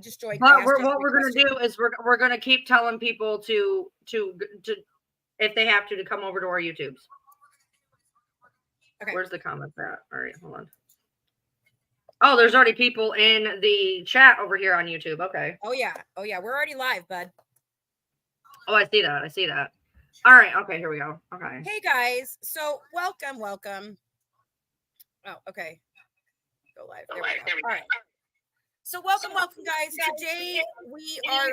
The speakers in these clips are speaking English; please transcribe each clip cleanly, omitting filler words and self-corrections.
just joined. But what we're going to do is we're going to keep telling people to if they have to come over to our YouTubes. Okay. Where's the comments at? All right, hold on. Oh, there's already people in the chat over here on YouTube. Okay. Oh yeah. We're already live, bud. Oh, I see that. All right. Okay, here we go. Okay. Hey guys. So welcome. Oh, okay. Go live. There we go. All right. So welcome, guys. Today we are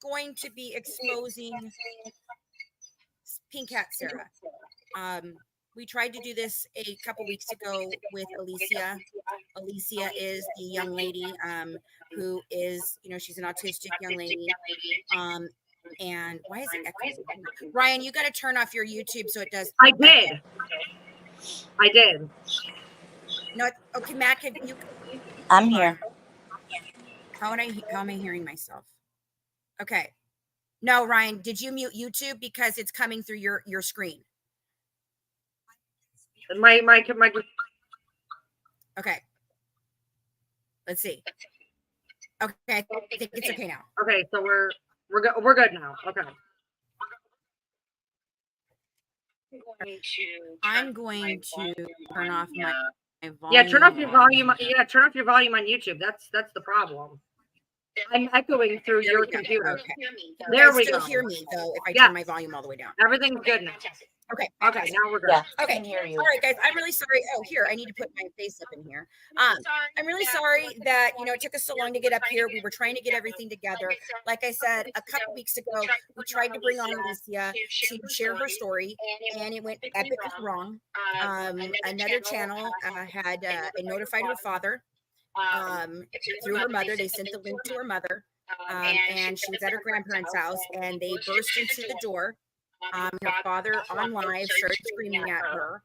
going to be exposing Pink Cat Sarah. We tried to do this a couple weeks ago with Alicia. Alicia is the young lady who is, she's an autistic young lady. And why is it echoing? Ryan, you got to turn off your YouTube so it does. I did. No, okay, Matt, can you? I'm here. How am I hearing myself? Okay. No, Ryan, did you mute YouTube because it's coming through your screen? My. Okay. Let's see. Okay, I think it's okay now. Okay, so we're good now. Okay. I'm going to turn off my volume. Yeah, turn off your volume. Yeah, turn off your volume on YouTube. That's the problem. I'm echoing through your computer. Okay. There we go. You still hear me though if I turn my volume all the way down. Everything's good now. Okay. Okay, now we're good. Yeah, okay. I can hear you. All right, guys. I'm really sorry. Oh, here, I need to put my face up in here. I'm really sorry that it took us so long to get up here. We were trying to get everything together. Like I said, a couple weeks ago, we tried to bring on Alicia to share her story, and it went epically wrong. Another channel had notified her father through her mother. They sent the link to her mother, and she was at her grandparents' house, and they burst into the door. Her father on live started screaming at her,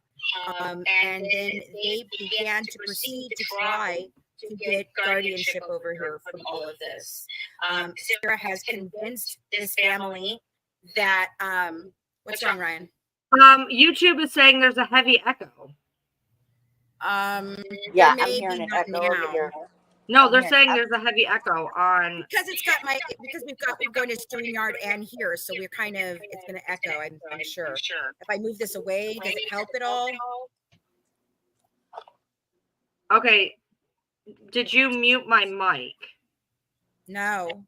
and then they began to proceed to try to get guardianship over her from all of this. Sarah has convinced this family that what's wrong, Ryan? YouTube is saying there's a heavy echo. Yeah, I'm hearing an echo over here. No, they're saying there's a heavy echo on because we're going to StreamYard and here, so we're it's going to echo. I'm sure. If I move this away, does it help at all? Okay. Did you mute my mic? No.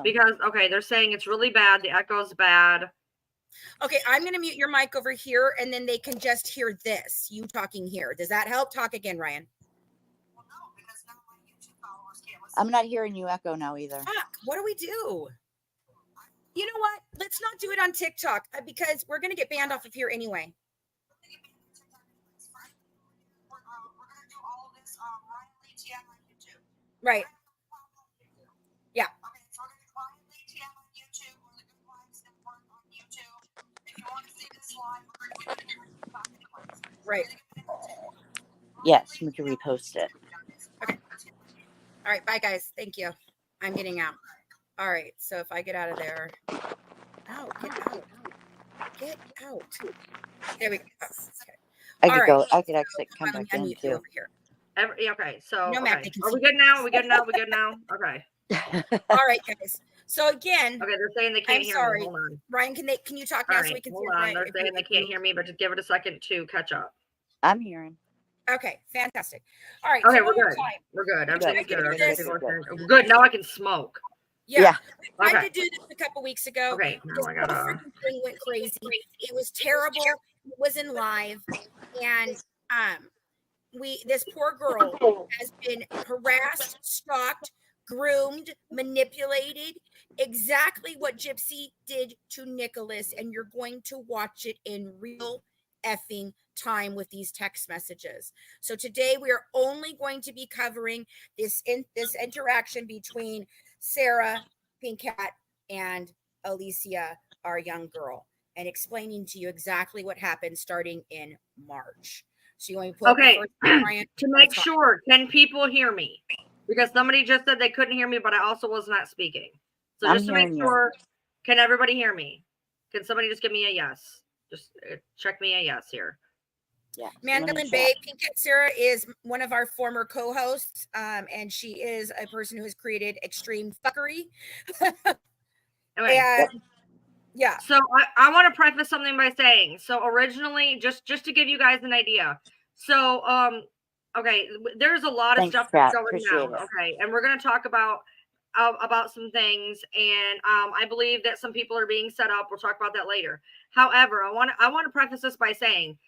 Because they're saying it's really bad. The echo's bad. Okay, I'm going to mute your mic over here, and then they can just hear this. You talking here. Does that help? Talk again, Ryan. I'm not hearing you echo now either. Fuck, what do we do? You know what? Let's not do it on TikTok because we're going to get banned off of here anyway. Right. Yeah. Right. Yes, we can repost it. Okay. All right. Bye, guys. Thank you. I'm getting out. All right. So if I get out of there. Oh, get out. Get out. There we go. Okay. I could actually come back in too. Over here. Okay. So no, Matt, are we good now? We good now? Okay. All right, guys. So again, okay, they're saying they can't hear me. Hold on. Ryan, can you talk now so we can hold on. They're saying they can't hear me, but just give it a second to catch up. I'm hearing. Okay, fantastic. All right. Okay, we're good. We're good. Everything's good. Good. Now I can smoke. Yeah. We tried to do this a couple weeks ago. Okay. Now I got freaking thing went crazy. It was terrible. It wasn't live, and this poor girl has been harassed, stalked, groomed, manipulated, exactly what Gypsy did to Nicholas, and you're going to watch it in real effing time with these text messages. So today we are only going to be covering this interaction between Sarah, Pink Cat, and Alicia, our young girl, and explaining to you exactly what happened starting in March. So you want to put to make sure, can people hear me? Because somebody just said they couldn't hear me, but I also was not speaking. So just to make sure, can everybody hear me? Can somebody just give me a yes? Just check me a yes here. Yeah. Mandolin Bay, Pinkett Sarah is one of our former co-hosts, and she is a person who has created extreme fuckery. Okay. And yeah. So I want to preface something by saying, so originally, just to give you guys an idea. So, okay, there's a lot of Thanks, stuff Pat. that's going Appreciate down. it. Okay, and we're going to talk about some things, and I believe that some people are being set up. We'll talk about that later. However, I want to preface this by saying,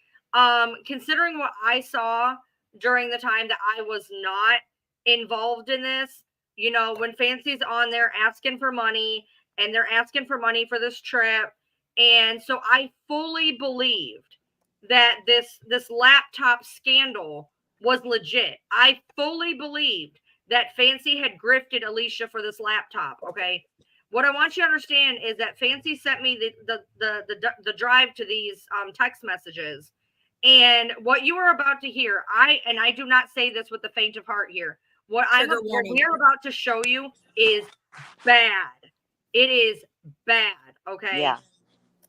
considering what I saw during the time that I was not involved in this, you know, when Fancy's on there asking for money, and they're asking for money for this trip, and so I fully believed that this laptop scandal was legit. I fully believed that Fancy had grifted Alicia for this laptop. Okay, what I want you to understand is that Fancy sent me the drive to these text messages, and what you are about to hear, I do not say this with the faint of heart here. What we're about to show you is bad. It is bad. Okay. Yeah.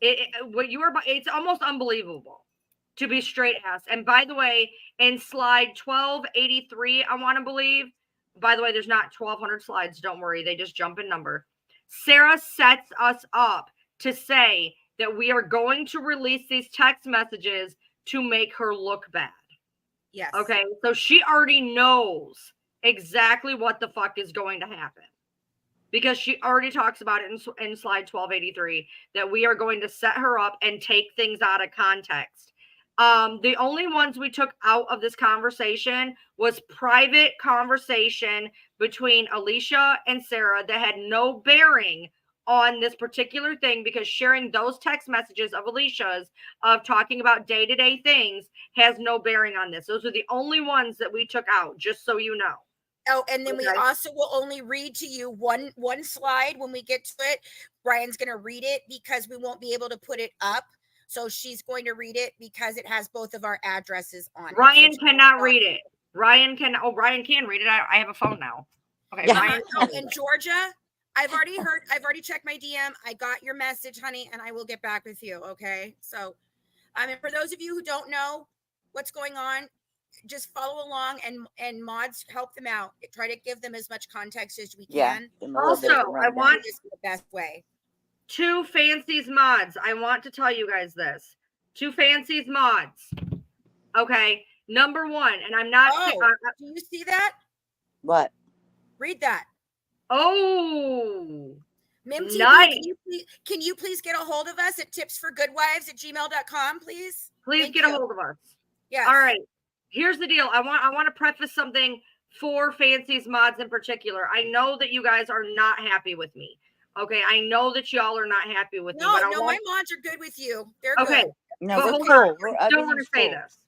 It's almost unbelievable, to be straight ass. And by the way, in slide 1283, I want to believe, by the way, there's not 1200 slides. Don't worry. They just jump in number. Sarah sets us up to say that we are going to release these text messages to make her look bad. Yes. Okay. So she already knows exactly what the fuck is going to happen, because she already talks about it in slide 1283, that we are going to set her up and take things out of context. The only ones we took out of this conversation was private conversation between Alicia and Sarah that had no bearing on this particular thing, because sharing those text messages of Alicia's of talking about day-to-day things has no bearing on this. Those are the only ones that we took out, just so you know. Oh, and then we also will only read to you one slide when we get to it. Brian's going to read it because we won't be able to put it up. So she's going to read it because it has both of our addresses on it. Ryan cannot read it. Ryan can read it. I have a phone now. Okay. Yeah. Ryan. In Georgia, I've already checked my DM. I got your message, honey, and I will get back with you. Okay. So, I mean, for those of you who don't know what's going on, just follow along and mods help them out. Try to give them as much context as we can. Also, I want this the best way. Two Fancy's mods. I want to tell you guys this. Two Fancy's mods. Okay. Number one, and I'm not. Do you see that? What? Read that. Oh. MimTV, nice. Can you please get a hold of us at tipsforgoodwives@gmail.com, please? Please get a hold of us. Yeah. All right. Here's the deal. I want to preface something for Fancy's mods in particular. I know that you guys are not happy with me. Okay. I know that y'all are not happy with me. My mods are good with you. They're okay. Good. No, but we're hold cool. on. I don't want to say this.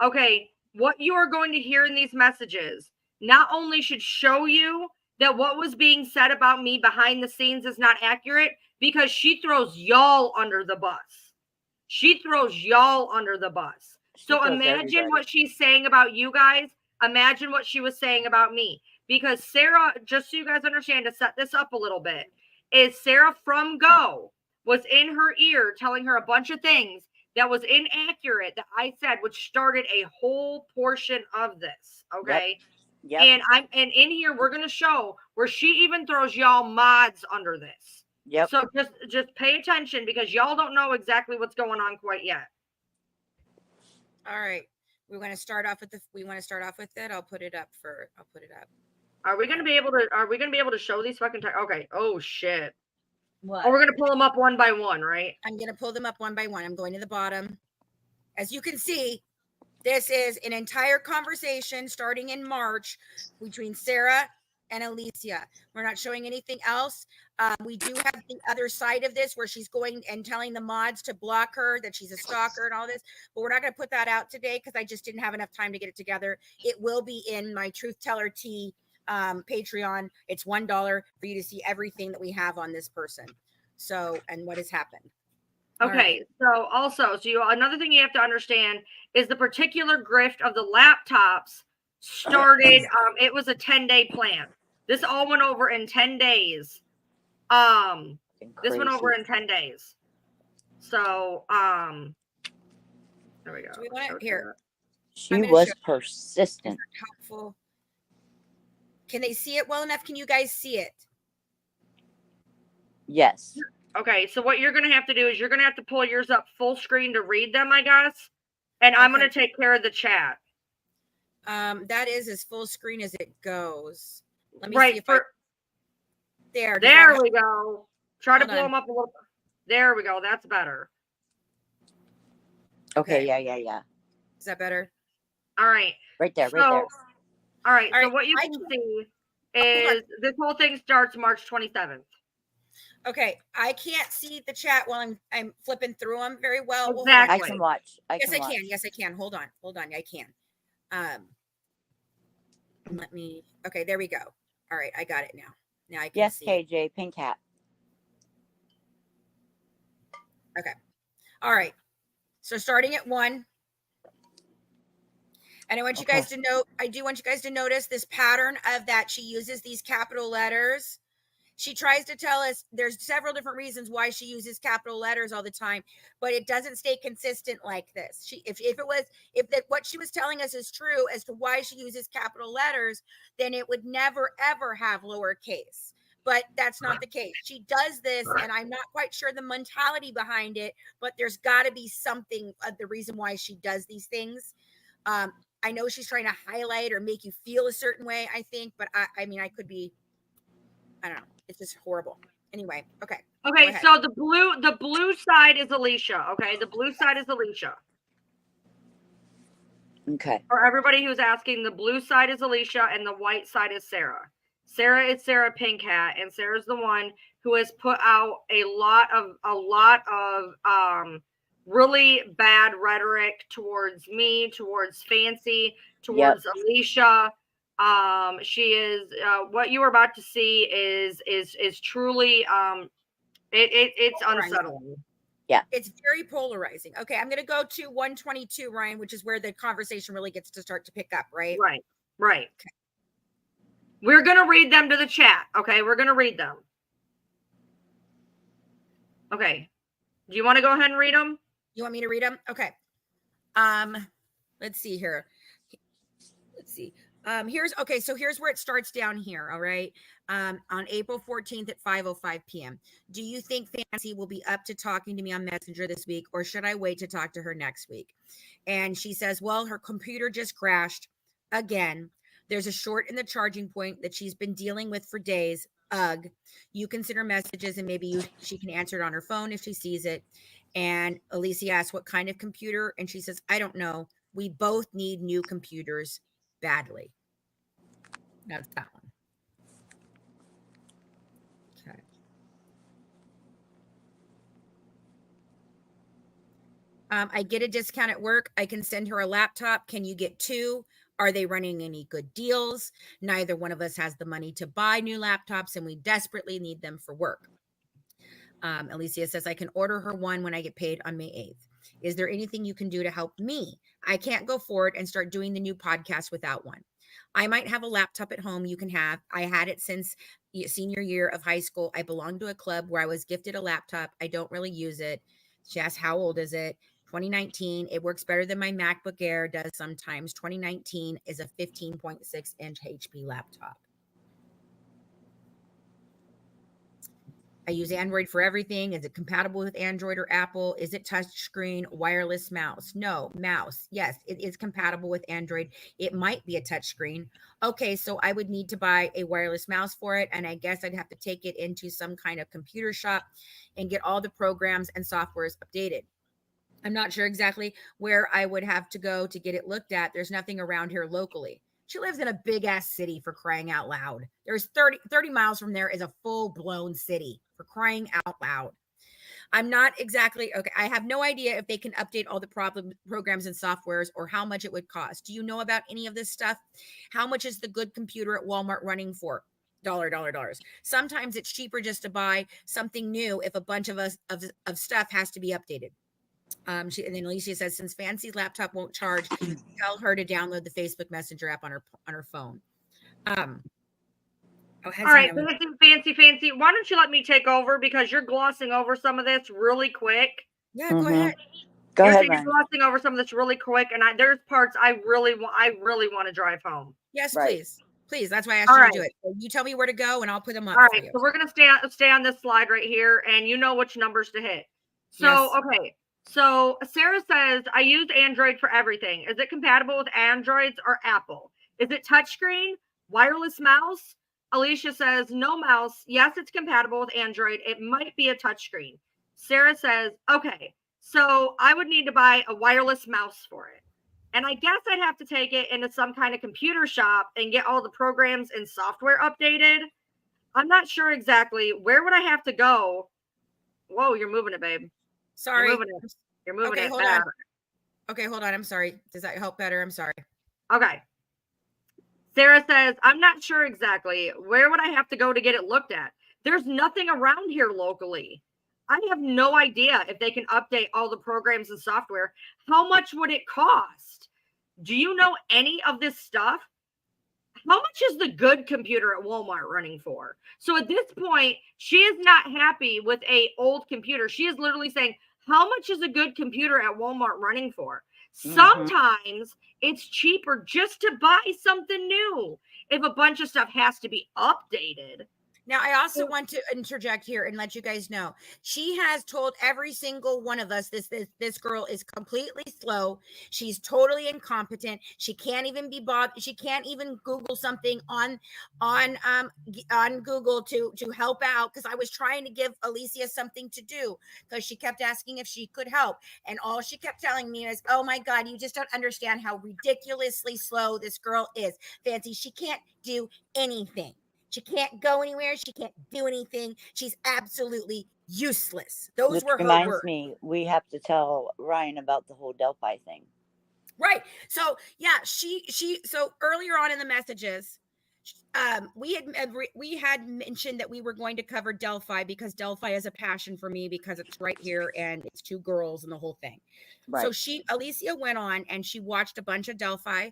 Okay. What you are going to hear in these messages not only should show you that what was being said about me behind the scenes is not accurate, because she throws y'all under the bus. She throws y'all under the bus. So imagine what she's saying about you guys. Imagine what she was saying about me. Because Sarah, just so you guys understand, to set this up a little bit, is Sarah from Go was in her ear telling her a bunch of things that was inaccurate that I said, which started a whole portion of this. Okay. Yep. And in here we're gonna show where she even throws y'all mods under this. Yep. So just pay attention, because y'all don't know exactly what's going on quite yet. All right. We want to start off with it. I'll put it up. Are we gonna be able to show these fucking okay. Oh shit. What? Oh, we're gonna pull them up one by one, right? I'm gonna pull them up one by one. I'm going to the bottom. As you can see, this is an entire conversation starting in March between Sarah and Alicia. We're not showing anything else. We do have the other side of this where she's going and telling the mods to block her, that she's a stalker and all this, but we're not going to put that out today because I just didn't have enough time to get it together. It will be in my Truth Teller T Patreon. It's $1 for you to see everything that we have on this person. So, and what has happened. Okay, so another thing you have to understand is the particular grift of the laptops started, it was a 10-day plan. This all went over in 10 days. This went over in 10 days. So, There we go. Do we want to here? She I'm gonna was show- persistent. Helpful. Can they see it well enough? Can you guys see it? Yes. Okay, so what you're going to have to do is you're going to have to pull yours up full screen to read them, I guess. And I'm Okay. going to take care of the chat. That is as full screen as it goes. Let me Right, see if for there. there we go. Try to Hold pull on. them up a little. There we go. That's better. Okay. Okay. Yeah. Is that better? All right. Right there. So, Right there. all right. All So right, what you I can can- see Hold on. is this whole thing starts March 27th. Okay, I can't see the chat while I'm flipping through them very well. Well, hold on. I Exactly. can watch. Yes, I can. Yes, I can. Hold on. I can. Let me. Okay, there we go. All right, I got it now. Now I can Yes, see. KJ, pink hat. Okay. All right. So starting at 1. And I want you guys to note, I do want you guys to notice this pattern of that she uses these capital letters. She tries to tell us there's several different reasons why she uses capital letters all the time, but it doesn't stay consistent like this. If what she was telling us is true as to why she uses capital letters, then it would never ever have lowercase. But that's not the case. She does this, and I'm not quite sure the mentality behind it, but there's got to be something of the reason why she does these things. I know she's trying to highlight or make you feel a certain way, I think, but I mean, I could be, I don't know. It's just horrible. Anyway, okay. Okay, so the blue side is Alicia. Okay, the blue side is Alicia. Okay. For everybody who's asking, the blue side is Alicia and the white side is Sarah. Sarah is Sarah Pink Hat, and Sarah's the one who has put out a lot of really bad rhetoric towards me, towards Fancy, towards Alicia. She is what you were about to see is truly it's unsettling. Yeah, it's very polarizing. Okay, I'm gonna go to 122, Ryan, which is where the conversation really gets to start to pick up, right? Right. Okay. We're gonna read them to the chat. Okay, we're gonna read them. Okay, do you want to go ahead and read them? You want me to read them? Okay. Let's see here. Let's see. Here's where it starts down here. All right. On April 14th at 5:05 p.m. Do you think Fancy will be up to talking to me on Messenger this week, or should I wait to talk to her next week? And she says, well, her computer just crashed again. There's a short in the charging point that she's been dealing with for days. Ugh. You consider messages, and maybe she can answer it on her phone if she sees it. And Alicia asks, what kind of computer? And she says, I don't know. We both need new computers badly. That's that one. Okay. I get a discount at work. I can send her a laptop. Can you get 2? Are they running any good deals? Neither one of us has the money to buy new laptops, and we desperately need them for work. Alicia says, I can order her one when I get paid on May 8th. Is there anything you can do to help me? I can't go forward and start doing the new podcast without one. I might have a laptop at home you can have. I had it since senior year of high school. I belong to a club where I was gifted a laptop. I don't really use it. She asked, how old is it? 2019. It works better than my MacBook Air does sometimes. 2019 is a 15.6 inch HP laptop. I use Android for everything. Is it compatible with Android or Apple? Is it touchscreen, wireless mouse? No, mouse. Yes, it is compatible with Android. It might be a touchscreen. Okay, so I would need to buy a wireless mouse for it, and I guess I'd have to take it into some kind of computer shop and get all the programs and softwares updated. I'm not sure exactly where I would have to go to get it looked at. There's nothing around here locally. She lives in a big ass city, for crying out loud. There's 30 miles from there is a full blown city, for crying out loud. I'm not exactly, okay. I have no idea if they can update all the programs and softwares or how much it would cost. Do you know about any of this stuff? How much is the good computer at Walmart running for? $. Sometimes it's cheaper just to buy something new if a bunch of stuff has to be updated. And then Alicia says, since Fancy's laptop won't charge, tell her to download the Facebook Messenger app on her phone. All right, Fancy. Why don't you let me take over, because you're glossing over some of this really quick. Yeah, go ahead. Go You're ahead, taking Ryan. glossing over some of this really quick, and there's parts I really want to drive home. Yes, Right. please. Please. That's why I asked All you right. to do it. So you tell me where to go and I'll put them up All for right, you. so we're gonna stay on this slide right here, and you know which numbers to hit. So Yes. okay, so Sarah says I use Android for everything. Is it compatible with Androids or Apple? Is it touchscreen, wireless mouse? Alicia says no mouse. Yes, it's compatible with Android. It might be a touchscreen. Sarah says okay, so I would need to buy a wireless mouse for it. And I guess I'd have to take it into some kind of computer shop and get all the programs and software updated. I'm not sure exactly. Where would I have to go? Whoa, you're moving it, babe. Sorry. You're moving it. You're moving Okay, it. hold on. Okay, hold on. I'm sorry. Does that help better? I'm sorry. Okay. Sarah says, I'm not sure exactly. Where would I have to go to get it looked at? There's nothing around here locally. I have no idea if they can update all the programs and software. How much would it cost? Do you know any of this stuff? How much is the good computer at Walmart running for? So at this point, she is not happy with a old computer. She is literally saying, how much is a good computer at Walmart running for? Sometimes it's cheaper just to buy something new if a bunch of stuff has to be updated. Now, I also want to interject here and let you guys know she has told every single one of us this girl is completely slow. She's totally incompetent. She can't even be bothered. She can't even Google something on Google to help out, because I was trying to give Alicia something to do because she kept asking if she could help, and all she kept telling me is, "Oh my God, you just don't understand how ridiculously slow this girl is, Fancy. She can't do anything." She can't go anywhere. She can't do anything. She's absolutely useless. Those Which were her reminds words. me, we have to tell Ryan about the whole Delphi thing. Right. So yeah, so earlier on in the messages, we had mentioned that we were going to cover Delphi because Delphi is a passion for me because it's right here and it's two girls and the whole thing. Right. So Alicia went on and she watched a bunch of Delphi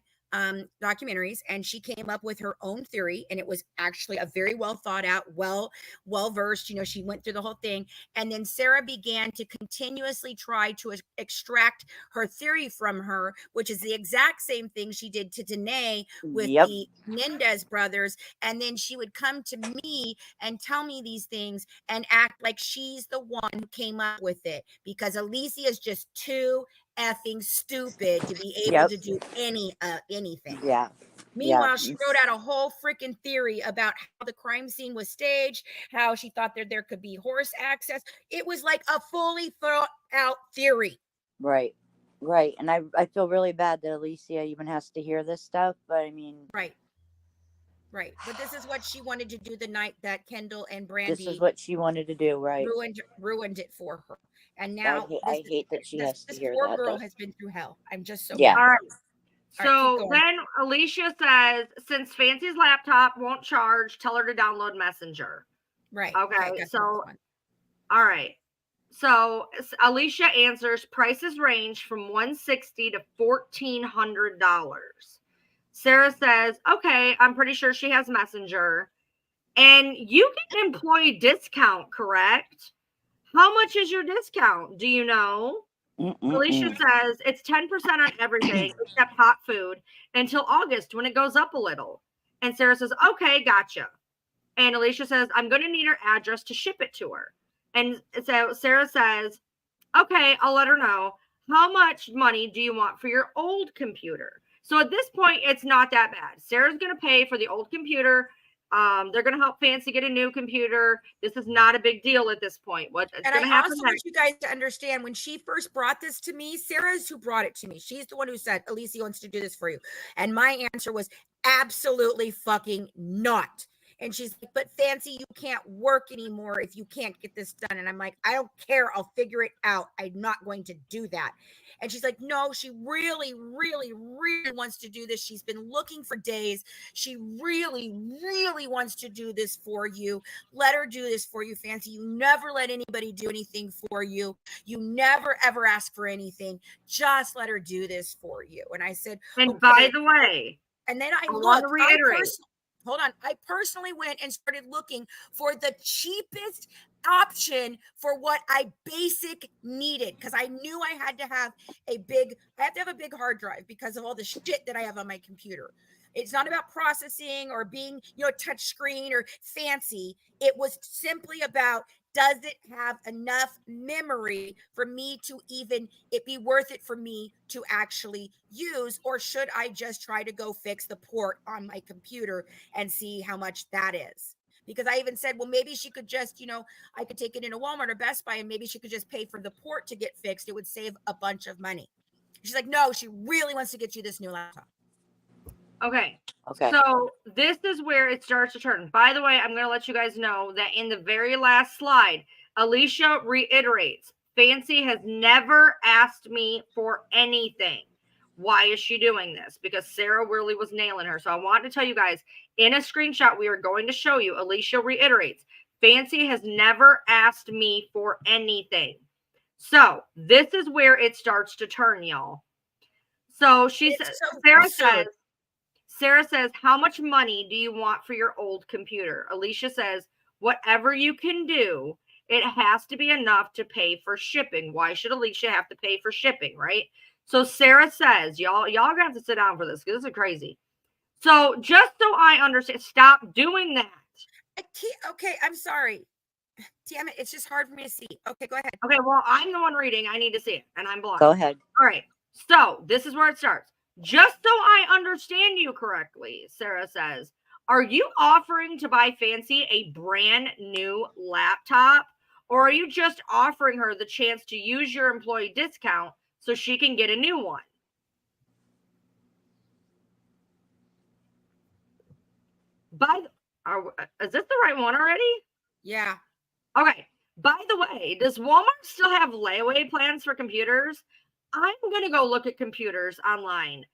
documentaries, and she came up with her own theory, and it was actually a very well thought out, well versed. She went through the whole thing, and then Sarah began to continuously try to extract her theory from her, which is the exact same thing she did to Danae with the Mendez brothers. And then she would come to me and tell me these things and act like she's the one who came up with it, because Alicia is just too effing stupid to be able to do anything. Yeah. Meanwhile, she wrote out a whole freaking theory about how the crime scene was staged, how she thought there could be horse access. It was like a fully thought out theory. Right. And I feel really bad that Alicia even has to hear this stuff, but I mean, Right. But this is what she wanted to do the night that Kendall and Brandy. This is what she wanted to do, right? Ruined it for her. And now I hate that she has to hear that. This poor girl has been through hell. I'm just so mad. All right. So then Alicia says, since Fancy's laptop won't charge, tell her to download Messenger. Right. Okay. So, all right. So Alicia answers, prices range from $160 to $1,400. Sarah says, okay, I'm pretty sure she has Messenger. And you get an employee discount, correct? How much is your discount? Do you know? Alicia says it's 10% on everything except hot food until August when it goes up a little. And Sarah says, okay, gotcha. And Alicia says, I'm going to need her address to ship it to her. And so Sarah says, okay, I'll let her know. How much money do you want for your old computer? So at this point, it's not that bad. Sarah's going to pay for the old computer. They're going to help Fancy get a new computer. This is not a big deal at this point. What's going to happen? I also want you guys to understand, when she first brought this to me, Sarah's who brought it to me. She's the one who said, Alicia wants to do this for you. And my answer was absolutely fucking not. And she's like, but Fancy, you can't work anymore if you can't get this done. And I'm like, I don't care. I'll figure it out. I'm not going to do that. And she's like, no, she really, really, really wants to do this. She's been looking for days. She really, really wants to do this for you. Let her do this for you, Fancy. You never let anybody do anything for you. You never, ever ask for anything. Just let her do this for you. And I said, and okay. By the way, and then I want to reiterate. hold on. I personally went and started looking for the cheapest option for what I basic needed because I knew I had to have a big hard drive because of all the shit that I have on my computer. It's not about processing or being, touch screen or fancy. It was simply about, does it have enough memory for me to even it be worth it for me to actually use, or should I just try to go fix the port on my computer and see how much that is? Because I even said, well, maybe she could just, I could take it into Walmart or Best Buy and maybe she could just pay for the port to get fixed. It would save a bunch of money. She's like, no, she really wants to get you this new laptop. Okay. Okay. So this is where it starts to turn. By the way, I'm going to let you guys know that in the very last slide, Alicia reiterates, Fancy has never asked me for anything. Why is she doing this? Because Sarah really was nailing her. So I want to tell you guys, in a screenshot we are going to show you, Alicia reiterates, Fancy has never asked me for anything. So this is where it starts to turn, y'all. So Sarah says, how much money do you want for your old computer? Alicia says, whatever you can do, it has to be enough to pay for shipping. Why should Alicia have to pay for shipping, right? So Sarah says, y'all gonna have to sit down for this because this is crazy. So just so I understand, stop doing that. Okay, I'm sorry. Damn it, it's just hard for me to see. Okay, go ahead. Okay, well, I'm the one reading. I need to see it, and I'm blind. Go ahead. All right, so this is where it starts. Just so I understand you correctly, Sarah says, are you offering to buy Fancy a brand new laptop, or are you just offering her the chance to use your employee discount so she can get a new one? Is this the right one already? Yeah. Okay. By the way, does Walmart still have layaway plans for computers? I'm going to go look at computers online.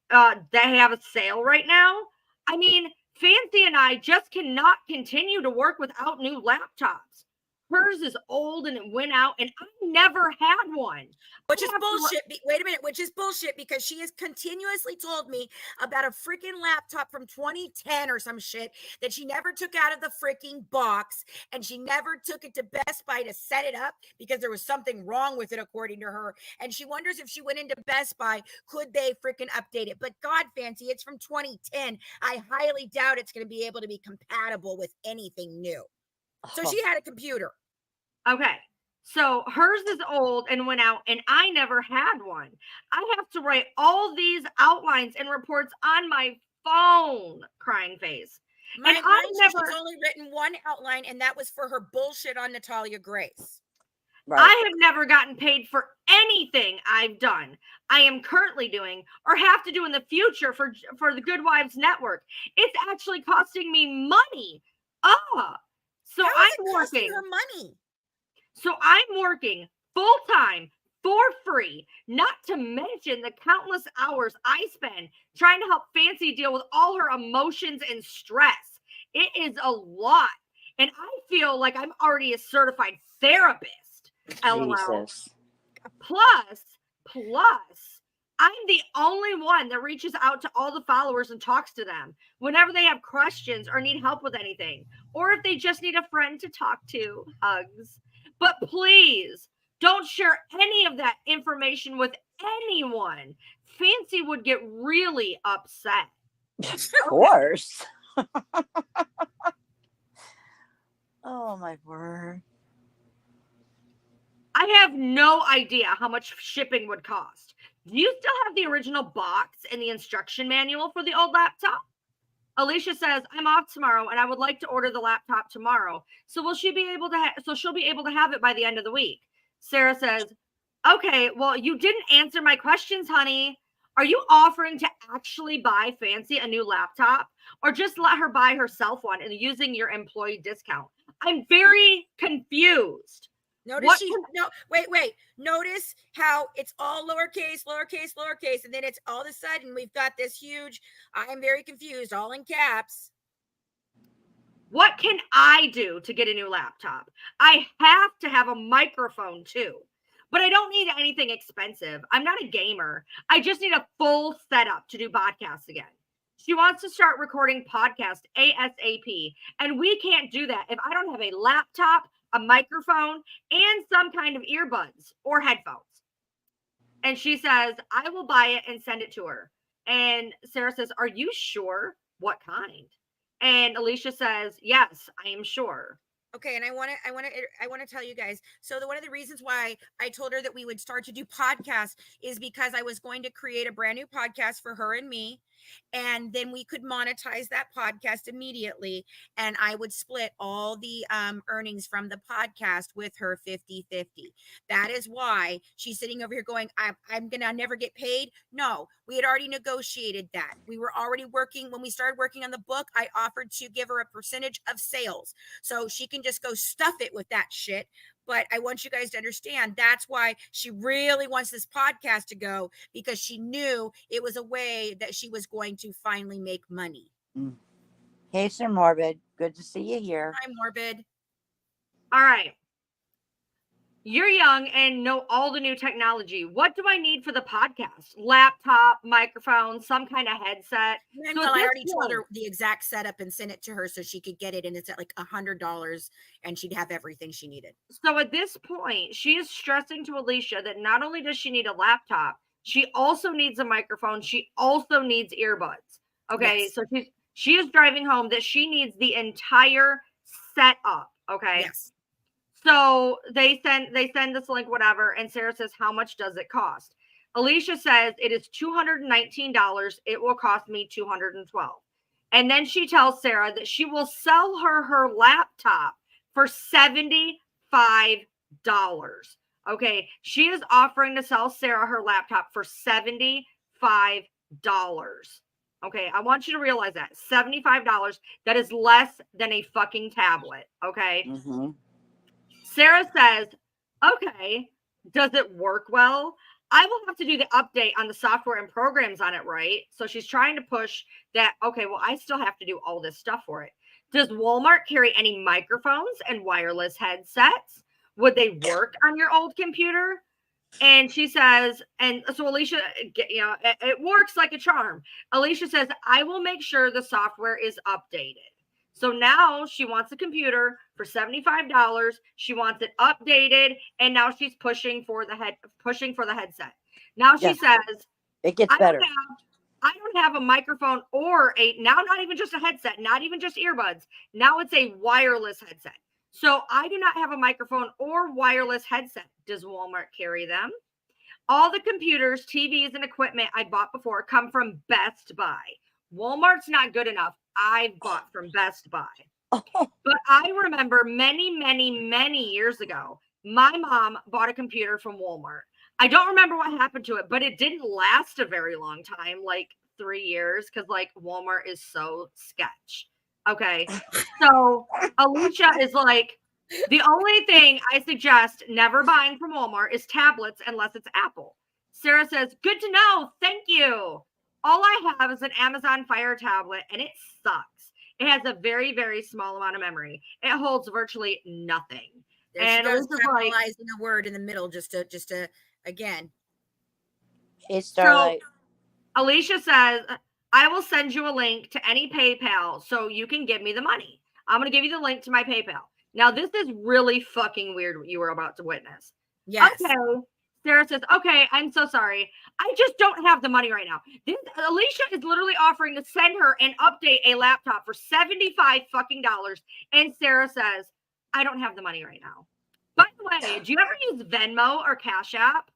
They have a sale right now. I mean, Fancy and I just cannot continue to work without new laptops. Hers is old and it went out, and I never had one. Which is bullshit. Wait a minute. Which is bullshit because she has continuously told me about a freaking laptop from 2010 or some shit that she never took out of the freaking box, and she never took it to Best Buy to set it up because there was something wrong with it, according to her. And she wonders if she went into Best Buy, could they freaking update it? But God, Fancy, it's from 2010. I highly doubt it's going to be able to be compatible with anything new. So she had a computer. Okay. So hers is old and went out, and I never had one. I have to write all these outlines and reports on my phone, crying face. She's only written one outline, and that was for her bullshit on Natalia Grace. Right. I have never gotten paid for anything I've done, I am currently doing, or have to do in the future for the Good Wives Network. It's actually costing me money. So I'm working her money. So I'm working full time for free, not to mention the countless hours I spend trying to help Fancy deal with all her emotions and stress. It is a lot. And I feel like I'm already a certified therapist. LOL. Jesus. Plus, I'm the only one that reaches out to all the followers and talks to them whenever they have questions or need help with anything, or if they just need a friend to talk to. Hugs. But please don't share any of that information with anyone. Fancy would get really upset. Of course. Oh my word. I have no idea how much shipping would cost. Do you still have the original box and the instruction manual for the old laptop? Alicia says, I'm off tomorrow and I would like to order the laptop tomorrow. So she'll be able to have it by the end of the week. Sarah says, okay, well, you didn't answer my questions, honey. Are you offering to actually buy Fancy a new laptop, or just let her buy herself one and using your employee discount? I'm very confused. Notice wait. Notice how it's all lowercase, and then it's all of a sudden we've got this huge, I am very confused, all in caps. What can I do to get a new laptop? I have to have a microphone too, but I don't need anything expensive. I'm not a gamer. I just need a full setup to do podcasts again. She wants to start recording podcasts ASAP. And we can't do that if I don't have a laptop, a microphone, and some kind of earbuds or headphones. And she says, I will buy it and send it to her. And Sarah says, are you sure? What kind? And Alicia says, yes, I am sure. Okay, and I want to tell you guys. So one of the reasons why I told her that we would start to do podcasts is because I was going to create a brand new podcast for her and me, and then we could monetize that podcast immediately, and I would split all the earnings from the podcast with her 50-50. That is why she's sitting over here going, I'm gonna never get paid. No, we had already negotiated that. We were already working. When we started working on the book, I offered to give her a percentage of sales, so she can just go stuff it with that shit. But I want you guys to understand that's why she really wants this podcast to go, because she knew it was a way that she was going to finally make money. Hey, Sir Morbid. Good to see you here. Hi, Morbid. All right. You're young and know all the new technology. What do I need for the podcast? Laptop, microphone, some kind of headset. Well, I already told her the exact setup and sent it to her so she could get it, and it's at like $100, and she'd have everything she needed. So at this point, she is stressing to Alicia that not only does she need a laptop, she also needs a microphone. She also needs earbuds. Okay, yes. So she is driving home that she needs the entire setup. Okay. Yes. So they send this link, whatever, and Sarah says, how much does it cost? Alicia says it is $219. It will cost me $212. And then she tells Sarah that she will sell her laptop for $75. Okay, she is offering to sell Sarah her laptop for $75. Okay, I want you to realize that $75, that is less than a fucking tablet. Okay. Mm-hmm. Sarah says, okay, does it work well? I will have to do the update on the software and programs on it, right? So she's trying to push that, okay, well, I still have to do all this stuff for it. Does Walmart carry any microphones and wireless headsets? Would they work on your old computer? And she says, and so Alicia, you know, it works like a charm. Alicia says, I will make sure the software is updated. So now she wants a computer for $75. She wants it updated, and now she's pushing for the headset. Now she says, it gets better. I don't have a microphone or not even just a headset, not even just earbuds. Now it's a wireless headset. So I do not have a microphone or wireless headset. Does Walmart carry them? All the computers, TVs, and equipment I bought before come from Best Buy. Walmart's not good enough. I bought from Best Buy. But I remember many years ago, my mom bought a computer from Walmart. I don't remember what happened to it, but it didn't last a very long time, like 3 years, because like Walmart is so sketch. Okay. So Alicia is like, the only thing I suggest never buying from Walmart is tablets unless it's Apple. Sarah says, good to know. Thank you. All I have is an Amazon Fire tablet, and it sucks. It has a very, very small amount of memory. It holds virtually nothing. And Alicia's capitalizing a word in the middle just to again. It's Starlight. So Alicia says, I will send you a link to any PayPal so you can give me the money. I'm going to give you the link to my PayPal. Now, this is really fucking weird what you were about to witness. Yes. Okay. Sarah says, okay, I'm so sorry. I just don't have the money right now. Alicia is literally offering to send her and update a laptop for $75 fucking dollars. And Sarah says, I don't have the money right now. By the way, do you ever use Venmo or Cash App?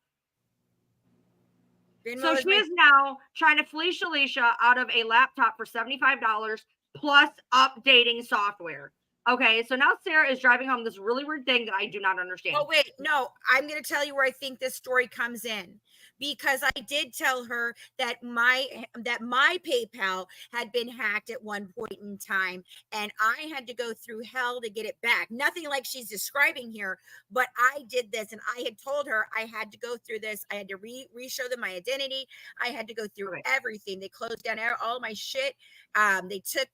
So she is now trying to fleece Alicia out of a laptop for $75 plus updating software. Okay, so now Sarah is driving home this really weird thing that I do not understand. Oh, wait, no, I'm going to tell you where I think this story comes in, because I did tell her that my PayPal had been hacked at one point in time, and I had to go through hell to get it back. Nothing like she's describing here, but I did this, and I had told her I had to go through this. I had to re-show them my identity. I had to go through everything. They closed down all my shit. They took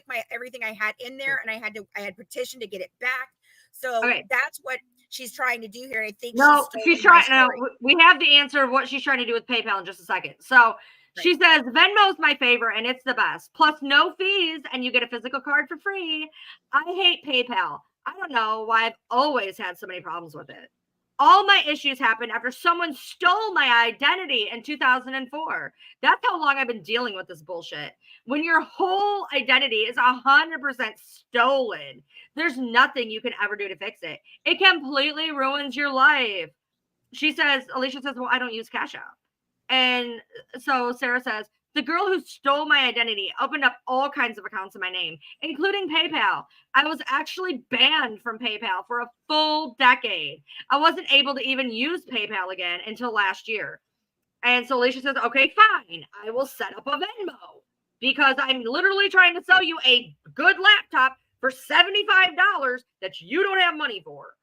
my everything I had in there, and I had petitioned to get it back. So that's what she's trying to do here. I think she's trying. No, we have the answer of what she's trying to do with PayPal in just a second. So She says, Venmo's my favorite and it's the best. Plus no fees and you get a physical card for free. I hate PayPal. I don't know why I've always had so many problems with it. All my issues happened after someone stole my identity in 2004. That's how long I've been dealing with this bullshit. When your whole identity is 100% stolen, there's nothing you can ever do to fix it. It completely ruins your life. She says, Alicia says, well, I don't use Cash App. And so Sarah says, the girl who stole my identity opened up all kinds of accounts in my name, including PayPal. I was actually banned from PayPal for a full decade. I wasn't able to even use PayPal again until last year. And so Alicia says, okay, fine. I will set up a Venmo because I'm literally trying to sell you a good laptop for $75 that you don't have money for.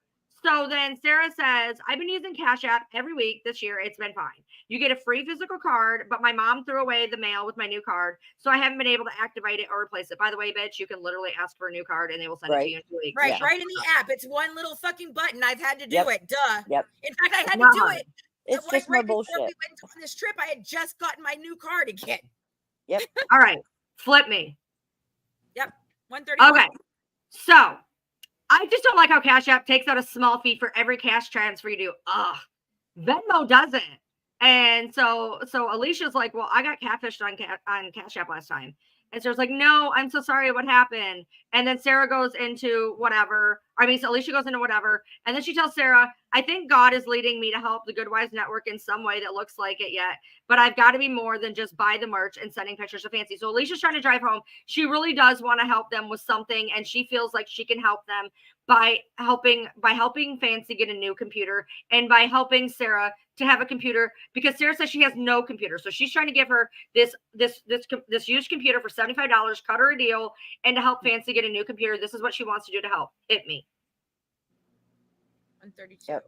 So then Sarah says, I've been using Cash App every week this year. It's been fine. You get a free physical card, but my mom threw away the mail with my new card. So I haven't been able to activate it or replace it. By the way, bitch, you can literally ask for a new card and they will send it to you in 2 weeks. Right, Yeah. right in the app. It's one little fucking button. I've had to do Yep. it. Duh. Yep. In fact, I had to do it. It's Like, just more right before bullshit. we went on this trip, I had just gotten my new card again. All right. Flip me. 131. Okay. So I just don't like how Cash App takes out a small fee for every cash transfer you do. Ugh. Venmo doesn't. And so Alicia's like, well, I got catfished on Cash App last time. And Sarah's like, no, I'm so sorry. What happened? And then Sarah goes into whatever. So Alicia goes into whatever. And then she tells Sarah, I think God is leading me to help the Good Wives Network in some way that looks like it yet. But I've got to be more than just buy the merch and sending pictures of Fancy. So Alicia's trying to drive home. She really does want to help them with something. And she feels like she can help them by helping Fancy get a new computer and by helping Sarah to have a computer, because Sarah says she has no computer. So she's trying to give her this used computer for $75, cut her a deal, and to help Fancy get a new computer. This is what she wants to do to help. Hit me. 132. Yep.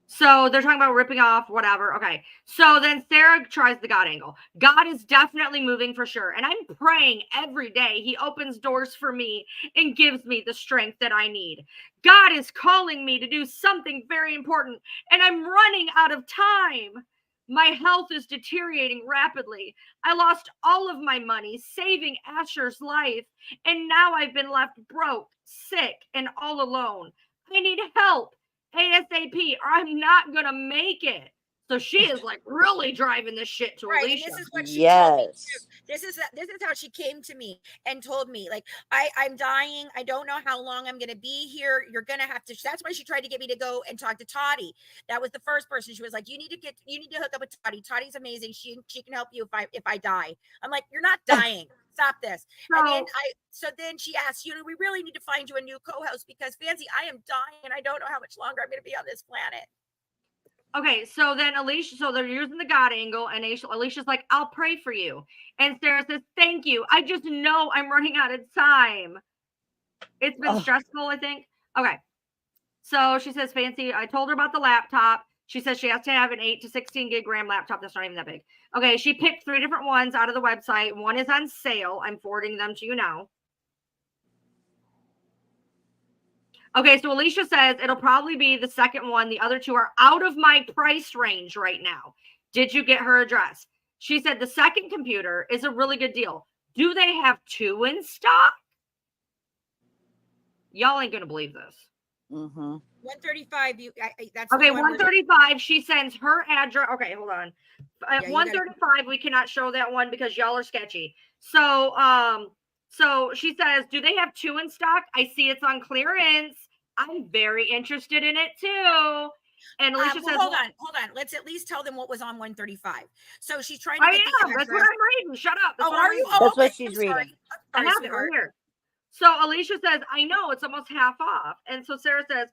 So they're talking about ripping off, whatever. Okay. So then Sarah tries the God angle. God is definitely moving for sure. And I'm praying every day he opens doors for me and gives me the strength that I need. God is calling me to do something very important, and I'm running out of time. My health is deteriorating rapidly. I lost all of my money saving Asher's life, and now I've been left broke, sick, and all alone. I need help ASAP or I'm not gonna make it. So she is like really driving this shit to Right, Alicia. and this is what she told me too. Yes. This is how she came to me and told me, like, I'm dying. I don't know how long I'm gonna be here. You're gonna have to. That's why she tried to get me to go and talk to Toddy. That was the first person. She was like, you need to hook up with Toddy. Toddy's amazing. She can help you if I die. I'm like, you're not dying. Stop this. So then she asked, we really need to find you a new co-host because Fancy, I am dying and I don't know how much longer I'm gonna be on this planet. Okay, so then Alicia, so they're using the God angle, and Alicia's like, I'll pray for you. And Sarah says, thank you. I just know I'm running out of time. It's been stressful, I think. Okay. So she says, Fancy, I told her about the laptop. She says she has to have an 8 to 16 gig RAM laptop. That's not even that big. Okay, she picked 3 different ones out of the website. One is on sale. I'm forwarding them to you now. Okay, so Alicia says it'll probably be the second one. The other 2 are out of my price range right now. Did you get her address? She said the second computer is a really good deal. Do they have 2 in stock? Y'all ain't going to believe this. Mm-hmm. 135. That's okay. 135. She sends her address. Okay, hold on. 135. We cannot show that one because y'all are sketchy. So she says, do they have 2 in stock? I see it's on clearance. I'm very interested in it too. And Alicia says, hold on. Let's at least tell them what was on 135. So she's trying to get the address. That's what I'm reading. Shut up. That's are you? That's okay. what she's reading. I have it right here. So Alicia says, I know it's almost half off. And so Sarah says,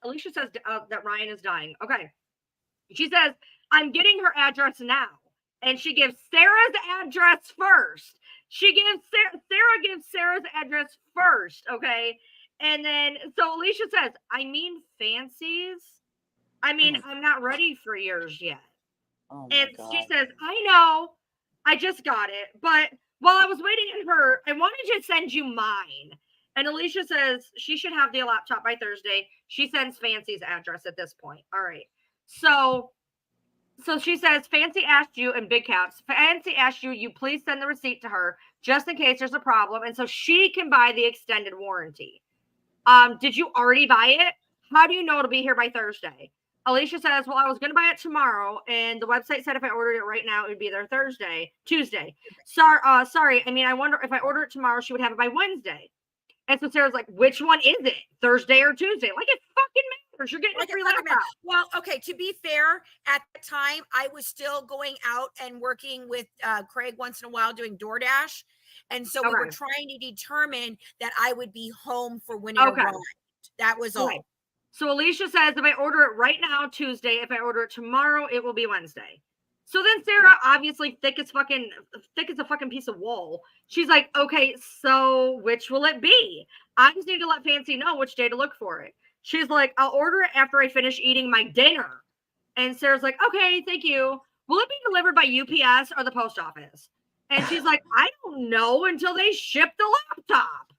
Alicia says that Ryan is dying. Okay. She says, I'm getting her address now. And she gives Sarah's address first. Sarah gives Sarah's address first. Okay. And then, so Alicia says, I mean, Fancies. I'm not ready for yours yet. Oh and God. She says, I know, I just got it. But while I was waiting on her, I wanted to send you mine. And Alicia says she should have the laptop by Thursday. She sends Fancy's address at this point. All right. So So she says, Fancy asked you in big caps. Fancy asked you please send the receipt to her just in case there's a problem. And so she can buy the extended warranty. Did you already buy it? How do you know it'll be here by Thursday? Alicia says, well, I was going to buy it tomorrow. And the website said if I ordered it right now, it would be there Tuesday. Sorry. I mean, I wonder if I order it tomorrow, she would have it by Wednesday. And so Sarah's like, which one is it? Thursday or Tuesday? Like, it fucking matters. You're getting a free laptop. Well, okay, to be fair, at the time, I was still going out and working with Craig once in a while doing DoorDash. And so we were trying to determine that I would be home for when it arrived. That was all. Right. So Alicia says, if I order it right now, Tuesday. If I order it tomorrow, it will be Wednesday. So then Sarah, obviously thick as a fucking piece of wool. She's like, okay, so which will it be? I just need to let Fancy know which day to look for it. She's like, I'll order it after I finish eating my dinner. And Sarah's like, okay, thank you. Will it be delivered by UPS or the post office? And she's like, I don't know until they ship the laptop.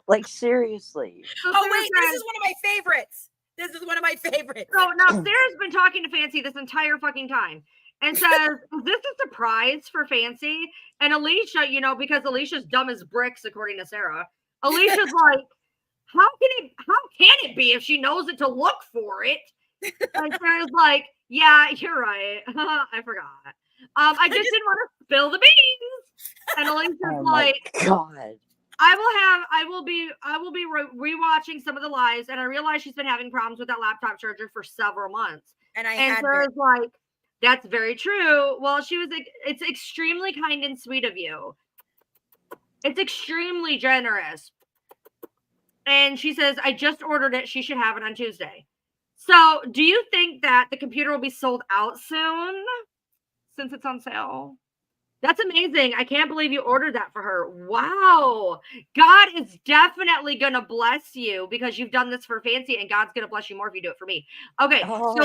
Like, seriously. So oh, wait, this is one of my favorites. This is one of my favorites. So now Sarah's been talking to Fancy this entire fucking time and says, is this a surprise for Fancy? And Alicia, because Alicia's dumb as bricks, according to Sarah, Alicia's like, how can it be if she knows it to look for it? And Sarah's like, yeah, you're right. I forgot. I just didn't want to spill the beans. And Alicia's like, God. I will be rewatching some of the lives, and I realize she's been having problems with that laptop charger for several months. And Sarah's like, that's very true. Well, she was like, it's extremely kind and sweet of you. It's extremely generous. And she says, I just ordered it. She should have it on Tuesday. So do you think that the computer will be sold out soon since it's on sale? That's amazing. I can't believe you ordered that for her. Wow. God is definitely going to bless you because you've done this for Fancy, and God's going to bless you more if you do it for me. Okay. So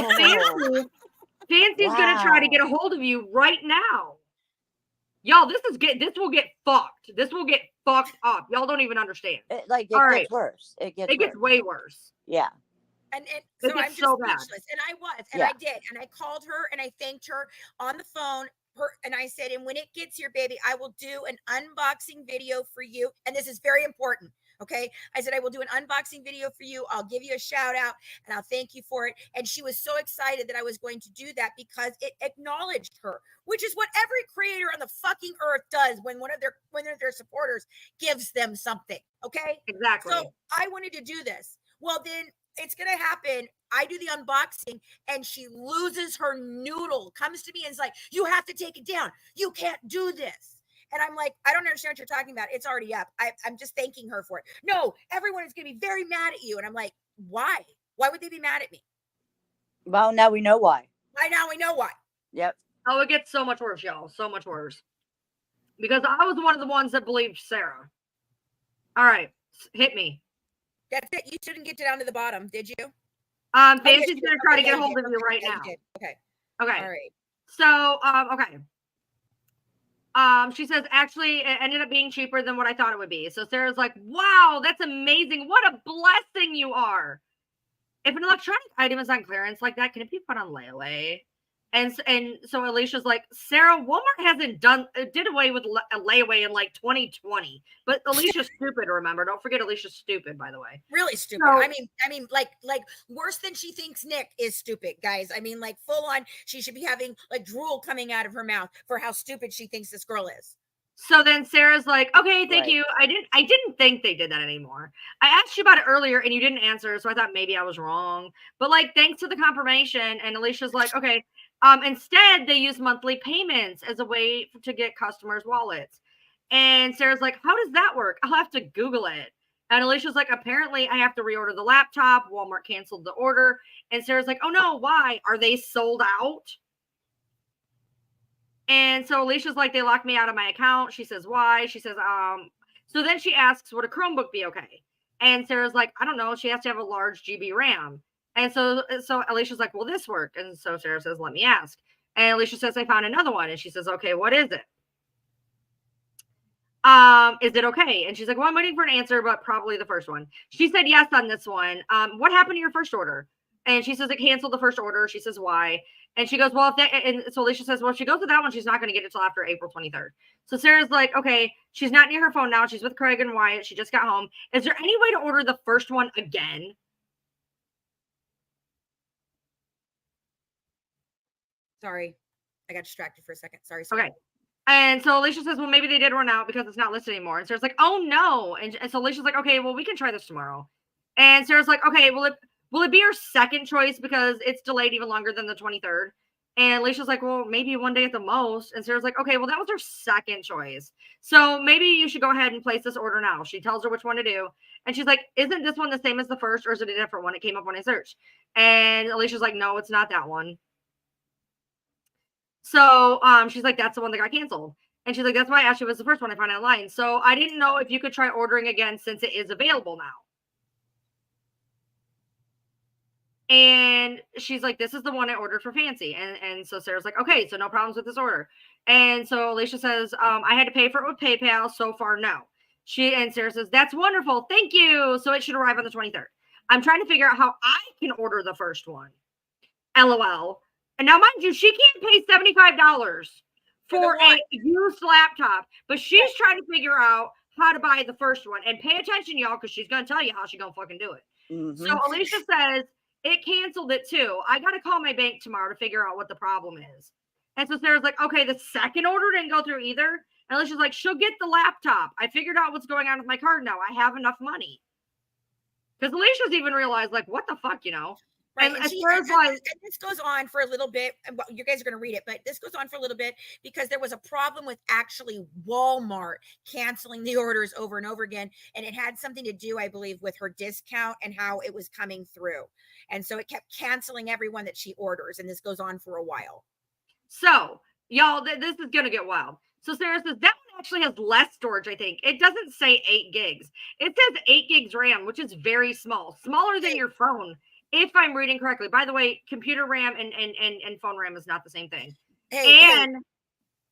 Fancy's going to try to get a hold of you right now. Y'all, this will get fucked. This will get fucked up. Y'all don't even understand. It gets worse. It gets way worse. Yeah. And so I'm just speechless. And I was, and I did. And I called her and I thanked her on the phone. And I said, and when it gets here, baby, I will do an unboxing video for you. And this is very important. Okay. I said, I will do an unboxing video for you. I'll give you a shout out and I'll thank you for it. And she was so excited that I was going to do that because it acknowledged her, which is what every creator on the fucking earth does when one of their supporters gives them something. Okay. Exactly. So I wanted to do this. Well, then it's going to happen. I do the unboxing and she loses her noodle, comes to me and is like, you have to take it down. You can't do this. And I'm like, I don't understand what you're talking about. It's already up. I'm just thanking her for it. No, everyone is going to be very mad at you. And I'm like, why? Why would they be mad at me? Well, now we know why. Now we know why. Yep. Oh, it gets so much worse, y'all. So much worse. Because I was one of the ones that believed Sarah. All right. Hit me. That's it. You shouldn't get down to the bottom, did you? Fancy's going to try to get a hold of you right now. Okay. All right. So, okay. She says, actually, it ended up being cheaper than what I thought it would be. So Sarah's like, wow, that's amazing. What a blessing you are. If an electronic item is on clearance like that, can it be put on layaway? And so Alicia's like, Sarah, Walmart hasn't did away with a layaway in like 2020. But Alicia's stupid, remember? Don't forget Alicia's stupid, by the way. Really stupid. So, I mean, like worse than she thinks Nick is stupid, guys. I mean, like full on, she should be having like drool coming out of her mouth for how stupid she thinks this girl is. So then Sarah's like, okay, thank you. I didn't think they did that anymore. I asked you about it earlier and you didn't answer. So I thought maybe I was wrong. But like, thanks to the confirmation. And Alicia's like, okay. Instead, they use monthly payments as a way to get customers' wallets. And Sarah's like, how does that work? I'll have to Google it. And Alicia's like, apparently I have to reorder the laptop. Walmart canceled the order. And Sarah's like, oh no, why? Are they sold out? And so Alicia's like, they locked me out of my account. She says, why? She says, so then she asks, would a Chromebook be okay? And Sarah's like, I don't know. She has to have a large GB RAM. And so Alicia's like, will this work? And so Sarah says, let me ask. And Alicia says, I found another one. And she says, okay, what is it? Is it okay? And she's like, well, I'm waiting for an answer, but probably the first one. She said yes on this one. What happened to your first order? And she says it canceled the first order. She says, why? And she goes, well, if that, and so Alicia says, well, if she goes with that one, she's not going to get it till after April 23rd. So Sarah's like, okay, she's not near her phone now. She's with Craig and Wyatt. She just got home. Is there any way to order the first one again? Sorry. I got distracted for a second. Sorry. Okay. And so Alicia says, well, maybe they did run out because it's not listed anymore. And Sarah's like, oh no. And so Alicia's like, okay, well, we can try this tomorrow. And Sarah's like, okay, will it be your second choice because it's delayed even longer than the 23rd? And Alicia's like, well, maybe one day at the most. And Sarah's like, okay, well, that was her second choice. So maybe you should go ahead and place this order now. She tells her which one to do. And she's like, isn't this one the same as the first, or is it a different one? It came up when I searched. And Alicia's like, no, it's not that one. So she's like, that's the one that got canceled. And she's like, that's why Ashley was the first one I found online. So I didn't know if you could try ordering again since it is available now. And she's like, this is the one I ordered for Fancy. And so Sarah's like, okay, so no problems with this order. And so Alicia says, I had to pay for it with PayPal. So far, no. And Sarah says, that's wonderful. Thank you. So it should arrive on the 23rd. I'm trying to figure out how I can order the first one. LOL. And now, mind you, she can't pay $75 for a used laptop, but she's trying to figure out how to buy the first one. And pay attention, y'all, because she's going to tell you how she's going to fucking do it. Mm-hmm. So Alicia says, it canceled it too. I got to call my bank tomorrow to figure out what the problem is. And so Sarah's like, okay, the second order didn't go through either. And Alicia's like, she'll get the laptop. I figured out what's going on with my card now. I have enough money. Because Alicia's even realized, like, what the fuck, you know? Right. And this goes on for a little bit. You guys are going to read it, but this goes on for a little bit because there was a problem with actually Walmart canceling the orders over and over again. And it had something to do, I believe, with her discount and how it was coming through. And so it kept canceling everyone that she orders. And this goes on for a while. So, y'all, this is going to get wild. So Sarah says that one actually has less storage, I think. It doesn't say 8 gigs. It says 8 gigs RAM, which is very small, smaller than your phone. If I'm reading correctly. By the way, computer RAM and phone RAM is not the same thing. Hey,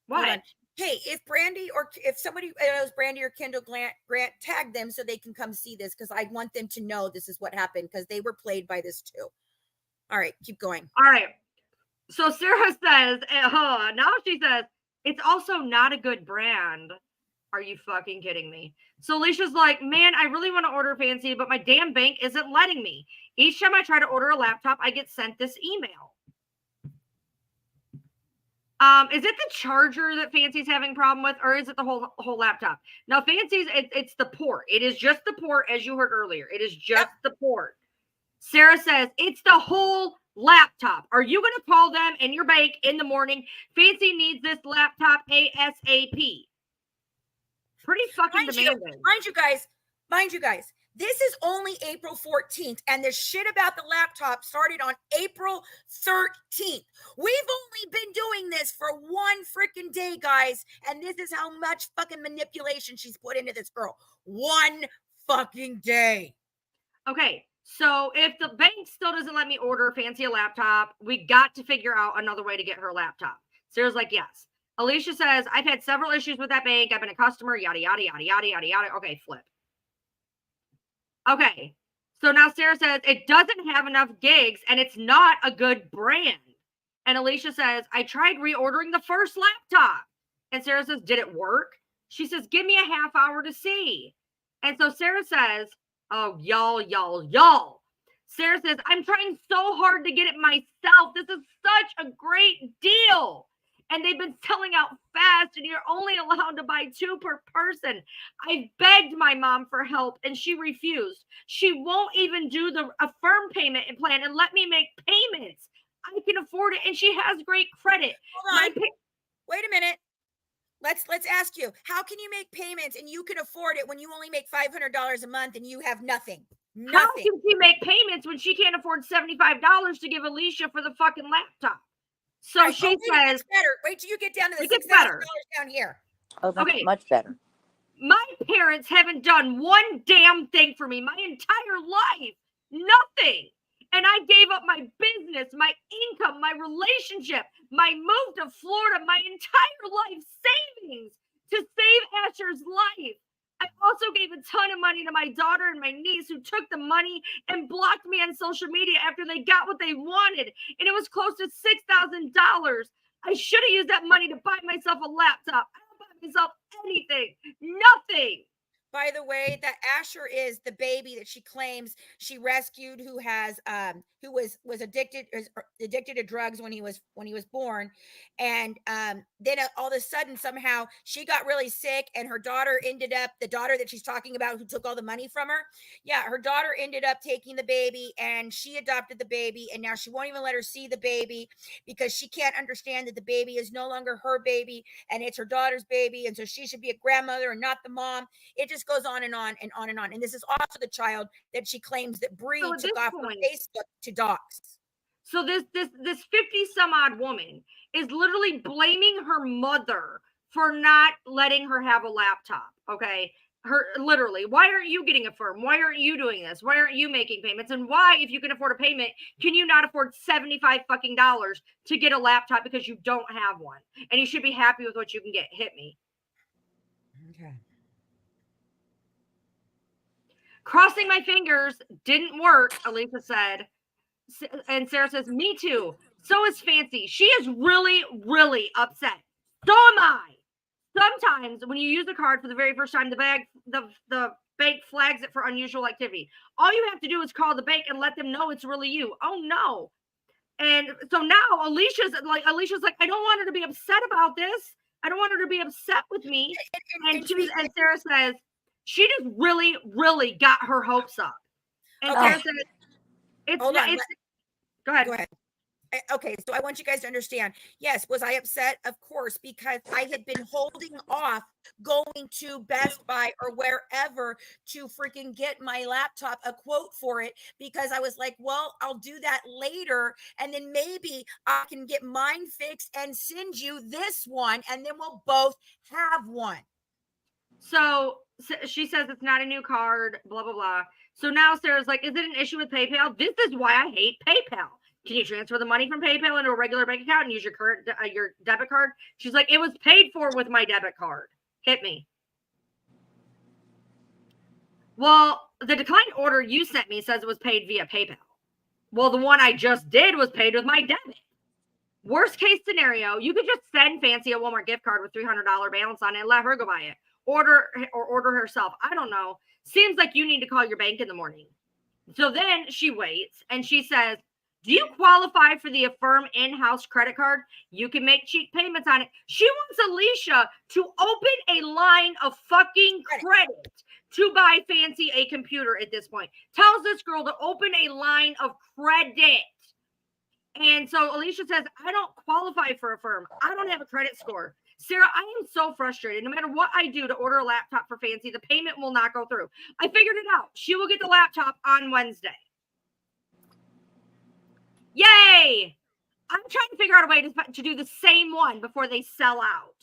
what? Hey, if Brandy or if somebody knows Brandy or Kendall Grant, tag them so they can come see this because I want them to know this is what happened because they were played by this too. All right, keep going. All right. So Sarah says, now she says, it's also not a good brand. Are you fucking kidding me? So Alicia's like, man, I really want to order Fancy, but my damn bank isn't letting me. Each time I try to order a laptop, I get sent this email. Is it the charger that Fancy's having a problem with, or is it the whole laptop? Now, Fancy's, it's the port. It is just the port, as you heard earlier. It is just the port. Sarah says, it's the whole laptop. Are you going to call them in your bank in the morning? Fancy needs this laptop ASAP. Pretty fucking demanding. Mind you guys, this is only April 14th, and the shit about the laptop started on April 13th. We've only been doing this for one freaking day, guys, and this is how much fucking manipulation she's put into this girl. One fucking day. Okay, so if the bank still doesn't let me order Fancy a laptop, we got to figure out another way to get her laptop. Sarah's like, yes. Alicia says, I've had several issues with that bank. I've been a customer, yada, yada, yada, yada, yada, yada. Okay, flip. Okay, so now Sarah says, it doesn't have enough gigs, and it's not a good brand. And Alicia says, I tried reordering the first laptop. And Sarah says, did it work? She says, give me a half hour to see. And so Sarah says, oh, y'all. Sarah says, I'm trying so hard to get it myself. This is such a great deal. And they've been selling out fast, and you're only allowed to buy 2 per person. I begged my mom for help, and she refused. She won't even do a firm payment plan and let me make payments. I can afford it, and she has great credit. Hold on. Wait a minute. Let's ask you, how can you make payments and you can afford it when you only make $500 a month and you have nothing? How can she make payments when she can't afford $75 to give Alicia for the fucking laptop? So right, she says, better. Wait till you get down to the $6,000 down here. Oh, that's much better. My parents haven't done one damn thing for me my entire life. Nothing. And I gave up my business, my income, my relationship, my move to Florida, my entire life savings to save Asher's life. I also also gave a ton of money to my daughter and my niece, who took the money and blocked me on social media after they got what they wanted. And it was close to $6,000. I should have used that money to buy myself a laptop. I don't buy myself anything. Nothing. By the way, that Asher is the baby that she claims she rescued, who has who was addicted to drugs when he was born, and then all of a sudden somehow she got really sick, and her daughter ended up, the daughter that she's talking about who took all the money from her, yeah, her daughter ended up taking the baby, and she adopted the baby, and now she won't even let her see the baby because she can't understand that the baby is no longer her baby and it's her daughter's baby, and so she should be a grandmother and not the mom. It just goes on and on and on and on. And this is also the child that she claims that Bree took off her Facebook to dox. So this 50 some odd woman is literally blaming her mother for not letting her have a laptop. Okay. Literally, why aren't you getting a firm? Why aren't you doing this? Why aren't you making payments? And why, if you can afford a payment, can you not afford $75 fucking dollars to get a laptop because you don't have one? And you should be happy with what you can get. Hit me. Okay. Crossing my fingers didn't work, Alicia said. And Sarah says, me too. So is Fancy. She is really, really upset. So am I. Sometimes when you use a card for the very first time, the bank flags it for unusual activity. All you have to do is call the bank and let them know it's really you. Oh no. And so now Alicia's like, I don't want her to be upset about this. I don't want her to be upset with me. And Sarah says, she just really, really got her hopes up. And Sarah said, go ahead. Go ahead. Okay, so I want you guys to understand. Yes, was I upset? Of course, because I had been holding off going to Best Buy or wherever to freaking get my laptop, a quote for it, because I was like, well, I'll do that later, and then maybe I can get mine fixed and send you this one, and then we'll both have one. So she says it's not a new card, blah, blah, blah. So now Sarah's like, is it an issue with PayPal? This is why I hate PayPal. Can you transfer the money from PayPal into a regular bank account and use your current your debit card? She's like, it was paid for with my debit card. Hit me. Well, the declined order you sent me says it was paid via PayPal. Well, the one I just did was paid with my debit. Worst case scenario, you could just send Fancy a Walmart gift card with $300 balance on it and let her go buy it. Order herself. I don't know. Seems like you need to call your bank in the morning. So then she waits and she says, do you qualify for the Affirm in-house credit card? You can make cheap payments on it. She wants Alicia to open a line of fucking credit to buy Fancy a computer at this point. Tells this girl to open a line of credit. And so Alicia says, I don't qualify for Affirm. I don't have a credit score. Sarah, I am so frustrated. No matter what I do to order a laptop for Fancy, the payment will not go through. I figured it out. She will get the laptop on Wednesday. Yay! I'm trying to figure out a way to do the same one before they sell out.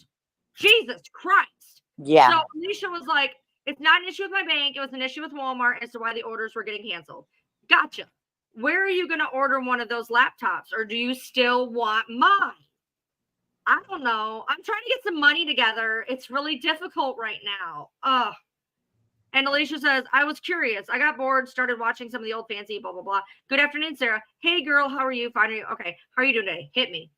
Jesus Christ. Yeah. So Alicia was like, it's not an issue with my bank. It was an issue with Walmart as to why the orders were getting canceled. Gotcha. Where are you going to order one of those laptops? Or do you still want mine? I don't know. I'm trying to get some money together. It's really difficult right now. Ugh. And Alicia says, I was curious. I got bored, started watching some of the old Fancy, blah, blah, blah. Good afternoon, Sarah. Hey, girl, how are you? Fine. Okay. How are you doing today? Hit me.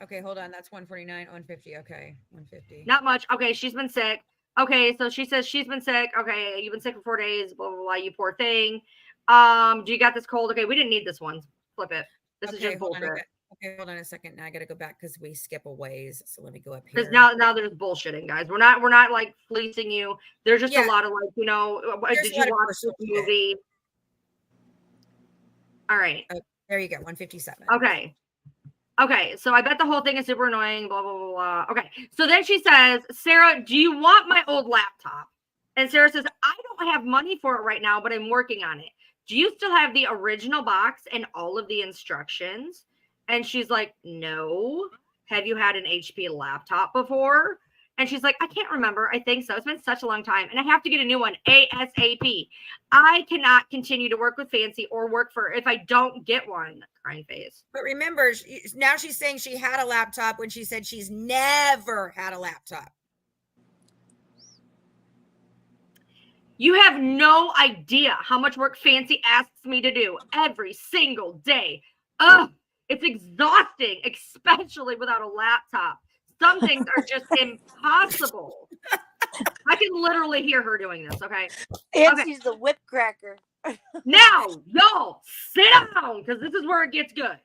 Okay, hold on. That's 149, 150. Okay, 150. Not much. Okay, she's been sick. Okay, so she says she's been sick. Okay, you've been sick for 4 days, blah, blah, blah, you poor thing. Do you got this cold? Okay, we didn't need this one. Flip it. This is just bullshit. Okay, hold on a second. Now I got to go back because we skip a ways. So let me go up here. Because now there's bullshitting, guys. We're not like fleecing you. There's just a lot of like, did you watch this movie? All right. Oh, there you go. 157. Okay. So I bet the whole thing is super annoying. Blah blah blah blah. Okay. So then she says, Sarah, do you want my old laptop? And Sarah says, I don't have money for it right now, but I'm working on it. Do you still have the original box and all of the instructions? And she's like, no. Have you had an HP laptop before? And she's like, I can't remember. I think so. It's been such a long time. And I have to get a new one ASAP. I cannot continue to work with Fancy or work for if I don't get one. Crying face. But remember, now she's saying she had a laptop when she said she's never had a laptop. You have no idea how much work Fancy asks me to do every single day. Ugh, it's exhausting, especially without a laptop. Some things are just impossible. I can literally hear her doing this, okay? Fancy's the whip cracker. Now, y'all, sit down, because this is where it gets good.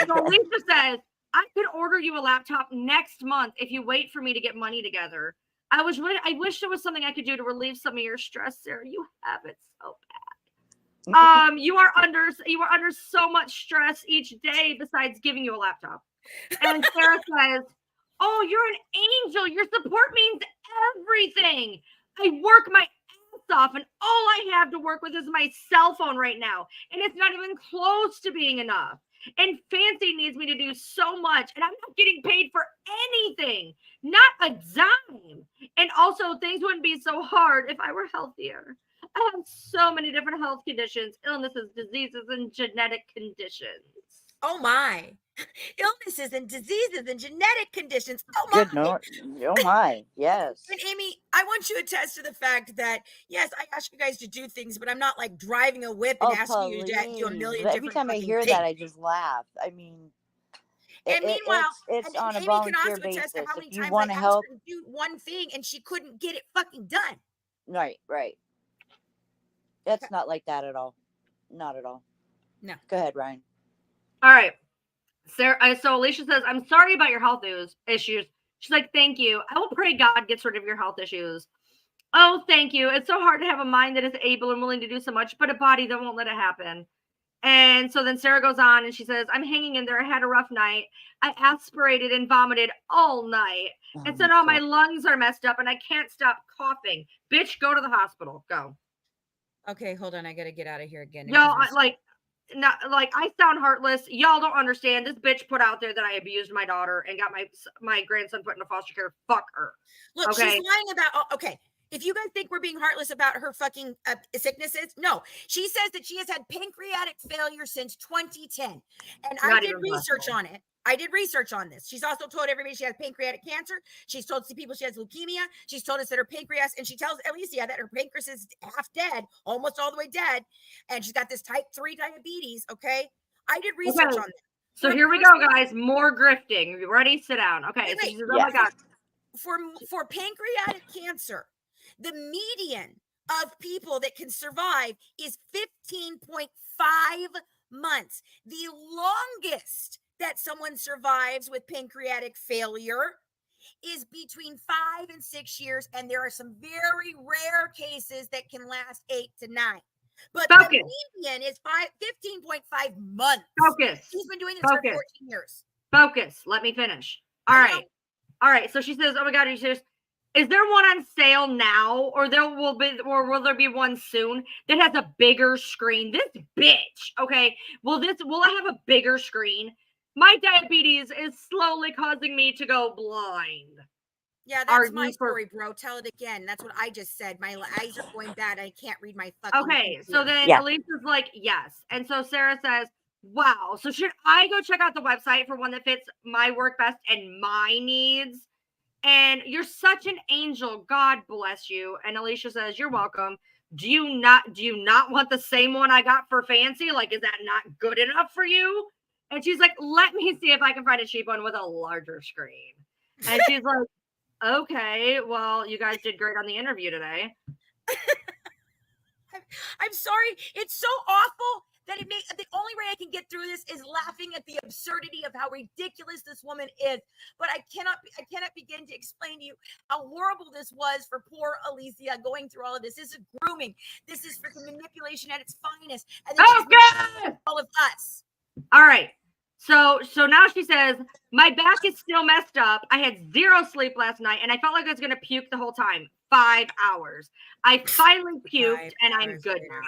So Lisa says, I could order you a laptop next month if you wait for me to get money together. I wish there was something I could do to relieve some of your stress, Sarah. You have it so bad. You are under so much stress each day besides giving you a laptop. And Sarah says, oh, you're an angel. Your support means everything. I work my ass off, and all I have to work with is my cell phone right now. And it's not even close to being enough. And Fancy needs me to do so much, and I'm not getting paid for anything, not a dime. And also, things wouldn't be so hard if I were healthier. I have so many different health conditions, illnesses, diseases, and genetic conditions. Oh my. Illnesses and diseases and genetic conditions. Oh my. Good Lord. Oh my. Yes. And Amy, I want you to attest to the fact that, yes, I ask you guys to do things, but I'm not like driving a whip and asking you to do a million But different every time I fucking hear things. that, I just laugh. I mean, And meanwhile, it's and on a Amy can volunteer also basis. attest to how many If you times want I to asked help, her to do one thing and she couldn't get it fucking done. right. That's not like that at all. Not at all. No. Go ahead, Ryan. All right. Sarah, so Alicia says, I'm sorry about your health issues. She's like, thank you. I will pray God gets rid of your health issues. Oh, thank you. It's so hard to have a mind that is able and willing to do so much, but a body that won't let it happen. And so then Sarah goes on and she says, I'm hanging in there. I had a rough night. I aspirated and vomited all night and said, oh, my lungs are messed up and I can't stop coughing. Bitch, go to the hospital. Go. Okay, hold on. I got to get out of here again. Y'all, I sound heartless. Y'all don't understand. This bitch put out there that I abused my daughter and got my grandson put into foster care. Fuck her. Look, okay? She's lying about, okay. If you guys think we're being heartless about her fucking sicknesses, no. She says that she has had pancreatic failure since 2010. And I did research on it. I did research on this. She's also told everybody she has pancreatic cancer. She's told people she has leukemia. She's told us that her pancreas, and she tells Alicia that her pancreas is half dead, almost all the way dead. And she's got this type 3 diabetes, okay? I did research on this. So here we go, guys. More grifting. You ready? Sit down. Okay. So she says, oh my God. For pancreatic cancer, the median of people that can survive is 15.5 months. The longest that someone survives with pancreatic failure is between 5 and 6 years, and there are some very rare cases that can last 8 to 9. But the median is 15.5 months. Focus. She's been doing this for 14 years. Focus. Let me finish. All right. So she says, oh my God, she says, is there one on sale now, or will there be one soon that has a bigger screen? This bitch, okay. Will I have a bigger screen? My diabetes is slowly causing me to go blind. Yeah, that's my story, bro. Tell it again. That's what I just said. My eyes are going bad. I can't read my fucking computer. So then Elisa's like, yes. And so Sarah says, wow. So should I go check out the website for one that fits my work best and my needs? And you're such an angel. God bless you. And Alicia says, you're welcome. Do you not want the same one I got for Fancy? Like, is that not good enough for you? And she's like, let me see if I can find a cheap one with a larger screen. And she's like, okay, well, you guys did great on the interview today. I'm sorry. It's so awful that the only way I can get through this is laughing at the absurdity of how ridiculous this woman is. But I cannot begin to explain to you how horrible this was for poor Alicia going through all of this. This is grooming. This is freaking manipulation at its finest. And then all of us. All right. So now she says, my back is still messed up. I had 0 sleep last night, and I felt like I was going to puke the whole time. 5 hours. I finally puked, and I'm good now.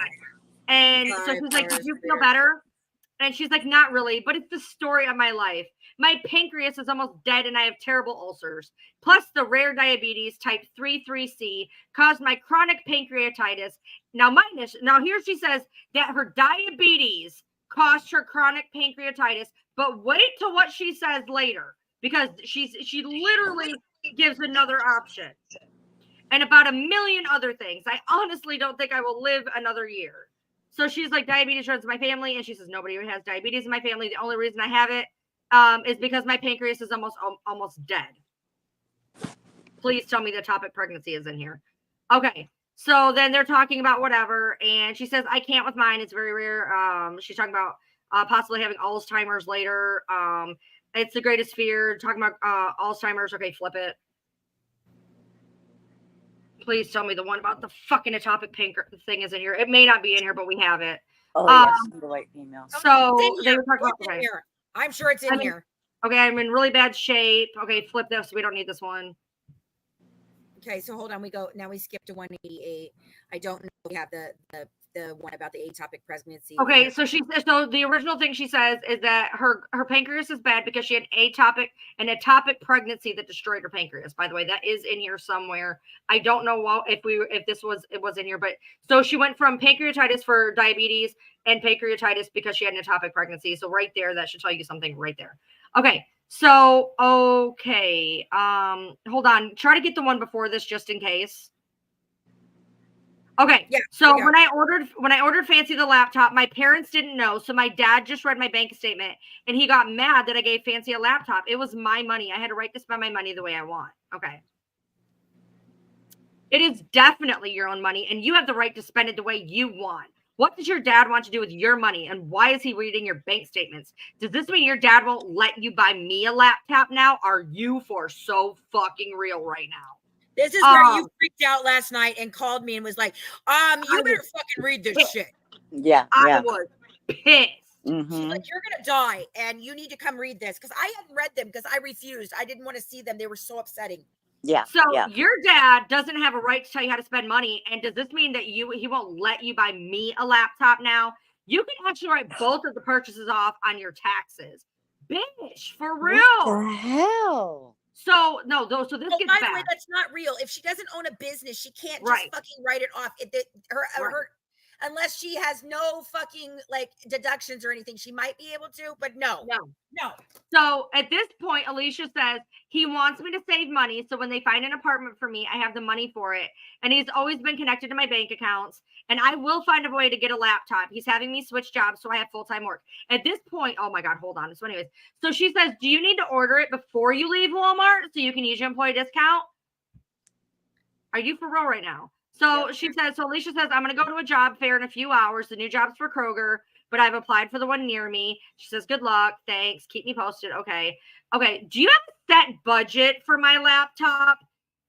And so she's like, did you feel better? And she's like, not really, but it's the story of my life. My pancreas is almost dead, and I have terrible ulcers. Plus, the rare diabetes type 3C caused my chronic pancreatitis. Now here she says that her diabetes caused her chronic pancreatitis, but wait till what she says later, because she literally gives another option. and about a million other things. I honestly don't think I will live another year. So she's like, diabetes runs my family. And she says, nobody has diabetes in my family. The only reason I have it is because my pancreas is almost dead. Please tell me the ectopic pregnancy is in here. Okay. So then they're talking about whatever. And she says, I can't with mine. It's very rare. She's talking about possibly having Alzheimer's later. It's the greatest fear. Talking about Alzheimer's. Okay, flip it. Please tell me the one about the fucking ectopic pancreas thing is in here. It may not be in here, but we have it. Oh, yes, the white female. So It's in they here. were talking It's about in here. I'm sure it's in here. Okay, I'm in really bad shape. Okay, flip this. We don't need this one. Okay, so hold on. We skip to 188. I don't know if we have the one about the ectopic pregnancy. Okay, so so the original thing she says is that her pancreas is bad because she had an ectopic pregnancy that destroyed her pancreas. By the way, that is in here somewhere. I don't know if it was in here, but so she went from pancreatitis for diabetes and pancreatitis because she had an ectopic pregnancy. So right there, that should tell you something right there. Okay. So, okay. Hold on. Try to get the one before this just in case. Okay. Yeah. So when I ordered Fancy the laptop, my parents didn't know. So my dad just read my bank statement and he got mad that I gave Fancy a laptop. It was my money. I had a right to spend my money the way I want. Okay. It is definitely your own money and you have the right to spend it the way you want. What does your dad want to do with your money? And why is he reading your bank statements? Does this mean your dad won't let you buy me a laptop now? Are you for so fucking real right now? This is where you freaked out last night and called me and was like, you better fucking read this shit. Yeah. I was pissed. Mm-hmm. She's like, you're going to die and you need to come read this. Because I hadn't read them because I refused. I didn't want to see them. They were so upsetting. Yeah. So your dad doesn't have a right to tell you how to spend money. And does this mean that he won't let you buy me a laptop now? You can actually write both of the purchases off on your taxes. Bitch, for real. What the hell? So no, so this gets by bad. the way, that's not real. If she doesn't own a business, she can't just Right. fucking write it off. Her unless she has no fucking like deductions or anything, she might be able to, but no. So at this point, Alicia says he wants me to save money. So when they find an apartment for me, I have the money for it. And he's always been connected to my bank accounts. And I will find a way to get a laptop. He's having me switch jobs so I have full-time work. At this point, oh my God, hold on. So anyways, so she says, do you need to order it before you leave Walmart so you can use your employee discount? Are you for real right now? So she says, so Alicia says, I'm going to go to a job fair in a few hours. The new job's for Kroger, but I've applied for the one near me. She says, good luck. Thanks. Keep me posted. Okay. Do you have a set budget for my laptop?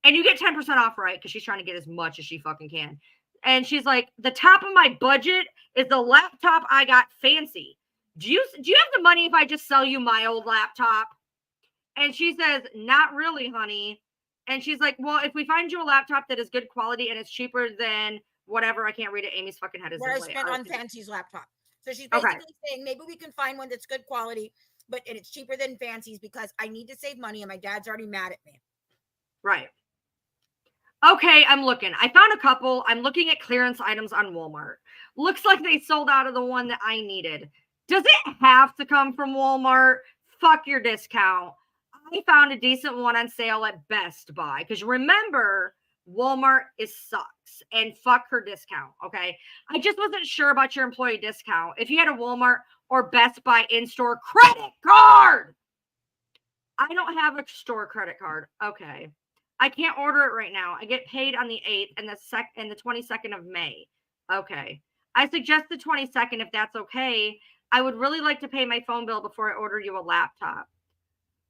And you get 10% off, right? Because she's trying to get as much as she fucking can. And she's like, the top of my budget is the laptop I got Fancy. Do you have the money if I just sell you my old laptop? And she says, not really, honey. And she's like, well, if we find you a laptop that is good quality and it's cheaper than whatever, I can't read it. Amy's fucking head is where I in the way. spent on Fancy's laptop. So she's basically saying maybe we can find one that's good quality, and it's cheaper than Fancy's because I need to save money and my dad's already mad at me. Right. Okay, I'm looking. I found a couple. I'm looking at clearance items on Walmart. Looks like they sold out of the one that I needed. Does it have to come from Walmart? Fuck your discount. I found a decent one on sale at Best Buy. Because remember, Walmart sucks. And fuck her discount, okay? I just wasn't sure about your employee discount. If you had a Walmart or Best Buy in-store credit card. I don't have a store credit card. Okay. I can't order it right now. I get paid on the 8th and the 22nd of May. Okay. I suggest the 22nd if that's okay. I would really like to pay my phone bill before I order you a laptop.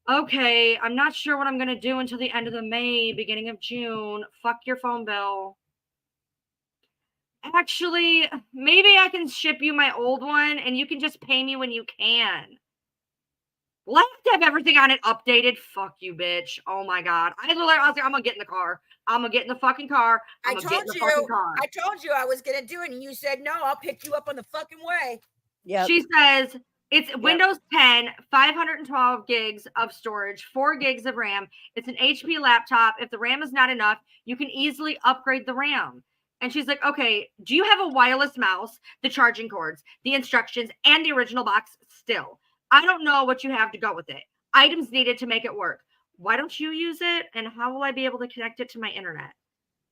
Okay, I'm not sure what I'm going to do until the end of the May, beginning of June. Fuck your phone bill. Actually, maybe I can ship you my old one and you can just pay me when you can. Well, I have to have everything on it updated. Fuck you, bitch. Oh my God. I was like, I'm going to get in the car. I'm going to get in the fucking car. I told you I was going to do it. And you said, no, I'll pick you up on the fucking way. Yeah. She says it's Windows 10, 512 gigs of storage, 4 gigs of RAM. It's an HP laptop. If the RAM is not enough, you can easily upgrade the RAM. And she's like, okay, do you have a wireless mouse, the charging cords, the instructions, and the original box still? I don't know what you have to go with it. Items needed to make it work. Why don't you use it? And how will I be able to connect it to my internet?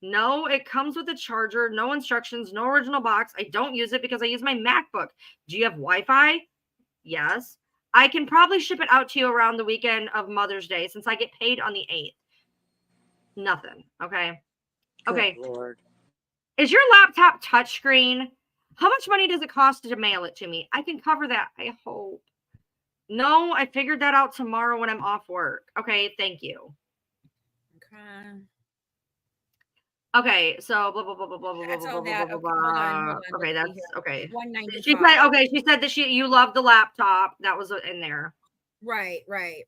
No, it comes with a charger, no instructions, no original box. I don't use it because I use my MacBook. Do you have Wi-Fi? Yes. I can probably ship it out to you around the weekend of Mother's Day since I get paid on the 8th. Nothing. Okay. Okay. Good Lord. Is your laptop touchscreen? How much money does it cost to mail it to me? I can cover that. I hope. No, I figured that out tomorrow when I'm off work. Okay. Thank you. Okay. Okay, so blah blah blah blah blah blah That's blah all blah that. blah Okay, blah. hold on. Okay, Let's see that's here. okay. 195. She said okay. She said that you love the laptop that was in there. Right, right.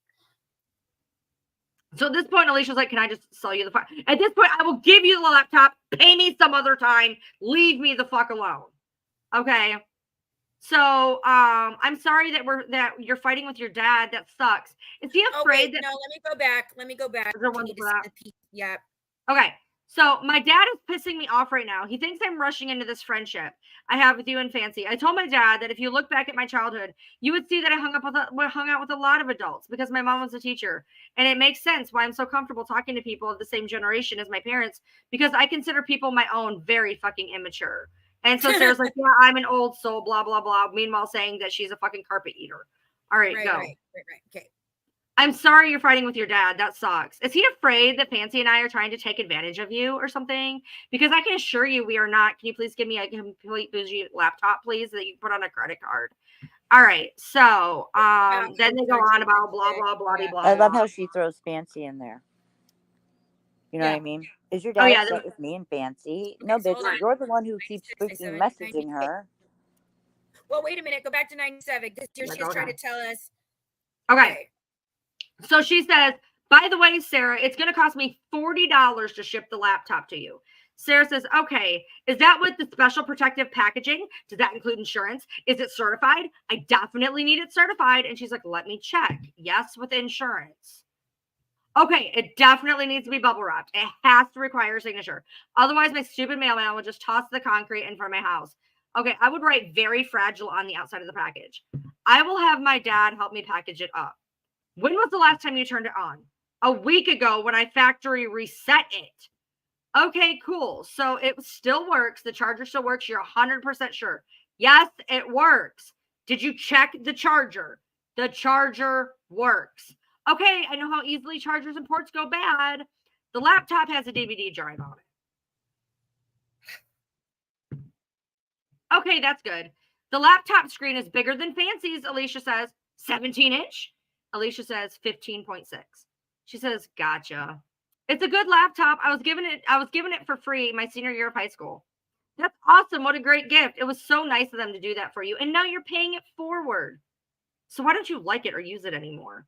So at this point, Alicia's like, "Can I just sell you the phone?" At this point, I will give you the laptop. Pay me some other time. Leave me the fuck alone. Okay. So I'm sorry that you're fighting with your dad. That sucks. Is he afraid that? No, let me go back. Let me go back. Is there You one need to for see that? the piece. Yep. Okay. So my dad is pissing me off right now. He thinks I'm rushing into this friendship I have with you and Fancy. I told my dad that if you look back at my childhood, you would see that I hung out with a lot of adults because my mom was a teacher. And it makes sense why I'm so comfortable talking to people of the same generation as my parents because I consider people my own very fucking immature. And so Sarah's like, yeah, I'm an old soul, blah, blah, blah. Meanwhile, saying that she's a fucking carpet eater. All right, go. Right. Okay. I'm sorry you're fighting with your dad. That sucks. Is he afraid that Fancy and I are trying to take advantage of you or something? Because I can assure you we are not. Can you please give me a complete bougie laptop, please, that you can put on a credit card? All right. So then they go on about blah, blah, blah, blah, blah. I love how she throws Fancy in there. You know what I mean? Is your dad upset with me and Fancy? No, Okay, so bitch. hold on. You're the one who keeps 96, freaking 97, messaging her. Well, wait a minute. Go back to 97 because here she's trying to tell us. Okay. So she says, by the way, Sarah, it's going to cost me $40 to ship the laptop to you. Sarah says, okay, is that with the special protective packaging? Does that include insurance? Is it certified? I definitely need it certified. And she's like, let me check. Yes, with insurance. Okay, it definitely needs to be bubble wrapped. It has to require a signature. Otherwise, my stupid mailman will just toss the concrete in front of my house. Okay, I would write very fragile on the outside of the package. I will have my dad help me package it up. When was the last time you turned it on? A week ago when I factory reset it. Okay, cool. So it still works. The charger still works. You're 100% sure. Yes, it works. Did you check the charger? The charger works. Okay, I know how easily chargers and ports go bad. The laptop has a DVD drive on it. Okay, that's good. The laptop screen is bigger than Fancy's, Alicia says. 17-inch? Alicia says 15.6. She says, gotcha. It's a good laptop. I was given it for free my senior year of high school. That's awesome. What a great gift. It was so nice of them to do that for you. And now you're paying it forward. So why don't you like it or use it anymore?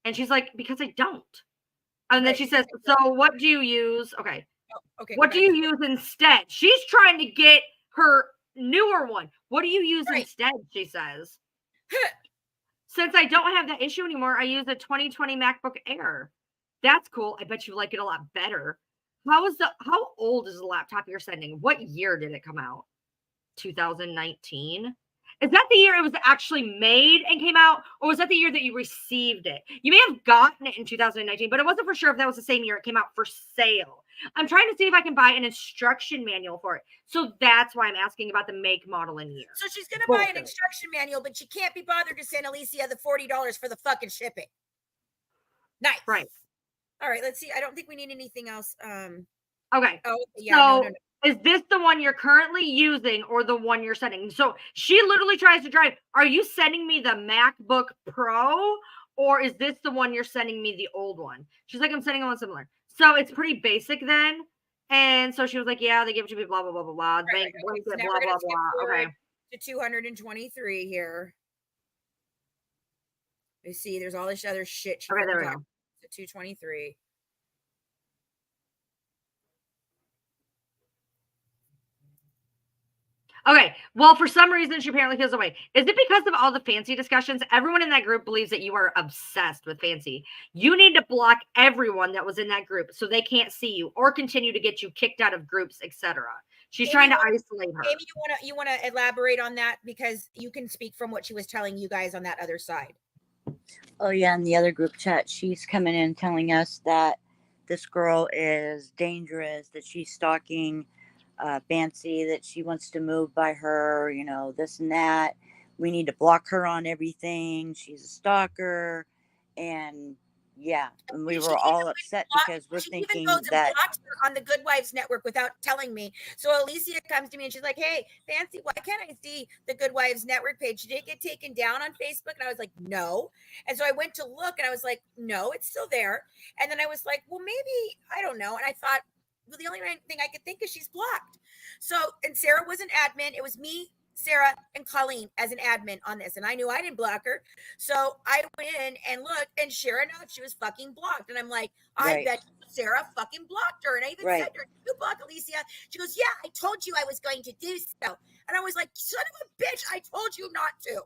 And she's like, because I don't. And then she says, so what do you use? Okay. Okay. What do you use instead? She's trying to get her newer one. What do you use instead? She saes. Since I don't have that issue anymore, I use a 2020 MacBook Air. That's cool. I bet you like it a lot better. How old is the laptop you're sending? What year did it come out? 2019? Is that the year it was actually made and came out? Or was that the year that you received it? You may have gotten it in 2019, but I wasn't for sure if that was the same year it came out for sale. I'm trying to see if I can buy an instruction manual for it. So that's why I'm asking about the make, model, and year. So she's going to buy an instruction manual, but she can't be bothered to send Alicia the $40 for the fucking shipping. Nice. Right. All right, let's see. I don't think we need anything else. Okay. Oh, yeah. So no. Is this the one you're currently using or the one you're sending? So she literally tries to drive. Are you sending me the MacBook Pro or is this the one you're sending me the old one? She's like, I'm sending one similar. So it's pretty basic then. And so she was like, yeah, they give it to me, blah, blah, blah, blah, blah. Right, Bank, so blah, blah, blah. Okay. To 223 here. You see, there's all this other shit. Okay, there we go. 223. Okay. Well, for some reason, she apparently feels away. Is it because of all the Fancy discussions? Everyone in that group believes that you are obsessed with Fancy. You need to block everyone that was in that group so they can't see you or continue to get you kicked out of groups, etc. She's trying to isolate her. Maybe you want to elaborate on that because you can speak from what she was telling you guys on that other side. Oh yeah, in the other group chat, she's coming in telling us that this girl is dangerous, that she's stalking Fancy, that she wants to move by her, this and that. We need to block her on everything. She's a stalker. And yeah, and we were all upset because we're thinking even goes and that blocks her on the Good Wives Network without telling me. So Alicia comes to me and she's like, "Hey, Fancy, why can't I see the Good Wives Network page? Did it get taken down on Facebook?" And I was like, "No." And so I went to look and I was like, "No, it's still there." And then I was like, "Well, maybe, I don't know." And I thought, well, the only thing I could think is she's blocked. So, and Sarah was an admin. It was me, Sarah, and Colleen as an admin on this. And I knew I didn't block her. So I went in and looked, and sure enough, she was fucking blocked. And I'm like, I Right. bet Sarah fucking blocked her. And I even Right. said to her, "You block Alicia?" She goes, "Yeah, I told you I was going to do so." And I was like, "Son of a bitch, I told you not to."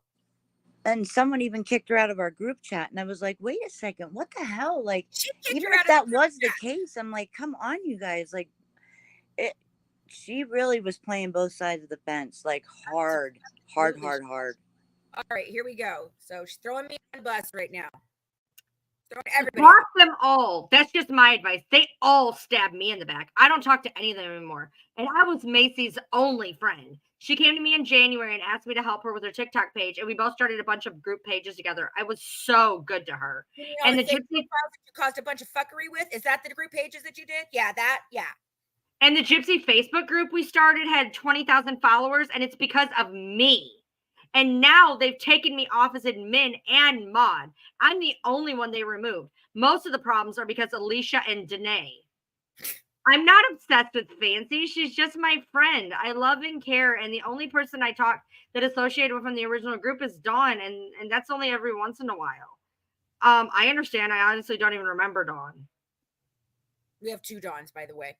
and someone even kicked her out of our group chat, and I was like, wait a second, what the hell? Like, She kicked even her if out that of the was the chat. case, I'm like, come on, you guys. Like, she really was playing both sides of the fence, like hard. All right, here we go. So she's throwing me on the bus right now. Throwing everybody. Block them all. That's just my advice. They all stab me in the back. I don't talk to any of them anymore. And I was Macy's only friend. She came to me in January and asked me to help her with her TikTok page, and we both started a bunch of group pages together. I was so good to her. And the Gypsy files that you caused a bunch of fuckery with, is that the group pages that you did? Yeah, yeah. And the Gypsy Facebook group we started had 20,000 followers, and it's because of me. And now they've taken me off as admin and mod. I'm the only one they removed. Most of the problems are because Alicia and Danae. I'm not obsessed with Fancy. She's just my friend. I love and care. And the only person I talk that associated with from the original group is Dawn. And that's only every once in a while. I understand. I honestly don't even remember Dawn. We have 2 Dawns, by the way.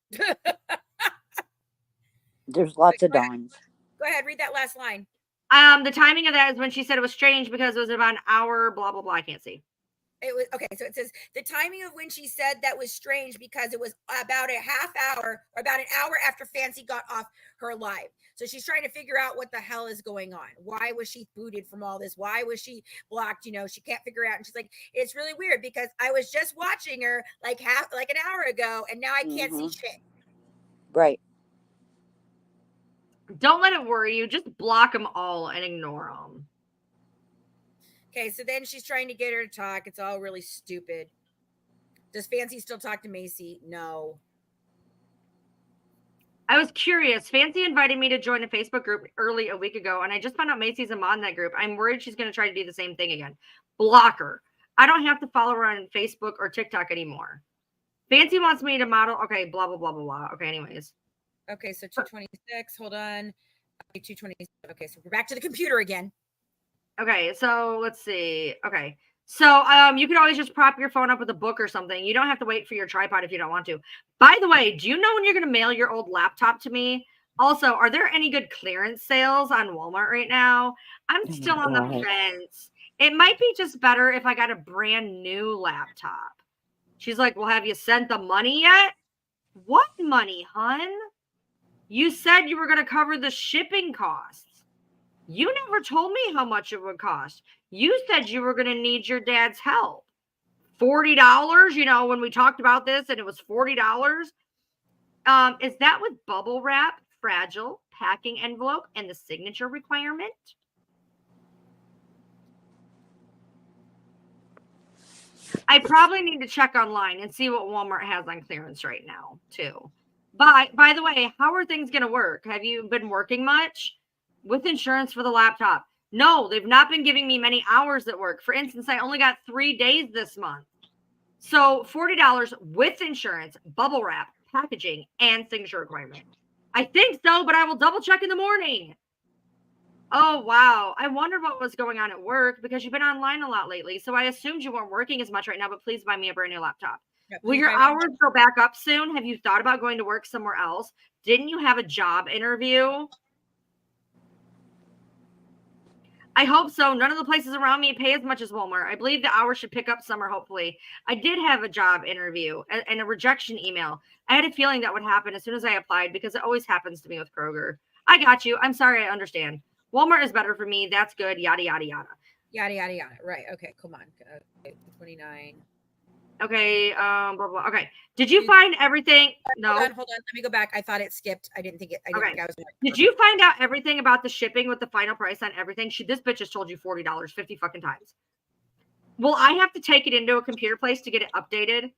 There's lots of Dawns. Go ahead, read that last line. The timing of that is when she said it was strange because it was about an hour, blah, blah, blah. I can't see. It was okay. So it says the timing of when she said that was strange because it was about a half hour or about an hour after Fancy got off her live. So she's trying to figure out what the hell is going on. Why was she booted from all this? Why was she blocked? She can't figure it out. And she's like, it's really weird because I was just watching her like an hour ago, and now I can't see shit. Right. Don't let it worry you. Just block them all and ignore them. Okay, so then she's trying to get her to talk. It's all really stupid. Does Fancy still talk to Macy? No. I was curious. Fancy invited me to join a Facebook group a week ago, and I just found out Macy's a mod in that group. I'm worried she's going to try to do the same thing again. Block her. I don't have to follow her on Facebook or TikTok anymore. Fancy wants me to model. Okay, blah, blah, blah, blah, blah. Okay, anyways. Okay, so 226. Hold on. 227. Okay, so we're back to the computer again. Okay, so let's see. Okay, so you could always just prop your phone up with a book or something. You don't have to wait for your tripod if you don't want to. By the way, do you know when you're going to mail your old laptop to me? Also, are there any good clearance sales on Walmart right now? I'm still on the fence. It might be just better if I got a brand new laptop. She's like, well, have you sent the money yet? What money, hun? You said you were going to cover the shipping costs. You never told me how much it would cost. You said you were going to need your dad's help. $40, when we talked about this and it was $40. Is that with bubble wrap, fragile, packing envelope, and the signature requirement? I probably need to check online and see what Walmart has on clearance right now, too. But by the way, how are things going to work? Have you been working much? With insurance for the laptop? No, they've not been giving me many hours at work. For instance, I only got 3 days this month. So $40 with insurance, bubble wrap, packaging, and signature requirement. I think so, but I will double check in the morning. Oh, wow. I wonder what was going on at work because you've been online a lot lately. So I assumed you weren't working as much right now, but please buy me a brand new laptop. Will your hours go back up soon? Have you thought about going to work somewhere else? Didn't you have a job interview? I hope so. None of the places around me pay as much as Walmart. I believe the hours should pick up summer, hopefully. I did have a job interview and a rejection email. I had a feeling that would happen as soon as I applied because it always happens to me with Kroger. I got you. I'm sorry. I understand. Walmart is better for me. That's good. Yada, yada, yada. Yada, yada, yada. Right. Okay. Come on. 29. Okay, blah, blah. Okay. Did you find everything? No. Hold on. Let me go back. I thought it skipped. I didn't think it. I didn't think I was. Did you find out everything about the shipping with the final price on everything? This bitch has told you $40 50 fucking times. Well, I have to take it into a computer place to get it updated.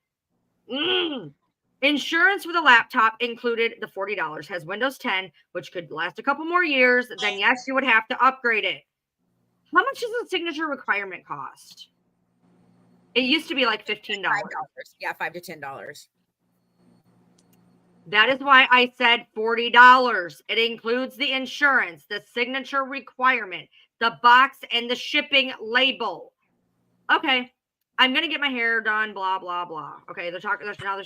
Insurance for the laptop included the $40. Has Windows 10, which could last a couple more years. Then yes, you would have to upgrade it. How much does the signature requirement cost? It used to be like $15. Yeah, $5 to $10. That is why I said $40. It includes the insurance, the signature requirement, the box, and the shipping label. Okay, I'm gonna get my hair done. Blah blah blah. Okay, they're starting to talk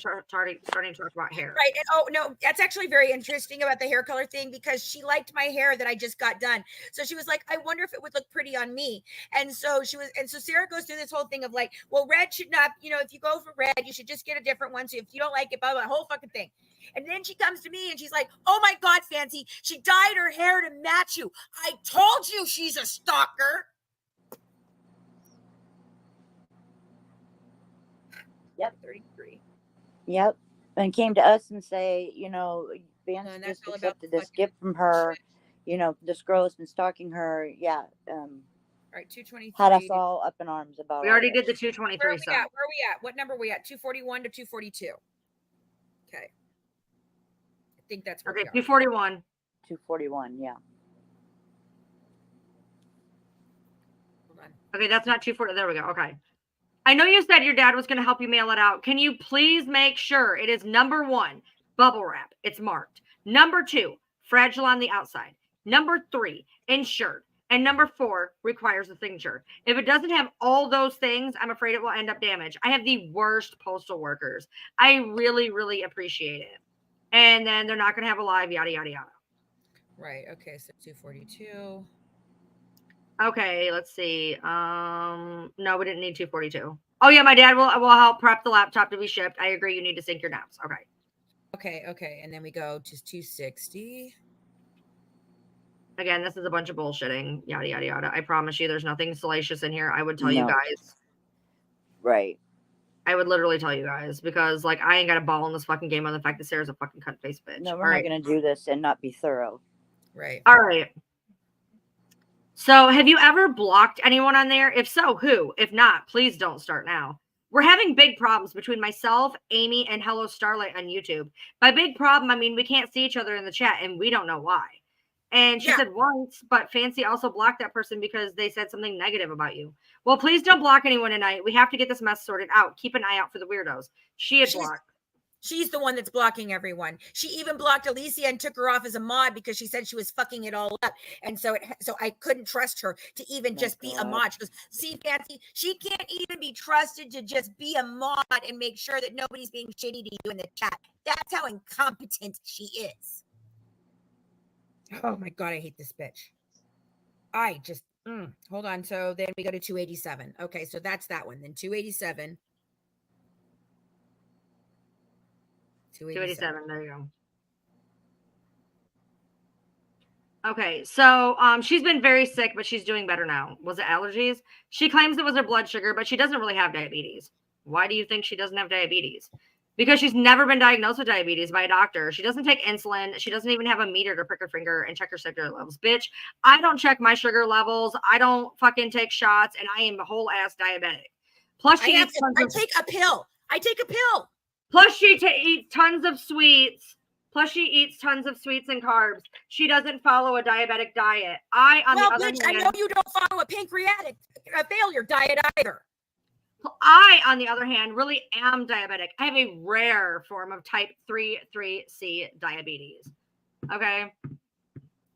about hair. Right. And oh no, that's actually very interesting about the hair color thing, because she liked my hair that I just got done. So she was like, I wonder if it would look pretty on me. And so Sarah goes through this whole thing of like, well, red should not, if you go for red, you should just get a different one. So if you don't like it, blah, blah, whole fucking thing. And then she comes to me and she's like, oh my God, Fancy, she dyed her hair to match you. I told you she's a stalker. Yep. 33. Yep. And came to us and say, Vance just accepted this gift from her. This girl has been stalking her. Yeah. All right, 223. Had us all up in arms about it. We already did the 223. Where are we at? What number are we at? 241 to 242. Okay. I think that's where we are. 241. 241, yeah. Hold on. Okay, that's not 240. There we go. Okay. I know you said your dad was going to help you mail it out. Can you please make sure it is number 1, bubble wrap? It's marked. Number 2, fragile on the outside. Number 3, insured. And number 4, requires a signature. If it doesn't have all those things, I'm afraid it will end up damaged. I have the worst postal workers. I really, really appreciate it. And then they're not going to have a live, yada, yada, yada. Right. Okay. So 242. Okay, let's see. No, we didn't need 242. Oh yeah, my dad will help prep the laptop to be shipped. I agree. You need to sync your naps. Okay. And then we go to 260. Again, this is a bunch of bullshitting. Yada yada yada. I promise you, there's nothing salacious in here. I would tell you guys. Right. I would literally tell you guys, because like I ain't got a ball in this fucking game on the fact that Sarah's a fucking cunt face bitch. No, we're not gonna do this and not be thorough. Right. All right. So have you ever blocked anyone on there? If so, who? If not, please don't start now. We're having big problems between myself, Amy, and Hello Starlight on YouTube. By big problem, I mean we can't see each other in the chat and we don't know why. And she said once, but Fancy also blocked that person because they said something negative about you. Well, please don't block anyone tonight. We have to get this mess sorted out. Keep an eye out for the weirdos. She's blocked. She's the one that's blocking everyone. She even blocked Alicia and took her off as a mod because she said she was fucking it all up. And so I couldn't trust her to even just be a mod. She goes, see, Fancy, she can't even be trusted to just be a mod and make sure that nobody's being shitty to you in the chat. That's how incompetent she is. Oh my God, I hate this bitch. I just, hold on. So then we go to 287. Okay, so that's that one. Then 287. 287. There you go. Okay, so she's been very sick, but she's doing better now. Was it allergies? She claims it was her blood sugar, but she doesn't really have diabetes. Why do you think she doesn't have diabetes? Because she's never been diagnosed with diabetes by a doctor. She doesn't take insulin. She doesn't even have a meter to prick her finger and check her sugar levels. Bitch, I don't check my sugar levels. I don't fucking take shots, and I am a whole ass diabetic. Plus, I take a pill. Plus, she eats tons of sweets. And carbs. She doesn't follow a diabetic diet. I know you don't follow a pancreatic failure diet either. I, on the other hand, really am diabetic. I have a rare form of type 3C diabetes. Okay.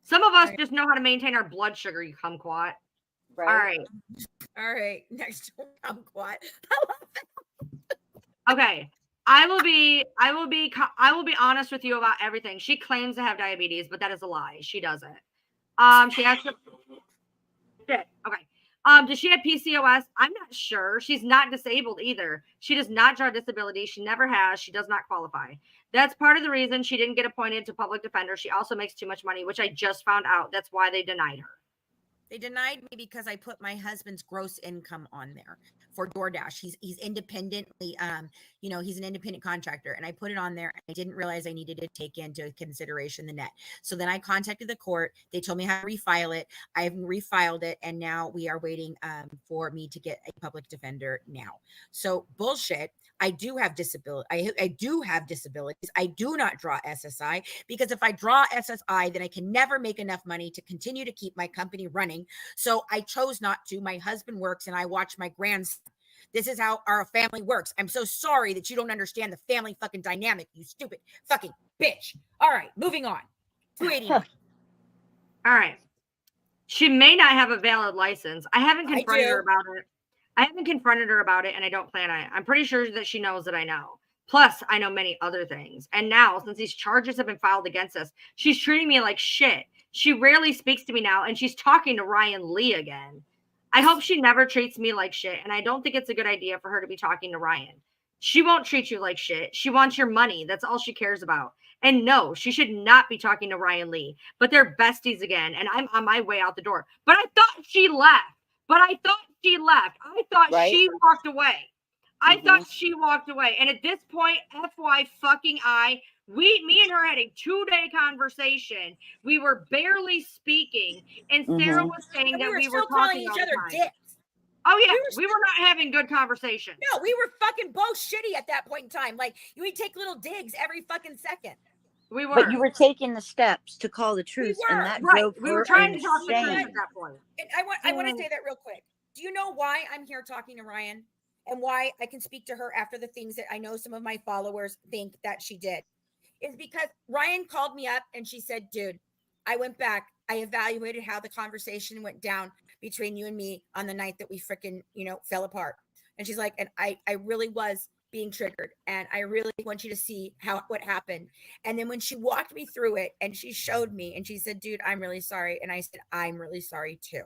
Some of us just know how to maintain our blood sugar, you kumquat. Right. All right. Next kumquat. Okay. I will be honest with you about everything. She claims to have diabetes, but that is a lie. She doesn't. She has to. Shit. Okay. Does she have PCOS? I'm not sure. She's not disabled either. She does not draw disability. She never has. She does not qualify. That's part of the reason she didn't get appointed to public defender. She also makes too much money, which I just found out. That's why they denied her. They denied me because I put my husband's gross income on there for DoorDash. He's independently, he's an independent contractor, and I put it on there. I didn't realize I needed to take into consideration the net. So then I contacted the court. They told me how to refile it. I've refiled it, and now we are waiting for me to get a public defender now. So bullshit. I do have disability. I do have disabilities. I do not draw SSI because if I draw SSI, then I can never make enough money to continue to keep my company running. So I chose not to. My husband works and I watch my grandson. This is how our family works. I'm so sorry that you don't understand the family fucking dynamic, you stupid fucking bitch. All right, moving on. 289. All right. She may not have a valid license. I haven't confronted her about it. I haven't confronted her about it, and I don't plan on it. I'm pretty sure that she knows that I know. Plus, I know many other things. And now, since these charges have been filed against us, she's treating me like shit. She rarely speaks to me now, and she's talking to Ryan Lee again. I hope she never treats me like shit, and I don't think it's a good idea for her to be talking to Ryan. She won't treat you like shit. She wants your money. That's all she cares about. And no, she should not be talking to Ryan Lee. But they're besties again, and I'm on my way out the door. But I thought she left. I thought she walked away. I thought she walked away. And at this point, FY fucking I, me and her had a 2-day conversation. We were barely speaking, and Sarah was saying that we were calling each other dicks. Oh yeah, we were not having good conversation. No, we were fucking both shitty at that point in time. Like we take little digs every fucking second. We were. But you were taking the steps to call the truth, and that drove her. We were trying to talk the truth at that point. And I want to say that real quick. Do you know why I'm here talking to Ryan, and why I can speak to her after the things that I know some of my followers think that she did? Is because Ryan called me up and she said, "Dude, I went back. I evaluated how the conversation went down between you and me on the night that we freaking, fell apart." And she's like, and I really was being triggered, and I really want you to see what happened. And then when she walked me through it and she showed me and she said, "Dude, I'm really sorry." And I said, "I'm really sorry too."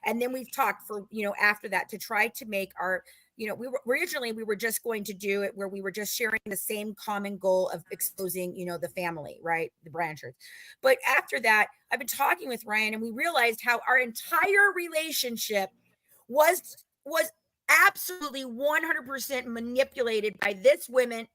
And then we've talked for, after that to try to make our, we were just going to do it where we were just sharing the same common goal of exposing, the family, right? The Blanchards. But after that, I've been talking with Ryan and we realized how our entire relationship was absolutely 100% manipulated by this woman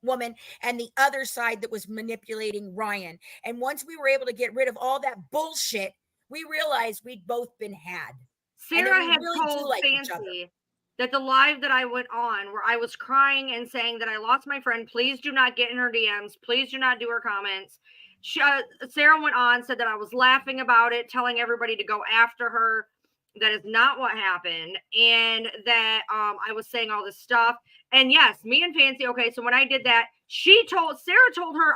and the other side that was manipulating Ryan. And once we were able to get rid of all that bullshit, we realized we'd both been had. Sarah had told Fancy that the live that I went on where I was crying and saying that I lost my friend, please do not get in her DMs, please do not do her comments. Sarah went on, said that I was laughing about it, telling everybody to go after her. That is not what happened. And that I was saying all this stuff. And yes, me and Fancy, okay, so when I did that, Sarah told her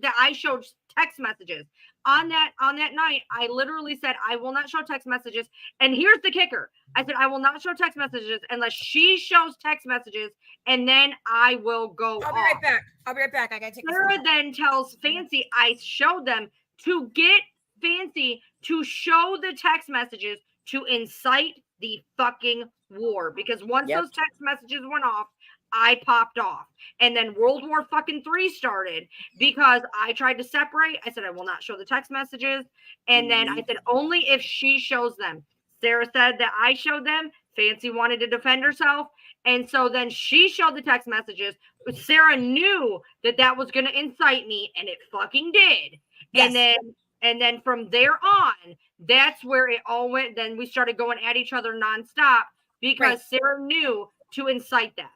that I showed text messages. On that night, I literally said, I will not show text messages. And here's the kicker. I said, I will not show text messages unless she shows text messages, and then I will go I'll be right back. I gotta take Sarah then tells Fancy I showed them to get Fancy to show the text messages to incite the fucking war. Because once those text messages went off, I popped off. And then World War fucking 3 started because I tried to separate. I said, I will not show the text messages. And then I said, only if she shows them. Sarah said that I showed them. Fancy wanted to defend herself. And so then she showed the text messages. Sarah knew that was going to incite me, and it fucking did. Yes. And then from there on, that's where it all went. Then we started going at each other nonstop because Sarah knew to incite that.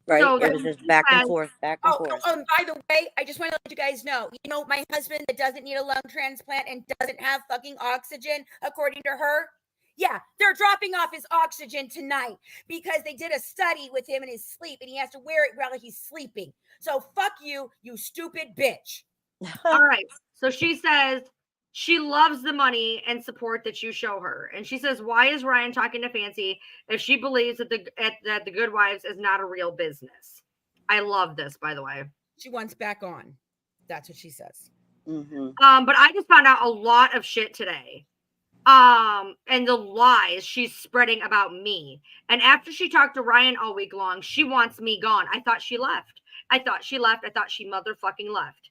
Right. So it was just back and forth. By the way, I just want to let you guys know, my husband that doesn't need a lung transplant and doesn't have fucking oxygen, according to her. Yeah, they're dropping off his oxygen tonight because they did a study with him in his sleep and he has to wear it while he's sleeping. So fuck you, you stupid bitch. All right. So she says she loves the money and support that you show her. And she says, why is Ryan talking to Fancy if she believes that the Good Wives is not a real business? I love this, by the way. She wants back on. That's what she says. Mm-hmm. But I just found out a lot of shit today. And the lies she's spreading about me. And after she talked to Ryan all week long, she wants me gone. I thought she left. I thought she motherfucking left.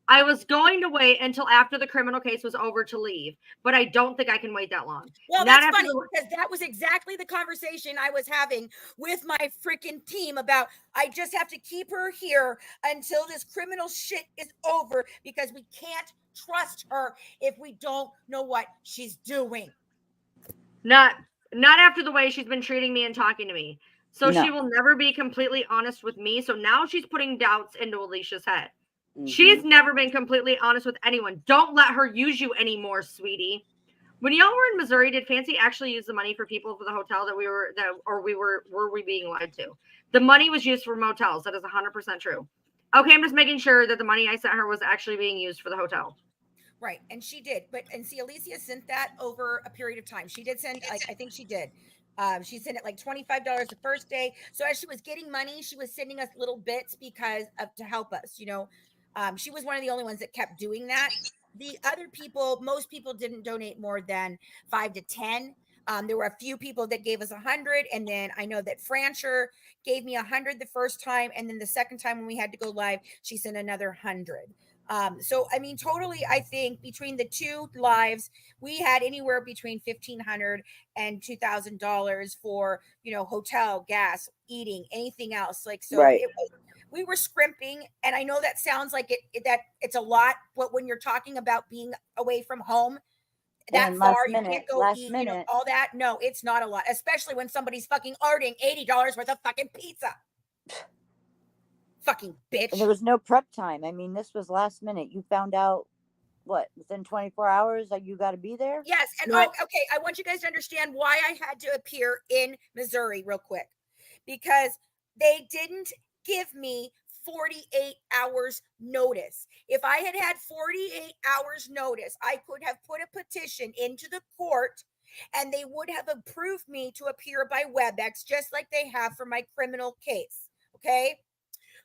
I was going to wait until after the criminal case was over to leave, but I don't think I can wait that long. Well, Not that's after funny because that was exactly the conversation I was having with my freaking team about I just have to keep her here until this criminal shit is over because we can't trust her if we don't know what she's doing. Not after the way she's been treating me and talking to me. So No. she will never be completely honest with me. So now she's putting doubts into Alicia's head. Mhm. She's never been completely honest with anyone. Don't let her use you anymore, sweetie. When y'all were in Missouri, did Fancy actually use the money for people for the hotel were we being lied to? The money was used for motels. That is 100% true. Okay, I'm just making sure that the money I sent her was actually being used for the hotel. Right, and she did, and see, Alicia sent that over a period of time. She did send, like, I think she did. She sent it like $25 the first day. So as she was getting money, she was sending us little bits because of to help us. She was one of the only ones that kept doing that. The other people, most people didn't donate more than 5 to 10. There were a few people that gave us 100, and then I know that Francher gave me 100 the first time, and then the second time when we had to go live, she sent another 100. So I mean, totally, I think between the two lives, we had anywhere between $1,500 and $2,000 for hotel, gas, eating, anything else. Like so, Right. we were scrimping, and I know that sounds like that it's a lot, but when you're talking about being away from home that And far, last you minute, can't go last eat, minute. all that. No, it's not a lot, especially when somebody's fucking ordering $80 worth of fucking pizza. Fucking bitch. And there was no prep time. I mean, this was last minute. You found out within 24 hours that you got to be there? Yes. And Right. okay, I want you guys to understand why I had to appear in Missouri real quick. Because they didn't give me 48 hours notice. If I had had 48 hours notice, I could have put a petition into the court and they would have approved me to appear by WebEx, just like they have for my criminal case. Okay.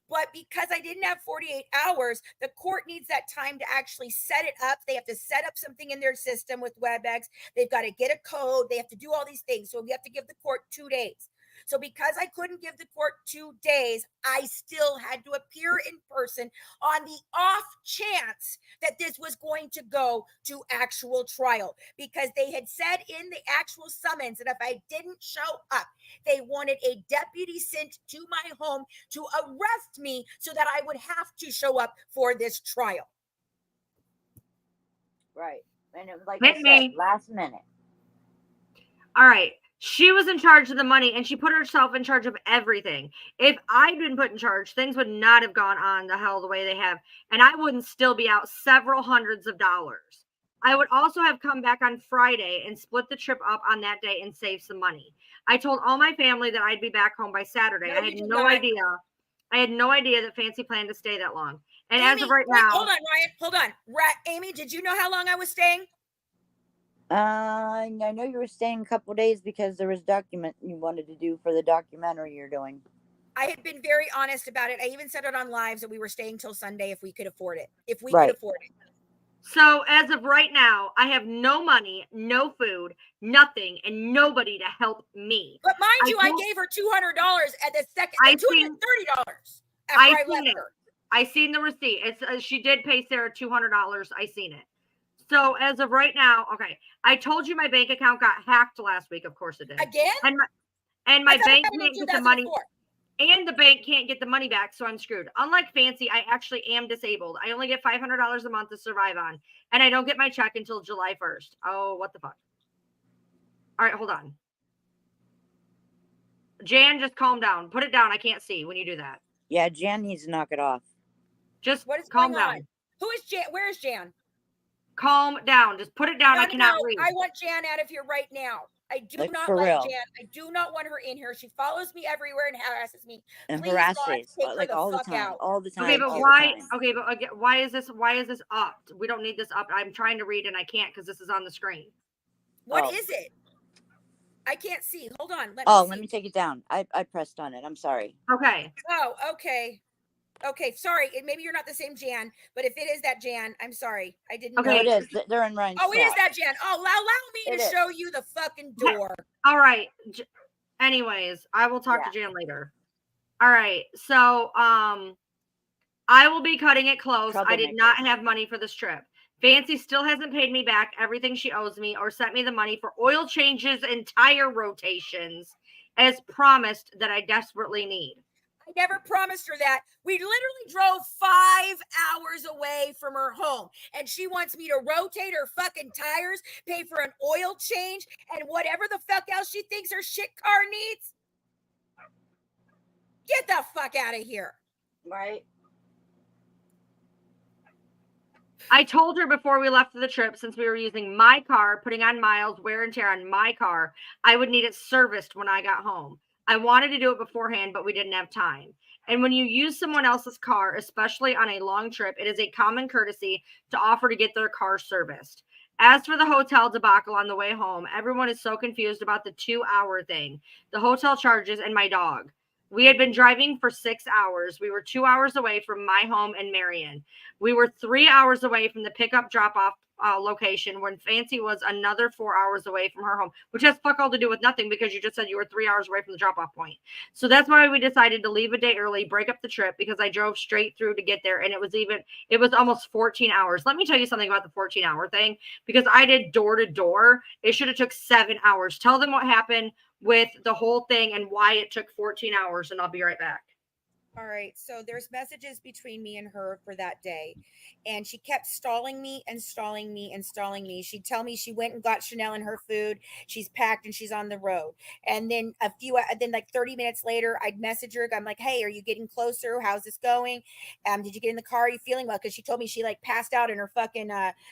But because I didn't have 48 hours, the court needs that time to actually set it up. They have to set up something in their system with WebEx. They've got to get a code. They have to do all these things. So we have to give the court 2 days. So because I couldn't give the court 2 days, I still had to appear in person on the off chance that this was going to go to actual trial, because they had said in the actual summons that if I didn't show up, they wanted a deputy sent to my home to arrest me so that I would have to show up for this trial. Right. And it, like Hit I said, me. last minute. All right. She was in charge of the money and she put herself in charge of everything. If I'd been put in charge, things would not have gone on the hell the way they have. And I wouldn't still be out several hundreds of dollars. I would also have come back on Friday and split the trip up on that day and save some money. I told all my family that I'd be back home by Saturday. No, I had no idea. I had no idea that Fancy planned to stay that long. And Amy, as of right now, hold on, Ryan. Hold on. Amy, did you know how long I was staying? I know you were staying a couple days because there was document you wanted to do for the documentary you're doing. I had been very honest about it. I even said it on lives that we were staying till Sunday if we could afford it. If we Right. could afford it. So as of right now, I have no money, no food, nothing, and nobody to help me. But mind you, I gave her $200 at the second, $230 after I left her. I seen the receipt. It's she did pay Sarah $200. I seen it. So as of right now, okay, I told you my bank account got hacked last week. Of course it did. Again? And my bank can't get the money. 2004. And the bank can't get the money back, so I'm screwed. Unlike Fancy, I actually am disabled. I only get $500 a month to survive on, and I don't get my check until July 1st. Oh, what the fuck? All right, hold on. Jan, just calm down. Put it down. I can't see when you do that. Yeah, Jan needs to knock it off. Just What is calm going down. on? Who is Jan? Where is Jan? Calm down. Just put it down. I cannot read. I want Jan out of here right now. I do Like, not for like real. Jan. I do not want her in here. She follows me everywhere and harasses me. And Please, harasses God, take her like the all the fuck time. out. All the time. Okay, but all the why? time. Okay, but again, why is this up? We don't need this up. I'm trying to read and I can't because this is on the screen. What is it? I can't see. Hold on. Let me take it down. I pressed on it. I'm sorry. Okay. Oh, okay. Okay, sorry. Maybe you're not the same Jan, but if it is that Jan, I'm sorry. I didn't Okay. No, know. it is. They're in Ryan's Oh, it is chat. that Jan. Oh, allow me It to is. show you the fucking door. All right. Anyways, I will talk to Jan later. All right. So, I will be cutting it close. I did Troublemaker. not have money for this trip. Fancy still hasn't paid me back everything she owes me or sent me the money for oil changes and tire rotations as promised that I desperately need. I never promised her that. We literally drove 5 hours away from her home, and she wants me to rotate her fucking tires, pay for an oil change, and whatever the fuck else she thinks her shit car needs. Get the fuck out of here. Right. I told her before we left for the trip, since we were using my car, putting on miles, wear and tear on my car, I would need it serviced when I got home. I wanted to do it beforehand, but we didn't have time. And when you use someone else's car, especially on a long trip, it is a common courtesy to offer to get their car serviced. As for the hotel debacle on the way home, everyone is so confused about the 2-hour thing, the hotel charges, and my dog. We had been driving for 6 hours. We were 2 hours away from my home in Marion. We were 3 hours away from the pickup drop-off location when Fancy was another 4 hours away from her home, which has fuck all to do with nothing because you just said you were 3 hours away from the drop-off point. So that's why we decided to leave a day early, break up the trip, because I drove straight through to get there, and it was almost 14 hours. Let me tell you something about the 14-hour thing, because I did door to door. It should have took 7 hours. Tell them what happened with the whole thing and why it took 14 hours, and I'll be right back. All right. So there's messages between me and her for that day. And she kept stalling me and stalling me and stalling me. She'd tell me she went and got Chanel and her food. She's packed and she's on the road. And then like 30 minutes later, I'd message her. I'm like, hey, are you getting closer? How's this going? Did you get in the car? Are you feeling well? Because she told me she like passed out in her fucking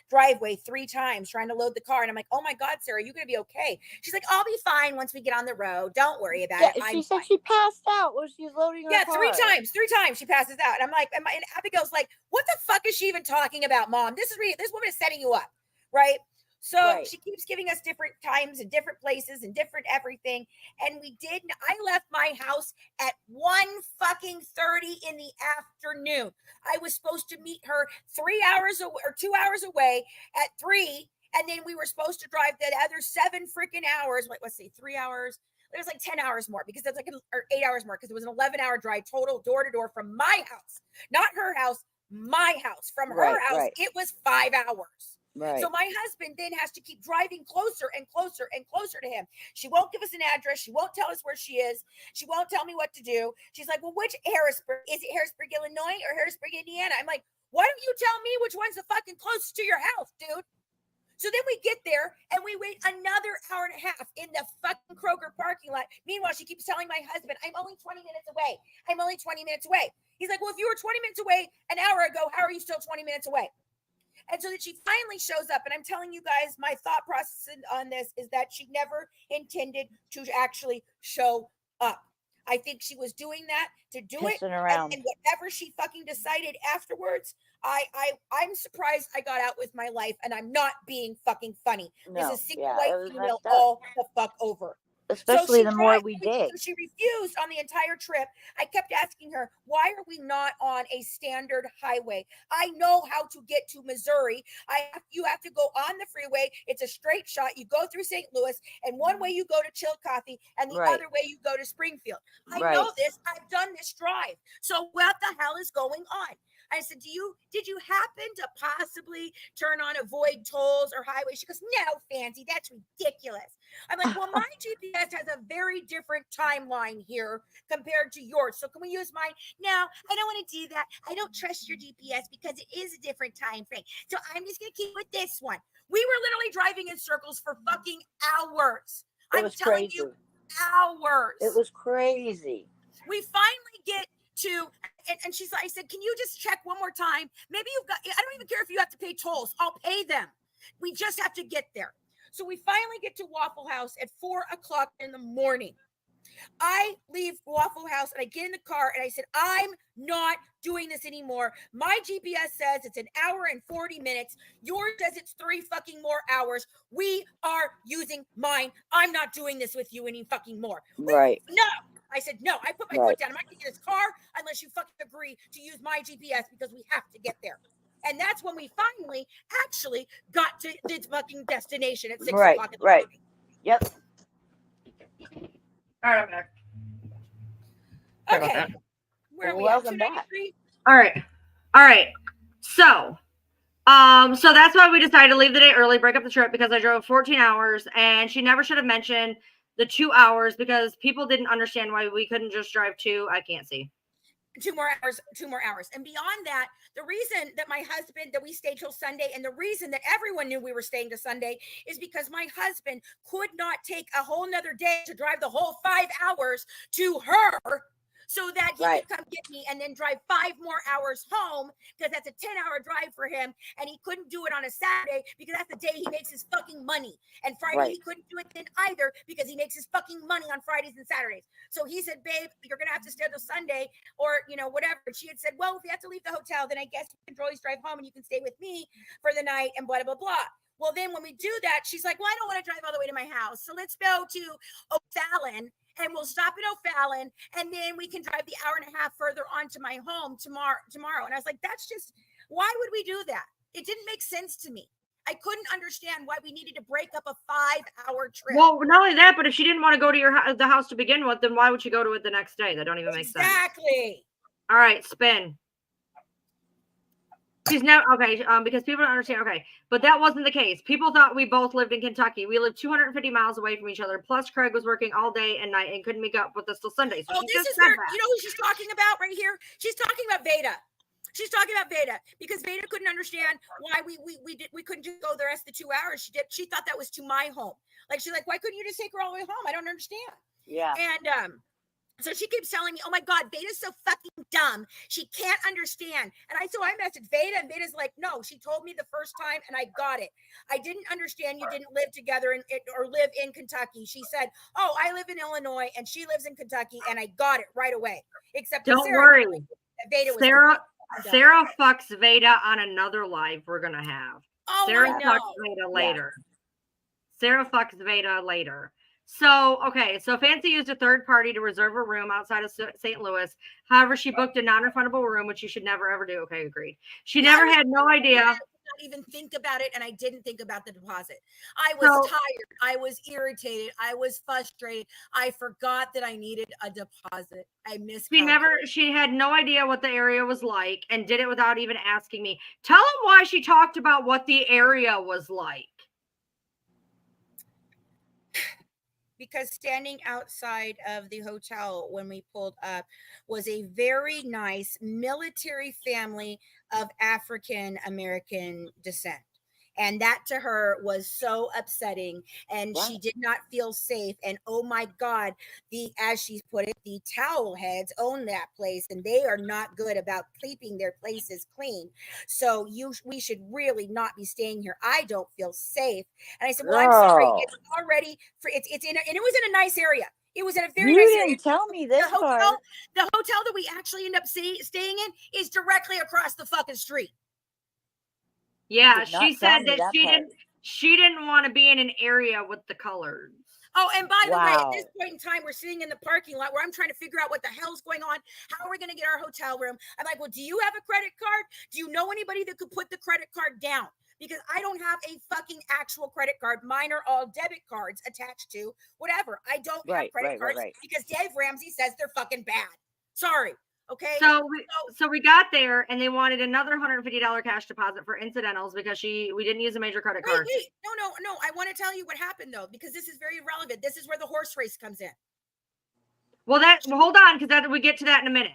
driveway 3 times trying to load the car. And I'm like, oh my God, Sarah, are you going to be okay? She's like, I'll be fine once we get on the road. Don't worry about it. She said she passed out when she was loading her car. 3 times she passes out. And I'm like, and Abigail's like, what the fuck is she even talking about, Mom? This woman is setting you up, right? So she keeps giving us different times and different places and different everything. And I left my house at 1:30 in the afternoon. I was supposed to meet her 3 hours away or 2 hours away at 3. And then we were supposed to drive the other 7 freaking hours. Like, let's see, 3 hours. It was like 10 hours more because it's like 8 hours more because it was an 11-hour drive total door to door from my house, not her house, my house. From her house, it was 5 hours. Right. So my husband then has to keep driving closer and closer and closer to him. She won't give us an address. She won't tell us where she is. She won't tell me what to do. She's like, well, which Harrisburg? Is it Harrisburg, Illinois or Harrisburg, Indiana? I'm like, why don't you tell me which one's the fucking closest to your house, dude? So then we get there and we wait another hour and a half in the fucking Kroger parking lot. Meanwhile, she keeps telling my husband, I'm only 20 minutes away. I'm only 20 minutes away. He's like, well, if you were 20 minutes away an hour ago, how are you still 20 minutes away? And so that she finally shows up. And I'm telling you guys, my thought process on this is that she never intended to actually show up. I think she was doing that to do it. And whatever she fucking decided afterwards, I'm surprised I got out with my life, and I'm not being fucking funny. This is single white female all the fuck over. Especially the more we dig. She refused on the entire trip. I kept asking her, why are we not on a standard highway? I know how to get to Missouri. You have to go on the freeway. It's a straight shot. You go through St. Louis, and one way you go to Chillicothe, and the other way you go to Springfield. I know this. I've done this drive. So what the hell is going on? I said, did you happen to possibly turn on avoid tolls or highways? She goes, no, Fancy, that's ridiculous. I'm like, well, my GPS has a very different timeline here compared to yours. So can we use mine? No, I don't want to do that. I don't trust your GPS because it is a different time frame. So I'm just going to keep with this one. We were literally driving in circles for fucking hours. I'm telling you, hours. It was crazy. We finally get to, and she's like, I said, can you just check one more time? Maybe I don't even care if you have to pay tolls. I'll pay them. We just have to get there. So we finally get to Waffle House at 4:00 in the morning. I leave Waffle House and I get in the car and I said, I'm not doing this anymore. My GPS says it's 1 hour and 40 minutes. Yours says it's 3 fucking more hours. We are using mine. I'm not doing this with you any fucking more. Right. No. I said, no, I put my foot down. I'm not going to get this car unless you fucking agree to use my GPS because we have to get there. And that's when we finally actually got to this fucking destination at 6:00 in the morning. Yep. All right, I'm back. Okay. Where are we Welcome back. All right. All right. So that's why we decided to leave the day early, break up the trip, because I drove 14 hours, and she never should have mentioned the 2 hours because people didn't understand why we couldn't just drive 2. I can't see. 2 more hours. And beyond that, the reason that my husband, that we stayed till Sunday, and the reason that everyone knew we were staying to Sunday is because my husband could not take a whole nother day to drive the whole 5 hours to her so that he Right. could come get me and then drive 5 more hours home, because that's a 10-hour drive for him. And he couldn't do it on a Saturday because that's the day he makes his fucking money. And Friday, Right. he couldn't do it then either because he makes his fucking money on Fridays and Saturdays. So he said, babe, you're going to have to stay till Sunday, or, you know, whatever. And she had said, well, if you have to leave the hotel, then I guess you can always drive home and you can stay with me for the night and blah, blah, blah. Well, then when we do that, she's like, well, I don't want to drive all the way to my house. So let's go to O'Fallon, and we'll stop at O'Fallon, and then we can drive the hour and a half further on to my home tomorrow. And I was like, that's just, why would we do that? It didn't make sense to me. I couldn't understand why we needed to break up a 5-hour trip. Well, not only that, but if she didn't want to go to the house to begin with, then why would she go to it the next day? That don't even make sense. Exactly. All right, spin. She's now okay, because people don't understand. Okay, but that wasn't the case. People thought we both lived in Kentucky. We lived 250 miles away from each other. Plus, Craig was working all day and night and couldn't make up with us till Sunday. So this is where, you know who she's talking about right here? She's talking about Veda. She's talking about Veda because Veda couldn't understand why we couldn't just go the rest of the 2 hours. She thought that was to my home. Like, she's like, why couldn't you just take her all the way home? I don't understand. Yeah. And so she keeps telling me, oh my God, Veda's so fucking dumb. She can't understand. And so I messaged Veda, and Veda's like, no, she told me the first time and I got it. I didn't understand you didn't live together or live in Kentucky. She said, oh, I live in Illinois and she lives in Kentucky, and I got it right away. Except don't Sarah, worry. Veda was Sarah fucks Veda on another live we're gonna have. Oh, Sarah I know. fucks Veda later. Yeah. Sarah fucks Veda later. So, okay, so Fancy used a third party to reserve a room outside of St. Louis. However, she booked a non-refundable room, which you should never, ever do. Okay, agreed. She never had no idea. Not even think about it, and I didn't think about the deposit. I was tired. I was irritated. I was frustrated. I forgot that I needed a deposit. I missed. She had no idea what the area was like and did it without even asking me. Tell them why she talked about what the area was like. Because standing outside of the hotel when we pulled up was a very nice military family of African American descent. And that to her was so upsetting, and she did not feel safe. And oh my God, as she put it, the towel heads own that place, and they are not good about keeping their places clean. So we should really not be staying here. I don't feel safe. And I said, well, I'm sorry. It's already it's in and it was in a nice area. It was in a very nice area. You didn't tell me this part. The hotel that we actually end up staying in is directly across the fucking street. Yeah, she said that she didn't want to be in an area with the colors. Oh, and by the way, at this point in time, we're sitting in the parking lot where I'm trying to figure out what the hell's going on. How are we going to get our hotel room? I'm like, well, do you have a credit card? Do you know anybody that could put the credit card down? Because I don't have a fucking actual credit card. Mine are all debit cards attached to whatever. I don't have credit cards because Dave Ramsey says they're fucking bad. Sorry. Okay. So we got there, and they wanted another $150 cash deposit for incidentals because we didn't use a major credit card. Wait. No. I want to tell you what happened though, because this is very relevant. This is where the horse race comes in. Well, hold on, because we get to that in a minute.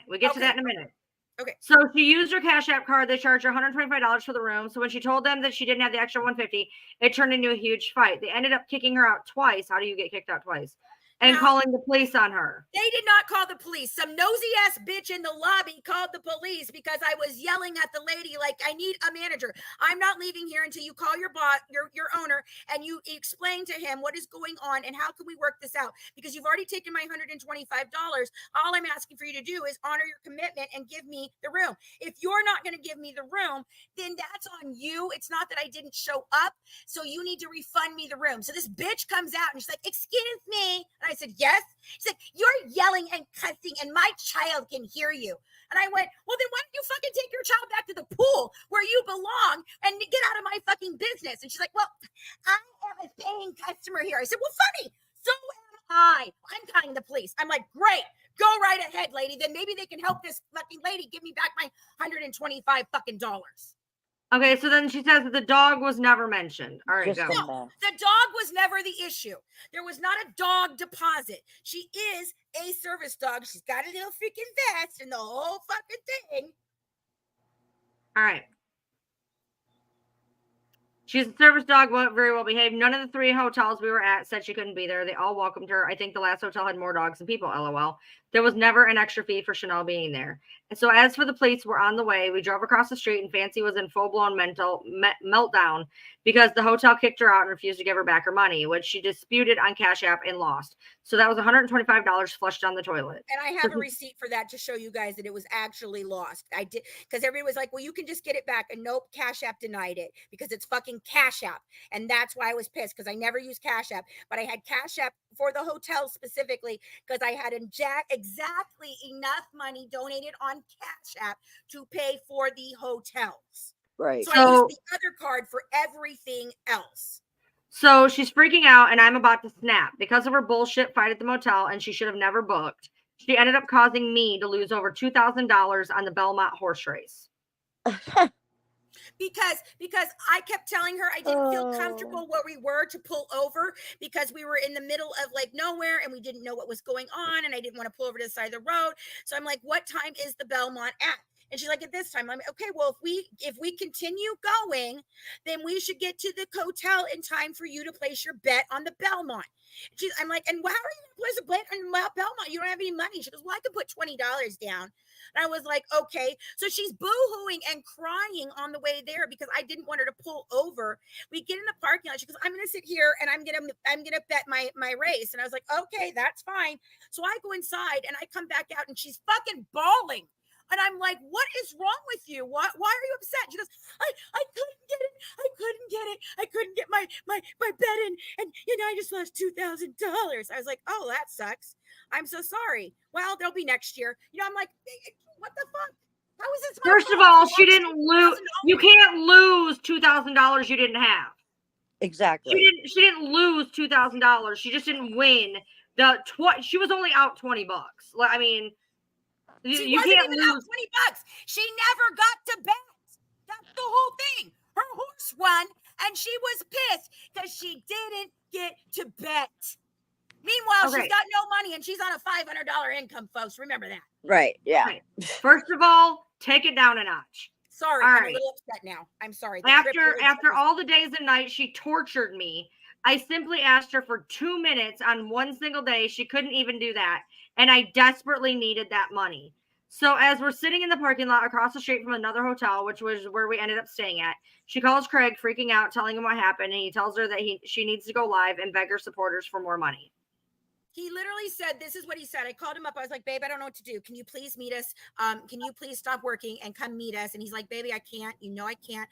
Okay. So she used her Cash App card. They charged her $125 for the room. So when she told them that she didn't have the extra $150, it turned into a huge fight. They ended up kicking her out twice. How do you get kicked out twice? And calling the police on her. They did not call the police. Some nosy ass bitch in the lobby called the police because I was yelling at the lady like, I need a manager. I'm not leaving here until you call your boss, your owner, and you explain to him what is going on and how can we work this out? Because you've already taken my $125. All I'm asking for you to do is honor your commitment and give me the room. If you're not going to give me the room, then that's on you. It's not that I didn't show up. So you need to refund me the room. So this bitch comes out and she's like, excuse me. I said, yes. She's like, you're yelling and cussing and my child can hear you. And I went, well, then why don't you fucking take your child back to the pool where you belong and get out of my fucking business? And she's like, well, I am a paying customer here. I said, well, funny. So am I. I'm calling the police. I'm like, great. Go right ahead, lady. Then maybe they can help this fucking lady give me back my $125 fucking dollars. Okay, so then she says that the dog was never mentioned. All right, Just go. a No, mess. the dog was never the issue. There was not a dog deposit. She is a service dog. She's got a little freaking vest and the whole fucking thing. All right. She's a service dog, very well behaved. None of the 3 hotels we were at said she couldn't be there. They all welcomed her. I think the last hotel had more dogs than people, LOL. There was never an extra fee for Chanel being there. And so as for the police, we're on the way. We drove across the street and Fancy was in full-blown meltdown because the hotel kicked her out and refused to give her back her money, which she disputed on Cash App and lost. So that was $125 flushed down the toilet. And I have a receipt for that to show you guys that it was actually lost. I did, because everybody was like, well, you can just get it back. And nope, Cash App denied it because it's fucking Cash App. And that's why I was pissed, because I never use Cash App. But I had Cash App for the hotel specifically because I had exactly enough money donated on Cash App to pay for the hotels. Right. So I used the other card for everything else. So she's freaking out and I'm about to snap because of her bullshit fight at the motel and she should have never booked. She ended up causing me to lose over $2,000 on the Belmont horse race. Because I kept telling her I didn't feel comfortable where we were to pull over because we were in the middle of like nowhere and we didn't know what was going on and I didn't want to pull over to the side of the road. So I'm like, what time is the Belmont at? And she's like, at this time. I'm like, okay, well, if we continue going, then we should get to the hotel in time for you to place your bet on the Belmont. I'm like, and how are you going to place a bet on Belmont? You don't have any money. She goes, well, I could put $20 down. And I was like, okay. So she's boo-hooing and crying on the way there because I didn't want her to pull over. We get in the parking lot. She goes, I'm going to sit here and I'm going to bet my race. And I was like, okay, that's fine. So I go inside and I come back out and she's fucking bawling. And I'm like, what is wrong with you? Why are you upset? She goes, I couldn't get it. I couldn't get it. I couldn't get my bet in. And, I just lost $2,000. I was like, oh, that sucks. I'm so sorry. Well, there'll be next year. I'm like, what the fuck? How is this? First of all, she didn't lose. You can't lose $2,000 you didn't have. Exactly. She didn't lose $2,000. She just didn't win. She was only out $20. I mean, you can't lose $20. She never got to bet. That's the whole thing. Her horse won, and she was pissed because she didn't get to bet. Meanwhile, she's got no money, and she's on a $500 income, folks. Remember that. Right. Yeah. Right. First of all, take it down a notch. Sorry, I'm a little upset now. I'm sorry. After all the days and nights she tortured me, I simply asked her for 2 minutes on one single day. She couldn't even do that. And I desperately needed that money. So as we're sitting in the parking lot across the street from another hotel, which was where we ended up staying at, she calls Craig, freaking out, telling him what happened. And he tells her that she needs to go live and beg her supporters for more money. He literally said, this is what he said. I called him up. I was like, babe, I don't know what to do. Can you please meet us? Can you please stop working and come meet us? And he's like, baby, I can't. I can't.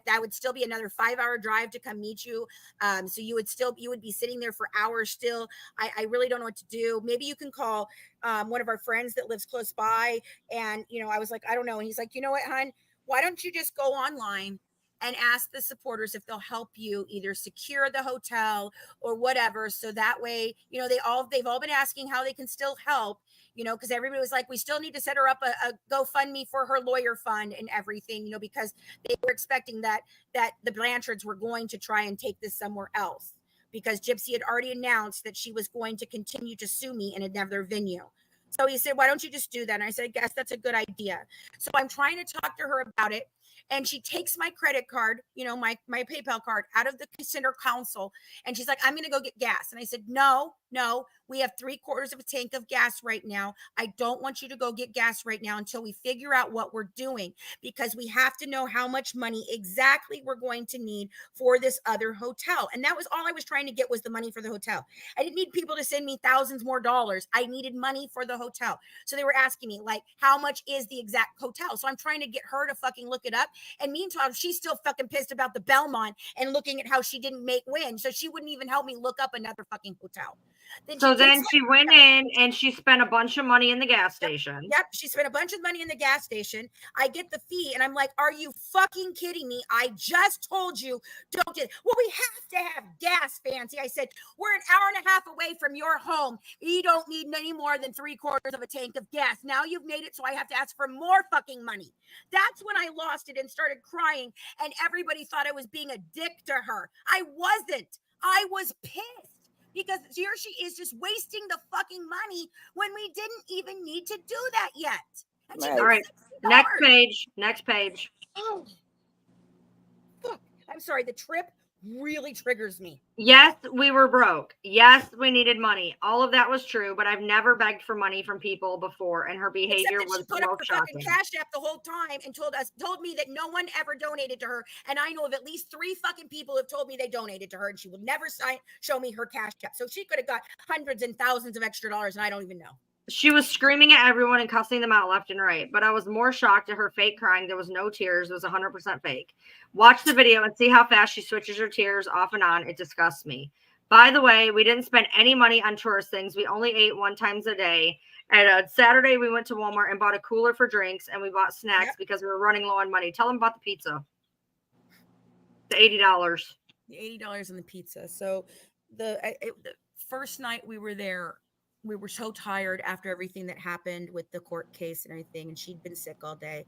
That would still be another 5-hour drive to come meet you. So you would be sitting there for hours still. I really don't know what to do. Maybe you can call one of our friends that lives close by. And, I was like, I don't know. And he's like, you know what, hon? Why don't you just go online and ask the supporters if they'll help you either secure the hotel or whatever. So that way, they've all been asking how they can still help, because everybody was like, we still need to set her up a GoFundMe for her lawyer fund and everything, because they were expecting that the Blanchards were going to try and take this somewhere else because Gypsy had already announced that she was going to continue to sue me in another venue. So he said, why don't you just do that? And I said, I guess that's a good idea. So I'm trying to talk to her about it. And she takes my credit card, my PayPal card out of the center console. And she's like, I'm going to go get gas. And I said, no, we have 3/4 of a tank of gas right now. I don't want you to go get gas right now until we figure out what we're doing, because we have to know how much money exactly we're going to need for this other hotel. And that was all I was trying to get, was the money for the hotel. I didn't need people to send me thousands more dollars. I needed money for the hotel. So they were asking me, like, how much is the exact hotel? So I'm trying to get her to fucking look it up. And meantime, she's still fucking pissed about the Belmont and looking at how she didn't win. So she wouldn't even help me look up another fucking hotel. Then So she then takes she went in and she spent a bunch of money in the gas station. Yep, she spent a bunch of money in the gas station. I get the fee, and I'm like, "Are you fucking kidding me? I just told you don't get." Well, we have to have gas, Fancy. I said we're an hour and a half away from your home. You don't need any more than 3/4 of a tank of gas. Now you've made it so I have to ask for more fucking money. That's when I lost it and started crying, and everybody thought I was being a dick to her. I wasn't. I was pissed. Because here she is just wasting the fucking money when we didn't even need to do that yet. And she Right. got All right. $60. Next page. Next page. Oh, fuck. I'm sorry. The trip really triggers me. Yes, we were broke. Yes, we needed money. All of that was true, but I've never begged for money from people before, and her behavior Except that she was put the up most the fucking shocking. Cash App the whole time and told me that no one ever donated to her. And I know of at least 3 fucking people who have told me they donated to her, and she will never show me her Cash App. So she could have got hundreds and thousands of extra dollars, and I don't even know. She was screaming at everyone and cussing them out left and right, but I was more shocked at her fake crying. There was no tears. It was 100% fake. Watch the video and see how fast she switches her tears off and on. It disgusts me. By the way, we didn't spend any money on tourist things. We only ate 1 time a day. And Saturday, we went to Walmart and bought a cooler for drinks, and we bought snacks because we were running low on money. Tell them about the pizza. The $80. The $80 on the pizza. So the first night we were there, we were so tired after everything that happened with the court case and everything, and she'd been sick all day.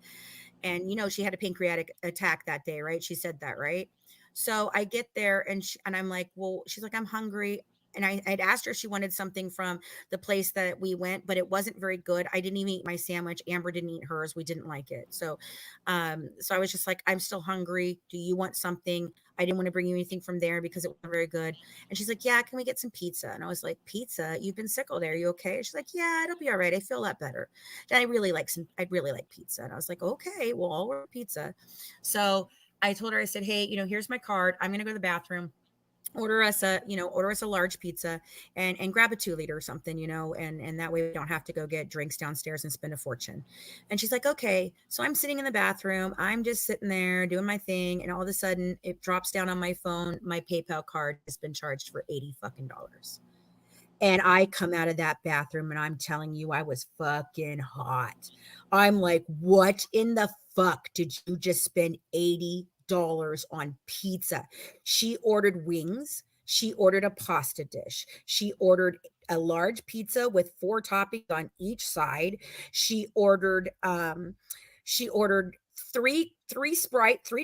And she had a pancreatic attack that day, right? She said that, right? So I get there and I'm like, well, she's like, I'm hungry. And I'd asked her if she wanted something from the place that we went, but it wasn't very good. I didn't even eat my sandwich. Amber didn't eat hers. We didn't like it. So I was just like, I'm still hungry. Do you want something? I didn't want to bring you anything from there because it wasn't very good. And she's like, yeah, can we get some pizza? And I was like, pizza? You've been sick all day. Are you okay? And she's like, yeah, it'll be all right. I feel a lot better. And I'd really like pizza. And I was like, okay, well, I'll order pizza. So I told her, I said, hey, here's my card. I'm going to go to the bathroom. Order us a large pizza and grab a 2 liter or something, and that way we don't have to go get drinks downstairs and spend a fortune. And she's like, okay. So I'm sitting in the bathroom. I'm just sitting there doing my thing. And all of a sudden it drops down on my phone. My PayPal card has been charged for $80 fucking dollars. And I come out of that bathroom and I'm telling you, I was fucking hot. I'm like, what in the fuck did you just spend $80 on pizza? She ordered wings. She ordered a pasta dish. She ordered a large pizza with 4 toppings on each side. She ordered 3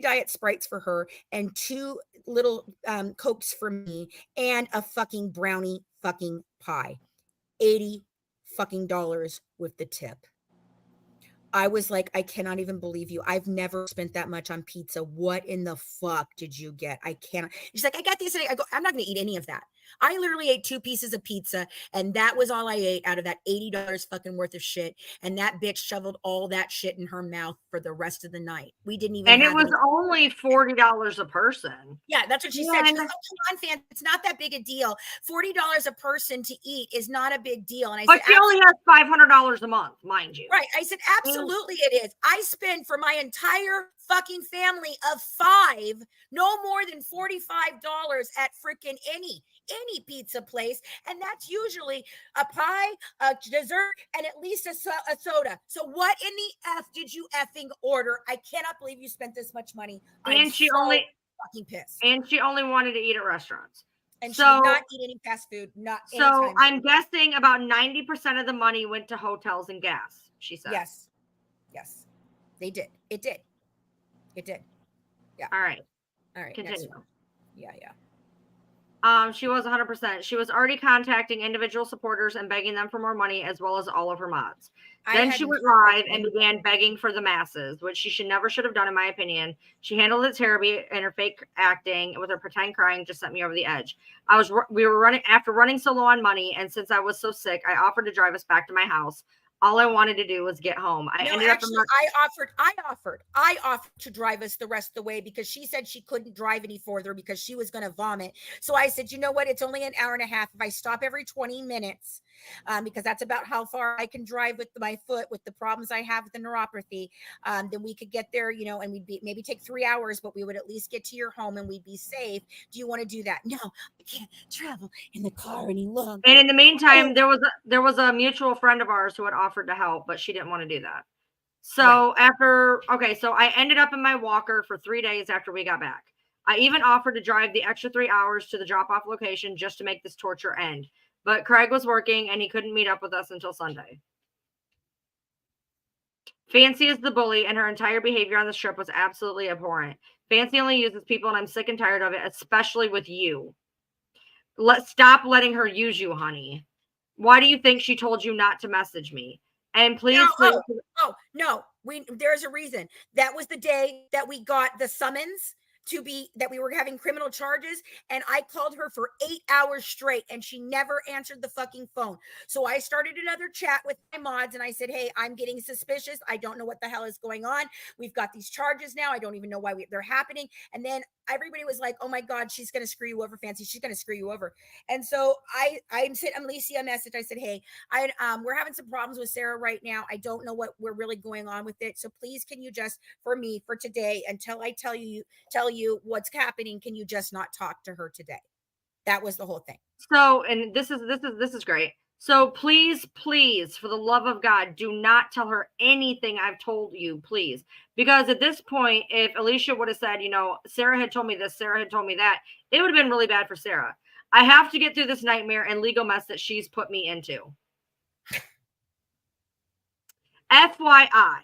diet Sprites for her and 2 little Cokes for me and a fucking brownie fucking pie. $80 fucking dollars with the tip. I was like, I cannot even believe you. I've never spent that much on pizza. What in the fuck did you get? I cannot. She's like, I got this. I go, I'm not going to eat any of that. I literally ate 2 pieces of pizza, and that was all I ate out of that $80 fucking worth of shit. And that bitch shoveled all that shit in her mouth for the rest of the night. We didn't even. And it was only $40 a person. Yeah, that's what she said. She goes, oh, come on, fans. It's not that big a deal. $40 a person to eat is not a big deal. And I but said, she only has $500 a month, mind you. Right. I said, absolutely it is. I spend for my entire fucking family of 5, no more than $45 at freaking any pizza place. And that's usually a pie, a dessert, and at least a soda. So what in the F did you effing order? I cannot believe you spent this much money. And she only fucking pissed. And she only wanted to eat at restaurants. And she did not eat any fast food. So I'm guessing about 90% of the money went to hotels and gas, she said. Yes. They did. It did. Yeah. All right. Continue. Yeah. She was 100%. She was already contacting individual supporters and begging them for more money, as well as all of her mods. Then she went live and began begging for the masses, which she should have done, in my opinion. She handled it terribly, and her fake acting with her pretend crying just sent me over the edge. We were running so low on money, and since I was so sick, I offered to drive us back to my house. All I wanted to do was get home. I No, ended actually, up I offered to drive us the rest of the way because she said she couldn't drive any further because she was going to vomit. So I said, you know what? It's only an hour and a half. If I stop every 20 minutes, because that's about how far I can drive with my foot, with the problems I have with the neuropathy, then we could get there, you know, and we'd be maybe take 3 hours, but we would at least get to your home and we'd be safe. Do you want to do that? No, I can't travel in the car any longer. And in the meantime, there was a mutual friend of ours who had offered to help, but she didn't want to do that. So so I ended up in my walker for 3 days after we got back. I even offered to drive the extra 3 hours to the drop-off location just to make this torture end. But Craig was working and he couldn't meet up with us until Sunday. Fancy is the bully, and her entire behavior on this trip was absolutely abhorrent. Fancy only uses people, and I'm sick and tired of it, especially with you. Stop letting her use you, honey. Why do you think she told you not to message me? And please, no, there's a reason. That was the day that we got the summons that we were having criminal charges, and I called her for 8 hours straight and she never answered the fucking phone. So I started another chat with my mods and I said, hey, I'm getting suspicious. I don't know what the hell is going on. We've got these charges now. I don't even know why they're happening. And then everybody was like, oh my God, she's going to screw you over, Fancy. She's going to screw you over. And so I sent Alicia a message. I said, hey, we're having some problems with Sarah right now. I don't know what we're really going on with it. So please, can you just, for today, until I tell you what's happening, can you just not talk to her today? That was the whole thing. So, and this is great. So please, for the love of God, do not tell her anything I've told you, please. Because at this point, if Alicia would have said, you know, Sarah had told me this, Sarah had told me that, it would have been really bad for Sarah. I have to get through this nightmare and legal mess that she's put me into. FYI,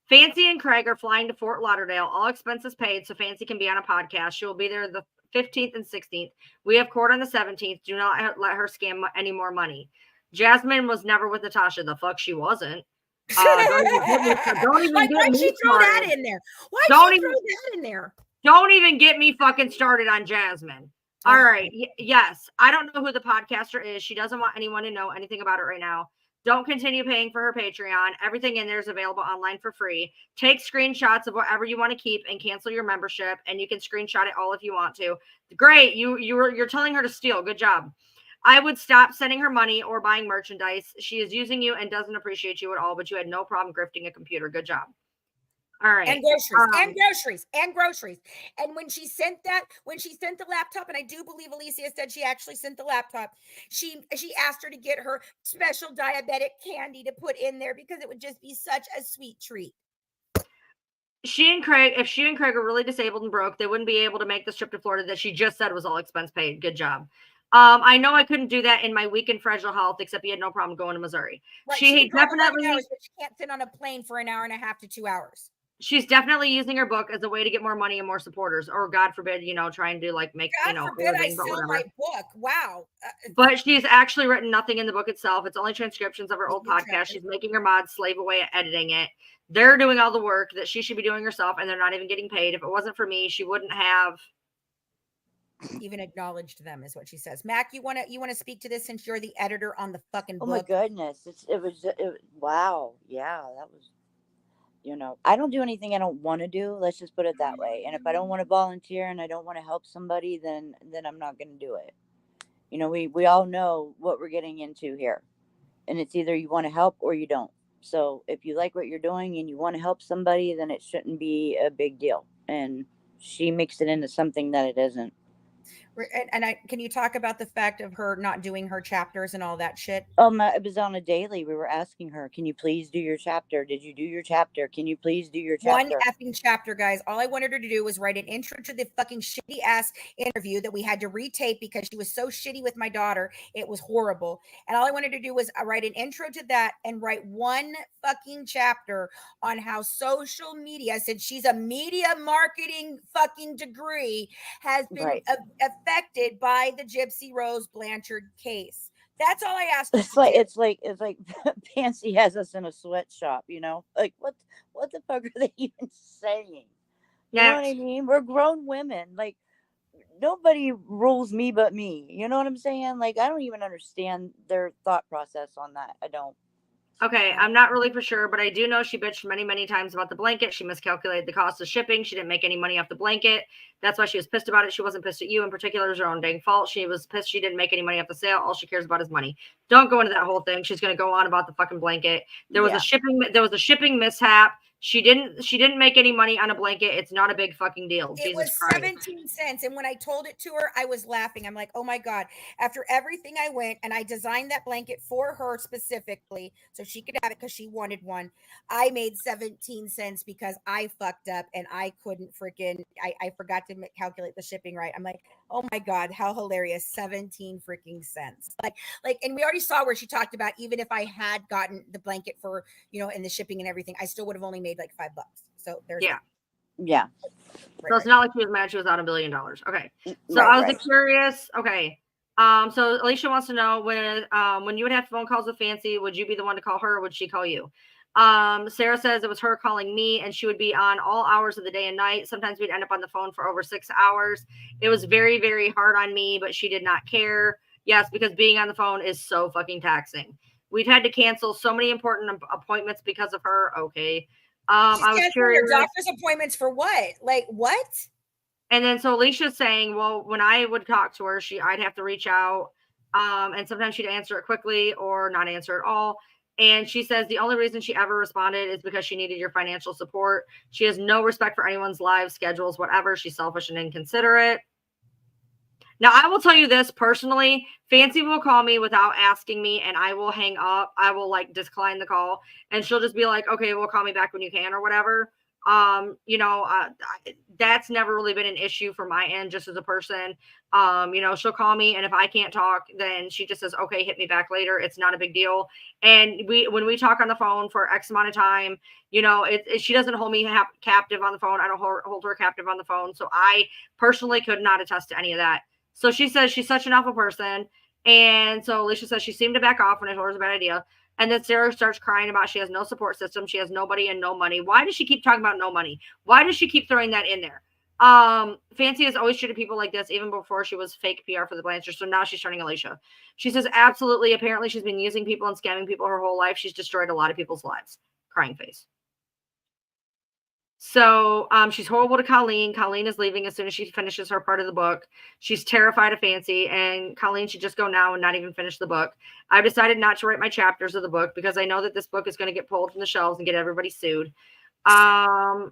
Fancy and Craig are flying to Fort Lauderdale, all expenses paid, so Fancy can be on a podcast. She will be there the 15th and 16th. We have court on the 17th. Do not let her scam any more money. Jasmine was never with Natasha. The fuck she wasn't. Don't even get me she throw that in there? Throw that in there? Don't even get me fucking started on Jasmine. All right. Yes. I don't know who the podcaster is. She doesn't want anyone to know anything about it right now. Don't continue paying for her Patreon. Everything in there is available online for free. Take screenshots of whatever you want to keep and cancel your membership, and you can screenshot it all if you want to. Great. You're telling her to steal. Good job. I would stop sending her money or buying merchandise. She is using you and doesn't appreciate you at all, but you had no problem grifting a computer. Good job. All right. And groceries. And when she sent the laptop, and I do believe Alicia said she actually sent the laptop, she asked her to get her special diabetic candy to put in there because it would just be such a sweet treat. If she and Craig are really disabled and broke, they wouldn't be able to make this trip to Florida that she just said was all expense paid. Good job. I know I couldn't do that in my weak and fragile health, except you had no problem going to Missouri. Right, she definitely hours, but she can't sit on a plane for an hour and a half to 2 hours. She's definitely using her book as a way to get more money and more supporters, or God forbid, trying to make, God forbid I sell my book. Wow. But she's actually written nothing in the book itself. It's only transcriptions of her old podcast. She's making her mods slave away at editing it. They're doing all the work that she should be doing herself, and they're not even getting paid. If it wasn't for me, she wouldn't have even acknowledged them, is what she says. Mac, you want to speak to this since you're the editor on the fucking book? Oh my goodness. Wow. Yeah, that was, I don't do anything I don't want to do. Let's just put it that way. And if I don't want to volunteer and I don't want to help somebody, then I'm not going to do it. We all know what we're getting into here, and it's either you want to help or you don't. So if you like what you're doing and you want to help somebody, then it shouldn't be a big deal. And she makes it into something that it isn't. And can you talk about the fact of her not doing her chapters and all that shit? It was on a daily. We were asking her, can you please do your chapter? Did you do your chapter? Can you please do your chapter? One effing chapter, guys. All I wanted her to do was write an intro to the fucking shitty ass interview that we had to retape because she was so shitty with my daughter. It was horrible. And all I wanted to do was write an intro to that and write one fucking chapter on how social media, since she's a media marketing fucking degree, has been affected by the Gypsy Rose Blanchard case. That's all I asked. It's like Fancy has us in a sweatshop, Like what the fuck are they even saying? You know what I mean? We're grown women. Like nobody rules me but me. You know what I'm saying? Like I don't even understand their thought process on that. I don't. Okay, I'm not really for sure, but I do know she bitched many, many times about the blanket. She miscalculated the cost of shipping. She didn't make any money off the blanket. That's why she was pissed about it. She wasn't pissed at you in particular. It was her own dang fault. She was pissed she didn't make any money off the sale. All she cares about is money. Don't go into that whole thing. She's going to go on about the fucking blanket. There was a shipping mishap. She didn't make any money on a blanket. It's not a big fucking deal. It Jesus was Christ. 17 cents. And when I told it to her, I was laughing. I'm like, oh my God. After everything I went and I designed that blanket for her specifically so she could have it because she wanted one. I made 17 cents because I fucked up and I couldn't I forgot to calculate the shipping right. I'm like, oh my God, how hilarious. 17 freaking cents. And we already saw where she talked about even if I had gotten the blanket for, and the shipping and everything, I still would have only made like $5. So there's Yeah. So it's not like she was mad she was out $1 billion. Okay. So Right, I was right. curious. Okay. So Alicia wants to know when you would have phone calls with Fancy, would you be the one to call her or would she call you? Sarah says it was her calling me and she would be on all hours of the day and night. Sometimes we'd end up on the phone for over 6 hours. It was very, very hard on me, but she did not care. Yes, because being on the phone is so fucking taxing. We've had to cancel so many important appointments because of her. Okay. She's I was canceling curious. your doctor's appointments for what? Like what? And then so Alicia's saying, well, when I would talk to her, I'd have to reach out. And sometimes she'd answer it quickly or not answer at all. And she says the only reason she ever responded is because she needed your financial support. She has no respect for anyone's lives, schedules, whatever. She's selfish and inconsiderate. Now, I will tell you this personally, Fancy will call me without asking me and I will hang up. I will decline the call and she'll just be like, okay, well, call me back when you can or whatever. That's never really been an issue for my end, just as a person. She'll call me and if I can't talk, then she just says, okay, hit me back later. It's not a big deal. And when we talk on the phone for X amount of time, she doesn't hold me captive on the phone. I don't hold her captive on the phone. So I personally could not attest to any of that. So she says she's such an awful person. And so Alicia says she seemed to back off when I told her it was a bad idea. And then Sarah starts crying about she has no support system. She has nobody and no money. Why does she keep talking about no money? Why does she keep throwing that in there? Fancy has always treated people like this, even before she was fake PR for the Blanchard. So now she's turning Alicia. She says, absolutely. Apparently she's been using people and scamming people her whole life. She's destroyed a lot of people's lives. Crying face. So she's horrible to Colleen. Colleen is leaving as soon as she finishes her part of the book. She's terrified of Fancy, and Colleen should just go now and not even finish the book. I've decided not to write my chapters of the book because I know that this book is going to get pulled from the shelves and get everybody sued.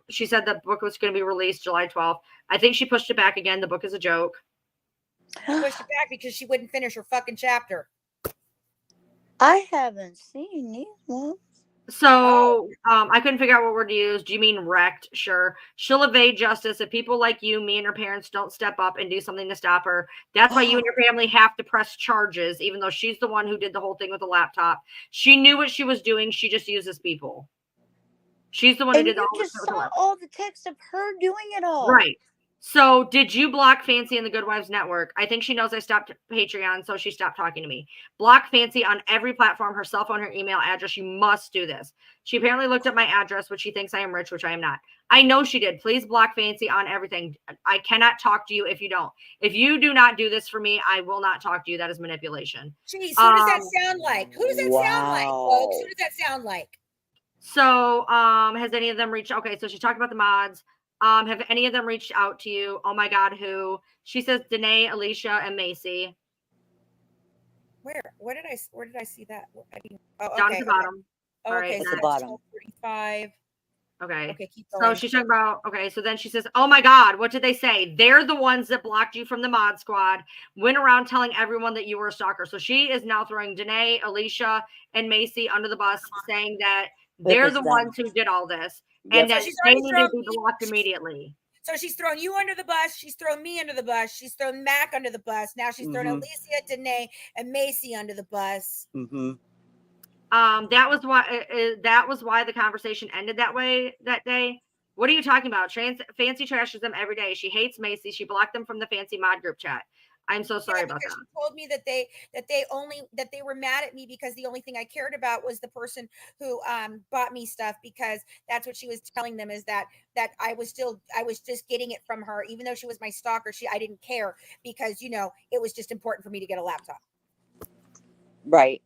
She said the book was going to be released July 12th. I think she pushed it back again. The book is a joke. Pushed it back because she wouldn't finish her fucking chapter. I haven't seen these ones. So I couldn't figure out what word to use. Do you mean wrecked? Sure. She'll evade justice if people like you, me, and her parents don't step up and do something to stop her. That's why you and your family have to press charges, even though she's the one who did the whole thing with the laptop. She knew what she was doing. She just uses people. She's the one who did all this. You just saw all the text of her doing it all. Right. So did you block Fancy in the Good Wives Network? I think she knows I stopped Patreon, so she stopped talking to me. Block Fancy on every platform, her cell phone, her email address. You must do this. She apparently looked at my address, which she thinks I am rich, which I am not. I know she did. Please block Fancy on everything. I cannot talk to you if you don't. If you do not do this for me, I will not talk to you. That is manipulation. Jeez, who does that sound like? Who does that sound like, folks? Who does that sound like? So has any of them reached? Okay, so she talked about the mods. Have any of them reached out to you? Oh my God, who? She says Danae, Alicia, and Macy. Where did I see that? Down at the bottom. Okay, right, at the bottom. 45. Okay. Keep going. So she's talking about, so then she says, oh my God, what did they say? They're the ones that blocked you from the mod squad, went around telling everyone that you were a stalker. So she is now throwing Danae, Alicia, and Macy under the bus, saying that they're the ones who did all this. And that they need to be blocked immediately. So she's thrown you under the bus. She's thrown me under the bus. She's thrown Mac under the bus. Now she's thrown Alicia, Danae, and Macy under the bus. Mm-hmm. That was why the conversation ended that way that day. What are you talking about? Fancy trashes them every day. She hates Macy. She blocked them from the Fancy mod group chat. I'm so sorry about that. She told me that they were mad at me because the only thing I cared about was the person who bought me stuff, because that's what she was telling them, is that I was just getting it from her, even though she was my stalker. I didn't care because it was just important for me to get a laptop. Right.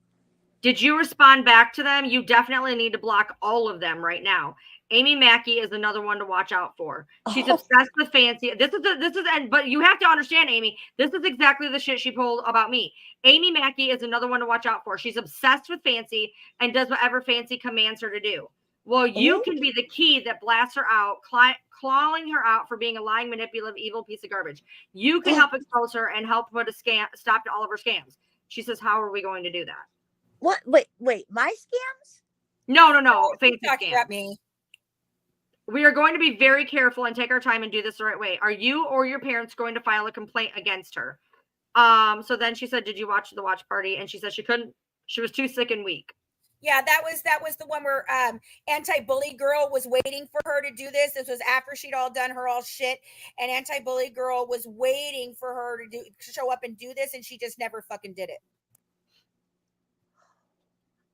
Did you respond back to them? You definitely need to block all of them right now. Amy Mackey is another one to watch out for. She's obsessed with Fancy. But you have to understand, Amy, this is exactly the shit she pulled about me. Amy Mackey is another one to watch out for. She's obsessed with Fancy and does whatever Fancy commands her to do. Well, you can be the key that blasts her out, clawing her out for being a lying, manipulative, evil piece of garbage. You can help expose her and help put a stop to all of her scams. She says, how are we going to do that? What? Wait, my scams? No. Fancy talking scams. about me. We are going to be very careful and take our time and do this the right way. Are you or your parents going to file a complaint against her? So then she said, did you watch the watch party? And she said she couldn't. She was too sick and weak. Yeah, that was the one where anti-bully girl was waiting for her to do this. This was after she'd all done her all shit, and anti-bully girl was waiting for her to show up and do this, and she just never fucking did it.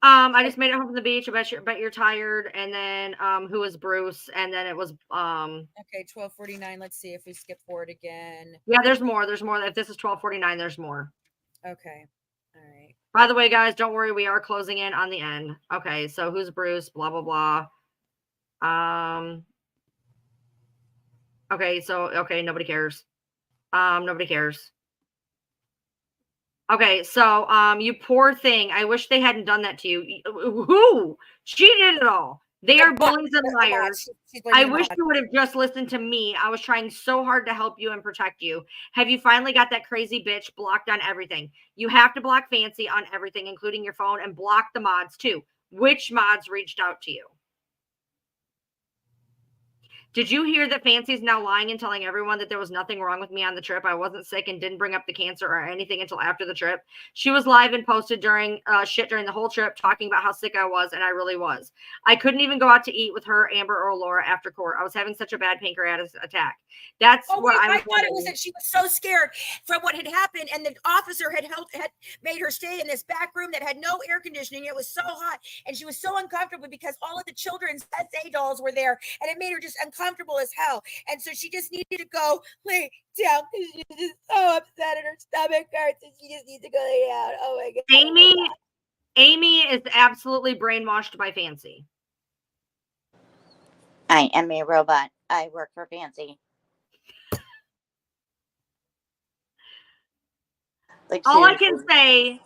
I just made it home from the beach. I bet you're tired. And then who was Bruce? And then it was okay, 12:49. Let's see if we skip forward again. Yeah, there's more. If this is 12:49, there's more. Okay. All right. By the way, guys, don't worry, we are closing in on the end. Okay, so who's Bruce? Blah blah blah. Okay, nobody cares. Nobody cares. Okay, so you poor thing. I wish they hadn't done that to you. Who? She did it all. They are bullies and liars. I wish you would have just listened to me. I was trying so hard to help you and protect you. Have you finally got that crazy bitch blocked on everything? You have to block Fancy on everything, including your phone, and block the mods too. Which mods reached out to you? Did you hear that Fancy's now lying and telling everyone that there was nothing wrong with me on the trip? I wasn't sick and didn't bring up the cancer or anything until after the trip. She was live and posted during the whole trip talking about how sick I was, and I really was. I couldn't even go out to eat with her, Amber, or Laura after court. I was having such a bad pancreatic attack. That's what I thought it was that she was so scared from what had happened, and the officer had made her stay in this back room that had no air conditioning. It was so hot, and she was so uncomfortable because all of the children's SA dolls were there, and it made her just uncomfortable as hell. And so she just needed to go lay down because she's just so upset and her stomach hurts, and she just needs to go lay down. Oh my god. Amy is absolutely brainwashed by Fancy. I am a robot. I work for Fancy. All I can say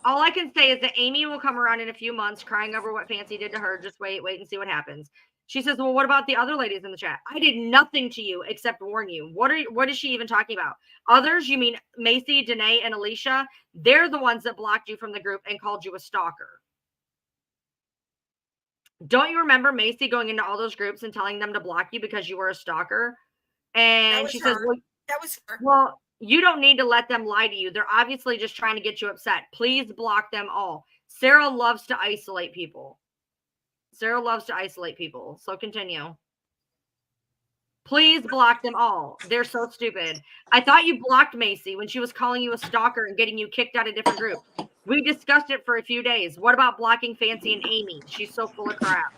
is that Amy will come around in a few months crying over what Fancy did to her. Just wait and see what happens. She says, well, what about the other ladies in the chat? I did nothing to you except warn you. What is she even talking about? Others? You mean Macy, Danae, and Alicia? They're the ones that blocked you from the group and called you a stalker. Don't you remember Macy going into all those groups and telling them to block you because you were a stalker? And she says, well, that was her. Well, you don't need to let them lie to you. They're obviously just trying to get you upset. Please block them all. Sarah loves to isolate people. So continue. Please block them all. They're so stupid. I thought you blocked Macy when she was calling you a stalker and getting you kicked out of different group. We discussed it for a few days. What about blocking Fancy and Amy? She's so full of crap.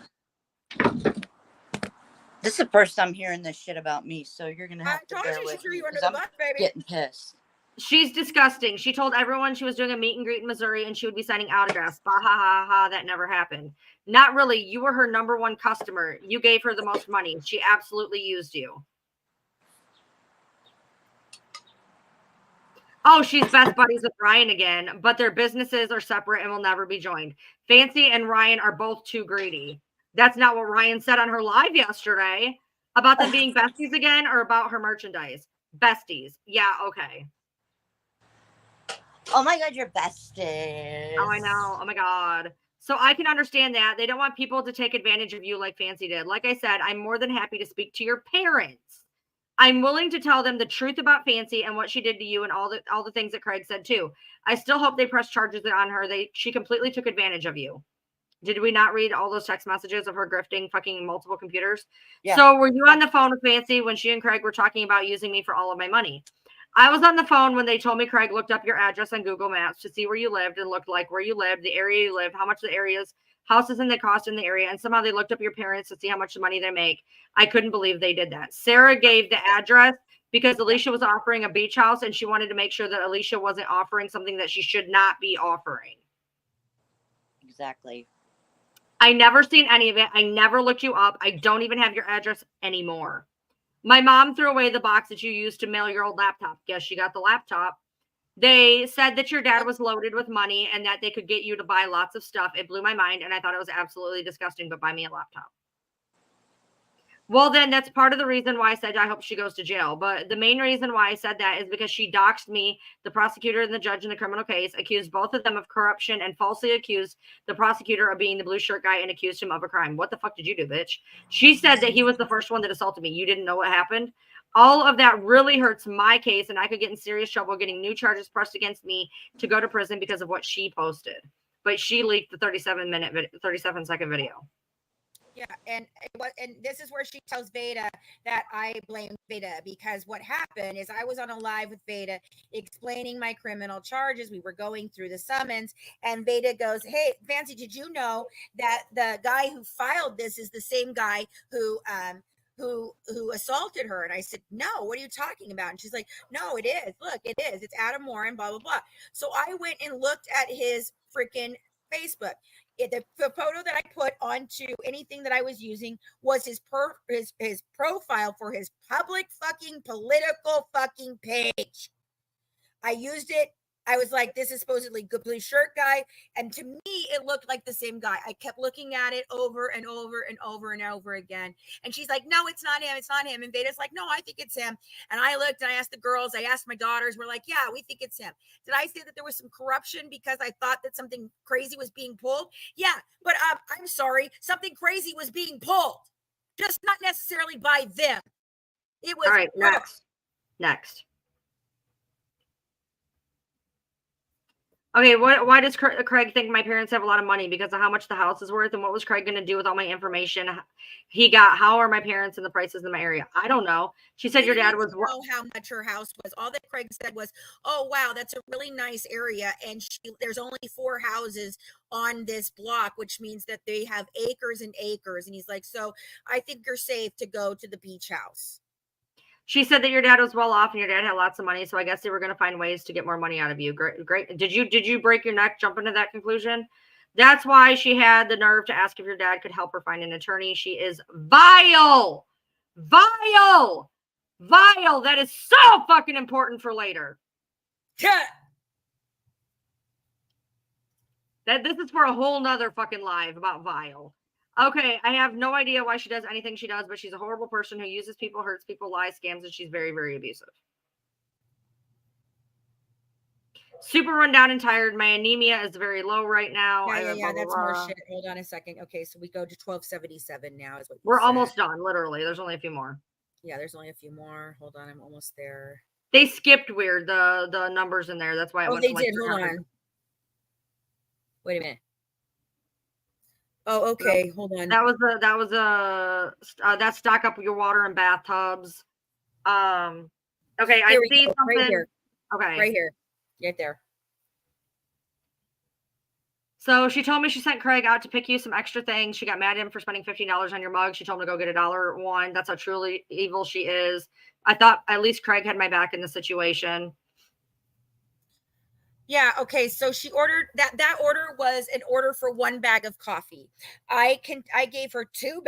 This is the first time hearing this shit about me, so you're gonna have to bear with me because I'm getting pissed. She's disgusting. She told everyone she was doing a meet and greet in Missouri and she would be signing autographs. Bah, ha, ha, ha. That never happened. Not really. You were her number one customer. You gave her the most money. She absolutely used you. Oh, she's best buddies with Ryan again, but their businesses are separate and will never be joined. Fancy and Ryan are both too greedy. That's not what Ryan said on her live yesterday about them being besties again, or about her merchandise. Besties. Yeah, okay. Oh my god, you're besties. Oh, I know. Oh my god. So I can understand that. They don't want people to take advantage of you like Fancy did. Like I said, I'm more than happy to speak to your parents. I'm willing to tell them the truth about Fancy and what she did to you and all the things that Craig said too. I still hope they press charges on her. She completely took advantage of you. Did we not read all those text messages of her grifting fucking multiple computers? Yeah. So were you on the phone with Fancy when she and Craig were talking about using me for all of my money? I was on the phone when they told me Craig looked up your address on Google Maps to see where you lived and looked like where you lived, the area you lived, how much the area's houses and the cost in the area. And somehow they looked up your parents to see how much money they make. I couldn't believe they did that. Sarah gave the address because Alicia was offering a beach house and she wanted to make sure that Alicia wasn't offering something that she should not be offering. Exactly. I never seen any of it. I never looked you up. I don't even have your address anymore. My mom threw away the box that you used to mail your old laptop. Guess she got the laptop. They said that your dad was loaded with money and that they could get you to buy lots of stuff. It blew my mind, and I thought it was absolutely disgusting, but buy me a laptop. Well, then that's part of the reason why I said I hope she goes to jail. But the main reason why I said that is because she doxed me, the prosecutor and the judge in the criminal case, accused both of them of corruption, and falsely accused the prosecutor of being the blue shirt guy and accused him of a crime. What the fuck did you do, bitch? She said that he was the first one that assaulted me. You didn't know what happened. All of that really hurts my case, and I could get in serious trouble getting new charges pressed against me to go to prison because of what she posted. But she leaked the 37-second video. Yeah, and this is where she tells Veda that I blame Veda, because what happened is I was on a live with Veda explaining my criminal charges. We were going through the summons, and Veda goes, "Hey, Fancy, did you know that the guy who filed this is the same guy who assaulted her?" And I said, "No, what are you talking about?" And she's like, "No, it is. Look, it is. It's Adam Warren, blah, blah, blah." So I went and looked at his freaking Facebook. The photo that I put onto anything that I was using was his profile for his public fucking political fucking page. I used it. I was like, this is supposedly good blue shirt guy. And to me, it looked like the same guy. I kept looking at it over and over and over and over again. And she's like, no, it's not him. It's not him. And Veda's like, no, I think it's him. And I looked and I asked the girls, I asked my daughters, we're like, yeah, we think it's him. Did I say that there was some corruption because I thought that something crazy was being pulled? Yeah, but I'm sorry. Something crazy was being pulled, just not necessarily by them. It was. All right, next. Okay, why does Craig think my parents have a lot of money? Because of how much the house is worth, and what was Craig going to do with all my information he got? How are my parents and the prices in my area? I don't know. She said your dad was. Know how much her house was. All that Craig said was, "Oh wow, that's a really nice area, and there's only 4 houses on this block, which means that they have acres and acres." And he's like, "So I think you're safe to go to the beach house." She said that your dad was well off and your dad had lots of money, so I guess they were going to find ways to get more money out of you. Great. Did you break your neck jumping to that conclusion? That's why she had the nerve to ask if your dad could help her find an attorney. She is vile. Vile. Vile. That is so fucking important for later. Yeah. This is for a whole nother fucking live about vile. Okay, I have no idea why she does anything she does, but she's a horrible person who uses people, hurts people, lies, scams, and she's very, very abusive. Super run down and tired. My anemia is very low right now. Yeah, that's more shit. Hold on a second. Okay, so we go to 1277 now is what we're almost done, literally. There's only a few more. Yeah, there's only a few more. Hold on, I'm almost there. They skipped weird the numbers in there. That's why it went they did. Hold on. Wait a minute. Oh, okay. Hold on. That stock up your water in bathtubs. Okay, I see something. Right here. Okay. Right here. Right there. So she told me she sent Craig out to pick you some extra things. She got mad at him for spending $50 on your mug. She told him to go get $1. That's how truly evil she is. I thought at least Craig had my back in the situation. Yeah, okay. So she ordered that order was an order for 1 bag of coffee. I gave her 2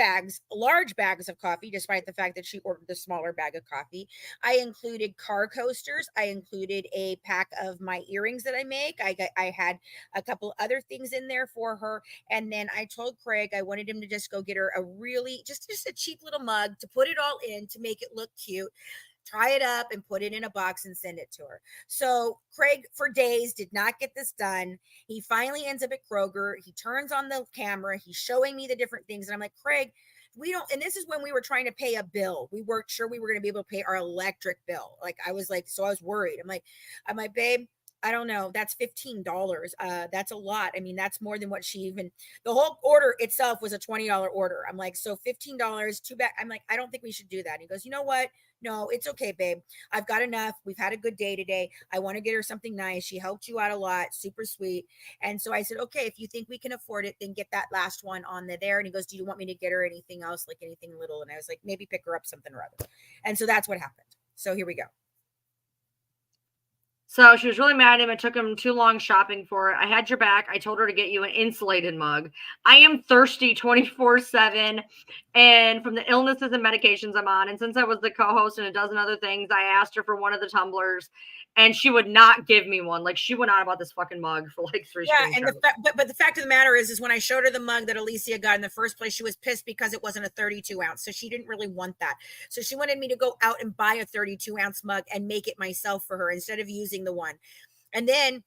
large bags of coffee, despite the fact that she ordered the smaller bag of coffee. I included car coasters. I included a pack of my earrings that I make. I had a couple other things in there for her. And then I told Craig I wanted him to just go get her a really just a cheap little mug to put it all in to make it look cute. Try it up and put it in a box and send it to her. So Craig for days did not get this done. He finally ends up at Kroger. He turns on the camera. He's showing me the different things. And I'm like, Craig, we don't, and this is when we were trying to pay a bill. We weren't sure we were going to be able to pay our electric bill. Like I was worried. I'm like, babe, I don't know. That's $15. That's a lot. I mean, that's more than what the whole order itself was a $20 order. I'm like, so $15, too bad. I'm like, I don't think we should do that. And he goes, you know what? No, it's okay, babe. I've got enough. We've had a good day today. I want to get her something nice. She helped you out a lot. Super sweet. And so I said, okay, if you think we can afford it, then get that last one on there. And he goes, do you want me to get her anything else, like anything little? And I was like, maybe pick her up something or other. And so that's what happened. So here we go. So she was really mad at him. It took him too long shopping for it. I had your back. I told her to get you an insulated mug. I am thirsty 24/7 and from the illnesses and medications I'm on. And since I was the co-host and a dozen other things, I asked her for one of the tumblers and she would not give me one. Like she went on about this fucking mug for like 3 and but the fact of the matter is when I showed her the mug that Alicia got in the first place, she was pissed because it wasn't a 32 ounce. So she didn't really want that. So she wanted me to go out and buy a 32 ounce mug and make it myself for her instead of using the one. And then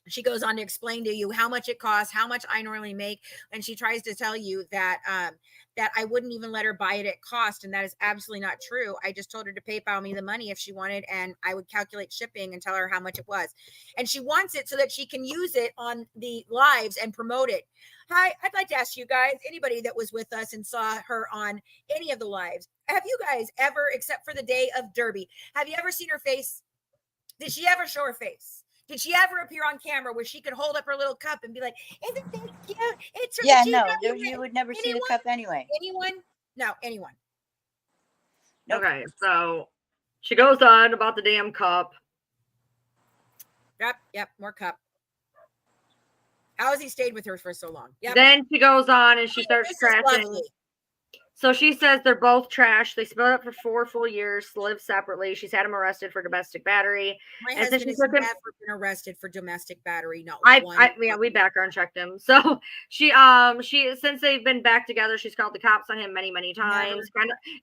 she goes on to explain to you how much it costs, how much I normally make, and she tries to tell you that that I wouldn't even let her buy it at cost, and that is absolutely not true. I just told her to PayPal me the money if she wanted, and I would calculate shipping and tell her how much it was. And she wants it so that she can use it on the lives and promote it. Hi, I'd like to ask you guys, anybody that was with us and saw her on any of the lives, have you guys ever, except for the day of Derby, have you ever seen her face? Did she ever show her face? Did she ever appear on camera where she could hold up her little cup and be like, "Isn't that cute? It's from Yeah, the no, GWA." you would never see the Anyone? cup anyway. Anyone? No, anyone. Nope. Okay, so she goes on about the damn cup. Yep, more cup. How has he stayed with her for so long? Yep. Then she goes on and she starts This is trashing. lovely. So she says they're both trash. They split up for 4 full years, live separately. She's had him arrested for domestic battery. My And husband since has she took him, never been arrested for domestic battery. Not yeah, one. we background checked him. So she since they've been back together, she's called the cops on him many, many times.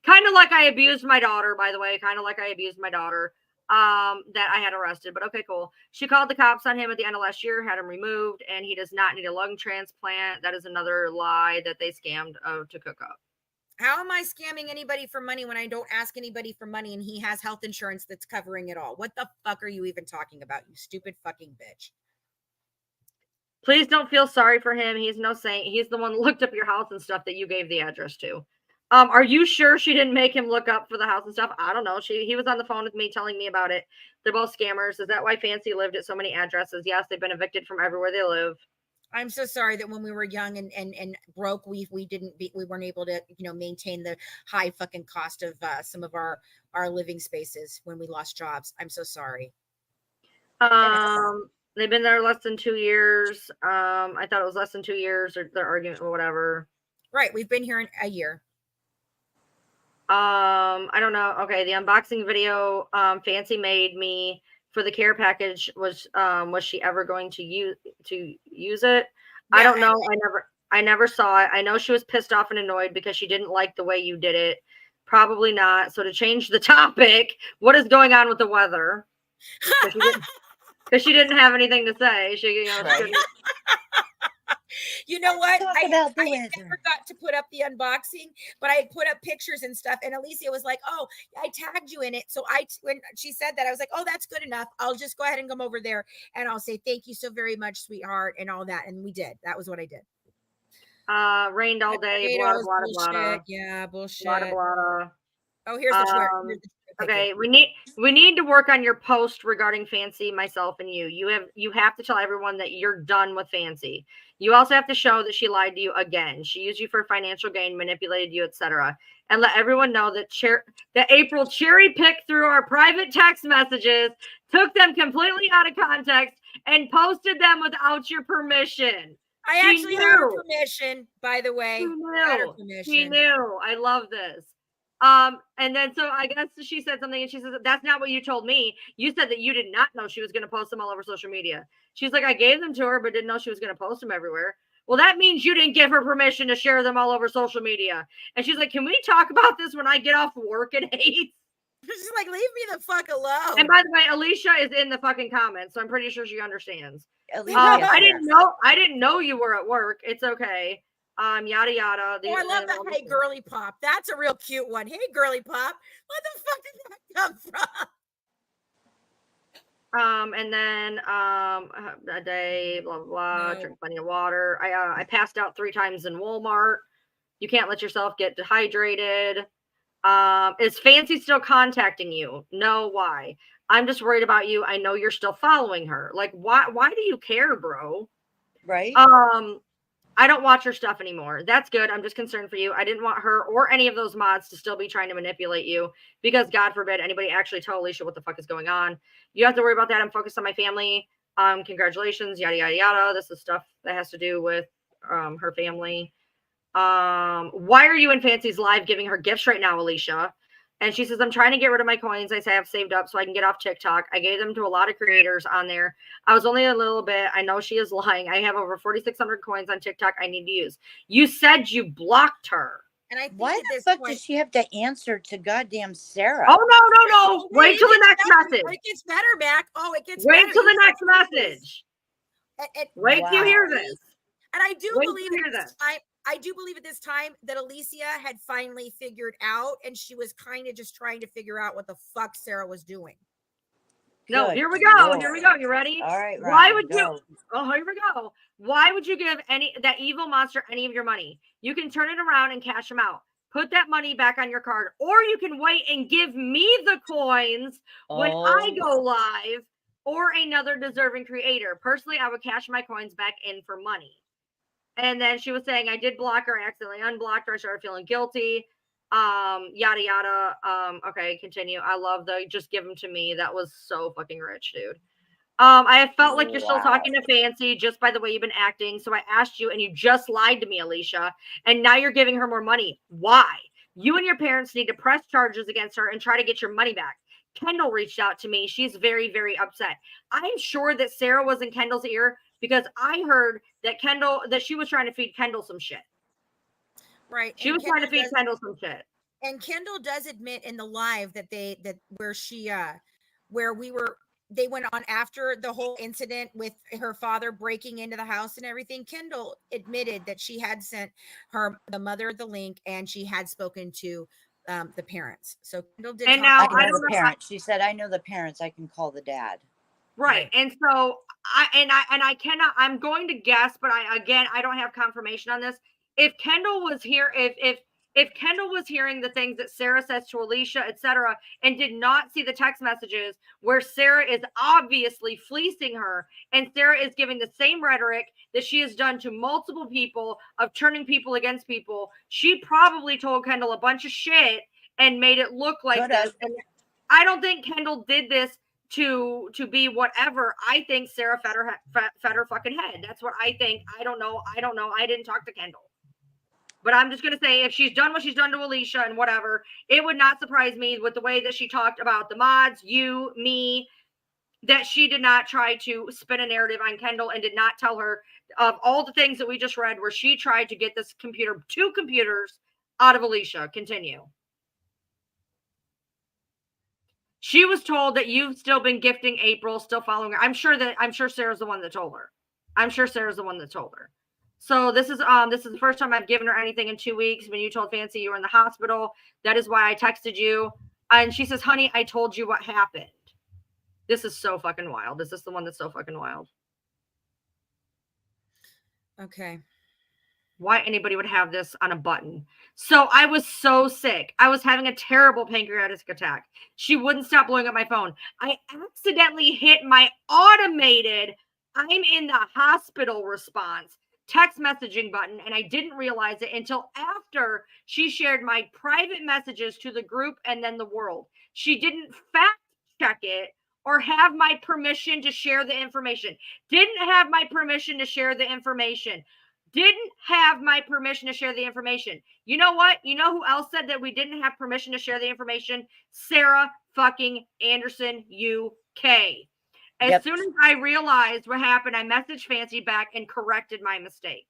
Kind of like I abused my daughter, by the way. Kind of like I abused my daughter. That I had arrested, but okay, cool. She called the cops on him at the end of last year, had him removed, and he does not need a lung transplant. That is another lie that they scammed to cook up. How am I scamming anybody for money when I don't ask anybody for money and he has health insurance that's covering it all? What the fuck are you even talking about, you stupid fucking bitch? Please don't feel sorry for him. He's no saint. He's the one that looked up your house and stuff that you gave the address to. Are you sure she didn't make him look up for the house and stuff? I don't know. He was on the phone with me telling me about it. They're both scammers. Is that why Fancy lived at so many addresses? Yes, they've been evicted from everywhere they live. I'm so sorry that when we were young and broke, we weren't able to, maintain the high fucking cost of some of our living spaces when we lost jobs. I'm so sorry. They've been there less than 2 years. I thought it was less than 2 years, or their argument or whatever. Right, we've been here in a year. I don't know. Okay, the unboxing video Fancy made me for the care package was she ever going to use it? Yeah, I don't know. I never saw it. I know she was pissed off and annoyed because she didn't like the way you did it. Probably not. So to change the topic, what is going on with the weather? Because she didn't have anything to say. You know what? I forgot to put up the unboxing, but I had put up pictures and stuff. And Alicia was like, "Oh, I tagged you in it." So when she said that, I was like, "Oh, that's good enough. I'll just go ahead and come over there and I'll say thank you so very much, sweetheart," and all that. And we did. That was what I did. Rained all day. Blah, blah, blah. Yeah, bullshit. Blah, blah. Oh, here's the Twitter. Okay, we need to work on your post regarding Fancy, myself, and you. You have to tell everyone that you're done with Fancy. You also have to show that she lied to you again. She used you for financial gain, manipulated you, etc. And let everyone know that April cherry picked through our private text messages, took them completely out of context, and posted them without your permission. I actually had her permission, by the way. She knew. I love this. And then so I guess she said something and she says, "That's not what you told me. You said that you did not know she was going to post them all over social media." She's like, "I gave them to her, but didn't know she was going to post them everywhere." Well, that means you didn't give her permission to share them all over social media. And she's like, "Can we talk about this when I get off work at 8?" She's like, "Leave me the fuck alone." And by the way, Alicia is in the fucking comments, so I'm pretty sure she understands. Alicia, I didn't know you were at work. It's okay. Yada yada. I love that. Hey, girly pop. That's a real cute one. Hey, girly pop. What the fuck did that come from? And then a day, blah blah blah. No. Drink plenty of water. I passed out 3 times in Walmart. You can't let yourself get dehydrated. Is Fancy still contacting you? No, why? I'm just worried about you. I know you're still following her. Like, why do you care, bro? Right. I don't watch her stuff anymore. That's good. I'm just concerned for you. I didn't want her or any of those mods to still be trying to manipulate you because God forbid anybody actually tell Alicia what the fuck is going on. You have to worry about that. I'm focused on my family. Congratulations, yada, yada, yada. This is stuff that has to do with her family. Why are you in Fancy's live giving her gifts right now, Alicia? And she says, I'm trying to get rid of my coins. I say I have saved up so I can get off TikTok. I gave them to a lot of creators on there. I was only a little bit. I know she is lying. I have over 4,600 coins on TikTok I need to use. You said you blocked her. And I think Why at the this fuck point, does she have to answer to goddamn Sarah? Oh, no. Wait till the next message. It gets better, Mac. Oh, it gets Wait better. till the next message. Wait till you Wow. hear this. And I do Wait believe till you hear at this this. time, I do believe at this time that Alicia had finally figured out, and she was kind of just trying to figure out what the fuck Sarah was doing. No, Good here we go. Lord. Here we go. You ready? All right, Why Ryan, would go. you? Oh, here we go. Why would you give that evil monster any of your money? You can turn it around and cash them out. Put that money back on your card, or you can wait and give me the coins when I go live, or another deserving creator. Personally, I would cash my coins back in for money. And then she was saying, I did block her, I accidentally unblocked her. I started feeling guilty. Yada, yada. Okay, continue. I love the just give them to me. That was so fucking rich, dude. I have felt like you're still talking to Fancy just by the way you've been acting. So I asked you and you just lied to me, Alicia. And now you're giving her more money. Why? You and your parents need to press charges against her and try to get your money back. Kendall reached out to me. She's very, very upset. I'm sure that Sarah was in Kendall's ear because I heard that she was trying to feed Kendall some shit. Right. She was trying to feed Kendall some shit. And Kendall does admit in the live that they went on after the whole incident with her father breaking into the house and everything. Kendall admitted that she had sent the mother the link and she had spoken to the parents. So Kendall did. And now I know the parents. She said, I know the parents. I can call the dad. Right. And so I'm going to guess, but I don't have confirmation on this. If Kendall was here, if Kendall was hearing the things that Sarah says to Alicia, etc., and did not see the text messages where Sarah is obviously fleecing her, and Sarah is giving the same rhetoric that she has done to multiple people of turning people against people, she probably told Kendall a bunch of shit and made it look like this. And I don't think Kendall did this to be whatever. I think Sarah fed her fucking head. That's what I think. I don't know. I didn't talk to Kendall. But I'm just going to say, if she's done what she's done to Alicia and whatever, it would not surprise me with the way that she talked about the mods, you, me, that she did not try to spin a narrative on Kendall and did not tell her of all the things that we just read where she tried to get this two computers out of Alicia. Continue. She was told that you've still been gifting April, still following her. I'm sure Sarah's the one that told her. So this is the first time I've given her anything in 2 weeks. When you told Fancy you were in the hospital, that is why I texted you. And she says, honey, I told you what happened. This is so fucking wild. This is the one that's so fucking wild. Okay. Why anybody would have this on a button. So I was so sick. I was having a terrible pancreatic attack. She wouldn't stop blowing up my phone. I accidentally hit my automated I'm in the hospital response text messaging button, and I didn't realize it until after she shared my private messages to the group and then the world. She didn't fact check it or have my permission to share the information. Didn't have my permission to share the information. Didn't have my permission to share the information. You know what? You know who else said that we didn't have permission to share the information? Sarah fucking Anderson, UK. As soon as I realized what happened, I messaged Fancy back and corrected my mistake.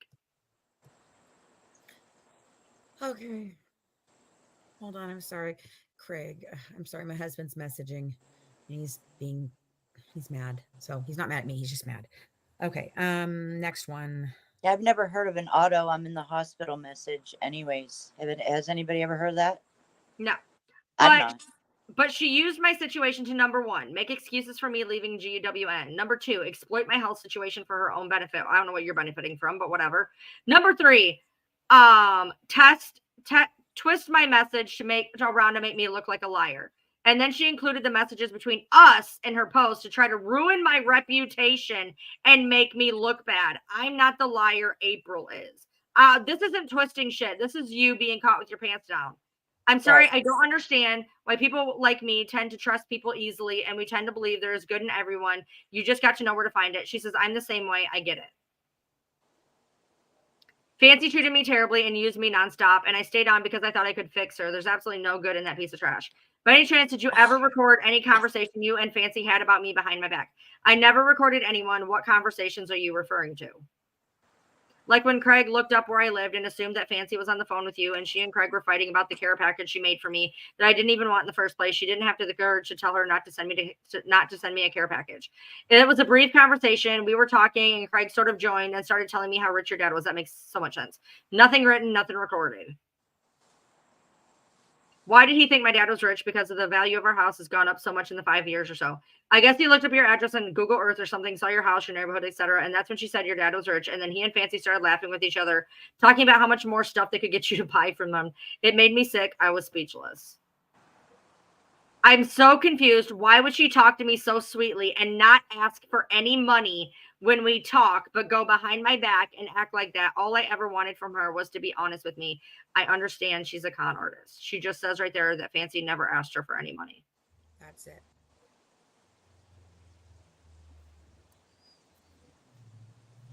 Okay. Hold on. I'm sorry. Craig, I'm sorry. My husband's messaging. He's mad. So he's not mad at me. He's just mad. Okay. Next one. I've never heard of an auto I'm in the hospital message anyways. Has anybody ever heard that? No. I'm not. But she used my situation to, number one, make excuses for me leaving GWN. Number two, exploit my health situation for her own benefit. I don't know what you're benefiting from, but whatever. Number three, twist my message to make me look like a liar. And then she included the messages between us in her post to try to ruin my reputation and make me look bad. I'm not the liar. April is. This isn't twisting shit. This is you being caught with your pants down. I'm sorry. Right. I don't understand why people like me tend to trust people easily and we tend to believe there is good in everyone. You just got to know where to find it. She says, I'm the same way. I get it. Fancy treated me terribly and used me nonstop, and I stayed on because I thought I could fix her. There's absolutely no good in that piece of trash. By any chance, did you ever record any conversation you and Fancy had about me behind my back? I never recorded anyone. What conversations are you referring to? Like when Craig looked up where I lived and assumed that Fancy was on the phone with you, and she and Craig were fighting about the care package she made for me that I didn't even want in the first place. She didn't have the courage to tell her not to send me a care package. It was a brief conversation. We were talking, and Craig sort of joined and started telling me how rich your dad was. That makes so much sense. Nothing written, nothing recorded. Why did he think my dad was rich? Because of the value of our house has gone up so much in the 5 years or so. I guess he looked up your address on Google Earth or something, saw your house, your neighborhood, etc. And that's when she said your dad was rich. And then he and Fancy started laughing with each other, talking about how much more stuff they could get you to buy from them. It made me sick. I was speechless. I'm so confused. Why would she talk to me so sweetly and not ask for any money when we talk, but go behind my back and act like that? All I ever wanted from her was to be honest with me. I understand she's a con artist. She just says right there that Fancy never asked her for any money. That's it.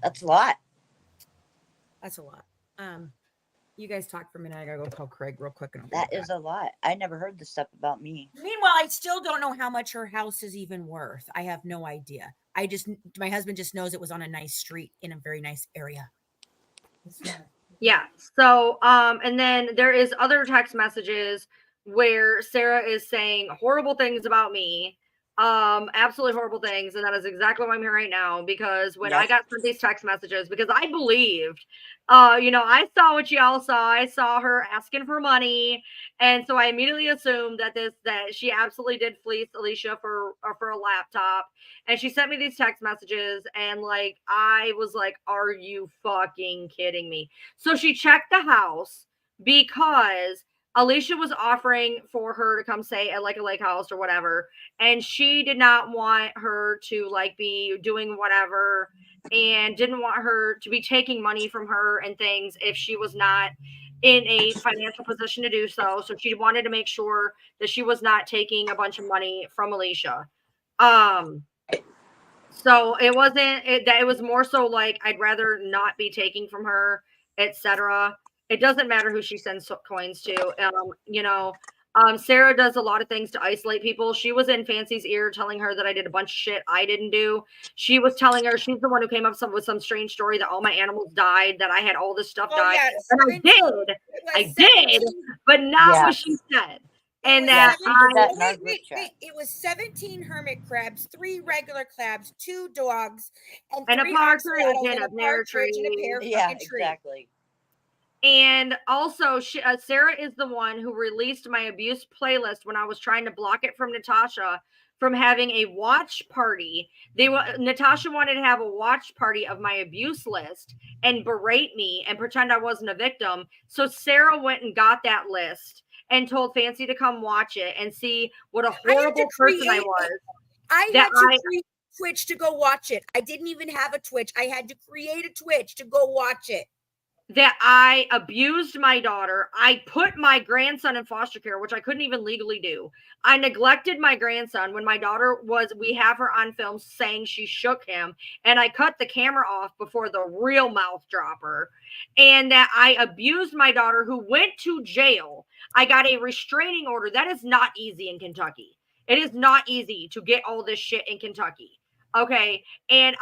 That's a lot. That's a lot. You guys talk for a minute. I gotta go call Craig real quick. And That is a lot. I never heard this stuff about me. Meanwhile, I still don't know how much her house is even worth. I have no idea. My husband just knows it was on a nice street in a very nice area. Yeah. So, and then there is other text messages where Sarah is saying horrible things about me. Absolutely horrible things. And that is exactly why I'm here right now, because when I got sent these text messages, because I believed, I saw what y'all saw. I saw her asking for money. And so I immediately assumed that she absolutely did fleece Alicia for a laptop. And she sent me these text messages, and like, I was like, are you fucking kidding me? So she checked the house because Alicia was offering for her to come stay at like a lake house or whatever. And she did not want her to like be doing whatever, and didn't want her to be taking money from her and things if she was not in a financial position to do so. So she wanted to make sure that she was not taking a bunch of money from Alicia. So it was more so like, I'd rather not be taking from her, etc. It doesn't matter who she sends coins to. Sarah does a lot of things to isolate people. She was in Fancy's ear telling her that I did a bunch of shit I didn't do. She was telling her she's the one who came up with some strange story that all my animals died, that I had all this stuff die. Yes, and I did, but not what she said. And that it was 17 hermit crabs, 3 regular crabs, 2 dogs, and 3 a partridge and a partridge and a pear fucking tree. Exactly. And also, Sarah is the one who released my abuse playlist when I was trying to block it from Natasha from having a watch party. Natasha wanted to have a watch party of my abuse list and berate me and pretend I wasn't a victim. So Sarah went and got that list and told Fancy to come watch it and see what a horrible person I was. I had to create Twitch to go watch it. I didn't even have a Twitch. I had to create a Twitch to go watch it. That I abused my daughter. I put my grandson in foster care, which I couldn't even legally do. I neglected my grandson when my daughter we have her on film saying she shook him, and I cut the camera off before the real mouth dropper. And that I abused my daughter, who went to jail. I got a restraining order. That is not easy in Kentucky. It is not easy to get all this shit in Kentucky. Okay. And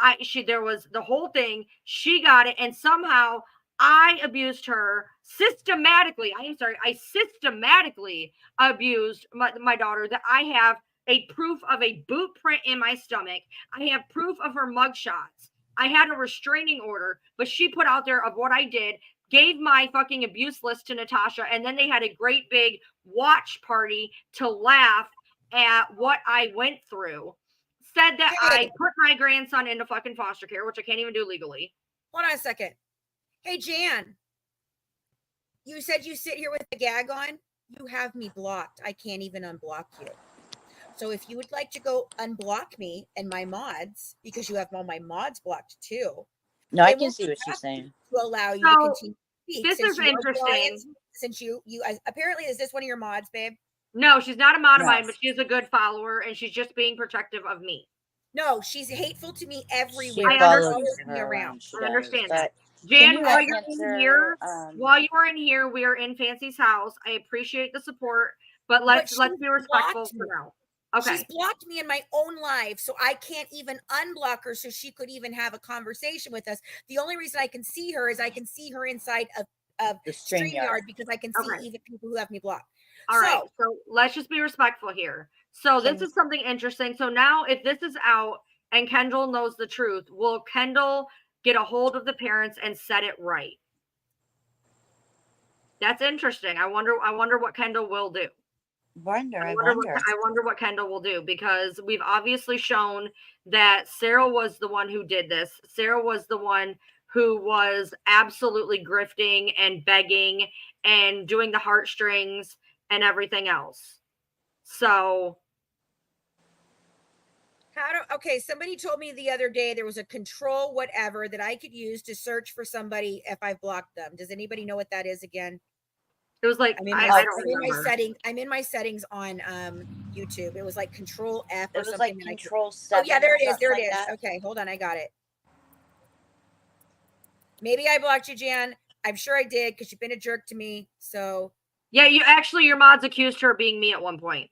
there was the whole thing. She got it. And somehow I abused her systematically. I systematically abused my daughter, that I have a proof of a boot print in my stomach. I have proof of her mugshots. I had a restraining order, but she put out there of what I did, gave my fucking abuse list to Natasha, and then they had a great big watch party to laugh at what I went through. Said that I put my grandson into fucking foster care, which I can't even do legally. Hold on a second. Hey, Jan, you said you sit here with the gag on. You have me blocked. I can't even unblock you. So if you would like to go unblock me and my mods, because you have all my mods blocked too, No, I then can we'll see what have she's saying. to allow you to So, continue to speak. this Since is you are interesting. since you apparently, is this one of your mods, babe? No, she's not a mod of No. mine, but she's a good follower, and she's just being protective of me. No, she's hateful to me She everywhere. I follows follows me her around. around. She I does. understand But that. can Jan, you while you're in answer? here, while you are in here, we are in Fancy's house. I appreciate the support, but let's she's be respectful blocked for me. now. She's Okay. blocked me in my own life, so I can't even unblock her so she could even have a conversation with us. The only reason I can see her is I can see her inside of the StreamYard StreamYard. because I can see Okay. even people who have me blocked. All right. So let's just be respectful here. So this Can- is something interesting. So now if this is out and Kendall knows the truth, will Kendall get a hold of the parents and set it right? That's interesting. I wonder what Kendall will do. I wonder. What Kendall will do, because we've obviously shown that Sarah was the one who did this. Sarah was the one who was absolutely grifting and begging and doing the heartstrings and everything else. So okay, somebody told me the other day there was a control whatever that I could use to search for somebody if I've blocked them. Does anybody know what that is again? it was like I'm in my settings on YouTube. It was like Control F or It was something. like Control 7. Oh yeah, there it is. something There it like is. that. Okay, hold on, I got it. Maybe I blocked you, Jan. I'm sure I did because you've been a jerk to me. So yeah, your mods accused her of being me at one point.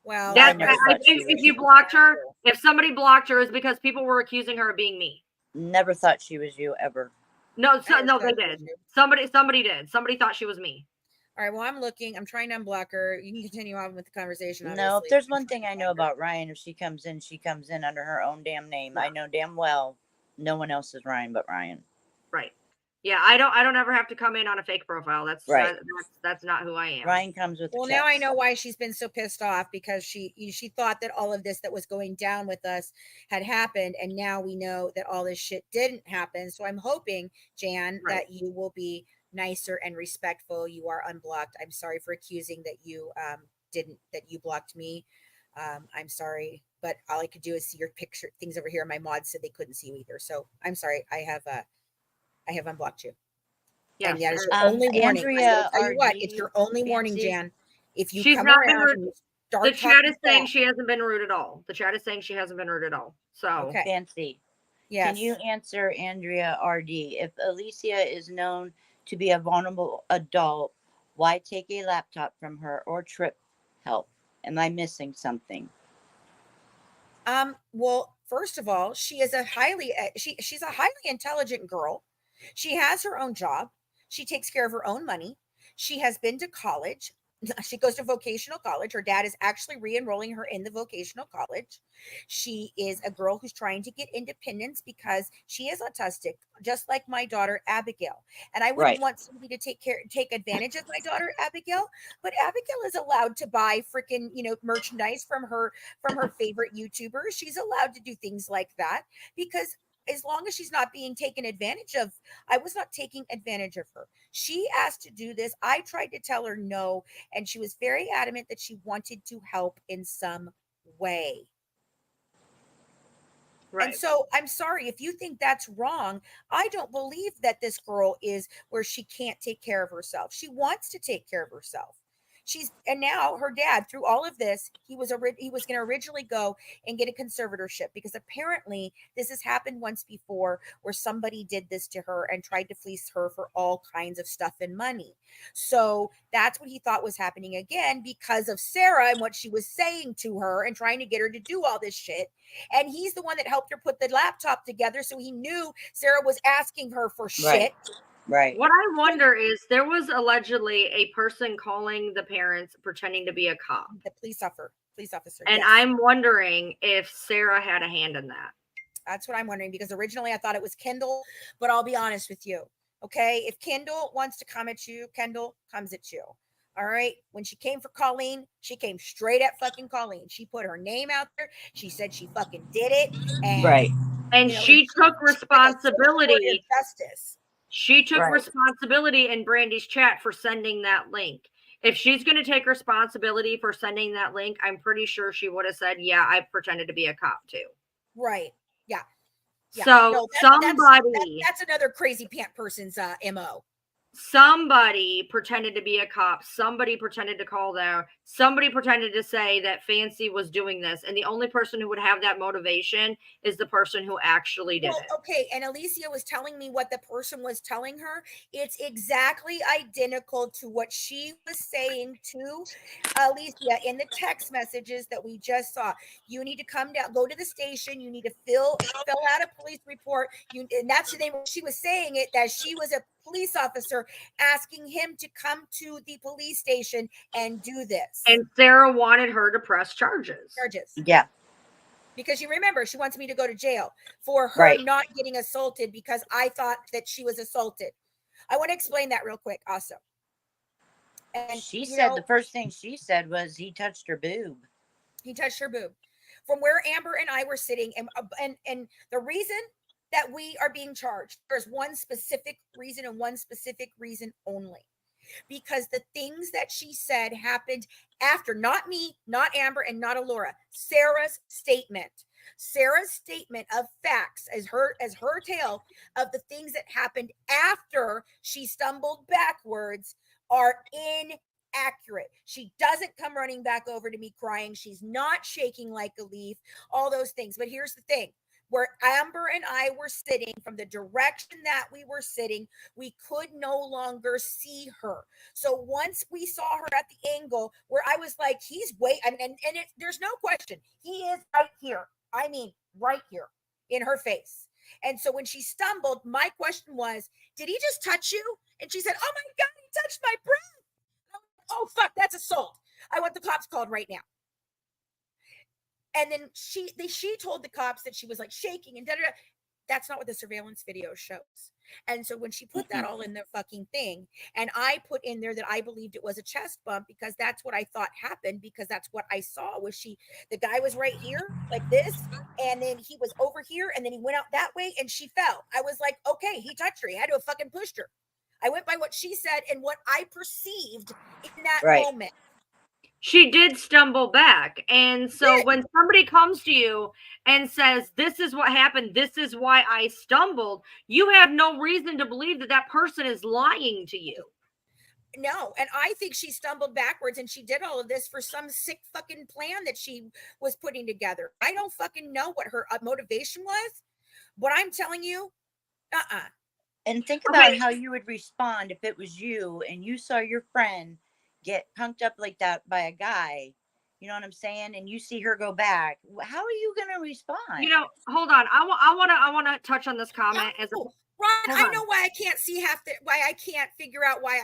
well, I That's never thought she if was you you. blocked her, if somebody blocked her, is because people were accusing her of being me. Never thought she was you ever. No, I no, never they thought it did. was you. Somebody did. Somebody thought she was me. All right. Well, I'm looking. I'm trying to unblock her. You can continue on with the conversation. No, Obviously. if there's one thing I know about Ryan, if she comes in under her own damn name. Yeah. I know damn well no one else is Ryan but Ryan. Right. Yeah, I don't ever have to come in on a fake profile. That's Right. That's not who I am. Ryan comes with. Well, now I know why she's been so pissed off, because she thought that all of this that was going down with us had happened, and now we know that all this shit didn't happen. So I'm hoping, Jan, Right. that you will be nicer and respectful. You are unblocked. I'm sorry for accusing that you you blocked me. I'm sorry, but all I could do is see your picture things over here. My mods said they couldn't see you either, so I'm sorry. I have unblocked you. Yes. And that is your only warning. Andrea, Tell you what, RD, it's your only warning, Fancy. Jan. If you She's come not been around rude. and you start The chat is talking saying back- she hasn't been rude at all. The chat is saying she hasn't been rude at all. So Okay. Fancy. Yes. Can you answer Andrea RD? If Alicia is known to be a vulnerable adult, why take a laptop from her or trip help? Am I missing something? Well, first of all, she is a highly she's a highly intelligent girl. She has her own job. She takes care of her own money. She has been to college. She goes to vocational college. Her dad is actually re-enrolling her in the vocational college. She is a girl who's trying to get independence because she is autistic, just like my daughter Abigail. And I wouldn't Right. want somebody to take advantage of my daughter Abigail, but Abigail is allowed to buy freaking, merchandise from her favorite YouTubers. She's allowed to do things like that because as long as she's not being taken advantage of, I was not taking advantage of her. She asked to do this. I tried to tell her no, and she was very adamant that she wanted to help in some way. right. And so I'm sorry if you think that's wrong. I don't believe that this girl is where she can't take care of herself. She wants to take care of herself. And now her dad, through all of this, he was going to originally go and get a conservatorship because apparently this has happened once before where somebody did this to her and tried to fleece her for all kinds of stuff and money. So that's what he thought was happening again because of Sarah and what she was saying to her and trying to get her to do all this shit. And he's the one that helped her put the laptop together. So he knew Sarah was asking her for shit. Right. What I wonder is there was allegedly a person calling the parents pretending to be a cop. The police officer. And yes. I'm wondering if Sarah had a hand in that. That's what I'm wondering because originally I thought it was Kendall, but I'll be honest with you. Okay. If Kendall wants to come at you, Kendall comes at you. All right. When she came for Colleen, she came straight at fucking Colleen. She put her name out there. She said she fucking did it. And, Right. And she took responsibility. Justice. She took responsibility in Brandy's chat for sending that link. If she's going to take responsibility for sending that link, I'm pretty sure she would have said, yeah, I pretended to be a cop too. Right. Yeah. Yeah. So No, somebody, that's another crazy pant person's MO. somebody pretended to be a cop. Somebody pretended to call there. Somebody pretended to say that Fancy was doing this. And the only person who would have that motivation is the person who actually did it. Okay. And Alicia was telling me what the person was telling her. It's exactly identical to what she was saying to Alicia in the text messages that we just saw. You need to come down, go to the station. You need to fill out a police report. And that's the name. She was saying it, that she was a police officer asking him to come to the police station and do this. And Sarah wanted her to press charges. Yeah. Because you remember, she wants me to go to jail for her not getting assaulted because I thought that she was assaulted. I want to explain that real quick also. And she said the first thing she said was he touched her boob. He touched her boob. From where Amber and I were sitting, and the reason that we are being charged, there's one specific reason and one specific reason only. Because the things that she said happened after, not me, not Amber, and not Alora, Sarah's statement. Sarah's statement of facts as her tale of the things that happened after she stumbled backwards are inaccurate. She doesn't come running back over to me crying. She's not shaking like a leaf, all those things. But here's the thing. Where Amber and I were sitting, from the direction that we were sitting, we could no longer see her. So once we saw her at the angle where I was like, he's there's no question. He is right here. I mean, right here in her face. And so when she stumbled, my question was, did he just touch you? And she said, oh my God, he touched my breath. Oh, fuck, that's assault. I want the cops called right now. And then she told the cops that she was like shaking and da-da-da. That's not what the surveillance video shows. And so when she put that all in the fucking thing, and I put in there that I believed it was a chest bump because that's what I thought happened, because that's what I saw was the guy was right here like this, and then he was over here, and then he went out that way, and she fell. I was like, okay, he touched her. He had to have fucking pushed her. I went by what she said and what I perceived in that moment. She did stumble back. And so when somebody comes to you and says, this is what happened, this is why I stumbled, you have no reason to believe that that person is lying to you. No, and I think she stumbled backwards and she did all of this for some sick fucking plan that she was putting together. I don't fucking know what her motivation was, but I'm telling you, And think about how you would respond if it was you and you saw your friend get punked up like that by a guy, you know what I'm saying? And you see her go back. How are you going to respond? You know, hold on. I want to touch on this comment Ron, I know why I can't see why I can't figure out why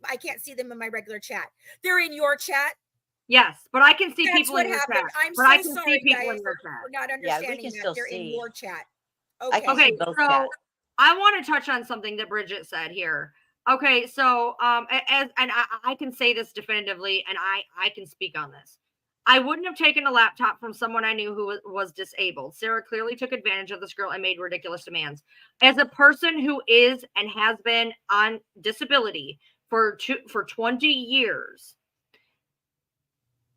I can't see them in my regular chat. They're in your chat. Yes, but I can see people in your chat. I'm but so I can sorry, see people guys, in your chat. for not understanding that they're in your chat. Okay, so I want to touch on something that Bridget said here. Okay, so I can say this definitively, and I can speak on this. I wouldn't have taken a laptop from someone I knew who was disabled. Sarah clearly took advantage of this girl and made ridiculous demands. As a person who is and has been on disability for 20 years,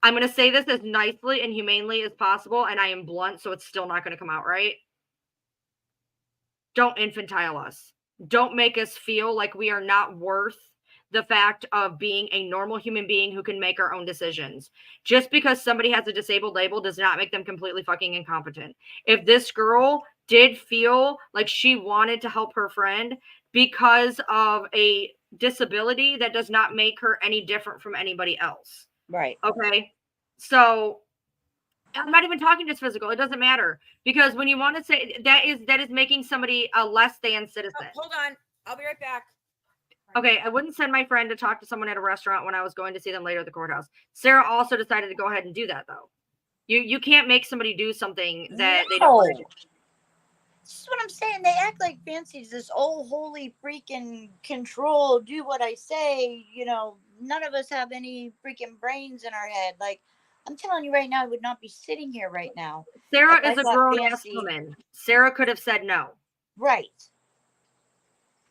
I'm going to say this as nicely and humanely as possible, and I am blunt, so it's still not going to come out right. Don't infantile us. Don't make us feel like we are not worth the fact of being a normal human being who can make our own decisions. Just because somebody has a disabled label does not make them completely fucking incompetent. If this girl did feel like she wanted to help her friend because of a disability, that does not make her any different from anybody else. Right. Okay. So I'm not even talking just physical. It doesn't matter, because when you want to say that is making somebody a less than citizen. Hold on. I'll be right back. Okay. I wouldn't send my friend to talk to someone at a restaurant when I was going to see them later at the courthouse. Sarah also decided to go ahead and do that though. You can't make somebody do something that they don't want to do. This is what I'm saying. They act like Fancy's this holy freaking control. Do what I say. You know, none of us have any freaking brains in our head. Like, I'm telling you right now, I would not be sitting here right now. Sarah is a grown-ass woman. Sarah could have said no. Right.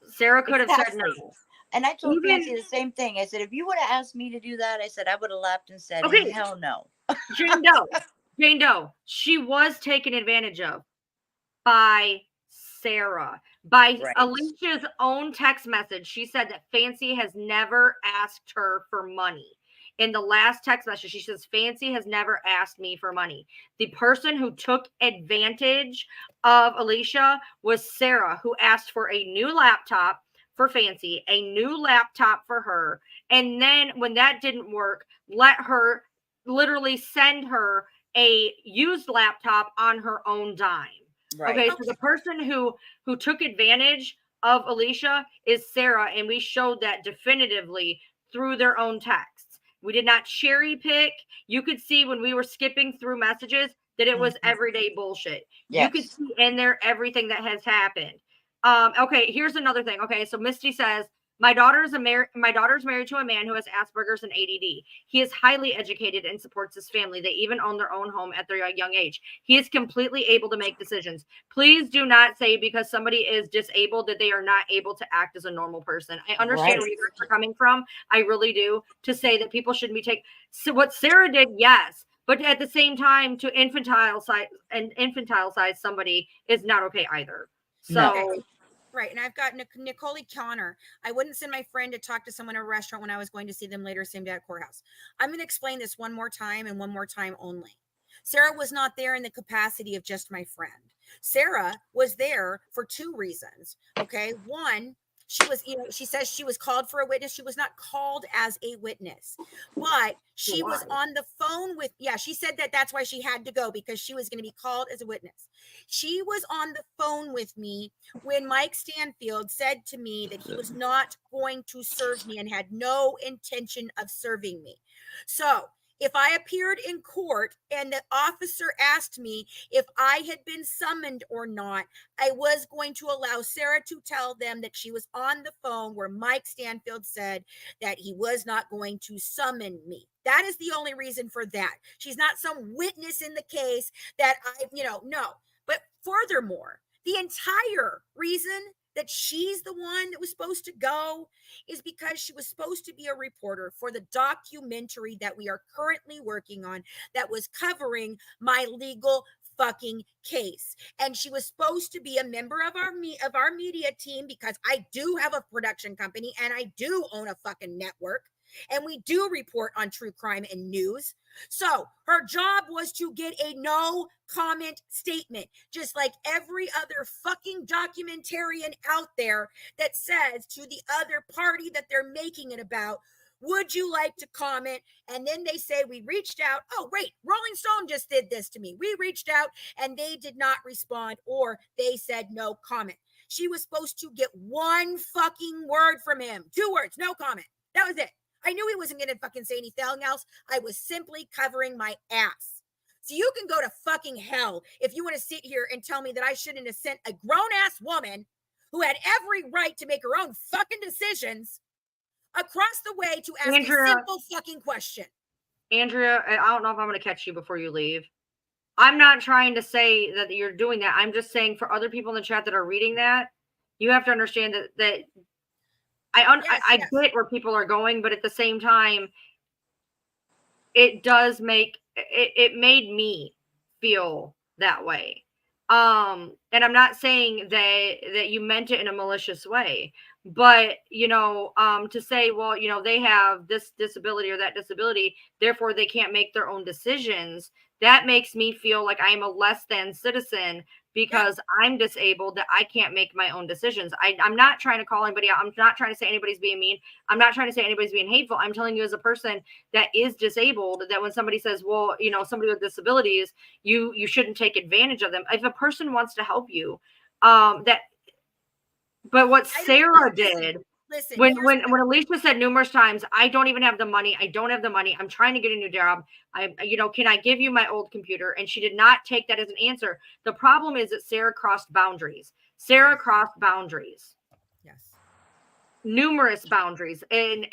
Sarah could have said no. And I told Even Fancy the same thing. I said, if you would have asked me to do that, I said I would have laughed and said, okay, hell no. Jane Doe, she was taken advantage of by Sarah. By Right. Alicia's own text message, she said that Fancy has never asked her for money. In the last text message, she says, Fancy has never asked me for money. The person who took advantage of Alicia was Sarah, who asked for a new laptop for Fancy, a new laptop for her. And then when that didn't work, let her literally send her a used laptop on her own dime. Right. Okay, so the person who took advantage of Alicia is Sarah, and we showed that definitively through their own texts. We did not cherry pick. You could see when we were skipping through messages that it was everyday bullshit. Yes. You could see in there everything that has happened. Okay, here's another thing. Okay, so Misty says, my daughter's married to a man who has Asperger's and ADD. He is highly educated and supports his family. They even own their own home at their young age. He is completely able to make decisions. Please do not say because somebody is disabled that they are not able to act as a normal person. I understand where you guys are coming from. I really do. To say that people shouldn't be taken. So what Sarah did, yes. But at the same time, to infantilize somebody is not okay either. So. No. Right. And I've got Nicole Connor. I wouldn't send my friend to talk to someone at a restaurant when I was going to see them later, same day at courthouse. I'm going to explain this one more time and one more time only. Sarah was not there in the capacity of just my friend. Sarah was there for two reasons. Okay. One, she was, she says she was called for a witness. She was not called as a witness, but she was on the phone with, she said that that's why she had to go because she was going to be called as a witness. She was on the phone with me when Mike Stanfield said to me that he was not going to serve me and had no intention of serving me. So if I appeared in court and the officer asked me if I had been summoned or not, I was going to allow Sarah to tell them that she was on the phone where Mike Stanfield said that he was not going to summon me. That is the only reason for that. She's not some witness in the case that no. But furthermore, the entire reason that she's the one that was supposed to go is because she was supposed to be a reporter for the documentary that we are currently working on that was covering my legal fucking case. And she was supposed to be a member of our media team because I do have a production company and I do own a fucking network. And we do report on true crime and news. So her job was to get a no comment statement, just like every other fucking documentarian out there that says to the other party that they're making it about, would you like to comment? And then they say, we reached out. Oh, wait, Rolling Stone just did this to me. We reached out and they did not respond, or they said no comment. She was supposed to get one fucking word from him. 2 words, no comment. That was it. I knew he wasn't going to fucking say anything else. I was simply covering my ass. So you can go to fucking hell if you want to sit here and tell me that I shouldn't have sent a grown-ass woman who had every right to make her own fucking decisions across the way to ask a simple fucking question. Andrea, I don't know if I'm going to catch you before you leave. I'm not trying to say that you're doing that. I'm just saying for other people in the chat that are reading that, you have to understand that I get where people are going, but at the same time, it does it made me feel that way. And I'm not saying that you meant it in a malicious way, but to say, well, they have this disability or that disability, therefore they can't make their own decisions. That makes me feel like I'm a less than citizen because I'm disabled, that I can't make my own decisions. I'm not trying to call anybody out. I'm not trying to say anybody's being mean. I'm not trying to say anybody's being hateful. I'm telling you as a person that is disabled, that when somebody says, well, somebody with disabilities, you shouldn't take advantage of them. If a person wants to help you, but what Sarah did, Listen, when Alicia said numerous times, I don't even have the money. I don't have the money. I'm trying to get a new job. Can I give you my old computer? And she did not take that as an answer. The problem is that Sarah crossed boundaries. Sarah crossed boundaries. Yes. Numerous boundaries and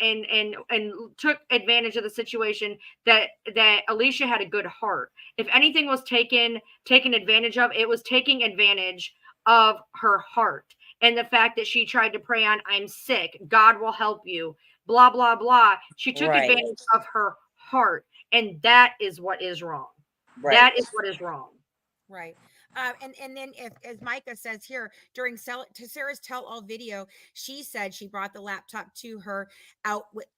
took advantage of the situation that Alicia had a good heart. If anything was taken advantage of, it was taking advantage of her heart. and the fact that she tried to prey on, I'm sick, God will help you, blah, blah, blah. She took Right. advantage of her heart. And that is what is wrong. Right. That is what is wrong. Right. And then if, as Micah says here, during Sarah's tell all video, she said she brought the laptop to her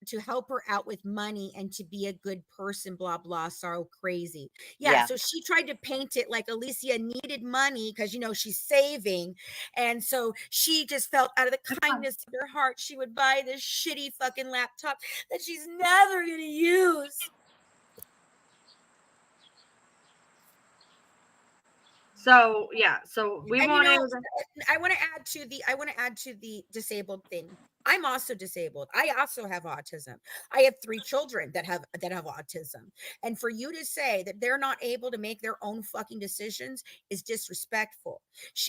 to help her out with money and to be a good person, blah, blah, so crazy. Yeah. So she tried to paint it like Alicia needed money because, she's saving. And so she just felt out of the kindness of her heart, she would buy this shitty fucking laptop that she's never going to use. So yeah, so we want to. I want to add to the disabled thing. I'm also disabled. I also have autism. I have 3 children that have autism. And for you to say that they're not able to make their own fucking decisions is disrespectful.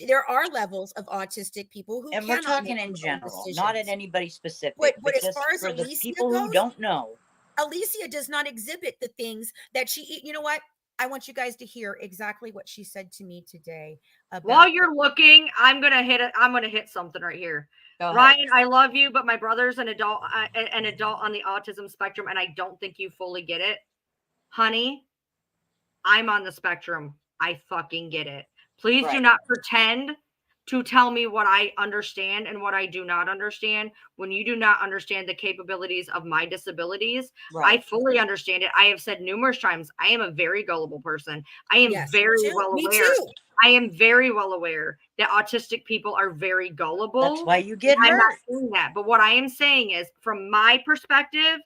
There are levels of autistic people who and we're talking in general, not at anybody specific. But as far as for the Alicia people goes, who don't know, Alicia does not exhibit the things that she. You know what? I want you guys to hear exactly what she said to me today. While you're looking, I'm gonna hit something right here. Ryan, I love you, but my brother's an adult on the autism spectrum, and I don't think you fully get it. Honey, I'm on the spectrum. I fucking get it. Please do not pretend to tell me what I understand and what I do not understand when you do not understand the capabilities of my disabilities. I fully understand it. I have said numerous times, I am a very gullible person. I am very well aware. I am very well aware that autistic people are very gullible. That's why you get hurt. I'm not saying that. But what I am saying is, from my perspective,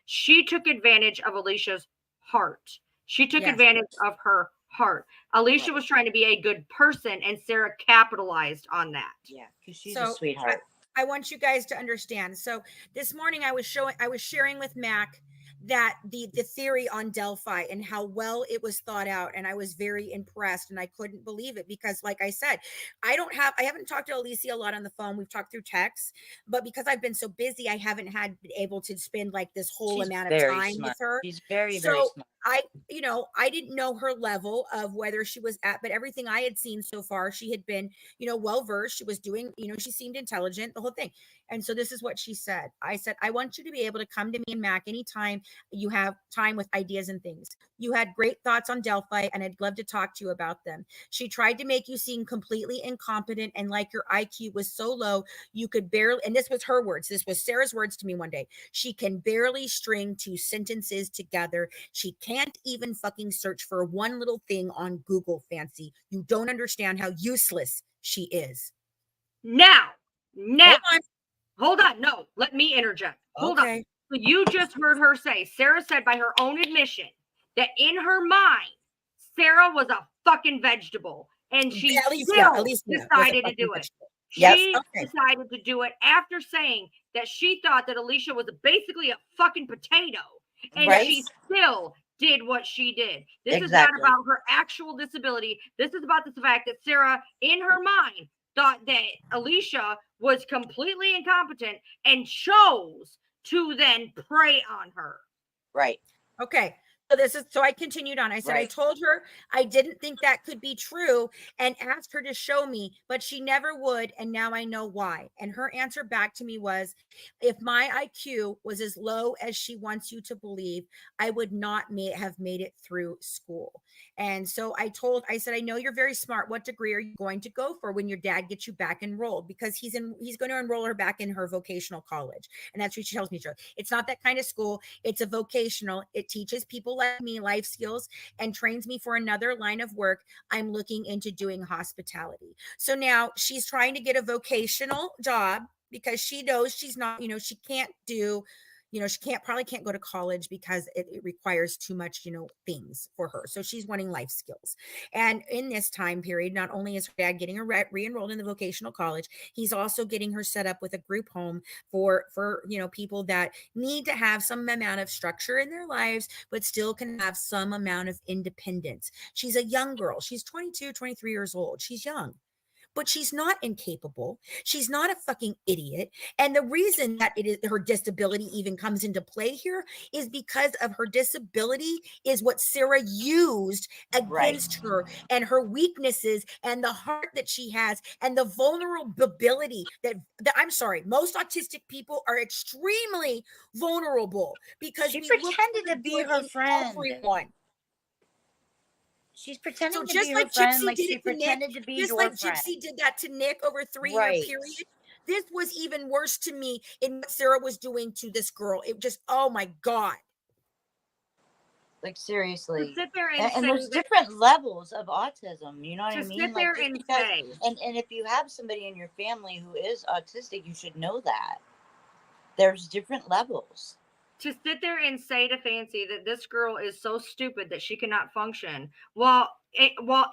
she took advantage of Alicia's heart. She took advantage of her heart. Alicia was trying to be a good person, and Sarah capitalized on that. Yeah, because she's a sweetheart. I want you guys to understand. So this morning I was sharing with Mac that the theory on Delphi and how well it was thought out, and I was very impressed, and I couldn't believe it because, like I said, I haven't talked to Alicia a lot on the phone. We've talked through text, but because I've been so busy, I haven't been able to spend like this whole amount of time with her. She's very smart. I didn't know her level of whether she was at, but everything I had seen so far, she had been, well versed. She was doing, she seemed intelligent, the whole thing. And so this is what she said. I said, I want you to be able to come to me and Mac anytime you have time with ideas and things. You had great thoughts on Delphi, and I'd love to talk to you about them. She tried to make you seem completely incompetent and like your IQ was so low you could barely, and this was her words, this was Sarah's words to me one day, she can barely string 2 sentences together. She can't even fucking search for one little thing on Google, Fancy. You don't understand how useless she is. Now, hold on. No, let me interject. Hold on. So you just heard her say, Sarah said by her own admission that in her mind, Sarah was a fucking vegetable, and she still decided to do it. She decided to do it after saying that she thought that Alicia was basically a fucking potato, and she still did what she did. This is not about her actual disability. This is about the fact that Sarah, in her mind, thought that Alicia was completely incompetent and chose to then prey on her. Right. Okay. So I continued on. I said, I told her I didn't think that could be true and asked her to show me, but she never would. And now I know why. And her answer back to me was, if my IQ was as low as she wants you to believe, I would not have made it through school. And so I said, I know you're very smart. What degree are you going to go for when your dad gets you back enrolled? Because he's going to enroll her back in her vocational college. And that's what she tells me. It's not that kind of school. It's a vocational. It teaches people like me life skills and trains me for another line of work. I'm looking into doing hospitality. So now she's trying to get a vocational job because she knows she's not, she can't do, she probably can't go to college because it requires too much, things for her. So she's wanting life skills. And in this time period, not only is her dad getting her re-enrolled in the vocational college, he's also getting her set up with a group home for people that need to have some amount of structure in their lives, but still can have some amount of independence. She's a young girl. She's 22, 23 years old. She's young. but she's not incapable. She's not a fucking idiot. And the reason that it is her disability even comes into play here is because of her disability is what Sarah used against her and her weaknesses and the heart that she has and the vulnerability that I'm sorry, most autistic people are extremely vulnerable because She we look for pretended the to be good her in friend. everyone. She's pretending So to just be her like friend, Gypsy like did she it to Nick, pretended to be just your like friend. Gypsy did that to Nick over a 3-year Right. period, this was even worse to me in what Sarah was doing to this girl. It just, oh my God. Like seriously. Sit there and, And say there's that, different levels of autism, you know what I to mean? sit there Like just and because, say, and if you have somebody in your family who is autistic, you should know that there's different levels. to sit there and say to Fancy that this girl is so stupid that she cannot function, while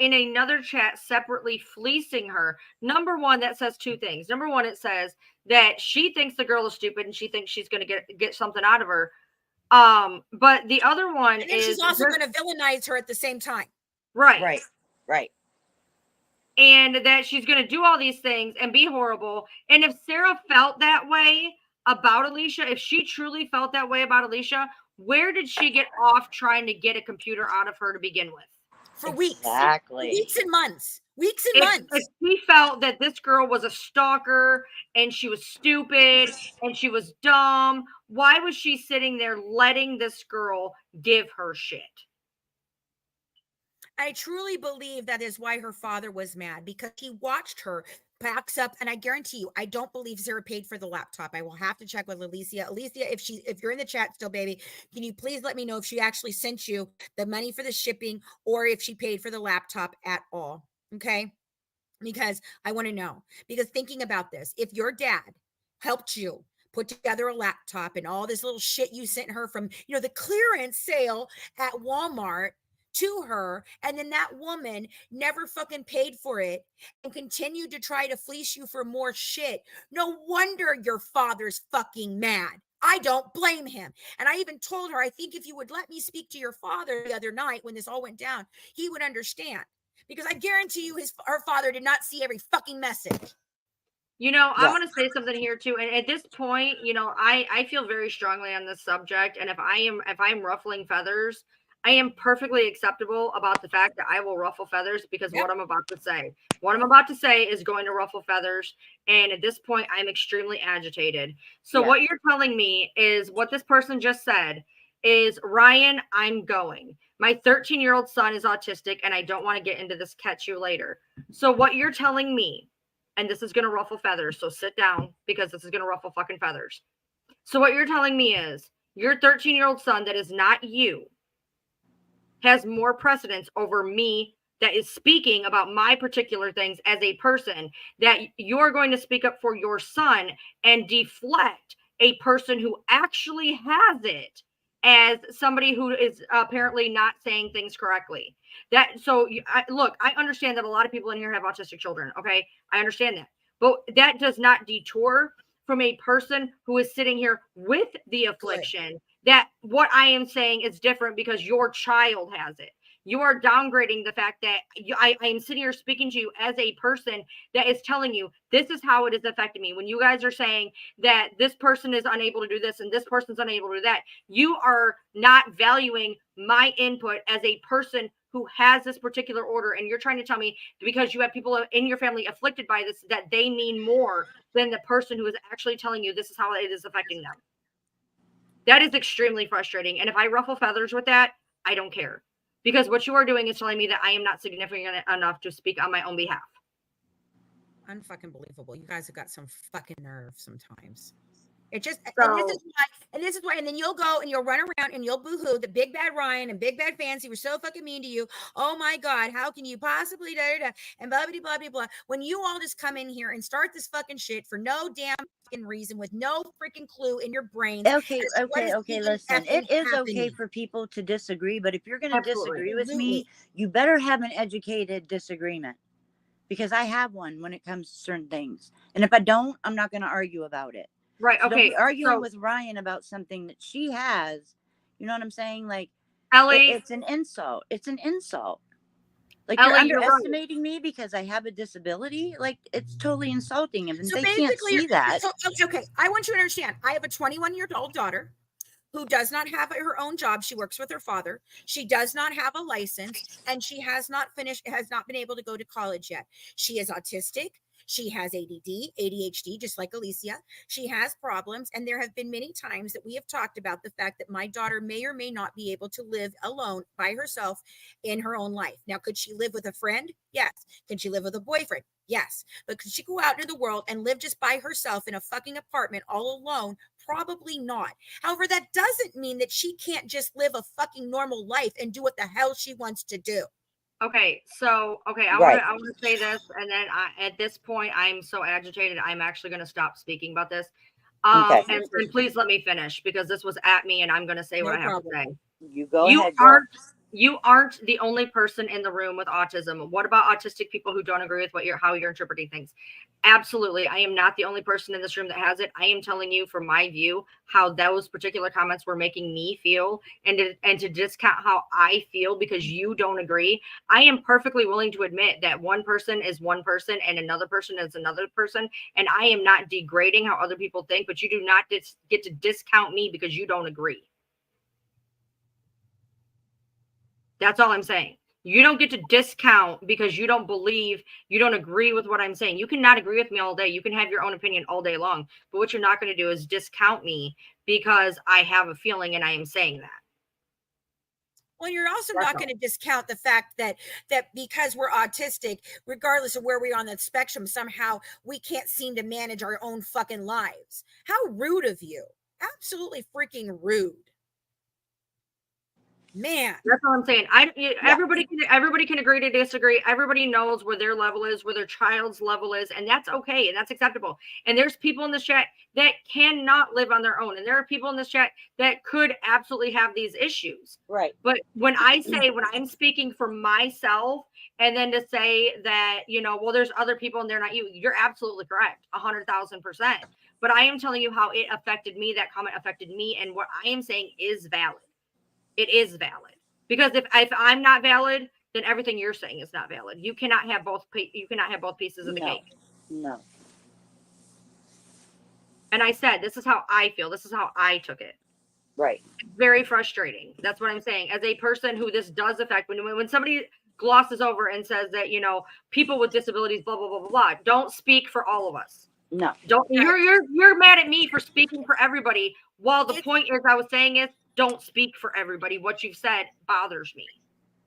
in another chat separately fleecing her. Number one, that says two things. Number one, it says that she thinks the girl is stupid and she thinks she's going to get something out of her. But the other one And then is she's also going to villainize her at the same time. right. Right. And that she's going to do all these things and be horrible. And if Sarah felt that way about Alicia, if she truly felt that way about Alicia, where did she get off trying to get a computer out of her to begin with? For weeks. Exactly. Weeks and months. Weeks and months. If she felt that this girl was a stalker and she was stupid and she was dumb, why was she sitting there letting this girl give her shit? I truly believe that is why her father was mad, because he watched her packs up, and I guarantee you, I don't believe Sarah paid for the laptop. I will have to check with Alicia. Alicia, if you're in the chat still, baby, can you please let me know if she actually sent you the money for the shipping or if she paid for the laptop at all? Okay, because I want to know. Because thinking about this, if your dad helped you put together a laptop and all this little shit you sent her from, the clearance sale at Walmart to her, and then that woman never fucking paid for it and continued to try to fleece you for more shit, no wonder your father's fucking mad. I don't blame him. And I even told her, I think if you would let me speak to your father the other night when this all went down, he would understand. Because I guarantee you her father did not see every fucking message. I want to say something here too. And at this point, I feel very strongly on this subject. And if I'm ruffling feathers, I am perfectly acceptable about the fact that I will ruffle feathers because what I'm about to say is going to ruffle feathers. And at this point, I'm extremely agitated. So what you're telling me is what this person just said is, Ryan, I'm going. My 13-year-old son is autistic and I don't want to get into this, catch you later. So what you're telling me, and this is going to ruffle feathers, so sit down because this is going to ruffle fucking feathers. So what you're telling me is your 13-year-old son that is not you has more precedence over me that is speaking about my particular things as a person, that you're going to speak up for your son and deflect a person who actually has it as somebody who is apparently not saying things correctly. I understand that a lot of people in here have autistic children. Okay. I understand that, but that does not detour from a person who is sitting here with the affliction that what I am saying is different because your child has it. You are downgrading the fact that I am sitting here speaking to you as a person that is telling you this is how it is affecting me. When you guys are saying that this person is unable to do this and this person's unable to do that, you are not valuing my input as a person who has this particular order. And you're trying to tell me because you have people in your family afflicted by this, that they mean more than the person who is actually telling you this is how it is affecting them. That is extremely frustrating. And if I ruffle feathers with that, I don't care. Because what you are doing is telling me that I am not significant enough to speak on my own behalf. Unfucking believable. You guys have got some fucking nerve sometimes. It just, So, and this is why, and then you'll go and you'll run around and you'll boohoo the big bad Ryan and big bad Fancy were so fucking mean to you. Oh my God, how can you possibly and blah, blah, blah, blah, blah. When you all just come in here and start this fucking shit for no damn fucking reason with no freaking clue in your brains. Okay, listen. It is okay for people to disagree, but if you're going to disagree with me, you better have an educated disagreement. Because I have one when it comes to certain things. And if I don't, I'm not going to argue about it. Right. So Okay. don't be arguing with Ryan about something that she has. You know what I'm saying? Like, Ellie, it's an insult. It's an insult. Like, you're Ellie, you're right. underestimating me because I have a disability? Like, it's totally insulting. And So they can't basically, see that. so, okay, I want you to understand. I have a 21-year-old daughter who does not have her own job. She works with her father. She does not have a license, and she has not been able to go to college yet. She is autistic. She has ADD, ADHD, just like Alicia. She has problems. And there have been many times that we have talked about the fact that my daughter may or may not be able to live alone by herself in her own life. Now, could she live with a friend? Yes. Can she live with a boyfriend? Yes. But could she go out into the world and live just by herself in a fucking apartment all alone? Probably not. However, that doesn't mean that she can't just live a fucking normal life and do what the hell she wants to do. Okay, so I Right. want to say this, and then at this point, I'm so agitated, I'm actually going to stop speaking about this. Okay. And please let me finish, because this was at me, and I'm going to say what I have to say. You go ahead, girl. You aren't the only person in the room with autism. What about autistic people who don't agree with how you're interpreting things? Absolutely. I am not the only person in this room that has it. I am telling you from my view how those particular comments were making me feel, and to discount how I feel because you don't agree. I am perfectly willing to admit that one person is one person and another person is another person. And I am not degrading how other people think, but you do not get to discount me because you don't agree. That's all I'm saying. You don't get to discount because you don't believe, you don't agree with what I'm saying. You cannot agree with me all day. You can have your own opinion all day long. But what you're not going to do is discount me because I have a feeling and I am saying that. Well, you're also not going to discount the fact that because we're autistic, regardless of where we are on that spectrum, somehow we can't seem to manage our own fucking lives. How rude of you. Absolutely freaking rude. Man, that's all I'm saying. Everybody can agree to disagree. Everybody knows where their level is, where their child's level is, and that's okay and that's acceptable. And there's people in this chat that cannot live on their own, and there are people in this chat that could absolutely have these issues. Right. But when I'm speaking for myself, and then to say that, well, there's other people and they're not you, you're absolutely correct, 100,000%. But I am telling you how it affected me. That comment affected me, and what I am saying is valid. It is valid, because if I'm not valid, then everything you're saying is not valid. You cannot have both. You cannot have both pieces of the cake. No. And I said, this is how I feel. This is how I took it. Right. It's very frustrating. That's what I'm saying. As a person who this does affect, when somebody glosses over and says that, people with disabilities, blah, blah, blah, blah, blah, don't speak for all of us. No. Don't. You're mad at me for speaking for everybody. While the point is, I was saying is, don't speak for everybody. What you've said bothers me.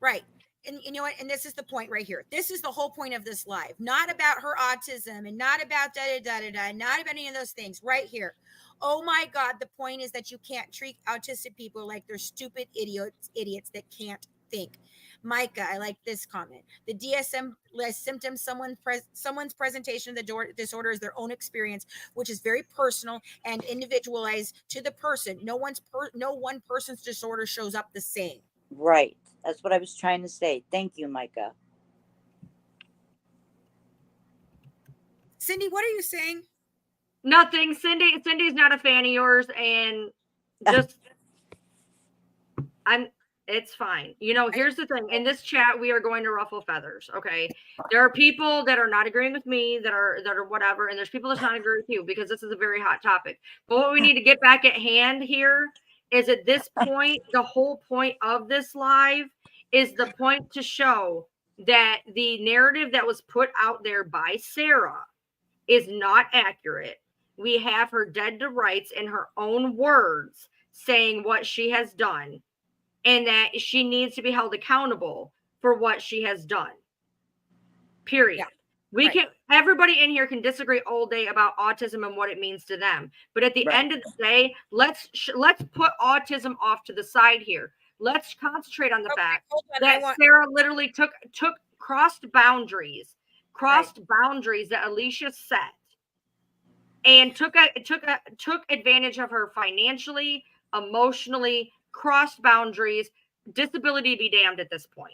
Right. And you know what? And this is the point right here. This is the whole point of this live. Not about her autism and not about da-da-da-da-da, not about any of those things right here. Oh my God. The point is that you can't treat autistic people like they're stupid idiots that can't think. Micah, I like this comment. The DSM-less symptoms, someone's presentation of the disorder is their own experience, which is very personal and individualized to the person. No one person's disorder shows up the same. Right. That's what I was trying to say. Thank you, Micah. Cindy, what are you saying? Nothing. Cindy's not a fan of yours, and just it's fine. Here's the thing. In this chat, we are going to ruffle feathers. Okay. There are people that are not agreeing with me, that are whatever. And there's people that's not agreeing with you, because this is a very hot topic. But what we need to get back at hand here is, at this point, the whole point of this live is the point to show that the narrative that was put out there by Sarah is not accurate. We have her dead to rights in her own words, saying what she has done, and that she needs to be held accountable for what she has done. Period. Yeah. Everybody in here can disagree all day about autism and what it means to them. But at the end of the day, let's put autism off to the side here. Let's concentrate on the fact that Sarah literally crossed boundaries that Alicia set, and took advantage of her financially, emotionally, crossed boundaries. Disability be damned at this point.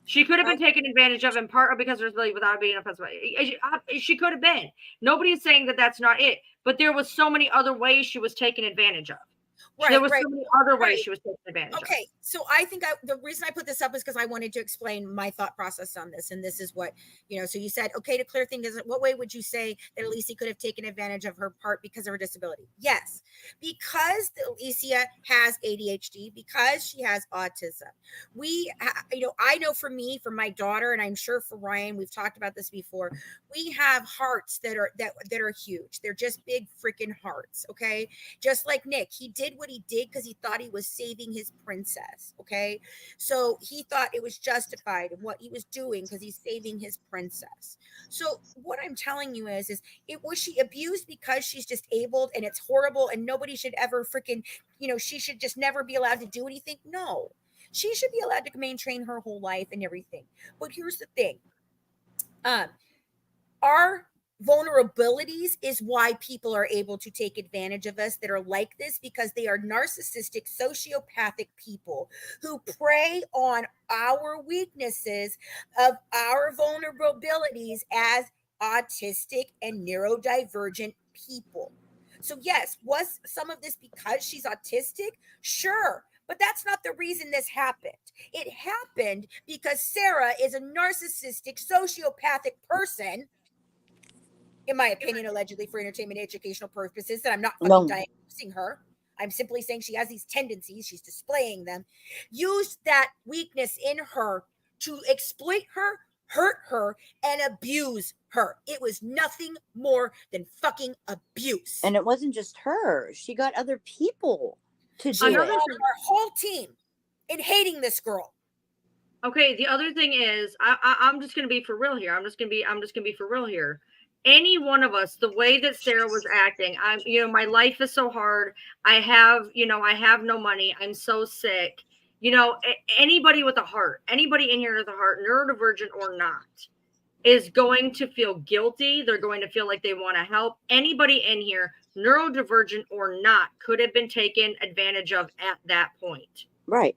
She could have been taken advantage of in part because there's really, without being offensive. She could have been. Nobody's saying that that's not it, but there was so many other ways she was taken advantage of. There was right. so many other ways Right. she was taken advantage of. Okay, so I think the reason I put this up is because I wanted to explain my thought process on this, and this is what So you said, okay, to clear things. What way would you say that Alicia could have taken advantage of her part because of her disability? Yes, because Alicia has ADHD, because she has autism. I know for me, for my daughter, and I'm sure for Ryan, we've talked about this before. We have hearts that are huge. They're just big freaking hearts. Okay, just like Nick, he did what he did because he thought he was saving his princess. Okay, so he thought it was justified in what he was doing because he's saving his princess. So what I'm telling you is was she abused because she's disabled and it's horrible and nobody should ever freaking, she should just never be allowed to do anything? No, she should be allowed to maintain her whole life and everything. But here's the thing. Our vulnerabilities is why people are able to take advantage of us that are like this, because they are narcissistic, sociopathic people who prey on our weaknesses of our vulnerabilities as autistic and neurodivergent people. So yes, was some of this because she's autistic? Sure. But that's not the reason this happened. It happened because Sarah is a narcissistic, sociopathic person, in my opinion, allegedly for entertainment and educational purposes, that I'm not fucking diagnosing her. I'm simply saying she has these tendencies. She's displaying them. Used that weakness in her to exploit her, hurt her, and abuse her. It was nothing more than fucking abuse. And it wasn't just her. She got other people to do it. it. Our whole team in hating this girl. Okay, the other thing is, I'm just gonna be for real here. I'm just gonna be for real here. Any one of us, the way that Sarah was acting, my life is so hard. I have no money. I'm so sick. Anybody with a heart, anybody in here with a heart, neurodivergent or not, is going to feel guilty. They're going to feel like they want to help. Anybody in here, neurodivergent or not, could have been taken advantage of at that point. Right.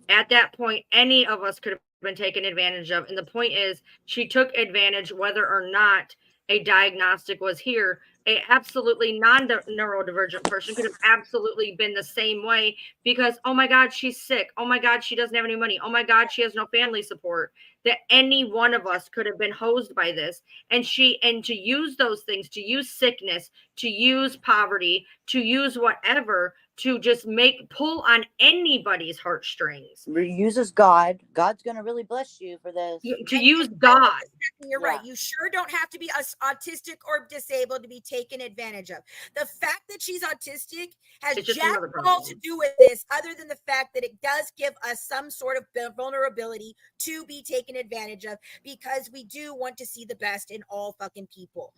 At that point, any of us could have been taken advantage of. And the point is, she took advantage whether or not a diagnostic was here. A absolutely non-neurodivergent person could have absolutely been the same way because, oh my God, she's sick. Oh my God, she doesn't have any money. Oh my God, she has no family support. That any one of us could have been hosed by this. And to use those things, to use sickness, to use poverty, to use whatever, to just pull on anybody's heartstrings. Uses God. God's going to really bless you for this. To use God. You're right. You sure don't have to be autistic or disabled to be taken advantage of. The fact that she's autistic has jack all to do with this, other than the fact that it does give us some sort of vulnerability to be taken advantage of, because we do want to see the best in all fucking people.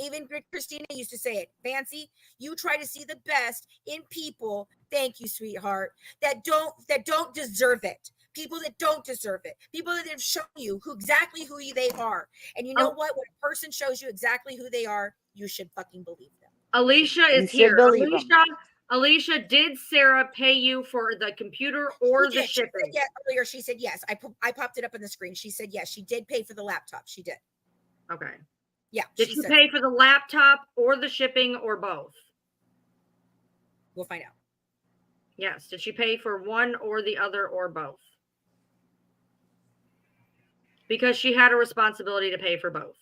Even Christina used to say it. Fancy, you try to see the best in people. Thank you, sweetheart. That don't deserve it. People that don't deserve it. People that have shown you exactly who they are. And you know what? When a person shows you exactly who they are, you should fucking believe them. Alicia is here. Alicia, did Sarah pay you for the computer or the shipping? Yeah, earlier she said yes. I popped it up on the screen. She said yes. She did pay for the laptop. She did. Okay. Yeah. Did she pay for the laptop or the shipping or both? We'll find out. Yes. Did she pay for one or the other or both? Because she had a responsibility to pay for both.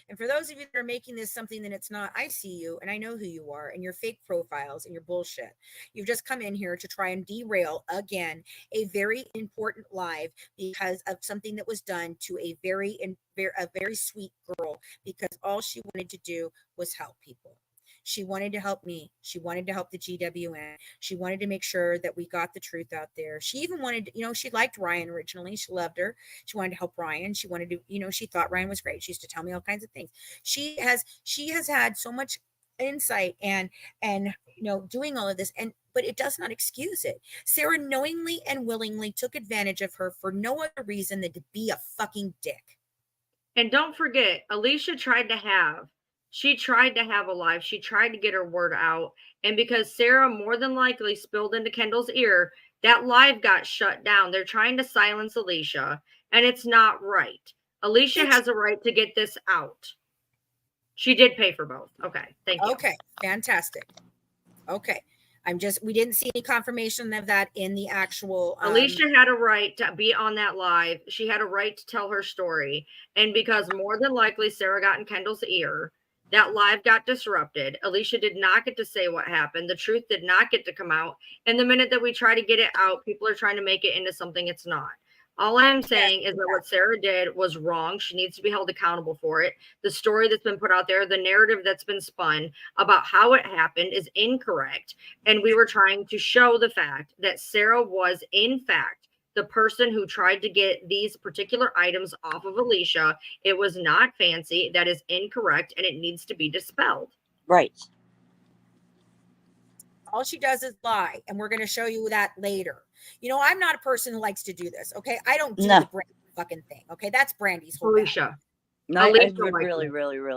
And for those of you that are making this something that it's not, I see you and I know who you are and your fake profiles and your bullshit. You've just come in here to try and derail again a very important live because of something that was done to a very sweet girl, because all she wanted to do was help people. She wanted to help me. She wanted to help the GWN. She wanted to make sure that we got the truth out there. She even wanted, she liked Ryan originally. She loved her. She wanted to help Ryan. She wanted to, she thought Ryan was great. She used to tell me all kinds of things. She has had so much insight and doing all of this, but it does not excuse it. Sarah knowingly and willingly took advantage of her for no other reason than to be a fucking dick. And don't forget, Alicia tried to have a live. She tried to get her word out. And because Sarah more than likely spilled into Kendall's ear That live got shut down. They're trying to silence Alicia, and it's not right. Alicia has a right to get this out. She did pay for both. Okay, thank you. Okay, fantastic. Okay. We didn't see any confirmation of that in the actual. Alicia had a right to be on that live. She had a right to tell her story. And because more than likely Sarah got in Kendall's ear, that live got disrupted. Alicia did not get to say what happened. The truth did not get to come out. And the minute that we try to get it out, people are trying to make it into something it's not. All I'm saying is that what Sarah did was wrong. She needs to be held accountable for it. The story that's been put out there, the narrative that's been spun about how it happened is incorrect. And we were trying to show the fact that Sarah was, in fact, the person who tried to get these particular items off of Alicia. It was not Fancy. That is incorrect, and it needs to be dispelled. Right. All she does is lie, and we're going to show you that later. You know, I'm not a person who likes to do this. Okay, I don't do the Brandy fucking thing. Okay, that's Brandy's whole Alicia. No, I would really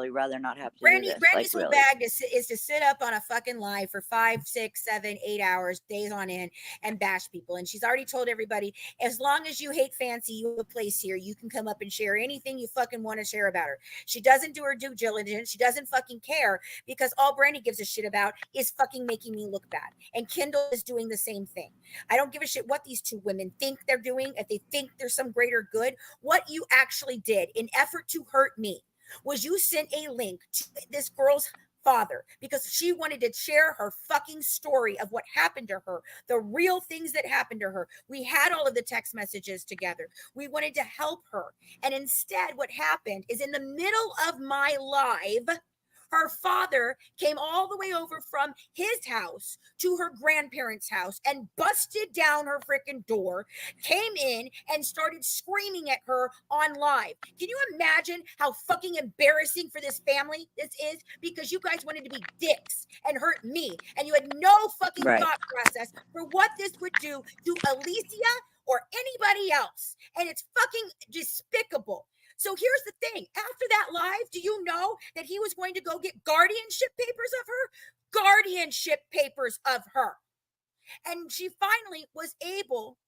rather not have to do this. Brandy's whole bag is to sit up on a fucking live for 5, 6, 7, 8 hours, days on end, and bash people. And she's already told everybody, as long as you hate Fancy, you have a place here. You can come up and share anything you fucking want to share about her. She doesn't do her due diligence. She doesn't fucking care, because all Brandy gives a shit about is fucking making me look bad. And Kendall is doing the same thing. I don't give a shit what these two women think they're doing. If they think there's some greater good, what you actually did in effort to hurt me was you sent a link to this girl's father because she wanted to share her fucking story of what happened to her, the real things that happened to her. We had all of the text messages together. We wanted to help her. And instead, what happened is, in the middle of my live, her father came all the way over from his house to her grandparents' house and busted down her freaking door, came in and started screaming at her on live. Can you imagine how fucking embarrassing for this family this is? Because you guys wanted to be dicks and hurt me, and you had no fucking thought process for what this would do to Alicia or anybody else. And it's fucking despicable. So here's the thing. After that live, do you know that he was going to go get guardianship papers of her? Guardianship papers of her. And she finally was able.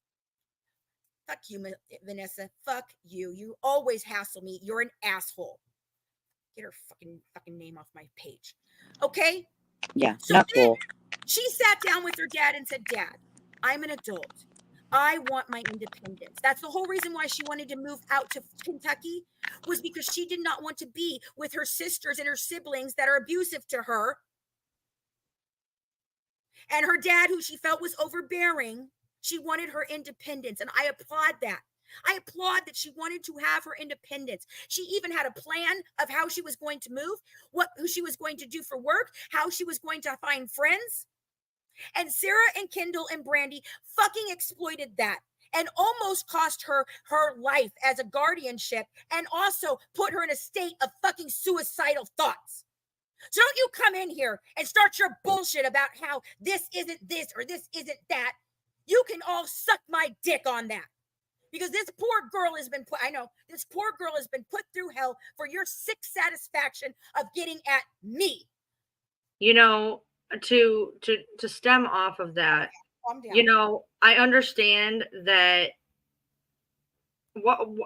Fuck you, Vanessa. Fuck you. You always hassle me. You're an asshole. Get her fucking name off my page. Okay? Yeah, so not cool. She sat down with her dad and said, Dad, I'm an adult. I want my independence. That's the whole reason why she wanted to move out to Kentucky, was because she did not want to be with her sisters and her siblings that are abusive to her. And her dad, who she felt was overbearing, she wanted her independence. And I applaud that. I applaud that she wanted to have her independence. She even had a plan of how she was going to move, who she was going to do for work, how she was going to find friends. And Sarah and Kendall and Brandy fucking exploited that and almost cost her her life as a guardianship, and also put her in a state of fucking suicidal thoughts. So don't you come in here and start your bullshit about how this isn't this or this isn't that. You can all suck my dick on that. Because this poor girl has been this poor girl has been put through hell for your sick satisfaction of getting at me. You know, to stem off of that, you know, I understand that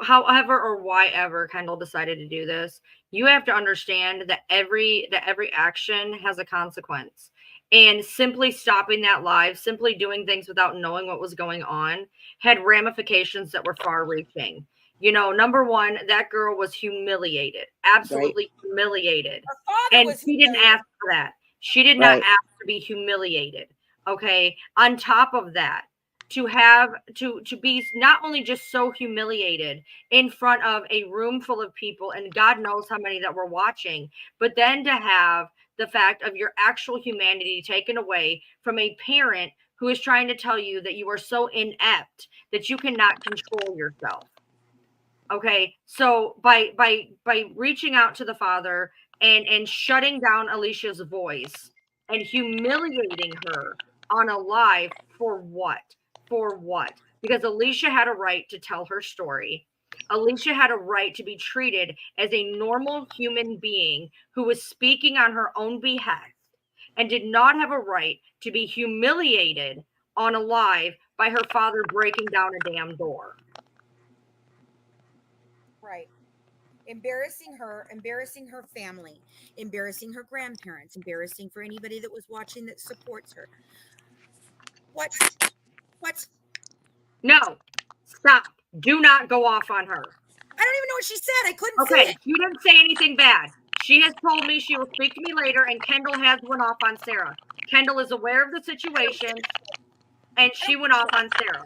however or why ever Kendall decided to do this, you have to understand that every action has a consequence. And simply stopping that live, simply doing things without knowing what was going on, had ramifications that were far reaching. You know, number one, that girl was humiliated, absolutely humiliated. And she didn't ask for that. She did not ask to be humiliated. Okay. On top of that, to have to be not only just so humiliated in front of a room full of people, and God knows how many that were watching, but then to have the fact of your actual humanity taken away from a parent who is trying to tell you that you are so inept that you cannot control yourself. Okay. So by reaching out to the father and shutting down Alicia's voice and humiliating her on a live, for what? For what? Because Alicia had a right to tell her story. Alicia had a right to be treated as a normal human being who was speaking on her own behalf, and did not have a right to be humiliated on a live by her father breaking down a damn door. Right. Embarrassing her, embarrassing her family, embarrassing her grandparents, embarrassing for anybody that was watching that supports her. What? No, stop. Do not go off on her. I don't even know what she said. I couldn't see Okay, it. you didn't say anything bad. She has told me she will speak to me later, and Kendall has went off on Sarah. Kendall is aware of the situation, and she went off on Sarah.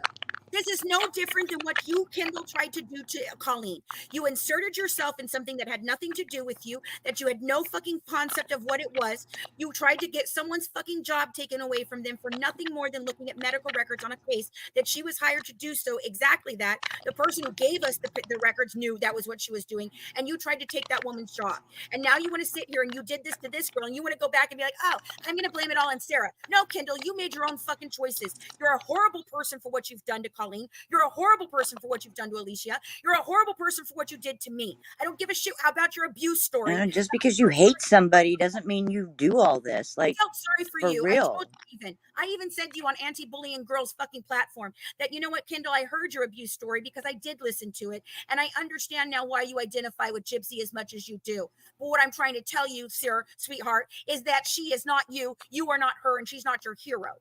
This is no different than what you, Kendall, tried to do to Colleen. You inserted yourself in something that had nothing to do with you, that you had no fucking concept of what it was. You tried to get someone's fucking job taken away from them for nothing more than looking at medical records on a case that she was hired to do so. Exactly that. The person who gave us the records knew that was what she was doing, and you tried to take that woman's job. And now you want to sit here and you did this to this girl, and you want to go back and be like, oh, I'm going to blame it all on Sarah. No, Kendall, you made your own fucking choices. You're a horrible person for what you've done to Colleen. You're a horrible person for what you've done to Alicia. You're a horrible person for what you did to me. I don't give a shit about your abuse story. Just because you hate somebody doesn't mean you do all this. Like, I felt sorry for you. real. I even said to you on Anti-Bullying Girls fucking platform that, you know what, Kendall, I heard your abuse story because I did listen to it. And I understand now why you identify with Gypsy as much as you do. But what I'm trying to tell you, sir, sweetheart, is that she is not you. You are not her, and she's not your hero.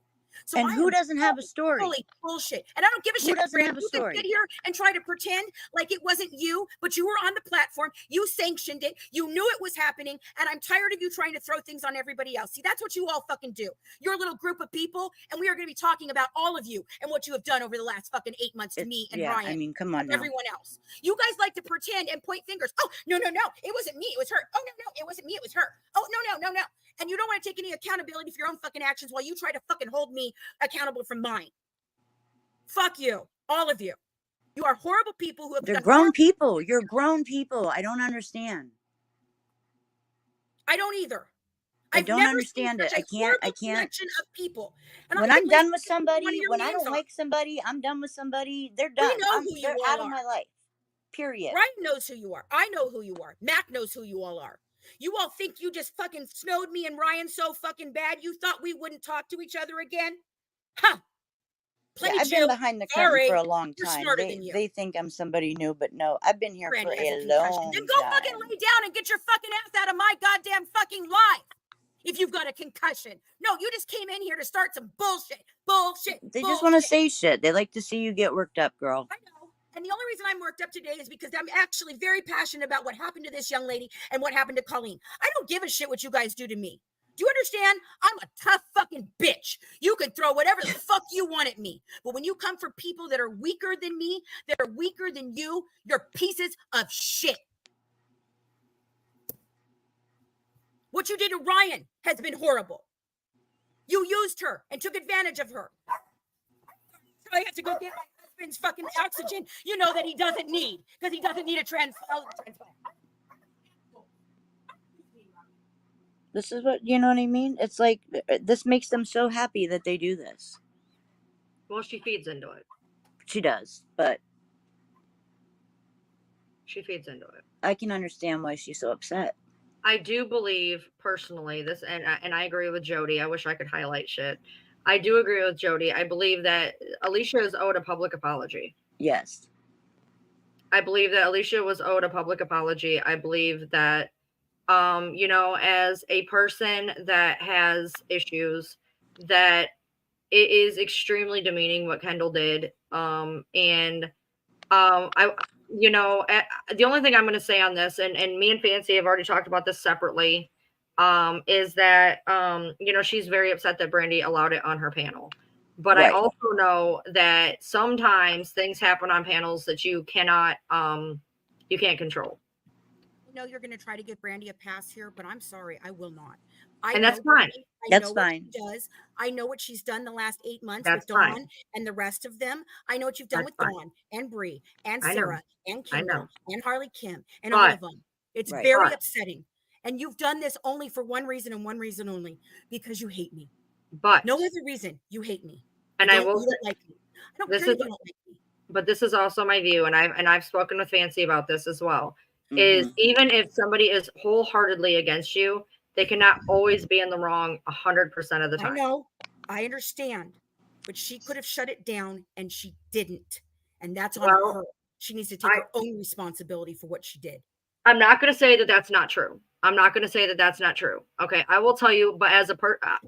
So and who doesn't have a story? Holy bullshit. And I don't give a shit. Who doesn't have a story? You can sit here and try to pretend like it wasn't you, but you were on the platform. You sanctioned it. You knew it was happening. And I'm tired of you trying to throw things on everybody else. See, that's what you all fucking do. You're a little group of people, and we are going to be talking about all of you and what you have done over the last fucking 8 months to me and Ryan. I mean, come on now. Everyone else. You guys like to pretend and point fingers. Oh, no. It wasn't me. It was her. Oh, no. It wasn't me. It was her. Oh, no. And you don't want to take any accountability for your own fucking actions while you try to fucking hold me accountable for mine. Fuck you, all of you. You are horrible people who have They're grown people. You're grown people. I don't understand. I don't either. I don't understand it. I can't. Of people. And when I'm done with somebody, when I don't like somebody, I'm done with somebody. They're done. They're out of my life. Period. Ryan knows who you are. I know who you are. Mac knows who you all are. You all think you just fucking snowed me and Ryan so fucking bad you thought we wouldn't talk to each other again? Huh. I've been behind the curtain for a long time. They think I'm somebody new, but no, I've been here for a long time. Then go fucking lay down and get your fucking ass out of my goddamn fucking life. If you've got a concussion. No, you just came in here to start some bullshit. They just want to say shit. They like to see you get worked up, girl. I know. And the only reason I'm worked up today is because I'm actually very passionate about what happened to this young lady and what happened to Colleen. I don't give a shit what you guys do to me. Do you understand? I'm a tough fucking bitch. You can throw whatever the fuck you want at me. But when you come for people that are weaker than me, that are weaker than you, you're pieces of shit. What you did to Ryan has been horrible. You used her and took advantage of her. I have to go get my husband's fucking oxygen, you know, that he doesn't need, because he doesn't need a transplant. This is what, you know what I mean? It's like, this makes them so happy that they do this. Well, she feeds into it. She does, but she feeds into it. I can understand why she's so upset. I do believe personally this, and I agree with Jody. I wish I could highlight shit. I do agree with Jody. I believe that Alicia is owed a public apology. Yes. I believe that Alicia was owed a public apology. I believe that, you know, as a person that has issues, that it is extremely demeaning what Kendall did. You know, the only thing I'm going to say on this, and me and Fancy have already talked about this separately, is that, you know, she's very upset that Brandy allowed it on her panel. But right. I also know that sometimes things happen on panels that you cannot, you can't control. I know you're going to try to give Brandy a pass here, but I'm sorry, I will not. And that's fine. That's fine. Does. I know what she's done the last 8 months that's with Dawn fine. And the rest of them. I know what you've done that's with fine. Dawn and Bree and Sarah and Kendall and Harley Kim and but, all of them. It's right. very upsetting. And you've done this only for one reason and one reason only, because you hate me. But no other reason. You hate me. And I will say, like me. I don't care if you don't like me. But this is also my view, and I've spoken with Fancy about this as well. Mm-hmm. Is even if somebody is wholeheartedly against you, they cannot always be in the wrong 100% of the time. I know. I understand. but she could have shut it down and she didn't. And that's on Well, her. She needs to take her own responsibility for what she did. I'm not going to say that that's not true. I'm not going to say that that's not true. Okay. I will tell you, but as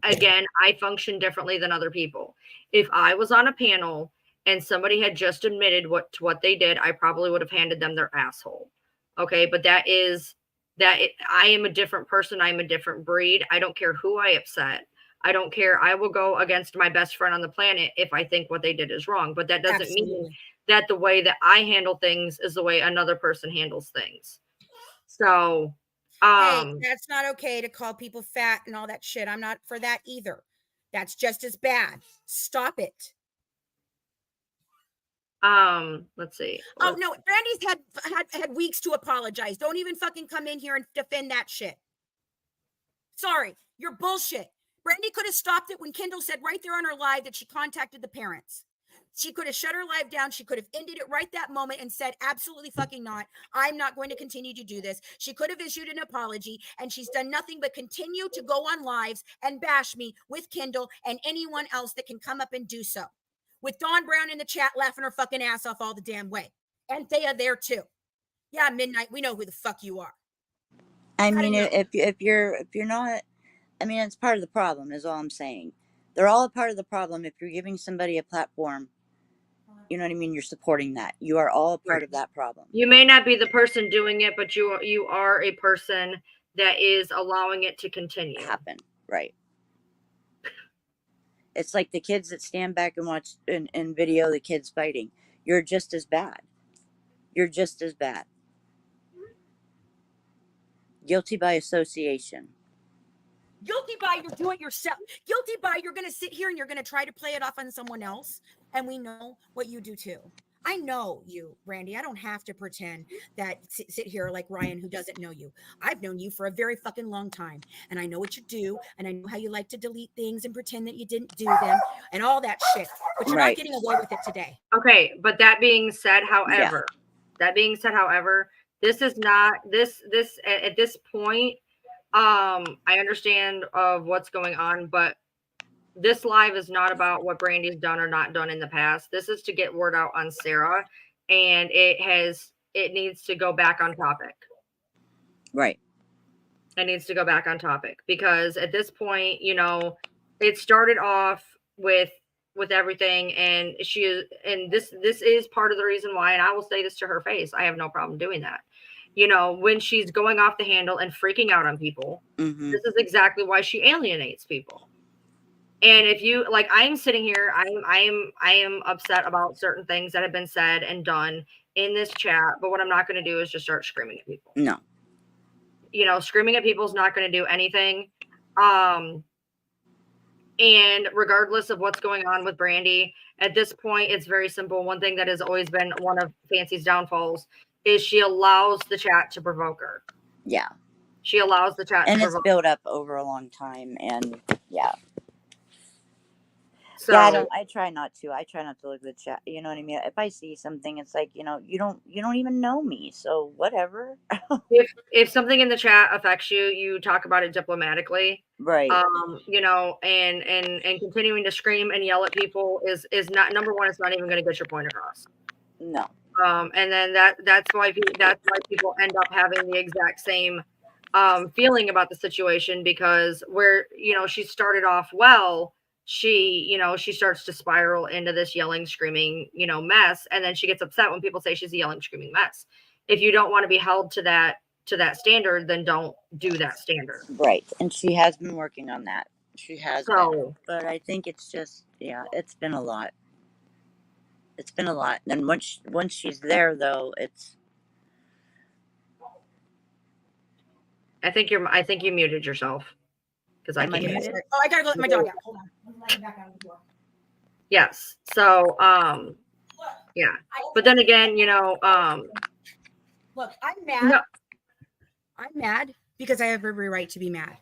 again, I function differently than other people. If I was on a panel and somebody had just admitted what they did, I probably would have handed them their asshole. Okay. But I am a different person. I'm a different breed. I don't care who I upset. I don't care. I will go against my best friend on the planet if I think what they did is wrong. But that doesn't mean that the way that I handle things is the way another person handles things. So, hey, that's not okay to call people fat and all that shit. I'm not for that either. That's just as bad. Stop it. Let's see. Oh no, Brandy's had weeks to apologize. Don't even fucking come in here and defend that shit. Sorry, you're bullshit. Brandy could have stopped it when Kendall said right there on her live that she contacted the parents. She could have shut her live down. She could have ended it right that moment and said, absolutely fucking not. I'm not going to continue to do this. She could have issued an apology, and she's done nothing but continue to go on lives and bash me with Kendall and anyone else that can come up and do so. With Dawn Brown in the chat laughing her fucking ass off all the damn way. And Thea there too. Yeah, Midnight, we know who the fuck you are. I mean, if you're not, I mean, it's part of the problem is all I'm saying. They're all a part of the problem. If you're giving somebody a platform, you know what I mean? You're supporting that. You are all a part of that problem. You may not be the person doing it, but you are a person that is allowing it to continue. Happen. Right. It's like the kids that stand back and watch and video the kids fighting. You're just as bad. You're just as bad. Guilty by association. Guilty by you're doing it yourself. Guilty by you're going to sit here and you're going to try to play it off on someone else. And we know what you do too. I know you, Brandy. I don't have to pretend that sit here like Ryan, who doesn't know you. I've known you for a very fucking long time. And I know what you do. And I know how you like to delete things and pretend that you didn't do them and all that shit. But you're not getting away with it today. Okay. But that being said, however, this is not this at this point. I understand of what's going on, but this live is not about what Brandy's done or not done in the past. This is to get word out on Sarah, and it needs to go back on topic. Right. It needs to go back on topic because at this point, you know, it started off with everything, and this is part of the reason why, and I will say this to her face, I have no problem doing that. You know, when she's going off the handle and freaking out on people, this is exactly why she alienates people. And if you like, I'm sitting here, I am upset about certain things that have been said and done in this chat. But what I'm not going to do is just start screaming at people. No. You know, screaming at people is not going to do anything. And regardless of what's going on with Brandy, at this point, it's very simple. One thing that has always been one of Fancy's downfalls is she allows the chat to provoke her. Yeah. She allows the chat and to it's built up over a long time. And yeah. So yeah, I try not to look at the chat. You know what I mean? If I see something, it's like, you know, you don't even know me. So whatever. if something in the chat affects you, you talk about it diplomatically. Right. You know, and continuing to scream and yell at people is not, number one, it's not even going to get your point across. No. And then that's why people end up having the exact same feeling about the situation, because where, you know, she started off well, she starts to spiral into this yelling, screaming, you know, mess. And then she gets upset when people say she's a yelling, screaming mess. If you don't want to be held to that standard, then don't do that standard. Right. And she has been working on that. She has been. But I think it's just, yeah, it's been a lot. It's been a lot. And once she's there, though, it's. I think you muted yourself. Because I can't. Oh, I gotta go let my dog out. Hold on. I'm letting back out of the door. Yes. So, yeah. But then again, you know, look, I'm mad. No. I'm mad because I have every right to be mad.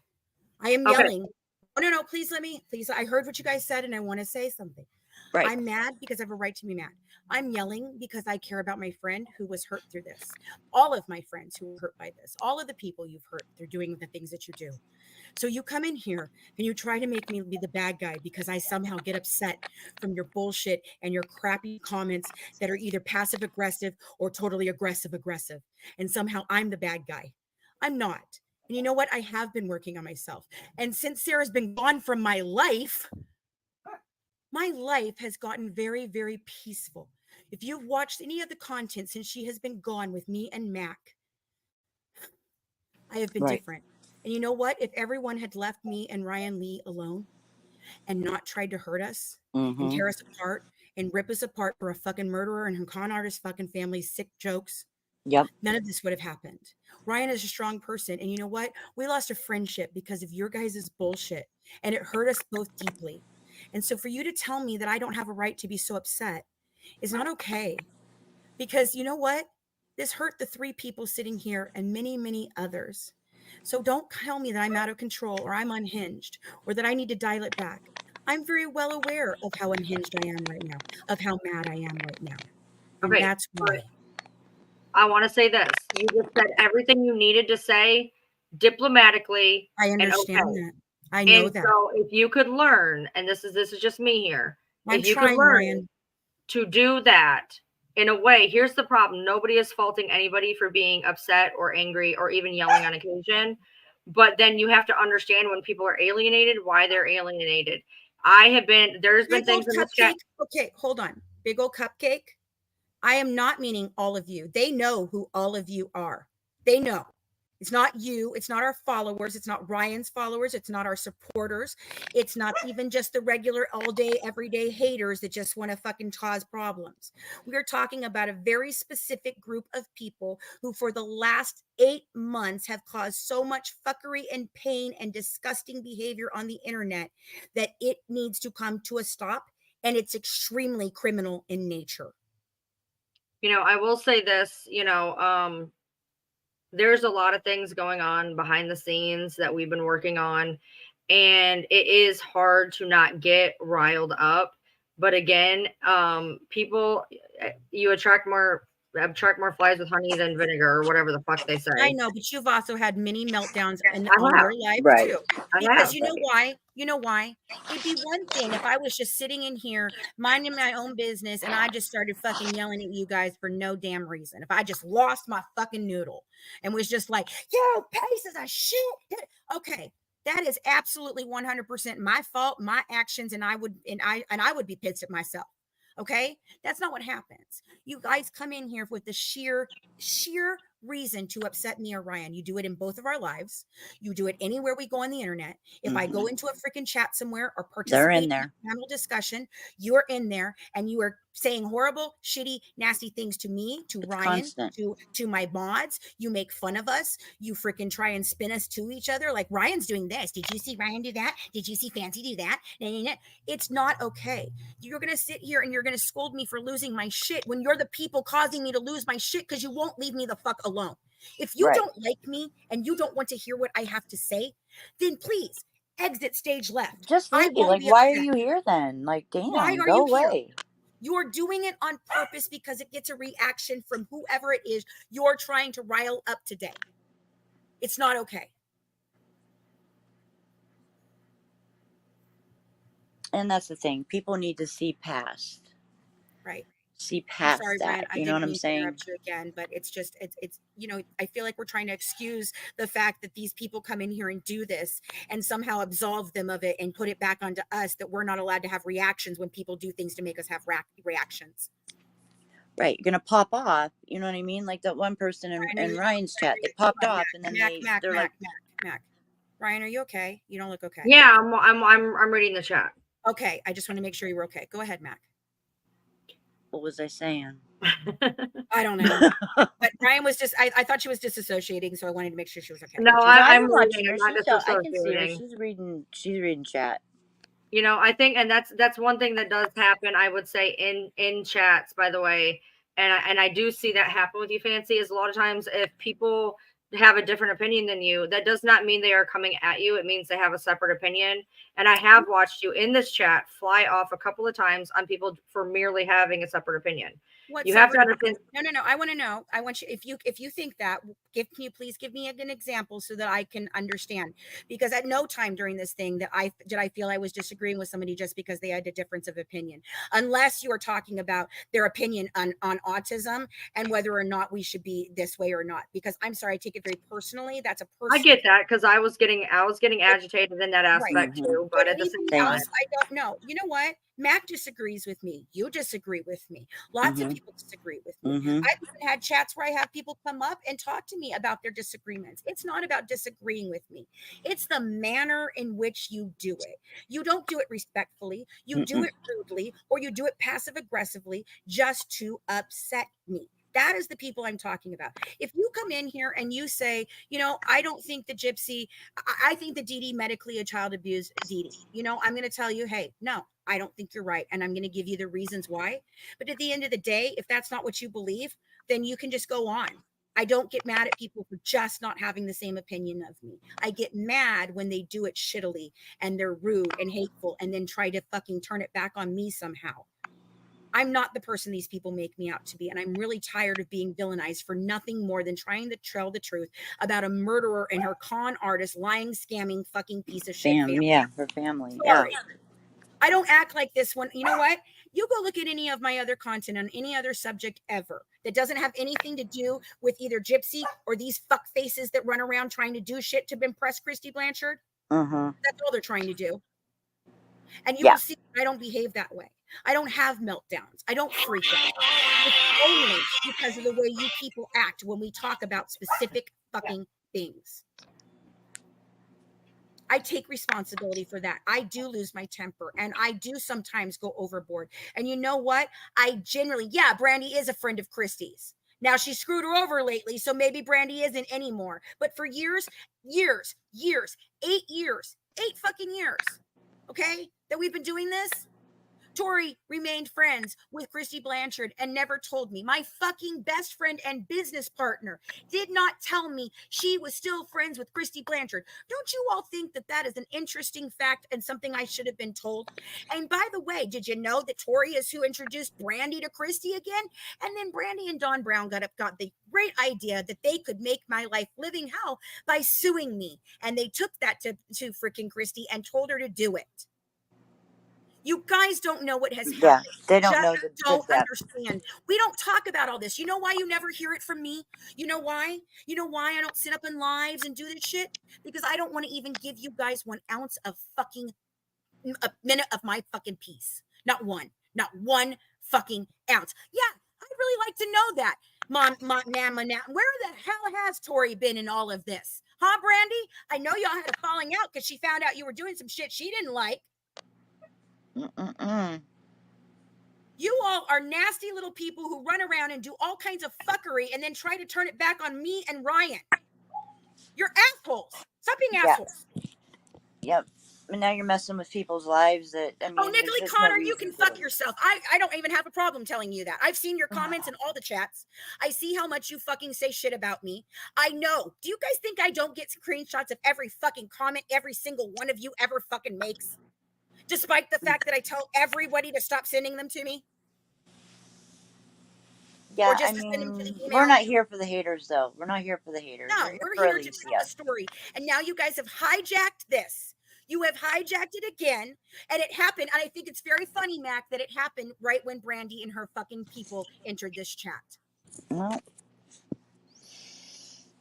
I am yelling. Oh, no, please let me. Please, I heard what you guys said, and I want to say something. Right. I'm mad because I have a right to be mad. I'm yelling because I care about my friend who was hurt through this. All of my friends who were hurt by this, all of the people you've hurt through doing the things that you do. So you come in here and you try to make me be the bad guy because I somehow get upset from your bullshit and your crappy comments that are either passive aggressive or totally aggressive. And somehow I'm the bad guy. I'm not. And you know what? I have been working on myself. And since Sarah's been gone from my life has gotten very, very peaceful. If you've watched any of the content since she has been gone with me and Mac, I have been Right. different. And you know what? If everyone had left me and Ryan Lee alone and not tried to hurt us and tear us apart and rip us apart for a fucking murderer and con artist fucking family's sick jokes, Yep. none of this would have happened. Ryan is a strong person. And you know what? We lost a friendship because of your guys' bullshit. And it hurt us both deeply. And so for you to tell me that I don't have a right to be so upset is not okay. Because you know what? This hurt the 3 people sitting here and many, many others. So don't tell me that I'm out of control or I'm unhinged or that I need to dial it back. I'm very well aware of how unhinged I am right now, of how mad I am right now. And Okay, that's why. I want to say this. You just said everything you needed to say diplomatically. I understand and okay. that. I know And that. so if you could learn, and this is just me here, I'm if you trying, could learn Ryan. to do that in a way, here's the problem. Nobody is faulting anybody for being upset or angry or even yelling on occasion. But then you have to understand when people are alienated, why they're alienated. There's been things in the chat. Okay, hold on. Big old cupcake. I am not meaning all of you. They know who all of you are. They know. It's not you. It's not our followers. It's not Ryan's followers. It's not our supporters. It's not even just the regular all day, everyday haters that just want to fucking cause problems. We are talking about a very specific group of people who for the last 8 months have caused so much fuckery and pain and disgusting behavior on the internet that it needs to come to a stop. And it's extremely criminal in nature. I will say this, there's a lot of things going on behind the scenes that we've been working on, and it is hard to not get riled up. But again, people, you attract more flies with honey than vinegar, or whatever the fuck they say. I know, but you've also had many meltdowns on your life Right. too. Because you know why? You know why? It'd be one thing if I was just sitting in here minding my own business and I just started fucking yelling at you guys for no damn reason. If I just lost my fucking noodle and was just like, yo, Pace is a shit. Okay. That is absolutely 100% my fault, my actions, and I would be pissed at myself. Okay, that's not what happens. You guys come in here with the sheer reason to upset me or Ryan. You do it in both of our lives. You do it anywhere we go on the internet. If I go into a freaking chat somewhere or participate in a panel discussion, you're in there and you are saying horrible, shitty, nasty things to me, to Ryan, to my mods. You make fun of us. You freaking try and spin us to each other. Like Ryan's doing this. Did you see Ryan do that? Did you see Fancy do that? It's not okay. You're going to sit here and you're going to scold me for losing my shit when you're the people causing me to lose my shit because you won't leave me the fuck alone. If you don't like me and you don't want to hear what I have to say, then please exit stage left. Just leave me. Like, why are you here then? Like, damn, go away. Here? You're doing it on purpose because it gets a reaction from whoever it is you're trying to rile up today. It's not okay. And that's the thing. People need to see past. Right. See past Ryan, that. You know what I'm saying? Interrupt you again, but it's just it's I feel like we're trying to excuse the fact that these people come in here and do this and somehow absolve them of it and put it back onto us that we're not allowed to have reactions when people do things to make us have reactions. Right, you're gonna pop off. You know what I mean? Like that one person in Ryan's chat, they popped off, and then they're like, Mac. Ryan, are you okay? You don't look okay. Yeah, I'm reading the chat. Okay, I just want to make sure you were okay. Go ahead, Mac. What was I saying? I don't know. But Ryan was just, I thought she was disassociating, so I wanted to make sure she was okay. No, I'm watching her. I can see her. She's reading chat. I think, and that's one thing that does happen, I would say, in chats, by the way. And I do see that happen with you, Fancy, is a lot of times if people have a different opinion than you, that does not mean they are coming at you. It means they have a separate opinion. And I have watched you in this chat fly off a couple of times on people for merely having a separate opinion. What You have to separate- understand. No. I want to know. I want you, if you think that, can you please give me an example so that I can understand? Because at no time during this thing that I feel I was disagreeing with somebody just because they had a difference of opinion, unless you are talking about their opinion on autism and whether or not we should be this way or not. Because I'm sorry, I take it very personally. That's a personal. I get that, because I was getting agitated in that aspect too. But at the same anything time, else, I don't know. You know what? Mac disagrees with me. You disagree with me. Lots of people disagree with me. I've even had chats where I have people come up and talk to me about their disagreements. It's not about disagreeing with me. It's the manner in which you do it. You don't do it respectfully. You do it rudely, or you do it passive aggressively just to upset me. That is the people I'm talking about. If you come in here and you say, you know, I don't think the Gypsy, I think the Dee Dee medically a child abused Dee Dee. You know, I'm going to tell you, hey, no, I don't think you're right. And I'm going to give you the reasons why. But at the end of the day, if that's not what you believe, then you can just go on. I don't get mad at people for just not having the same opinion of me. I get mad when they do it shittily and they're rude and hateful and then try to fucking turn it back on me somehow. I'm not the person these people make me out to be. And I'm really tired of being villainized for nothing more than trying to tell the truth about a murderer and her con artist, lying, scamming, fucking piece of shit family. Yeah, her family. Sorry. Yeah. I don't act like this one. You know what? You go look at any of my other content on any other subject ever that doesn't have anything to do with either Gypsy or these fuck faces that run around trying to do shit to impress Christy Blanchard. That's all they're trying to do. And you will see I don't behave that way. I don't have meltdowns. I don't freak out. It's only because of the way you people act when we talk about specific fucking things. I take responsibility for that. I do lose my temper and I do sometimes go overboard. And you know what? I generally, Brandy is a friend of Christy's. Now she screwed her over lately, so maybe Brandy isn't anymore. But for years, 8 fucking years, okay, that we've been doing this, Tori remained friends with Christy Blanchard and never told me. My fucking best friend and business partner did not tell me she was still friends with Christy Blanchard. Don't you all think that that is an interesting fact and something I should have been told? And by the way, did you know that Tori is who introduced Brandy to Christy again? And then Brandy and Don Brown got the great idea that they could make my life living hell by suing me. And they took that to freaking Christy and told her to do it. You guys don't know what has happened. Yeah, they don't know. Don't understand. We don't talk about all this. You know why you never hear it from me? You know why? You know why I don't sit up in lives and do this shit? Because I don't want to even give you guys 1 ounce of fucking a minute of my fucking peace. Not one fucking ounce. Yeah, I'd really like to know that. Mom, where the hell has Tori been in all of this? Huh, Brandy? I know y'all had a falling out because she found out you were doing some shit she didn't like. You all are nasty little people who run around and do all kinds of fuckery and then try to turn it back on me and Ryan. You're assholes. Stop being assholes. Yep. And now you're messing with people's lives. Nicolay Connor, you can fuck yourself. I don't even have a problem telling you that. I've seen your comments in all the chats. I see how much you fucking say shit about me. I know. Do you guys think I don't get screenshots of every fucking comment every single one of you ever fucking makes? Despite the fact that I tell everybody to stop sending them to me? Yeah, we're not here for the haters, though. We're not here for the haters. No, we're here to tell a story. And now you guys have hijacked this. You have hijacked it again. And it happened. And I think it's very funny, Mac, that it happened right when Brandy and her fucking people entered this chat. Well,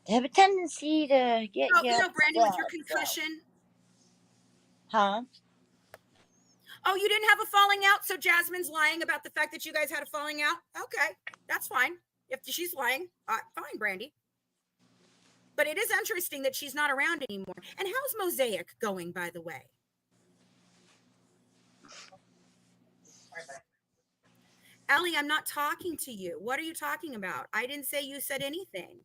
they have a tendency to get you know, Brandy, with your concussion. Huh? Oh, you didn't have a falling out, so Jasmine's lying about the fact that you guys had a falling out? Okay, that's fine. If she's lying, fine, Brandy. But it is interesting that she's not around anymore. And how's Mosaic going, by the way? Allie, I'm not talking to you. What are you talking about? I didn't say you said anything.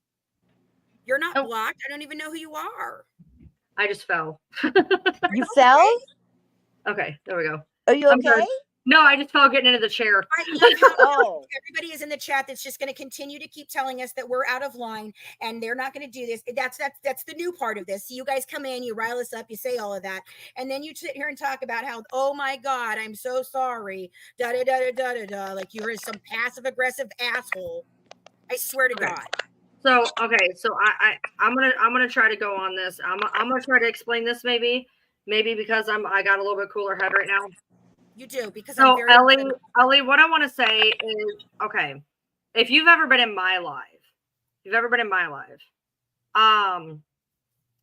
You're not blocked. I don't even know who you are. I just fell. You fell? Okay, there we go. Are you okay? No, I just fell getting into the chair. I love how everybody is in the chat that's just going to continue to keep telling us that we're out of line and they're not going to do this. That's the new part of this. So you guys come in, you rile us up, you say all of that, and then you sit here and talk about how, oh my God, I'm so sorry, da da da da da da, like you're some passive aggressive asshole. I swear to God. So I'm gonna try to go on this. I'm gonna try to explain this maybe because I got a little bit cooler head right now. You do, because so I'm very Ellie, what I want to say is, okay, if you've ever been in my live,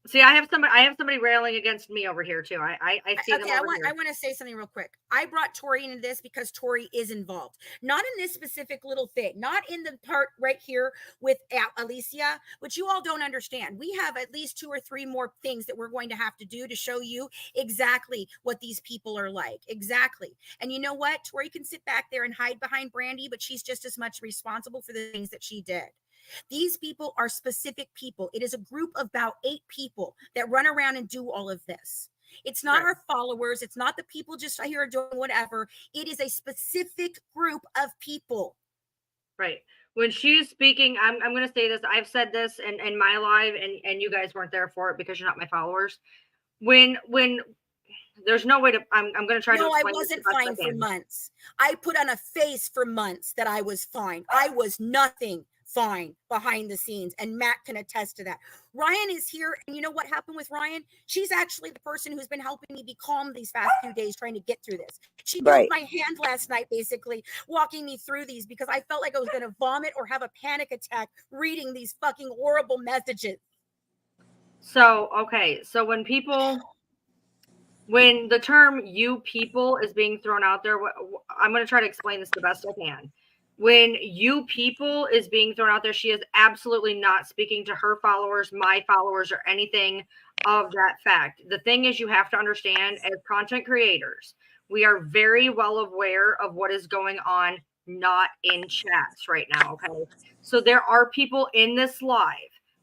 see, I have somebody railing against me over here too. I see them over here. I want to say something real quick. I brought Tori into this because Tori is involved, not in this specific little thing, not in the part right here with Alicia, which you all don't understand. We have at least 2 or 3 more things that we're going to have to do to show you exactly what these people are like. Exactly. And you know what? Tori can sit back there and hide behind Brandy, but she's just as much responsible for the things that she did. These people are specific people. It is a group of about 8 people that run around and do all of this. It's not our followers. It's not the people just here doing whatever. It is a specific group of people. Right. When she's speaking, I'm going to say this. I've said this in my live, and you guys weren't there for it because you're not my followers. When there's no way to, I'm going to try to explain. No, I wasn't fine for months. I put on a face for months that I was fine. I was nothing fine behind the scenes, and Matt can attest to that. Ryan is here, and you know what happened with Ryan? She's actually the person who's been helping me be calm these past few days trying to get through this. She held my hand last night, basically walking me through these, because I felt like I was going to vomit or have a panic attack reading these fucking horrible messages. So, okay, so when the term "you people" is being thrown out there, I'm going to try to explain this the best I can. When "you people" is being thrown out there, she is absolutely not speaking to her followers, my followers, or anything of that fact. The thing is, you have to understand, as content creators, we are very well aware of what is going on, not in chats right now. Okay. So there are people in this live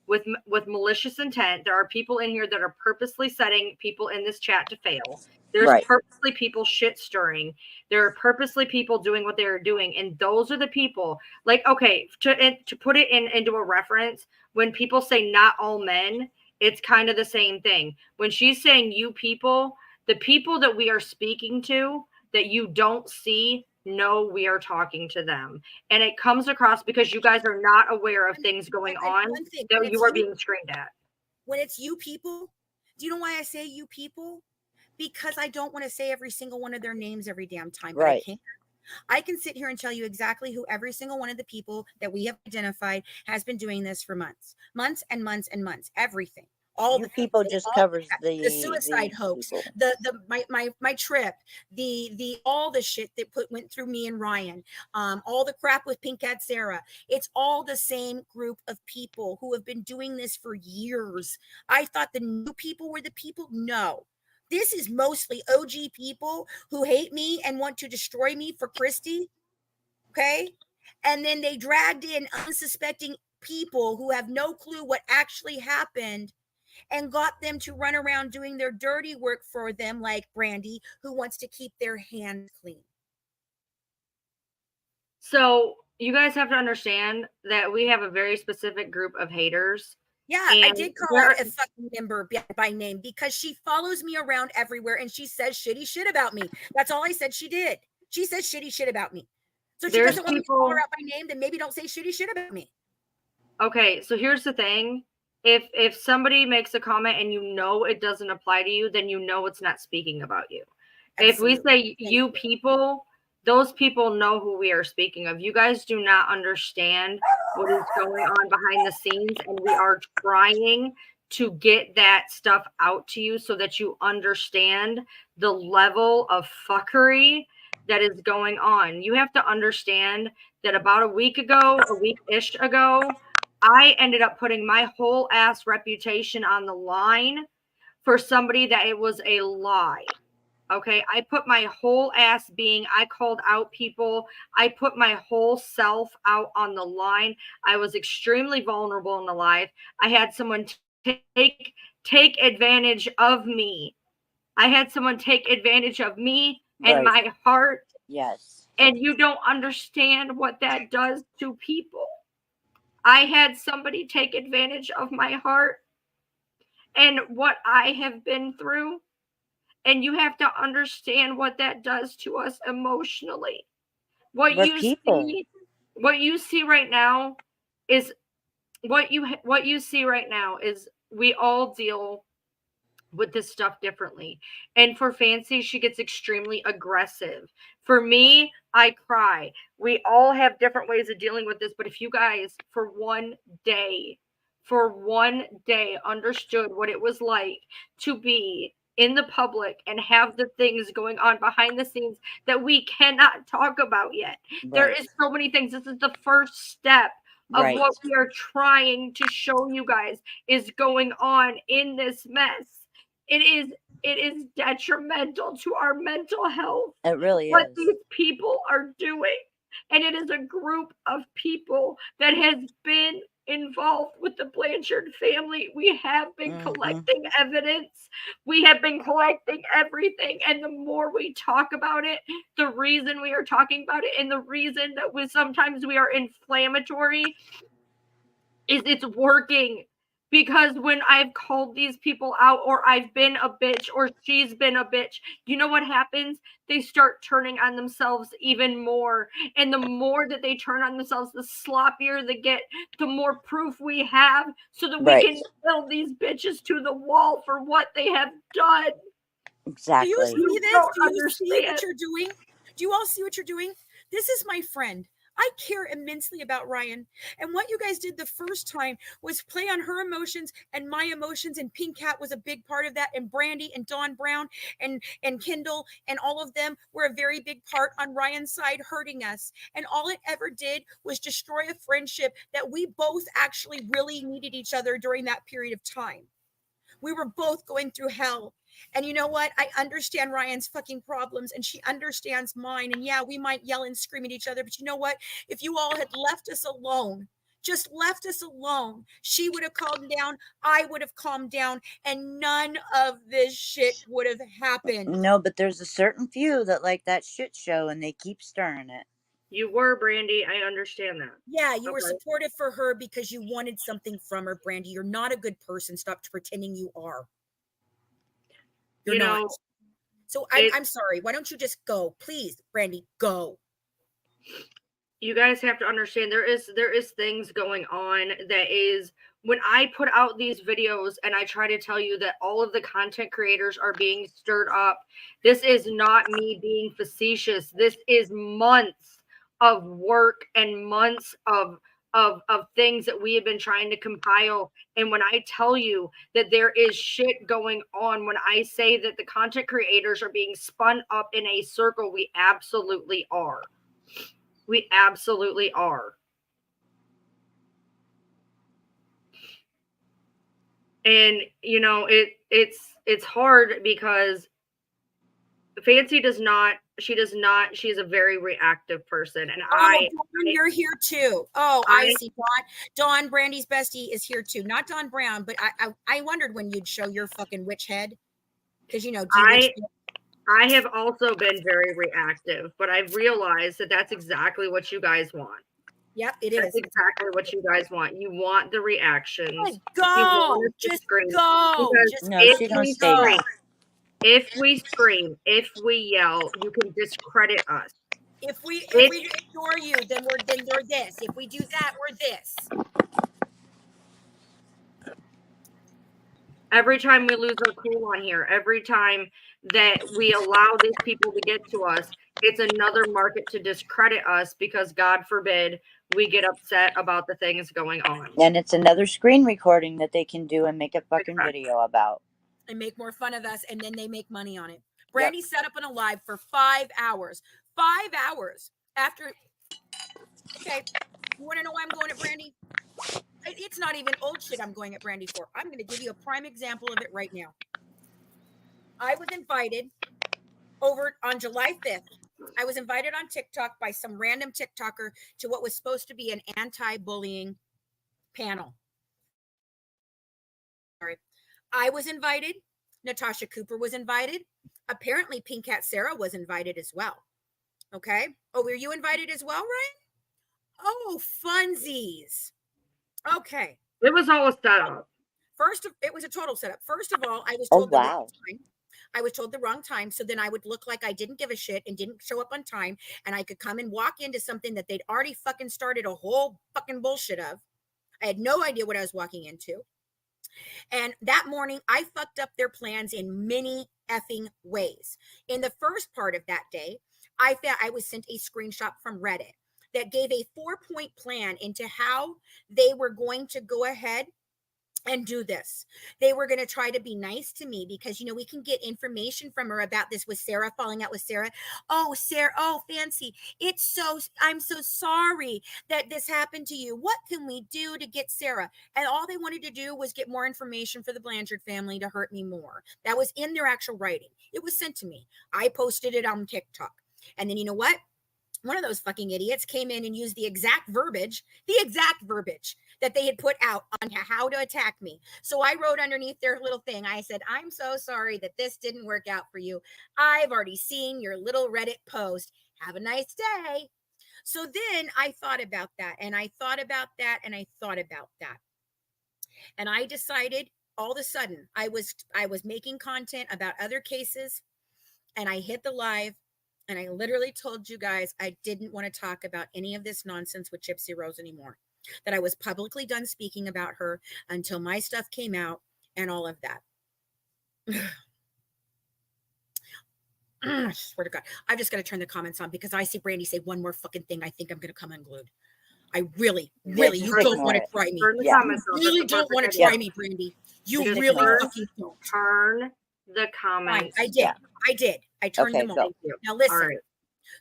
with malicious intent. There are people in here that are purposely setting people in this chat to fail. There's purposely people shit stirring. There are purposely people doing what they're doing. And those are the people, like, okay, to put it into a reference, when people say not all men, it's kind of the same thing. When she's saying "you people," the people that we are speaking to that you don't see, know we are talking to them. And it comes across because you guys are not aware of things going on that you are being screamed at. When it's "you people," do you know why I say "you people"? Because I don't want to say every single one of their names every damn time, but I can't. I can sit here and tell you exactly who every single one of the people that we have identified has been doing this for months and months and months. Everything. All the people just covers the suicide hoax, my trip, the all the shit that went through me and Ryan, all the crap with Pink Cat Sarah. It's all the same group of people who have been doing this for years. I thought the new people were the people. No. This is mostly OG people who hate me and want to destroy me for Christy. Okay. And then they dragged in unsuspecting people who have no clue what actually happened and got them to run around doing their dirty work for them, like Brandy, who wants to keep their hands clean. So you guys have to understand that we have a very specific group of haters. Yeah, I did call her a fucking member by name because she follows me around everywhere and she says shitty shit about me. That's all I said she did. She says shitty shit about me. So if she doesn't want me to call her out by name, then maybe don't say shitty shit about me. Okay, so here's the thing. If somebody makes a comment and you know it doesn't apply to you, then you know it's not speaking about you. Absolutely. If we say "you people," those people know who we are speaking of. You guys do not understand what is going on behind the scenes, and we are trying to get that stuff out to you so that you understand the level of fuckery that is going on. You have to understand that about a week-ish ago, I ended up putting my whole ass reputation on the line for somebody that it was a lie. Okay, I put my whole ass being, I called out people. I put my whole self out on the line. I was extremely vulnerable in the life. I had someone take advantage of me. I had someone take advantage of me and my heart. Yes. And you don't understand what that does to people. I had somebody take advantage of my heart and what I have been through. And you have to understand what that does to us emotionally. What We're you people. see right now is what you see right now is we all deal with this stuff differently. And for Fancy, she gets extremely aggressive. For me, I cry. We all have different ways of dealing with this, but if you guys for one day understood what it was like to be in the public and have the things going on behind the scenes that we cannot talk about yet. There Right. is so many things. This is the first step of Right. what we are trying to show you guys is going on in this mess. It is detrimental to our mental health It really what is. these people are doing. And it is a group of people that has been involved with the Blanchard family. We have been collecting evidence. We have been collecting everything. And the more we talk about it, the reason we are talking about it and the reason that sometimes we are inflammatory is it's working. Because when I've called these people out or I've been a bitch or she's been a bitch, you know what happens? They start turning on themselves even more. And the more that they turn on themselves, the sloppier they get, the more proof we have so that we can nail these bitches to the wall for what they have done. Exactly. Do you see this? don't Do you see understand. what you're doing? Do you all see what you're doing? This is my friend. I care immensely about Ryan. And what you guys did the first time was play on her emotions and my emotions. And Pink Cat was a big part of that. And Brandy and Dawn Brown and Kendall and all of them were a very big part on Ryan's side, hurting us. And all it ever did was destroy a friendship that we both actually really needed each other during that period of time. We were both going through hell. And you know what? I understand Ryan's fucking problems and she understands mine. And yeah, we might yell and scream at each other, but you know what? If you all had left us alone, just left us alone, she would have calmed down. I would have calmed down and none of this shit would have happened. No, but there's a certain few that like that shit show and they keep stirring it. You were, Brandy. I understand that. Yeah, you were supportive for her because you wanted something from her, Brandy. You're not a good person. Stop pretending you are. You're not. So I'm sorry. Why don't you just go? Please, Brandy, go. You guys have to understand there is things going on that is when I put out these videos and I try to tell you that all of the content creators are being stirred up. This is not me being facetious. This is months of work and months of things that we have been trying to compile. And when I tell you that there is shit going on, when I say that the content creators are being spun up in a circle, we absolutely are. We absolutely are. And you know, it's hard because Fancy she's a very reactive person. And Dawn, you're here too. Oh, I see. Dawn, Brandy's bestie, is here too. Not Dawn Brown, but I wondered when you'd show your fucking witch head. Because you know, I have also been very reactive, but I've realized that that's exactly what you guys want. Yep, it that's is exactly what you guys want. You want the reactions. Go, just go. Just no, she don't scream. If we scream, if we yell, you can discredit us. If we ignore you, then we're this. If we do that, we're this. Every time we lose our cool on here, every time that we allow these people to get to us, it's another market to discredit us because God forbid we get upset about the things going on. And it's another screen recording that they can do and make a fucking video about. And make more fun of us, and then they make money on it. Brandy set up in a live for 5 hours. 5 hours after. Okay, you want to know why I'm going at Brandy? It's not even old shit I'm going at Brandy for. I'm going to give you a prime example of it right now. I was invited over on July 5th. I was invited on TikTok by some random TikToker to what was supposed to be an anti-bullying panel. Sorry. I was invited. Natasha Cooper was invited. Apparently, Pink Cat Sarah was invited as well. Okay. Oh, were you invited as well, Ryan? Oh, funsies. Okay. It was all a setup. It was a total setup. First of all, I was Oh, told the wrong wow. time. I was told the wrong time. So then I would look like I didn't give a shit and didn't show up on time. And I could come and walk into something that they'd already fucking started a whole fucking bullshit of. I had no idea what I was walking into. And that morning, I fucked up their plans in many effing ways. In the first part of that day, I was sent a screenshot from Reddit that gave a 4-point plan into how they were going to go ahead and do this. They were going to try to be nice to me because, we can get information from her about this with Sarah, falling out with Sarah. Oh, Sarah, oh, Fancy, I'm so sorry that this happened to you. What can we do to get Sarah? And all they wanted to do was get more information for the Blanchard family to hurt me more. That was in their actual writing. It was sent to me. I posted it on TikTok. And then you know what? One of those fucking idiots came in and used the exact verbiage that they had put out on how to attack me. So I wrote underneath their little thing, I said, I'm so sorry that this didn't work out for you. I've already seen your little Reddit post. Have a nice day. So then I thought about that and I thought about that and I thought about that. And I decided all of a sudden I was making content about other cases and I hit the live. And I literally told you guys I didn't want to talk about any of this nonsense with Gypsy Rose anymore. That I was publicly done speaking about her until my stuff came out and all of that. I swear to God, I've just got to turn the comments on because I see Brandy say one more fucking thing. I think I'm going to come unglued. I really, really, just you don't ignore want to it. try me. Turn the Yeah. comments You off. really That's a don't want to perfect try idea. me, Brandy. You Just really turn- fucking don't. Turn the Fine, comments. I did. Yeah. I did. I turned Okay, them on. go. Thank you. Now listen. All right.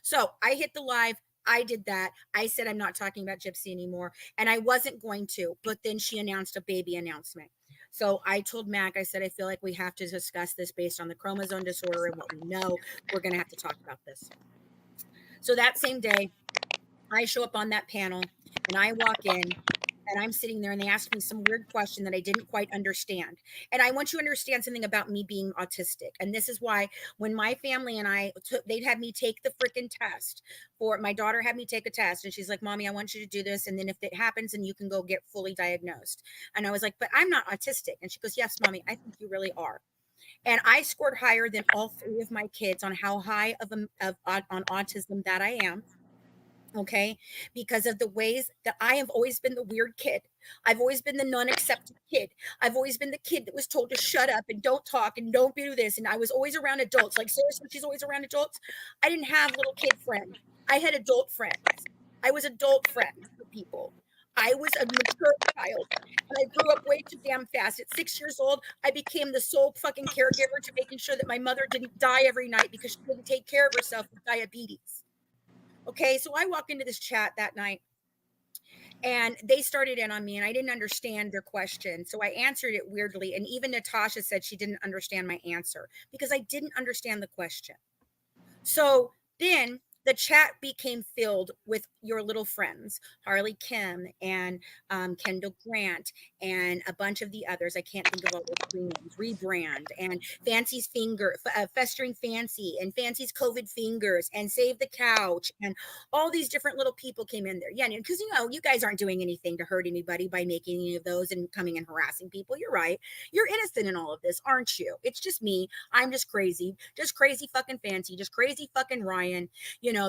So I hit the live. I did that. I said I'm not talking about Gypsy anymore. And I wasn't going to, but then she announced a baby announcement. So I told Mac, I said, I feel like we have to discuss this based on the chromosome disorder and what we know. We're going to have to talk about this. So that same day, I show up on that panel and I walk in and I'm sitting there and they asked me some weird question that I didn't quite understand. And I want you to understand something about me being autistic. And this is why when my family and I they'd had me take the freaking test for my daughter had me take a test and she's like, Mommy, I want you to do this. And then if it happens, then you can go get fully diagnosed. And I was like, but I'm not autistic. And she goes, yes, Mommy, I think you really are. And I scored higher than all 3 of my kids on how high on autism that I am. Okay, because of the ways that I have always been the weird kid. I've always been the non-accepted kid. I've always been the kid that was told to shut up and don't talk and don't do this. And I was always around adults. Like seriously, she's always around adults. I didn't have little kid friends. I had adult friends. I was adult friends with people. I was a mature child and I grew up way too damn fast. At 6 years old, I became the sole fucking caregiver to making sure that my mother didn't die every night because she didn't take care of herself with diabetes. Okay, so I walk into this chat that night and they started in on me and I didn't understand their question. So I answered it weirdly. And even Natasha said she didn't understand my answer because I didn't understand the question. So then the chat became filled with your little friends, Harley Kim and Kendall Grant and a bunch of the others. I can't think of all their names. Rebrand and Fancy's Festering Fancy and Fancy's COVID Fingers and Save the Couch and all these different little people came in there. Yeah, because you guys aren't doing anything to hurt anybody by making any of those and coming and harassing people. You're right. You're innocent in all of this, aren't you? It's just me. I'm just crazy fucking Fancy, just crazy fucking Ryan.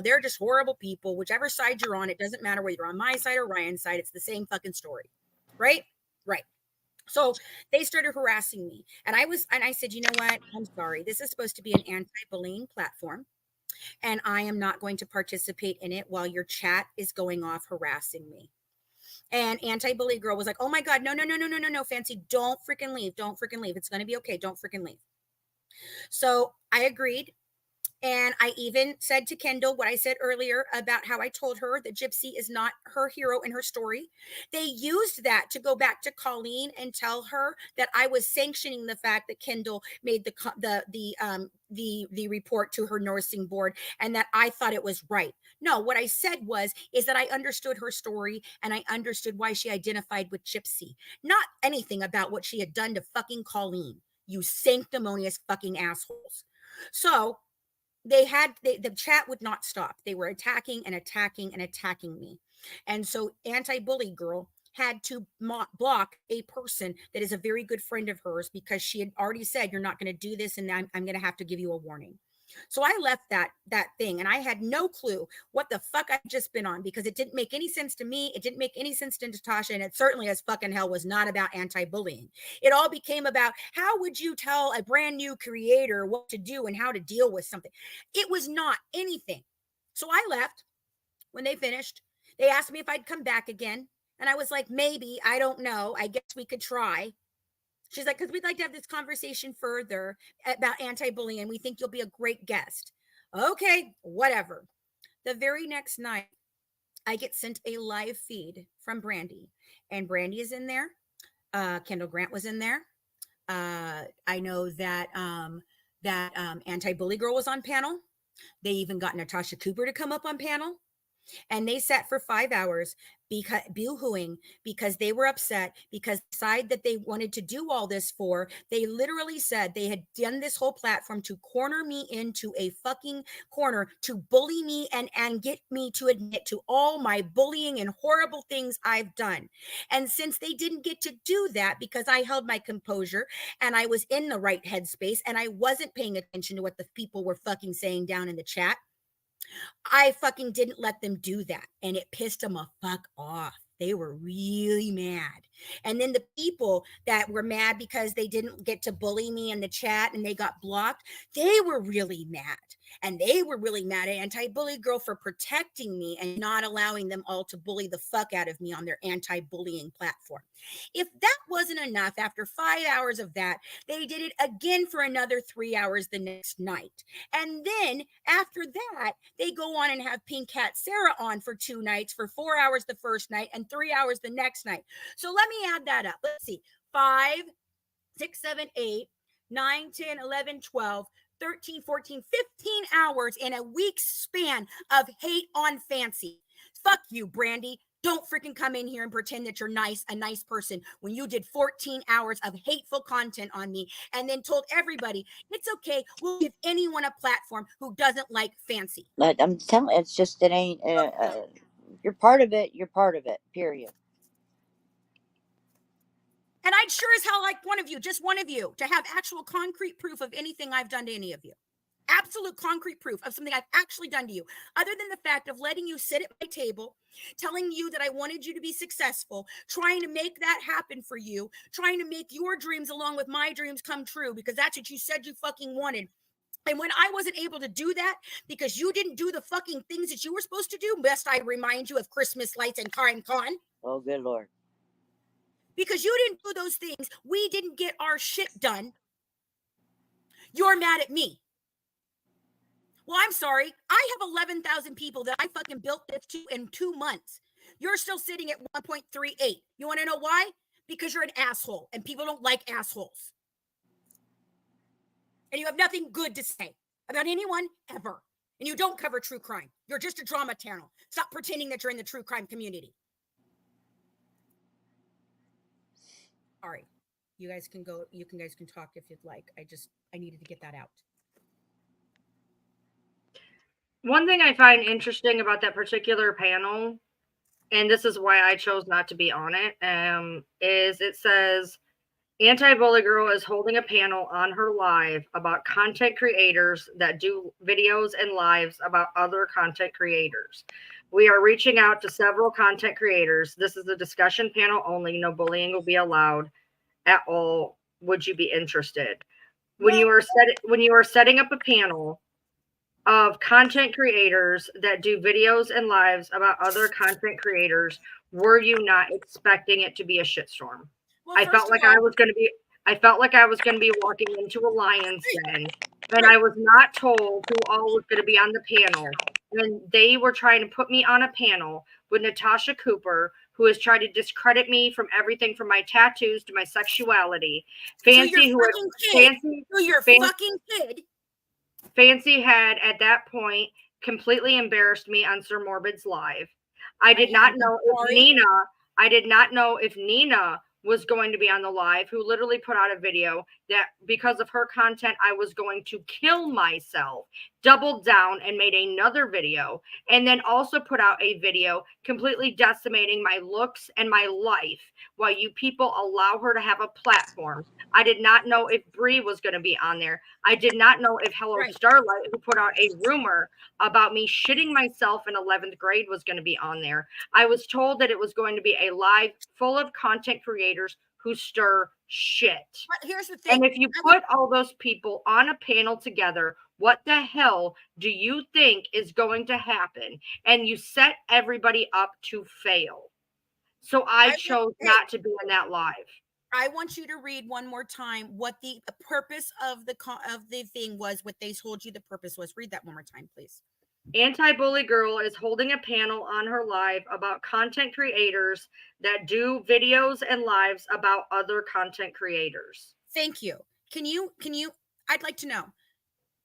They're just horrible people. Whichever side you're on, it doesn't matter whether you're on my side or Ryan's side. It's the same fucking story. Right? Right. So they started harassing me. And I said, you know what? I'm sorry. This is supposed to be an anti-bullying platform. And I am not going to participate in it while your chat is going off harassing me. And anti-bully girl was like, oh my God, no, Fancy, don't freaking leave. Don't freaking leave. It's going to be okay. Don't freaking leave. So I agreed. And I even said to Kendall what I said earlier about how I told her that Gypsy is not her hero in her story. They used that to go back to Colleen and tell her that I was sanctioning the fact that Kendall made the report to her nursing board and that I thought it was right. No, what I said is that I understood her story and I understood why she identified with Gypsy, not anything about what she had done to fucking Colleen. You sanctimonious fucking assholes. So the chat would not stop. They were attacking and attacking and attacking me. And so Anti-Bully Girl had to block a person that is a very good friend of hers because she had already said, you're not going to do this, and I'm going to have to give you a warning. So I left that thing, and I had no clue what the fuck I'd just been on, because it didn't make any sense to me. It didn't make any sense to Natasha, and it certainly as fucking hell was not about anti-bullying. It all became about, how would you tell a brand new creator what to do and how to deal with something? It was not anything. So I left. When they finished, they asked me if I'd come back again, and I was like, maybe, I don't know, I guess we could try. She's like, because we'd like to have this conversation further about anti-bullying. We think you'll be a great guest. Okay, whatever. The very next night, I get sent a live feed from Brandy, and Brandy is in there. Kendall Grant was in there. I know that Anti-Bully Girl was on panel. They even got Natasha Cooper to come up on panel. And they sat for 5 hours because boo-hooing, because they were upset, because the side that they wanted to do all this for, they literally said they had done this whole platform to corner me into a fucking corner, to bully me and get me to admit to all my bullying and horrible things I've done. And since they didn't get to do that, because I held my composure and I was in the right headspace and I wasn't paying attention to what the people were fucking saying down in the chat, I fucking didn't let them do that. And it pissed them a fuck off. They were really mad. And then the people that were mad because they didn't get to bully me in the chat and they got blocked, they were really mad. And they were really mad at Anti-Bully Girl for protecting me and not allowing them all to bully the fuck out of me on their anti-bullying platform. If that wasn't enough, after 5 hours of that, they did it again for another 3 hours the next night. And then after that, they go on and have Pink Cat Sarah on for 2 nights, for 4 hours the first night and 3 hours the next night. So let me add that up. Let's see. 5, 6, 7, 8, 9, 10, 11, 12, 13, 14, 15 hours in a week's span of hate on Fancy. Fuck you, Brandy. Don't freaking come in here and pretend that you're a nice person when you did 14 hours of hateful content on me and then told everybody, it's okay, we'll give anyone a platform who doesn't like Fancy. But I'm telling, it's just, it ain't, you're part of it, period. And I'd sure as hell like one of you, just one of you, to have actual concrete proof of anything I've done to any of you. Absolute concrete proof of something I've actually done to you, other than the fact of letting you sit at my table, telling you that I wanted you to be successful, trying to make that happen for you, trying to make your dreams along with my dreams come true, because that's what you said you fucking wanted. And when I wasn't able to do that because you didn't do the fucking things that you were supposed to do, best I remind you of Christmas lights and Karim Khan. Oh, good Lord. Because you didn't do those things, we didn't get our shit done. You're mad at me. Well, I'm sorry. I have 11,000 people that I fucking built this to in 2 months. You're still sitting at 1.38. You want to know why? Because you're an asshole and people don't like assholes. And you have nothing good to say about anyone ever. And you don't cover true crime. You're just a drama channel. Stop pretending that you're in the true crime community. Sorry. You guys can go. You guys can talk if you'd like. I needed to get that out. One thing I find interesting about that particular panel, and this is why I chose not to be on it, is it says Anti-Bully Girl is holding a panel on her live about content creators that do videos and lives about other content creators. We are reaching out to several content creators. This is a discussion panel only. No bullying will be allowed at all. Would you be interested? When you are setting up a panel of content creators that do videos and lives about other content creators, were you not expecting it to be a shitstorm? Well, I felt like I was going to be walking into a lion's den, and I was not told who all was going to be on the panel. And they were trying to put me on a panel with Natasha Cooper, who has tried to discredit me from everything from my tattoos to my sexuality. Fancy Fancy had at that point completely embarrassed me on Sir Morbid's live. I did not know if Nina was going to be on the live, who literally put out a video that because of her content, I was going to kill myself. doubled down and made another video, and then also put out a video completely decimating my looks and my life while you people allow her to have a platform. I did not know if Bree was going to be on there. I did not know if Hello Right. Starlight, who put out a rumor about me shitting myself in 11th grade, was going to be on there. I was told that it was going to be a live full of content creators who stir shit. But here's the thing. And if you put all those people on a panel together, what the hell do you think is going to happen? And you set everybody up to fail. So I chose not to be in that live. I want you to read one more time what the purpose of the thing was, what they told you the purpose was. Read that one more time, please. Anti-Bully Girl is holding a panel on her live about content creators that do videos and lives about other content creators. Thank you. Can you, I'd like to know,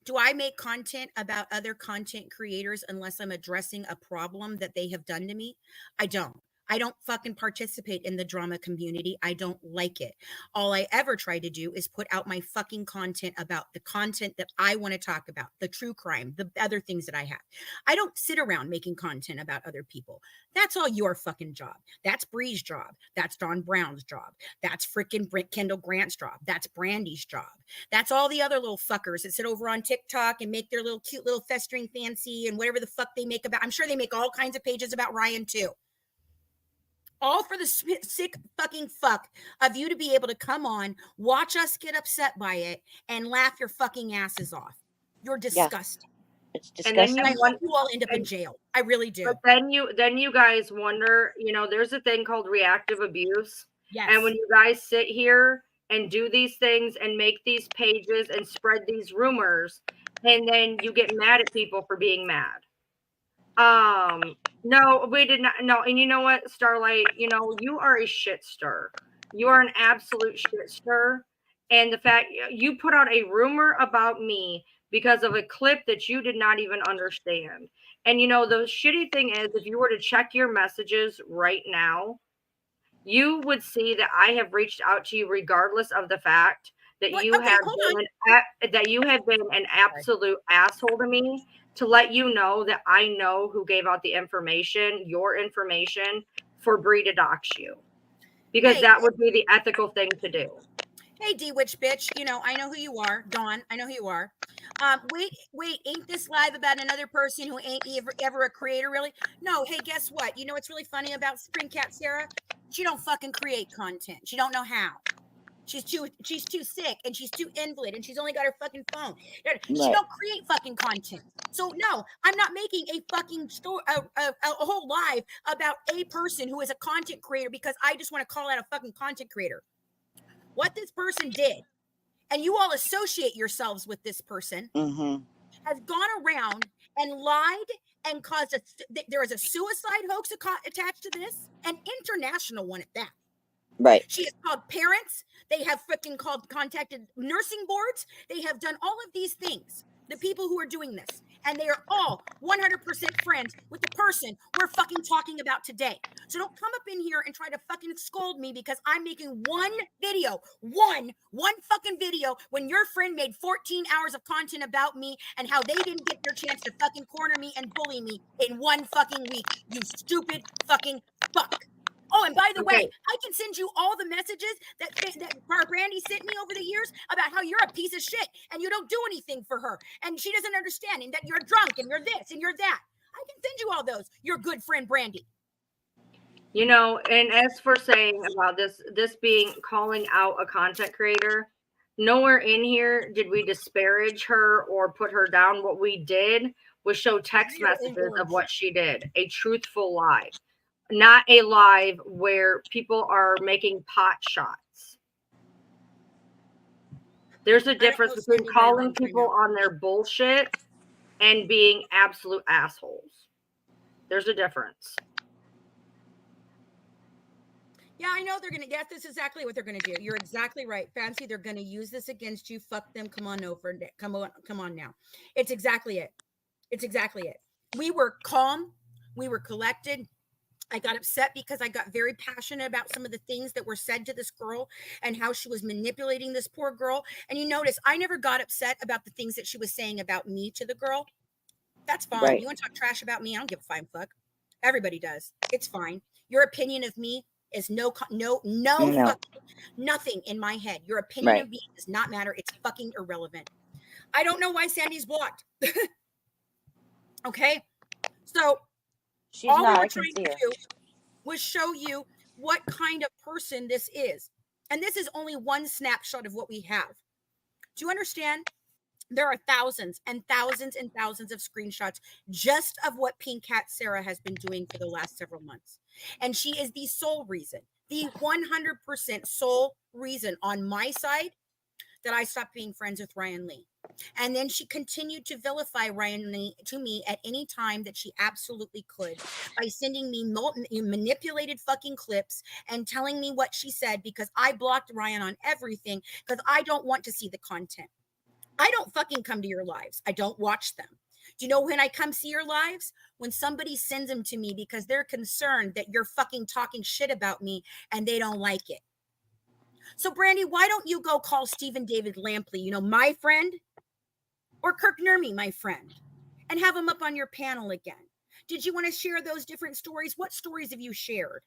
do I make content about other content creators unless I'm addressing a problem that they have done to me? I don't. I don't fucking participate in the drama community. I don't like it. All I ever try to do is put out my fucking content about the content that I want to talk about, the true crime, the other things that I have. I don't sit around making content about other people. That's all your fucking job. That's Bree's job. That's Don Brown's job. That's freaking Kendall Grant's job. That's Brandy's job. That's all the other little fuckers that sit over on TikTok and make their little cute little festering fancy and whatever the fuck they make about. I'm sure they make all kinds of pages about Ryan too. All for the sick fucking fuck of you to be able to come on, watch us get upset by it, and laugh your fucking asses off. You're disgusting. Yeah, it's disgusting. And then I hope you all end up in jail. I really do. But then you guys wonder, there's a thing called reactive abuse. Yes. And when you guys sit here and do these things and make these pages and spread these rumors, and then you get mad at people for being mad. No, we did not. No, and you know what, Starlight? You are a shit stir. You are an absolute shit stir. And the fact you put out a rumor about me because of a clip that you did not even understand. And the shitty thing is, if you were to check your messages right now, you would see that I have reached out to you regardless of the fact that you have been an absolute asshole to me, to let you know that I know who gave out the information, your information, for Bree to dox you. Because that would be the ethical thing to do. Hey, D-Witch bitch, I know who you are. Dawn, I know who you are. Wait, ain't this live about another person who ain't ever a creator, really? No, hey, guess what? You know what's really funny about Spring Cat Sarah? She don't fucking create content. She don't know how. She's too sick, and she's too invalid, and she's only got her fucking phone. She don't create fucking content. So no, I'm not making a fucking story, a whole live about a person who is a content creator because I just want to call out a fucking content creator. What this person did, and you all associate yourselves with this person, has gone around and lied and caused there is a suicide hoax attached to this, an international one at that. Right. She has called parents. They have freaking contacted nursing boards. They have done all of these things. The people who are doing this, and they are all 100% friends with the person we're fucking talking about today. So don't come up in here and try to fucking scold me because I'm making one video, one fucking video, when your friend made 14 hours of content about me and how they didn't get their chance to fucking corner me and bully me in one fucking week. You stupid fucking fuck. Oh, and by the way, I can send you all the messages that Brandy sent me over the years about how you're a piece of shit and you don't do anything for her. And she doesn't understand, and that you're drunk and you're this and you're that. I can send you all those. Your good friend, Brandy. And as for saying about this being calling out a content creator, nowhere in here did we disparage her or put her down. What we did was show text messages of what she did, a truthful lie. Not a live where people are making pot shots. There's a difference between calling people on their bullshit and being absolute assholes. There's a difference. Yeah, I know they're going to get this. Exactly what they're going to do. You're exactly right. Fancy, they're going to use this against you. Fuck them. Come on over. Come on now. It's exactly it. We were calm. We were collected. I got upset because I got very passionate about some of the things that were said to this girl and how she was manipulating this poor girl. And you notice I never got upset about the things that she was saying about me to the girl. That's fine. Right. You want to talk trash about me? I don't give a flying fuck. Everybody does. It's fine. Your opinion of me is no No. nothing in my head. Your opinion Right. of me does not matter. It's fucking irrelevant. I don't know why Sandy's blocked. Okay. So She's all we not. were I can trying see to her. do was show you what kind of person this is. And this is only one snapshot of what we have. Do you understand? There are thousands and thousands and thousands of screenshots just of what Pink Cat Sarah has been doing for the last several months. And she is the sole reason, the 100% sole reason on my side that I stopped being friends with Ryan Lee. And then she continued to vilify Ryan Lee to me at any time that she absolutely could by sending me manipulated fucking clips and telling me what she said because I blocked Ryan on everything because I don't want to see the content. I don't fucking come to your lives. I don't watch them. Do you know when I come see your lives? When somebody sends them to me because they're concerned that you're fucking talking shit about me and they don't like it. So, Brandy, why don't you go call Stephen David Lampley, my friend, or Kirk Nurmi, my friend, and have him up on your panel again? Did you want to share those different stories? What stories have you shared?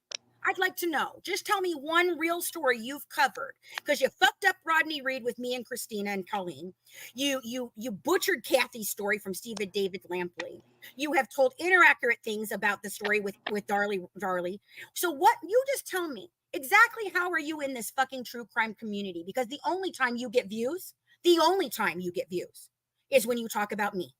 I'd like to know. Just tell me one real story you've covered, because you fucked up Rodney Reed with me and Christina and Colleen. You butchered Kathy's story from Stephen David Lampley. You have told inaccurate things about the story with Darlie. So what? You just tell me exactly how are you in this fucking true crime community? Because the only time you get views is when you talk about me.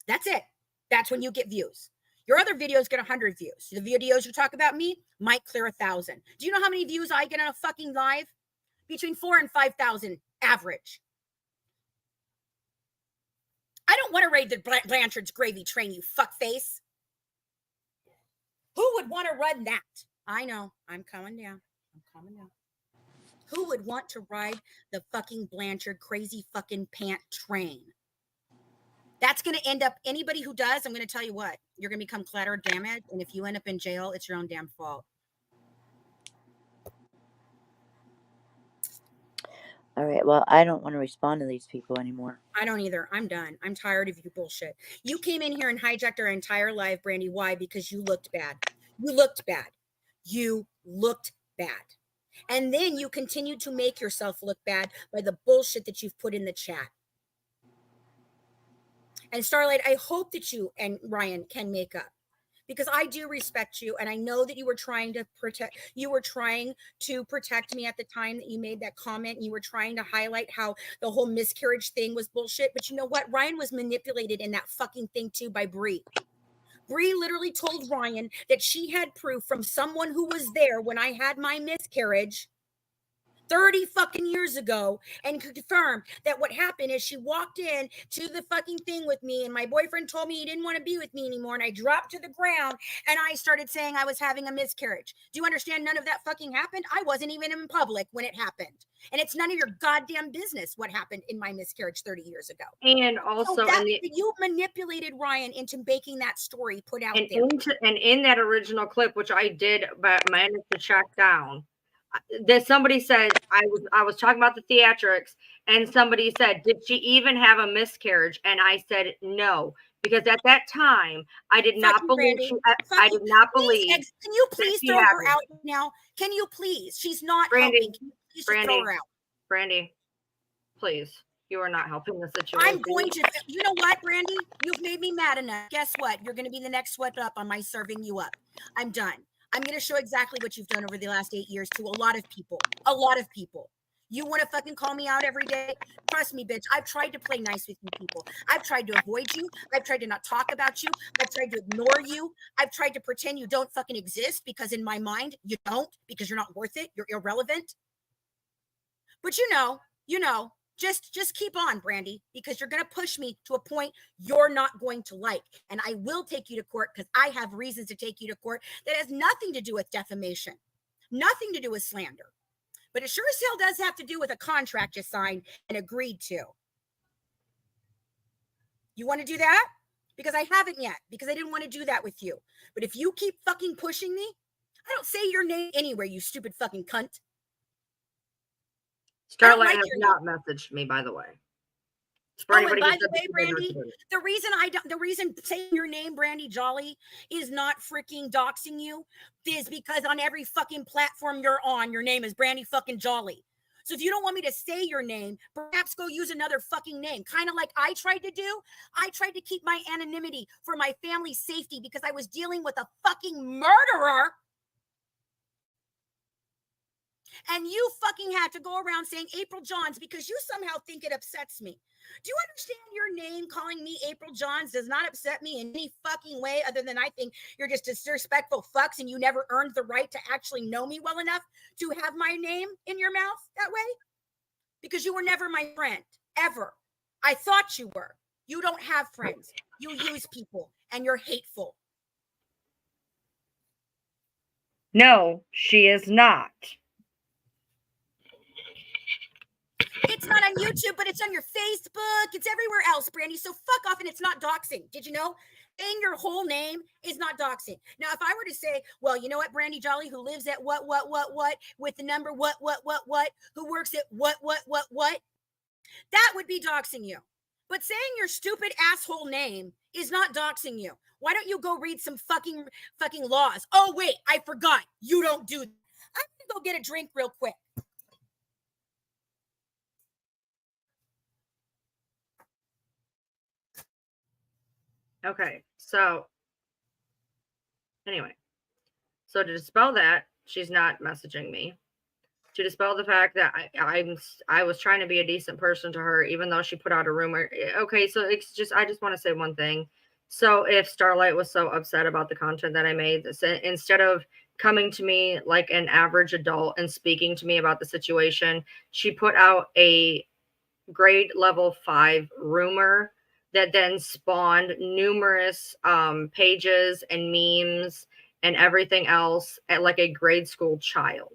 That's it. That's when you get views. Your other videos get 100 views. The videos you talk about me might clear 1,000. Do you know how many views I get on a fucking live? Between 4,000 and 5,000 average. I don't want to raid the Blanchard's gravy train, you fuckface. Who would want to run that? I know. I'm coming down. Who would want to ride the fucking Blanchard crazy fucking pant train? That's going to end up, anybody who does, I'm going to tell you what, you're going to become collateral damage. And if you end up in jail, it's your own damn fault. All right. Well, I don't want to respond to these people anymore. I don't either. I'm done. I'm tired of you bullshit. You came in here and hijacked our entire live, Brandy. Why? Because you looked bad. You looked bad. And then you continued to make yourself look bad by the bullshit that you've put in the chat. And Starlight, I hope that you and Ryan can make up, because I do respect you. And I know that you were trying to protect me at the time that you made that comment. You were trying to highlight how the whole miscarriage thing was bullshit. But you know what? Ryan was manipulated in that fucking thing too by Bree. Bree literally told Ryan that she had proof from someone who was there when I had my miscarriage 30 fucking years ago, and confirmed that what happened is she walked in to the fucking thing with me, and my boyfriend told me he didn't want to be with me anymore, and I dropped to the ground and I started saying I was having a miscarriage. Do you understand? None of that fucking happened. I wasn't even in public when it happened, and it's none of your goddamn business what happened in my miscarriage 30 years ago. And also, so you manipulated Ryan into making that story put out there. And in that original clip, which I did, but managed to track down, that somebody said I was talking about the theatrics, and somebody said, did she even have a miscarriage? And I said no, because at that time I did not believe I did not believe. Can you please throw her out now? Can you please? She's not helping. Can you please just throw her out? Brandy, please. You are not helping the situation. I'm going to, you know what, Brandy? You've made me mad enough. Guess what? You're going to be the next swept up on my serving you up. I'm done. I'm going to show exactly what you've done over the last 8 years to a lot of people. A lot of people. You want to fucking call me out every day? Trust me, bitch. I've tried to play nice with you people. I've tried to avoid you. I've tried to not talk about you. I've tried to ignore you. I've tried to pretend you don't fucking exist, because in my mind, you don't, because you're not worth it. You're irrelevant. But you know, just keep on, Brandy, because you're going to push me to a point you're not going to like. And I will take you to court, because I have reasons to take you to court that has nothing to do with defamation, nothing to do with slander. But it sure as hell does have to do with a contract you signed and agreed to. You want to do that? Because I haven't yet, because I didn't want to do that with you. But if you keep fucking pushing me, I don't say your name anywhere, you stupid fucking cunt. Starlight like has your not messaged me, by the way. Oh, and by the way, Brandy, the reason saying your name, Brandy Jolly, is not freaking doxing you is because on every fucking platform you're on, your name is Brandy fucking Jolly. So if you don't want me to say your name, perhaps go use another fucking name. Kind of like I tried to do. I tried to keep my anonymity for my family's safety because I was dealing with a fucking murderer. And you fucking had to go around saying April Johns because you somehow think it upsets me. Do you understand your name calling me April Johns does not upset me in any fucking way other than I think you're just disrespectful fucks and you never earned the right to actually know me well enough to have my name in your mouth that way? Because you were never my friend, ever. I thought you were. You don't have friends. You use people and you're hateful. No, she is not. It's not on YouTube, but it's on your Facebook. It's everywhere else, Brandy. So fuck off, and it's not doxing. Did you know? Saying your whole name is not doxing. Now, if I were to say, well, you know what, Brandy Jolly, who lives at what, with the number what, who works at what, that would be doxing you. But saying your stupid asshole name is not doxing you. Why don't you go read some fucking laws? Oh, wait, I forgot. You don't do that. I'm gonna go get a drink real quick. Okay, so anyway, so to dispel that, she's not messaging me. To dispel the fact that I was trying to be a decent person to her, even though she put out a rumor. Okay, so it's just I just want to say one thing. So if Starlight was so upset about the content that I made, instead of coming to me like an average adult and speaking to me about the situation, she put out a grade level 5 rumor that then spawned numerous pages and memes and everything else at like a grade school child.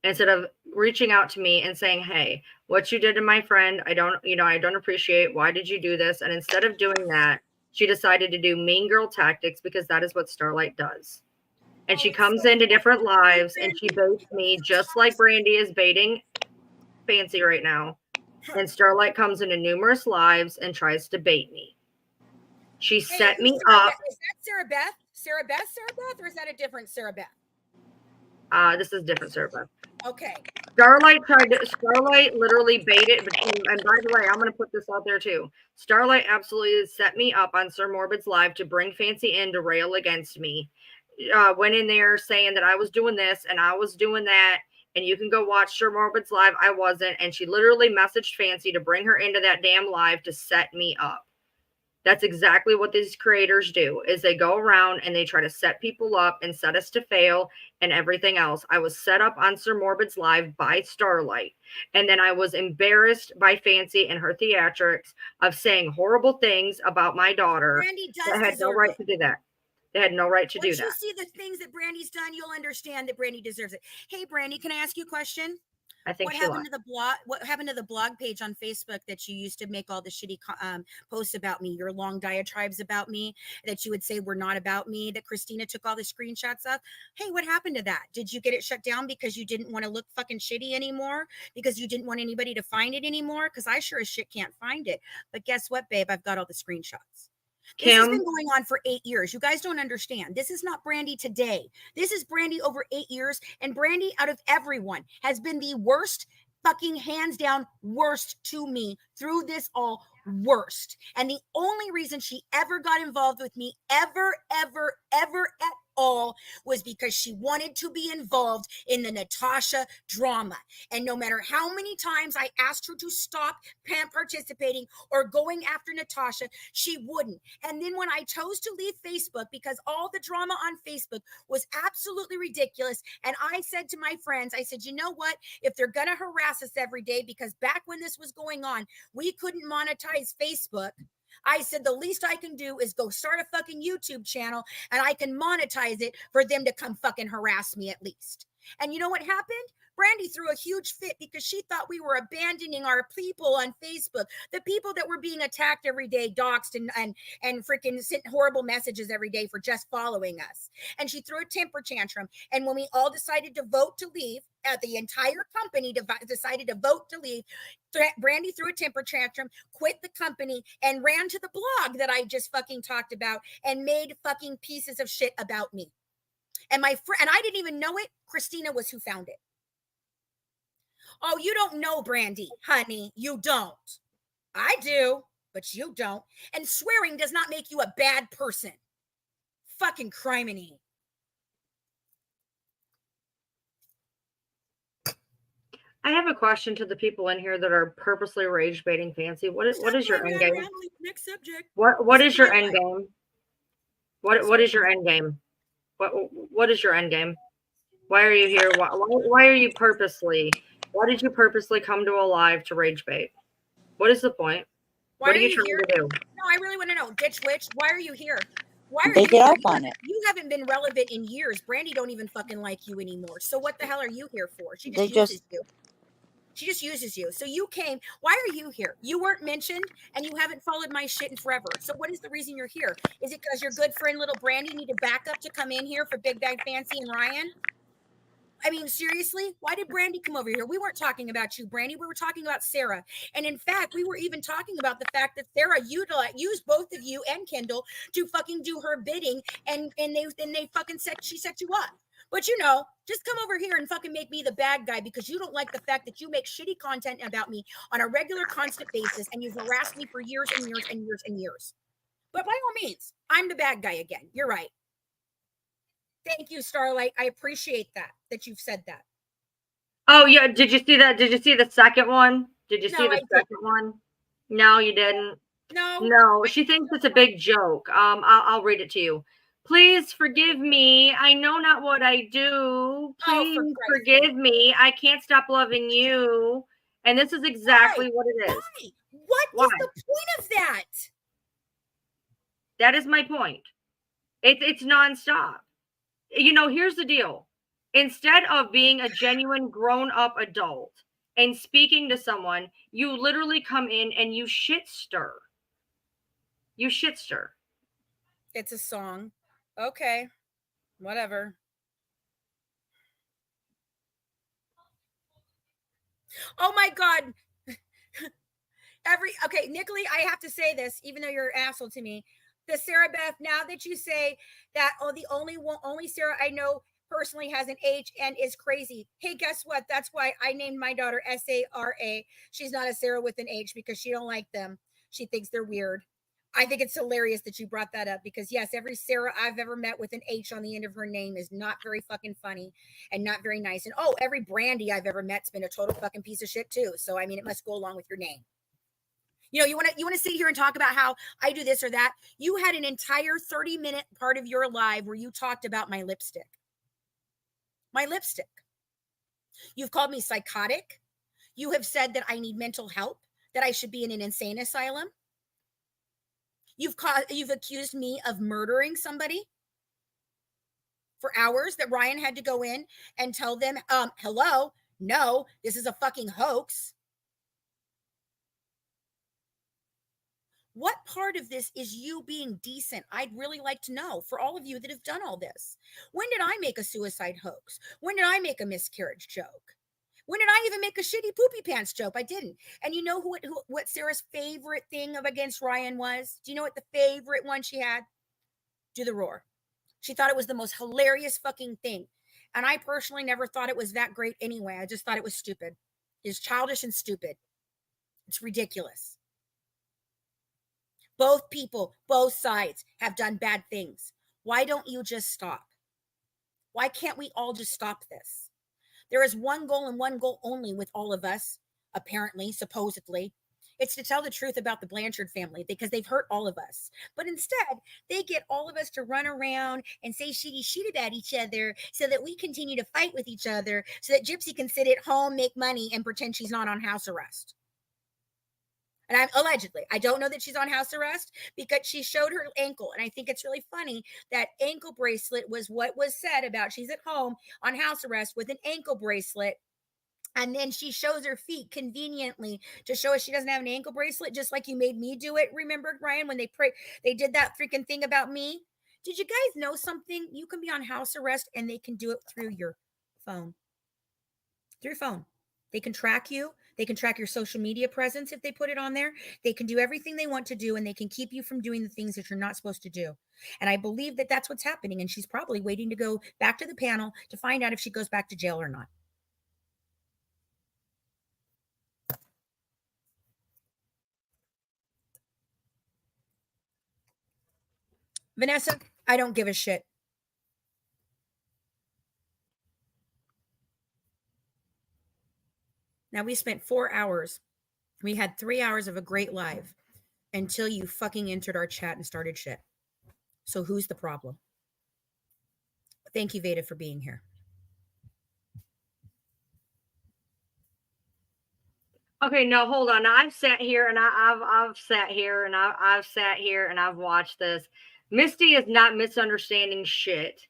Instead of reaching out to me and saying, hey, what you did to my friend, I don't appreciate. Why did you do this? And instead of doing that, she decided to do mean girl tactics because that is what Starlight does. And she comes into different lives and she baits me just like Brandy is baiting Fancy right now. And Starlight comes into numerous lives and tries to bait me. She set me up. Is that Sarah Beth? Sarah Beth, or is that a different Sarah Beth? This is different Sarah Beth. Okay. Starlight literally baited. And by the way, I'm going to put this out there too. Starlight absolutely set me up on Sir Morbid's live to bring Fancy in to rail against me. Went in there saying that I was doing this and I was doing that. And you can go watch Sir Morbid's live. I wasn't. And she literally messaged Fancy to bring her into that damn live to set me up. That's exactly what these creators do, is they go around and they try to set people up and set us to fail and everything else. I was set up on Sir Morbid's live by Starlight. And then I was embarrassed by Fancy and her theatrics of saying horrible things about my daughter. Brandy that had no right to do that. They had no right to do that. Once you see the things that Brandy's done, you'll understand that Brandy deserves it. Hey, Brandy, can I ask you a question? I think what happened to the blog? What happened to the blog page on Facebook that you used to make all the shitty posts about me, your long diatribes about me that you would say were not about me, that Christina took all the screenshots of? Hey, what happened to that? Did you get it shut down because you didn't want to look fucking shitty anymore? Because you didn't want anybody to find it anymore? Because I sure as shit can't find it. But guess what, babe? I've got all the screenshots. This has been going on for 8 years. You guys don't understand. This is not Brandy today. This is Brandy over 8 years. And Brandy, out of everyone, has been the worst, fucking hands down worst to me through this all. Worst. And the only reason she ever got involved with me, ever at all, was because she wanted to be involved in the Natasha drama. And no matter how many times I asked her to stop participating or going after Natasha, she wouldn't. And then when I chose to leave Facebook because all the drama on Facebook was absolutely ridiculous, and I said to my friends, I said, you know what? If they're going to harass us every day, because back when this was going on, we couldn't monetize Facebook. I said, the least I can do is go start a fucking YouTube channel and I can monetize it for them to come fucking harass me at least. And you know what happened? Brandy threw a huge fit because she thought we were abandoning our people on Facebook, the people that were being attacked every day, doxxed and freaking sent horrible messages every day for just following us. And she threw a temper tantrum. And when we all decided to vote to leave, the entire company decided to vote to leave, Brandy threw a temper tantrum, quit the company, and ran to the blog that I just fucking talked about and made fucking pieces of shit about me. And my friend, and I didn't even know it. Christina was who found it. Oh, you don't know Brandy, honey. You don't. I do, but you don't. And swearing does not make you a bad person. Fucking criminy. I have a question to the people in here that are purposely rage baiting Fancy. What is your end game? Next subject. What is your end game? What is your end game? What is your end game? Why are you here? Why are you purposely? Why did you purposely come to a live to rage bait? What is the point? Why what are you trying here? to do? No, I really want to know. Ditch Witch, why are you here? Why are They you get here? off on it. You haven't been relevant in years. Brandy don't even fucking like you anymore. So what the hell are you here for? She just uses you. She just uses you. So you came. Why are you here? You weren't mentioned and you haven't followed my shit in forever. So what is the reason you're here? Is it because your good friend little Brandy needed backup to come in here for Big Bag Fancy and Ryan? I mean, seriously, why did Brandy come over here? We weren't talking about you, Brandy. We were talking about Sarah. And in fact, we were even talking about the fact that Sarah used both of you and Kendall to fucking do her bidding. And they fucking she set you up. But just come over here and fucking make me the bad guy because you don't like the fact that you make shitty content about me on a regular, constant basis. And you've harassed me for years and years and years and years. But by all means, I'm the bad guy again. You're right. Thank you, Starlight. I appreciate that you've said that. Oh, yeah. Did you see that? Did you see the second one? Did you see the second one? No, you didn't. No. She thinks it's a big joke. I'll read it to you. Please forgive me. I know not what I do. Please forgive me. I can't stop loving you. And this is exactly what it is. What is the point of that? That is my point. It's nonstop. Here's the deal. Instead of being a genuine grown-up adult and speaking to someone, you literally come in and you shit stir. You shit stir. It's a song. Okay. Whatever. Oh my God. Nicolay, I have to say this, even though you're an asshole to me. The Sarah Beth, now that you say that the only Sarah I know personally has an H and is crazy. Hey, guess what? That's why I named my daughter Sara. She's not a Sarah with an H because she don't like them. She thinks they're weird. I think it's hilarious that you brought that up because yes, every Sarah I've ever met with an H on the end of her name is not very fucking funny and not very nice. And every Brandy I've ever met's been a total fucking piece of shit too. So I mean, it must go along with your name. You want to sit here and talk about how I do this or that. You had an entire 30-minute part of your live where you talked about my lipstick. My lipstick. You've called me psychotic. You have said that I need mental help, that I should be in an insane asylum. You've accused me of murdering somebody for hours, that Ryan had to go in and tell them, hello, no, this is a fucking hoax. What part of this is you being decent? I'd really like to know for all of you that have done all this. When did I make a suicide hoax? When did I make a miscarriage joke? When did I even make a shitty poopy pants joke? I didn't. And you know what Sarah's favorite thing against Ryan was? Do you know what the favorite one she had? Do the roar. She thought it was the most hilarious fucking thing. And I personally never thought it was that great anyway. I just thought it was stupid. It's childish and stupid. It's ridiculous. Both people, both sides have done bad things. Why don't you just stop? Why can't we all just stop this? There is one goal and one goal only with all of us, apparently, supposedly. It's to tell the truth about the Blanchard family because they've hurt all of us. But instead, they get all of us to run around and say shitty shit about each other so that we continue to fight with each other so that Gypsy can sit at home, make money, and pretend she's not on house arrest. And allegedly, I don't know that she's on house arrest because she showed her ankle. And I think it's really funny that ankle bracelet was what was said about she's at home on house arrest with an ankle bracelet And then she shows her feet conveniently to show us she doesn't have an ankle bracelet, just like you made me do it. Remember, Ryan, when they did that freaking thing about me? Did you guys know something? You can be on house arrest and they can do it through your phone. Through your phone. They can track you. They can track your social media presence if they put it on there. They can do everything they want to do, and they can keep you from doing the things that you're not supposed to do. And I believe that that's what's happening. And she's probably waiting to go back to the panel to find out if she goes back to jail or not. Vanessa, I don't give a shit. Now, we spent 4 hours. We had 3 hours of a great live until you fucking entered our chat and started shit. So who's the problem? Thank you, Veda, for being here. Okay, no, hold on. I've sat here and I've sat here and I've sat here and I've watched this. Misty is not misunderstanding shit.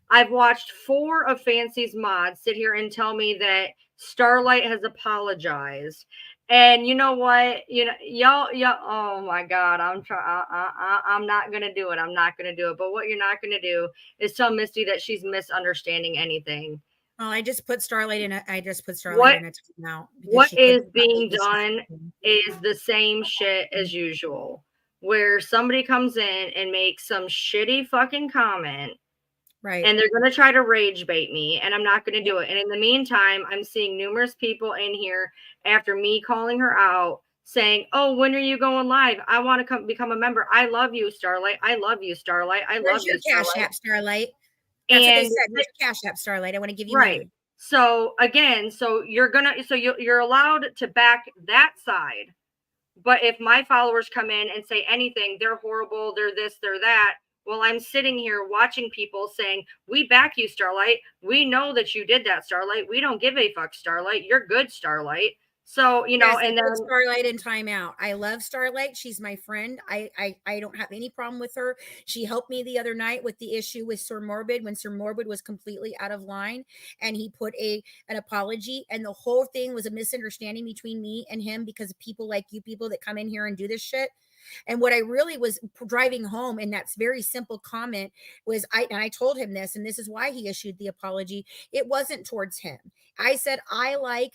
I've watched 4 of Fancy's mods sit here and tell me that Starlight has apologized. And you know what? You know, y'all. Oh my God, I'm not gonna do it. I'm not gonna do it. But what you're not gonna do is tell Misty that she's misunderstanding anything. Oh, I just put Starlight in it. I just put Starlight in it now. What is being done is the same shit as usual, where somebody comes in and makes some shitty fucking comment. Right. And they're going to try to rage bait me, and I'm not going to do it. And in the meantime, I'm seeing numerous people in here after me calling her out saying, oh, when are you going live? I want to become a member. I love you, Starlight. I love you, Starlight. I love you, Starlight. Cash App, Starlight. That's what they said. Where's Cash App, Starlight? I want to give you money. So again, you're allowed to back that side. But if my followers come in and say anything, they're horrible, they're this, they're that. Well, I'm sitting here watching people saying, we back you, Starlight. We know that you did that, Starlight. We don't give a fuck, Starlight. You're good, Starlight. So, you know, and then Starlight in timeout. I love Starlight. She's my friend. I don't have any problem with her. She helped me the other night with the issue with Sir Morbid when Sir Morbid was completely out of line, and he put an apology, and the whole thing was a misunderstanding between me and him because of people like you people that come in here and do this shit. And what I really was driving home in that very simple comment was I told him this, and this is why he issued the apology. It wasn't towards him. I said, I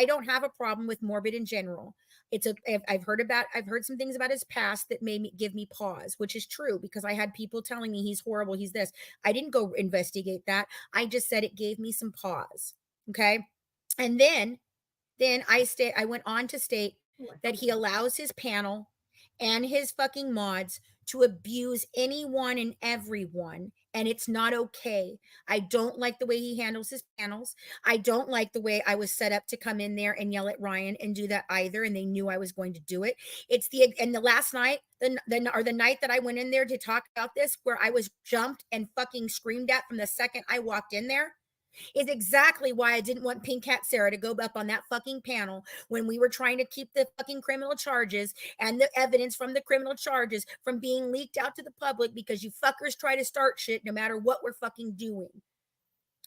don't have a problem with Morbid in general. I've heard some things about his past that give me pause, which is true because I had people telling me he's horrible, he's this. I didn't go investigate that. I just said it gave me some pause. Okay. And then I went on to state that he allows his panel and his fucking mods to abuse anyone and everyone, and it's not okay. I don't like the way he handles his panels. I don't like the way I was set up to come in there and yell at Ryan and do that either, and they knew I was going to do it. And the last night, the night that I went in there to talk about this, where I was jumped and fucking screamed at from the second I walked in there, is exactly why I didn't want Pink Cat Sarah to go up on that fucking panel when we were trying to keep the fucking criminal charges and the evidence from the criminal charges from being leaked out to the public because you fuckers try to start shit no matter what we're fucking doing.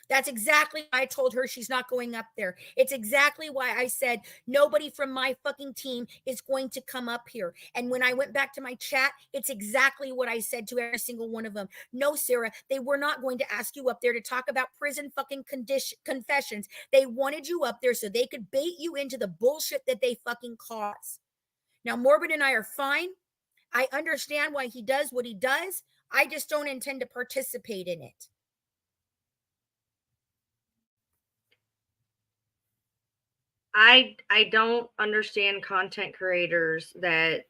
That's exactly why I told her she's not going up there. It's exactly why I said nobody from my fucking team is going to come up here. And when I went back to my chat, it's exactly what I said to every single one of them. No, Sarah, they were not going to ask you up there to talk about prison fucking confessions. They wanted you up there so they could bait you into the bullshit that they fucking cause. Now, Morbid and I are fine. I understand why he does what he does. I just don't intend to participate in it. I don't understand content creators that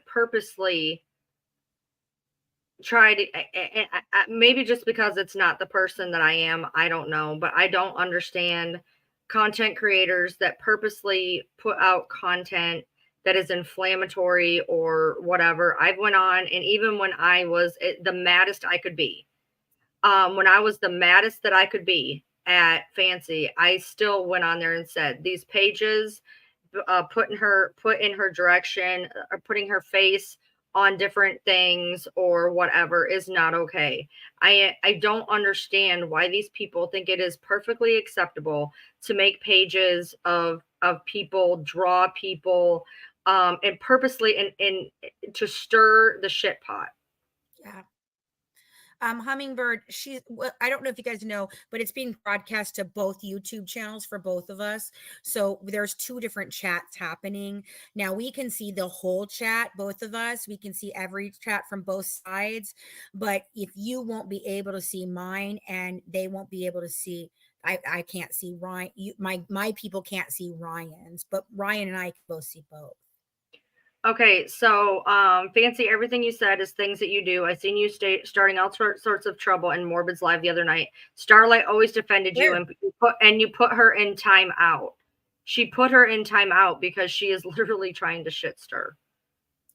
purposely try to, maybe just because it's not the person that I am, I don't know, but I don't understand content creators that purposely put out content that is inflammatory or whatever. I've went on, and even when I was the maddest I could be, when I was the maddest that I could be at Fancy, I still went on there and said these pages put in her direction, or putting her face on different things or whatever is not okay. I don't understand why these people think it is perfectly acceptable to make pages of people, draw people, and purposely and to stir the shit pot. Yeah. Hummingbird, I don't know if you guys know, but it's being broadcast to both YouTube channels for both of us. So there's two different chats happening. Now we can see the whole chat, both of us. We can see every chat from both sides. But if you won't be able to see mine and they won't be able to see, I can't see Ryan. My people can't see Ryan's, but Ryan and I can both see both. Okay, so Fancy, everything you said is things that you do. I seen you starting all sorts of trouble in Morbid's live the other night. Starlight always defended you, and you put her in timeout. She put her in timeout because she is literally trying to shit stir.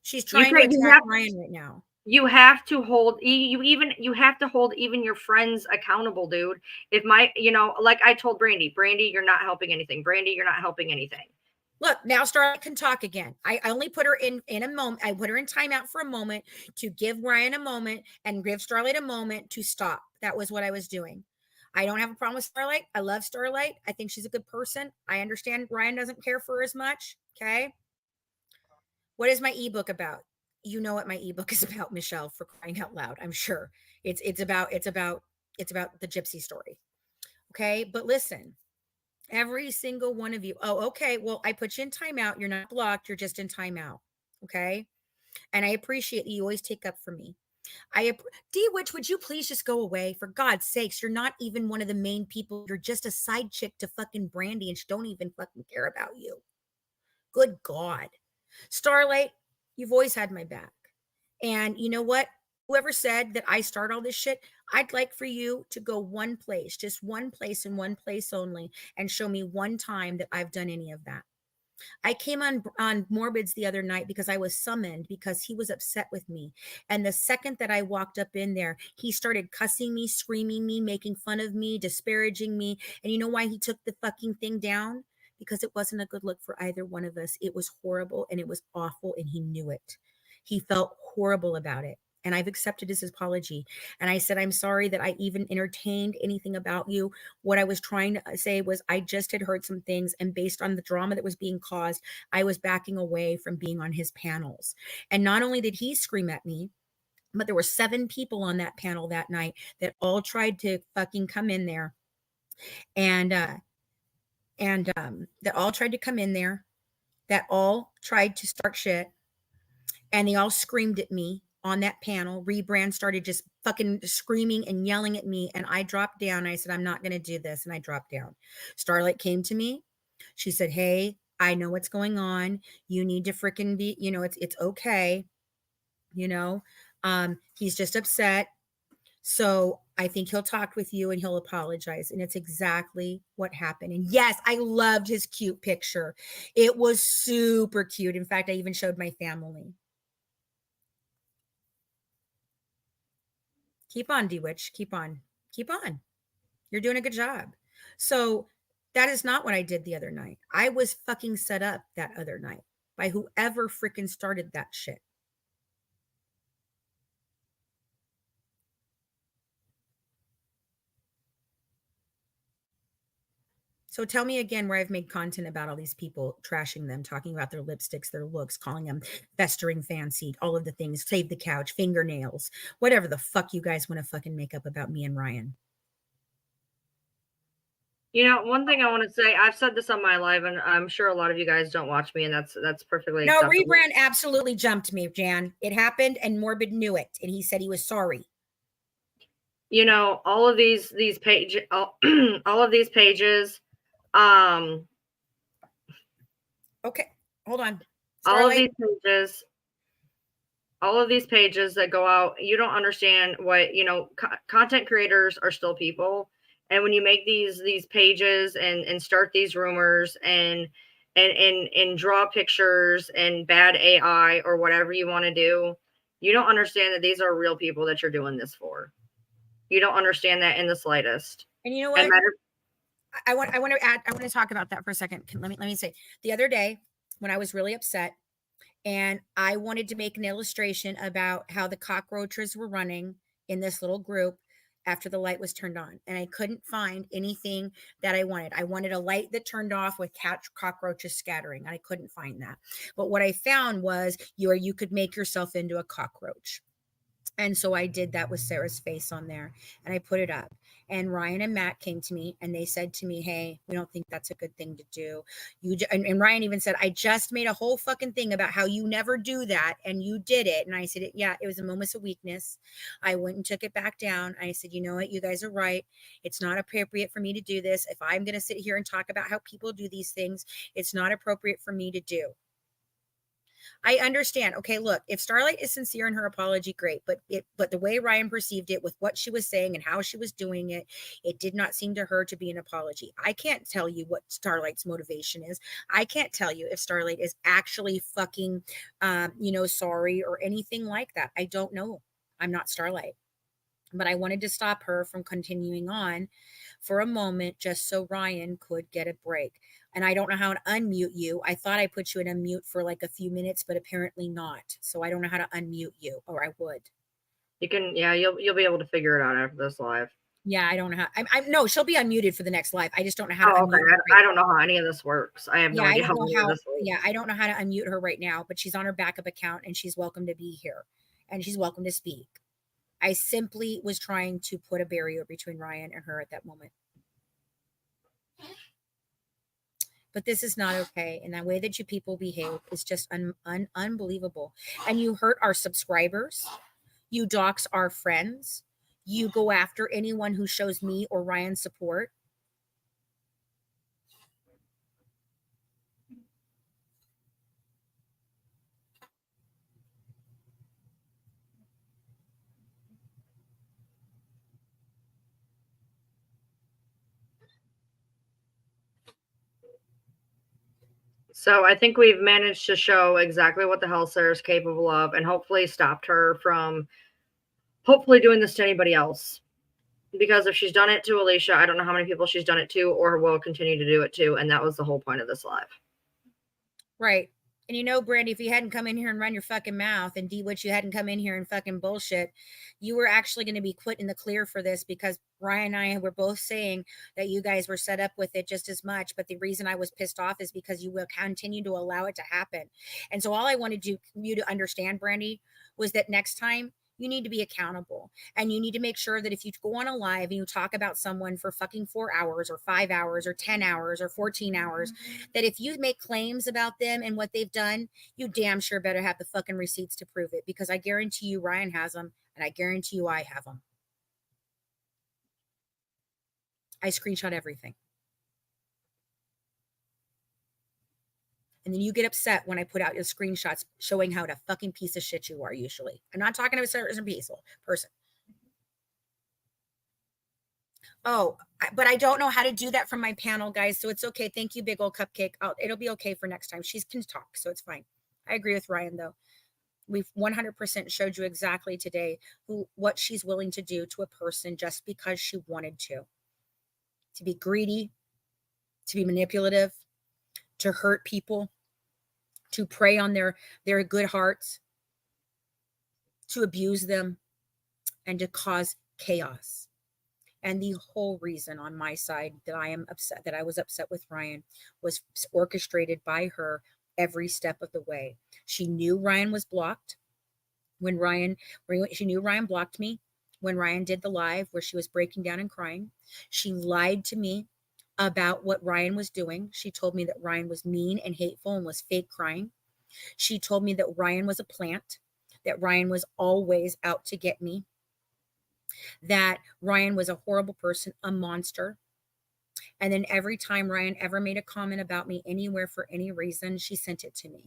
She's trying to attack Ryan right now. You have to hold you have to hold even your friends accountable, dude. If like I told Brandy, you're not helping anything. Brandy, you're not helping anything. Look, now Starlight can talk again. I only put her in a moment. I put her in timeout for a moment to give Ryan a moment and give Starlight a moment to stop. That was what I was doing. I don't have a problem with Starlight. I love Starlight. I think she's a good person. I understand Ryan doesn't care for her as much. Okay. What is my ebook about? You know what my ebook is about, Michelle, for crying out loud. I'm sure it's about the gypsy story. Okay. But listen, every single one of you. Oh, okay. Well, I put you in timeout. You're not blocked. You're just in timeout. Okay. And I appreciate that you always take up for me. D Witch, would you please just go away? For God's sakes, you're not even one of the main people. You're just a side chick to fucking Brandy and she don't even fucking care about you. Good God. Starlight, you've always had my back. And you know what? Whoever said that I start all this shit, I'd like for you to go one place, just one place and one place only, and show me one time that I've done any of that. I came on Morbids the other night because I was summoned because he was upset with me. And the second that I walked up in there, he started cussing me, screaming me, making fun of me, disparaging me. And you know why he took the fucking thing down? Because it wasn't a good look for either one of us. It was horrible and it was awful and he knew it. He felt horrible about it. And I've accepted his apology. And I said, I'm sorry that I even entertained anything about you. What I was trying to say was I just had heard some things. And based on the drama that was being caused, I was backing away from being on his panels. And not only did he scream at me, but there were 7 people on that panel that night that all tried to fucking come in there. And that all tried to come in there, that all tried to start shit. And they all screamed at me on that panel. Rebrand started just fucking screaming and yelling at me. And I dropped down. I said, I'm not going to do this. And I dropped down. Starlight came to me. She said, hey, I know what's going on. You need to freaking be, it's okay. He's just upset. So I think he'll talk with you and he'll apologize. And it's exactly what happened. And yes, I loved his cute picture. It was super cute. In fact, I even showed my family. Keep on, D-Witch. Keep on. Keep on. You're doing a good job. So that is not what I did the other night. I was fucking set up that other night by whoever freaking started that shit. So tell me again where I've made content about all these people, trashing them, talking about their lipsticks, their looks, calling them festering fancy, all of the things, save the couch, fingernails, whatever the fuck you guys want to fucking make up about me and Ryan. One thing I want to say, I've said this on my live, and I'm sure a lot of you guys don't watch me, and that's perfectly no, acceptable. Rebrand absolutely jumped me, Jan. It happened, and Morbid knew it, and he said he was sorry. All of these pages, all of these pages. Okay, hold on. Starlight. All of these pages that go out, you don't understand what, content creators are still people. And when you make these pages and start these rumors and draw pictures and bad AI or whatever you want to do, you don't understand that these are real people that you're doing this for. You don't understand that in the slightest. And you know what? I want to talk about that for a second. Let me say, the other day when I was really upset And I wanted to make an illustration about how the cockroaches were running in this little group after the light was turned on. And I couldn't find anything that I wanted. I wanted a light that turned off with cockroaches scattering. And I couldn't find that. But what I found was you could make yourself into a cockroach. And so I did that with Sarah's face on there and I put it up. And Ryan and Matt came to me and they said to me, hey, we don't think that's a good thing to do. And Ryan even said, I just made a whole fucking thing about how you never do that. And you did it. And I said, yeah, it was a moment of weakness. I went and took it back down. I said, you know what? You guys are right. It's not appropriate for me to do this. If I'm going to sit here and talk about how people do these things, it's not appropriate for me to do. I understand. Okay, look, if Starlight is sincere in her apology, great. But the way Ryan perceived it with what she was saying and how she was doing it, it did not seem to her to be an apology. I can't tell you what Starlight's motivation is. I can't tell you if Starlight is actually fucking, sorry or anything like that. I don't know. I'm not Starlight. But I wanted to stop her from continuing on for a moment just so Ryan could get a break. And I don't know how to unmute you. I thought I put you in a mute for like a few minutes, but apparently not. So I don't know how to unmute you, or I would. You can, yeah, you'll be able to figure it out after this live. Yeah, I don't know how. No, she'll be unmuted for the next live. I just don't know how to unmute her. I don't know how any of this works. I have no idea how any of this works. Yeah, I don't know how to unmute her right now, but she's on her backup account and she's welcome to be here and she's welcome to speak. I simply was trying to put a barrier between Ryan and her at that moment. But this is not okay. And the way that you people behave is just unbelievable. And you hurt our subscribers. You dox our friends. You go after anyone who shows me or Ryan support. So I think we've managed to show exactly what the hell Sarah's capable of and hopefully stopped her from hopefully doing this to anybody else. Because if she's done it to Alicia, I don't know how many people she's done it to or will continue to do it to. And that was the whole point of this live. Right. And you know, Brandy, if you hadn't come in here and run your fucking mouth and D-Witch, you hadn't come in here and fucking bullshit, you were actually going to be put in the clear for this because Ryan and I were both saying that you guys were set up with it just as much. But the reason I was pissed off is because you will continue to allow it to happen. And so all I wanted you to understand, Brandy, was that next time you need to be accountable and you need to make sure that if you go on a live and you talk about someone for fucking 4 hours or 5 hours or 10 hours or 14 hours, that if you make claims about them and what they've done, you damn sure better have the fucking receipts to prove it because I guarantee you Ryan has them and I guarantee you I have them. I screenshot everything. And then you get upset when I put out your screenshots showing how a fucking piece of shit you are usually. I'm not talking to a certain person. Oh, but I don't know how to do that from my panel, guys. So it's okay. Thank you, big old cupcake. It'll be okay for next time. She can talk, so it's fine. I agree with Ryan, though. We've 100% showed you exactly today what she's willing to do to a person just because she wanted to be greedy, to be manipulative, to hurt people, to prey on their good hearts, to abuse them, and to cause chaos. And the whole reason on my side that I was upset with Ryan was orchestrated by her every step of the way. She knew Ryan was blocked she knew Ryan blocked me when Ryan did the live where she was breaking down and crying. She lied to me about what Ryan was doing. She told me that Ryan was mean and hateful and was fake crying. She told me that Ryan was a plant, that Ryan was always out to get me, that Ryan was a horrible person, a monster. And then every time Ryan ever made a comment about me anywhere for any reason, she sent it to me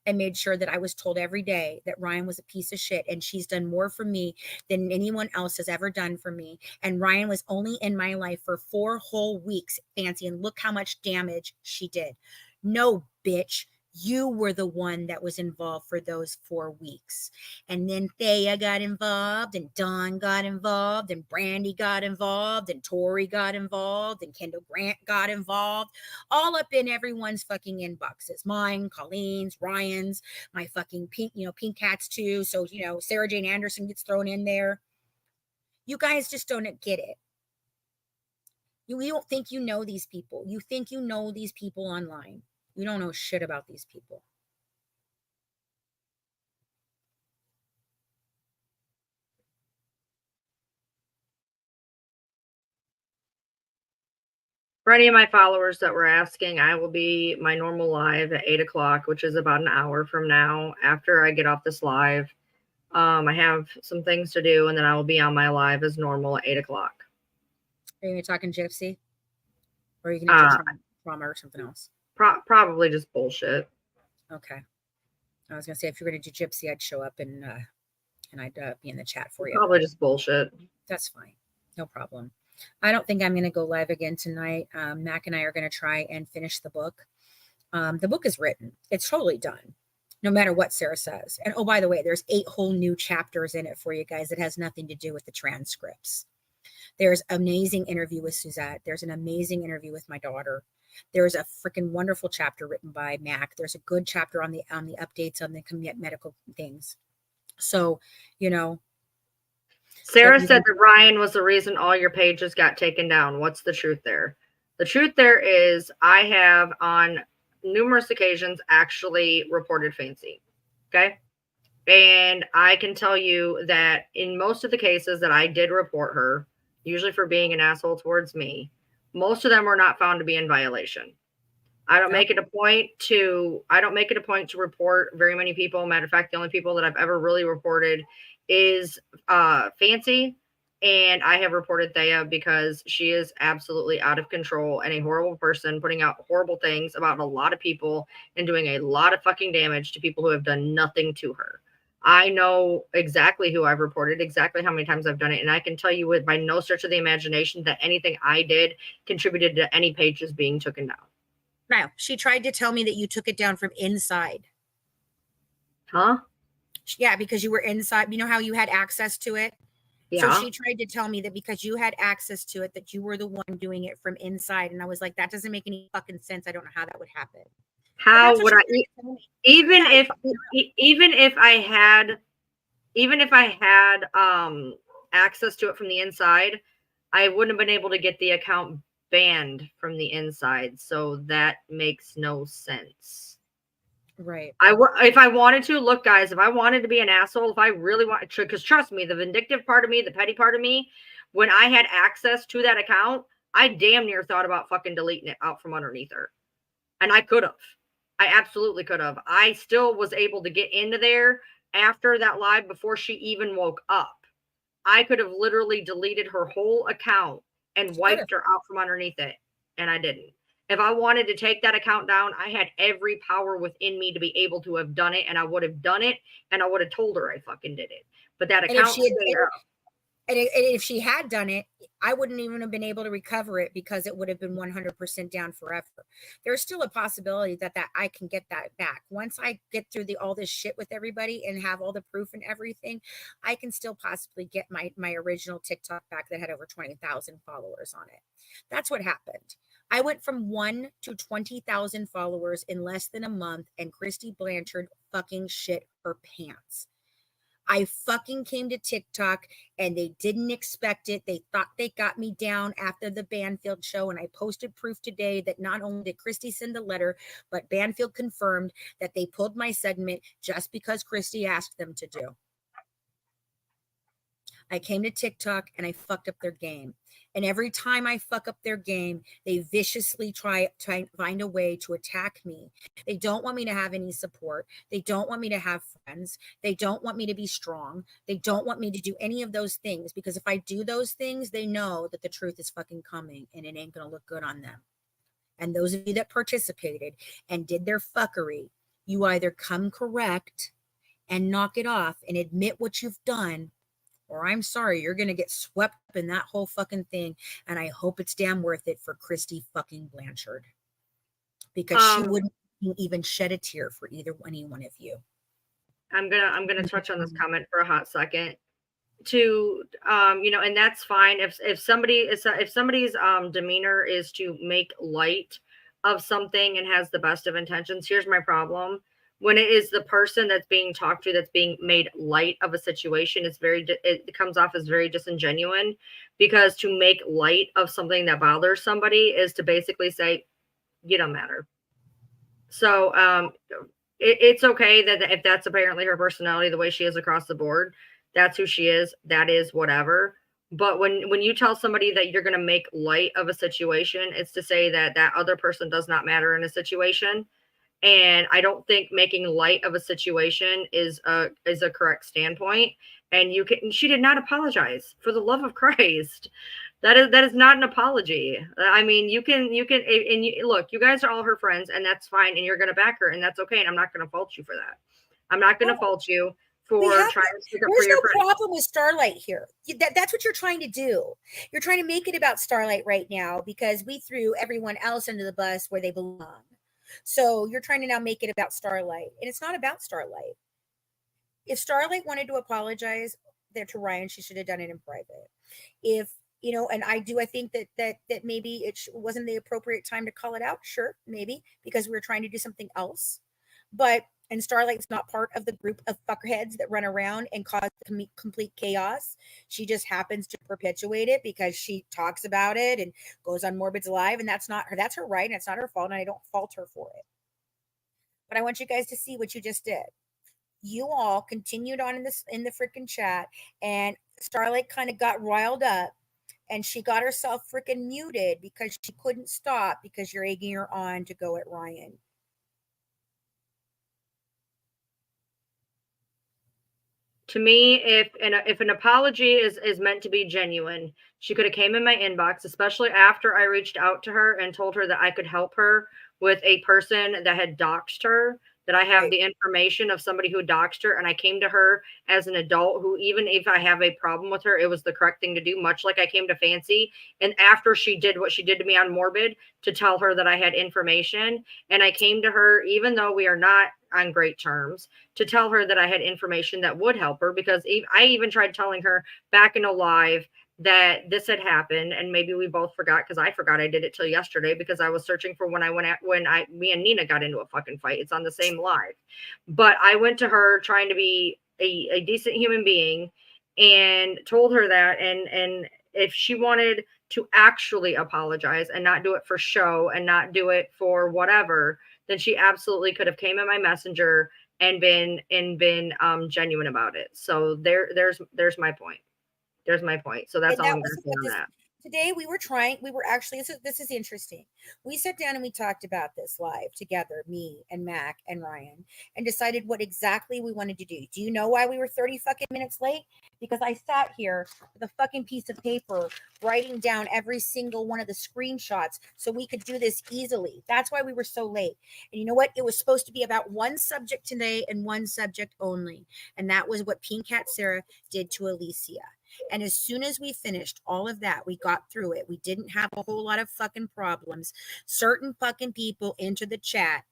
and made sure that I was told every day that Ryan was a piece of shit and she's done more for me than anyone else has ever done for me. And Ryan was only in my life for 4 whole weeks, Fancy, and look how much damage she did. No, bitch, You were the one that was involved for those 4 weeks. And then Thea got involved, and Dawn got involved, and Brandy got involved, and Tori got involved, and Kendall Grant got involved, all up in everyone's fucking inboxes. Mine, Colleen's, Ryan's, my fucking Pink Cats too. So, Sarah Jane Anderson gets thrown in there. You guys just don't get it. You don't think you know these people. You think you know these people online. You don't know shit about these people. For any of my followers that were asking, I will be my normal live at 8 o'clock, which is about an hour from now. After I get off this live, I have some things to do, and then I will be on my live as normal at 8 o'clock. Are you talking Gypsy? Or are you going to do trauma or something else? Probably just bullshit. Okay. I was going to say, if you're going to do Gypsy, I'd show up and I'd be in the chat for you. Probably just bullshit. That's fine. No problem. I don't think I'm going to go live again tonight. Mac and I are going to try and finish the book. The book is written. It's totally done, no matter what Sarah says. And oh, by the way, there's 8 whole new chapters in it for you guys that has nothing to do with the transcripts. There's an amazing interview with Suzette. There's an amazing interview with my daughter. There's a freaking wonderful chapter written by Mac. There's a good chapter on the updates on the medical things. So, Sarah said that Ryan was the reason all your pages got taken down. What's the truth there? The truth there is I have on numerous occasions actually reported Fancy. Okay. And I can tell you that in most of the cases that I did report her, usually for being an asshole towards me, most of them were not found to be in violation. I don't make it a point to report very many people. Matter of fact, the only people that I've ever really reported is Fancy, and I have reported Thea because she is absolutely out of control and a horrible person, putting out horrible things about a lot of people and doing a lot of fucking damage to people who have done nothing to her. I know exactly who I've reported, exactly how many times I've done it, and I can tell you with by no stretch of the imagination that anything I did contributed to any pages being taken down. No, she tried to tell me that you took it down from inside. Huh? Yeah, because you were inside. You know how you had access to it? Yeah. So she tried to tell me that because you had access to it, that you were the one doing it from inside. And I was like, that doesn't make any fucking sense. I don't know how that would happen. How would I, even if I had access to it from the inside, I wouldn't have been able to get the account banned from the inside. So that makes no sense. Right. If I wanted to, look, guys, if I wanted to be an asshole, if I really wanted to, because trust me, the vindictive part of me, the petty part of me, when I had access to that account, I damn near thought about fucking deleting it out from underneath her. And I could have. I absolutely could have. I still was able to get into there after that live before she even woke up. I could have literally deleted her whole account and wiped her out from underneath it. And I didn't. If I wanted to take that account down, I had every power within me to be able to have done it. And I would have done it. And I would have told her I fucking did it. But that account And if she had done it, I wouldn't even have been able to recover it because it would have been 100% down forever. There's still a possibility that I can get that back. Once I get through all this shit with everybody and have all the proof and everything, I can still possibly get my original TikTok back that had over 20,000 followers on it. That's what happened. I went from 1 to 20,000 followers in less than a month, and Christy Blanchard fucking shit her pants. I fucking came to TikTok and they didn't expect it. They thought they got me down after the Banfield show. And I posted proof today that not only did Christy send a letter, but Banfield confirmed that they pulled my segment just because Christy asked them to do. I came to TikTok and I fucked up their game. And every time I fuck up their game, they viciously try to find a way to attack me. They don't want me to have any support. They don't want me to have friends. They don't want me to be strong. They don't want me to do any of those things, because if I do those things, they know that the truth is fucking coming and it ain't going to look good on them. And those of you that participated and did their fuckery, you either come correct and knock it off and admit what you've done, or I'm sorry, you're going to get swept up in that whole fucking thing. And I hope it's damn worth it for Christy fucking Blanchard. Because she wouldn't making even shed a tear for any one of you. I'm gonna touch on this comment for a hot second. And that's fine if somebody's demeanor is to make light of something and has the best of intentions. Here's my problem: when it is the person that's being talked to that's being made light of a situation, it comes off as very disingenuous, because to make light of something that bothers somebody is to basically say you don't matter. So it's okay that if that's apparently her personality, the way she is across the board, that's who she is. That is whatever. But when you tell somebody that you're going to make light of a situation, it's to say that that other person does not matter in a situation. And I don't think making light of a situation is a correct standpoint. And she did not apologize, for the love of Christ. That is not an apology. I mean, you can, look, you guys are all her friends, and that's fine. And you're going to back her, and that's okay. And I'm not going to fault you for that. I'm not going to fault you for trying to stick up for your friends. There's no problem with Starlight here. That's what you're trying to do. You're trying to make it about Starlight right now because we threw everyone else under the bus where they belong. So you're trying to now make it about Starlight, and it's not about Starlight. If Starlight wanted to apologize there to Ryan, she should have done it in private. If and I think that maybe it wasn't the appropriate time to call it out. Sure, maybe because we were trying to do something else. And Starlight's not part of the group of fuckheads that run around and cause complete chaos. She just happens to perpetuate it because she talks about it and goes on Morbid's Live, and that's not her. That's her right, and it's not her fault, and I don't fault her for it. But I want you guys to see what you just did. You all continued on in the freaking chat, and Starlight kind of got riled up, and she got herself freaking muted because she couldn't stop because you're egging her on to go at Ryan. To me, if an apology is meant to be genuine, she could have came in my inbox, especially after I reached out to her and told her that I could help her with a person that had doxed her, that I have the information of somebody who doxed her, and I came to her as an adult who, even if I have a problem with her, it was the correct thing to do, much like I came to Fancy. And after she did what she did to me on Morbid, to tell her that I had information, and I came to her, even though we are not on great terms, to tell her that I had information that would help her, because I even tried telling her back in a live that this had happened, and maybe we both forgot, because I forgot I did it till yesterday because I was searching for when me and Nina got into a fucking fight. It's on the same live. But I went to her trying to be a decent human being and told her that, and if she wanted to actually apologize and not do it for show and not do it for whatever, then she absolutely could have came in my messenger and been genuine about it. So there's my point. There's my point. So that's all I'm going to say on that. Today this is interesting. We sat down and we talked about this live together, me and Mac and Ryan, and decided what exactly we wanted to do. Do you know why we were 30 fucking minutes late? Because I sat here with a fucking piece of paper writing down every single one of the screenshots so we could do this easily. That's why we were so late. And you know what? It was supposed to be about one subject today and one subject only. And that was what Pink Cat Sarah did to Alicia. And as soon as we finished all of that, we got through it. We didn't have a whole lot of fucking problems. Certain fucking people enter the chat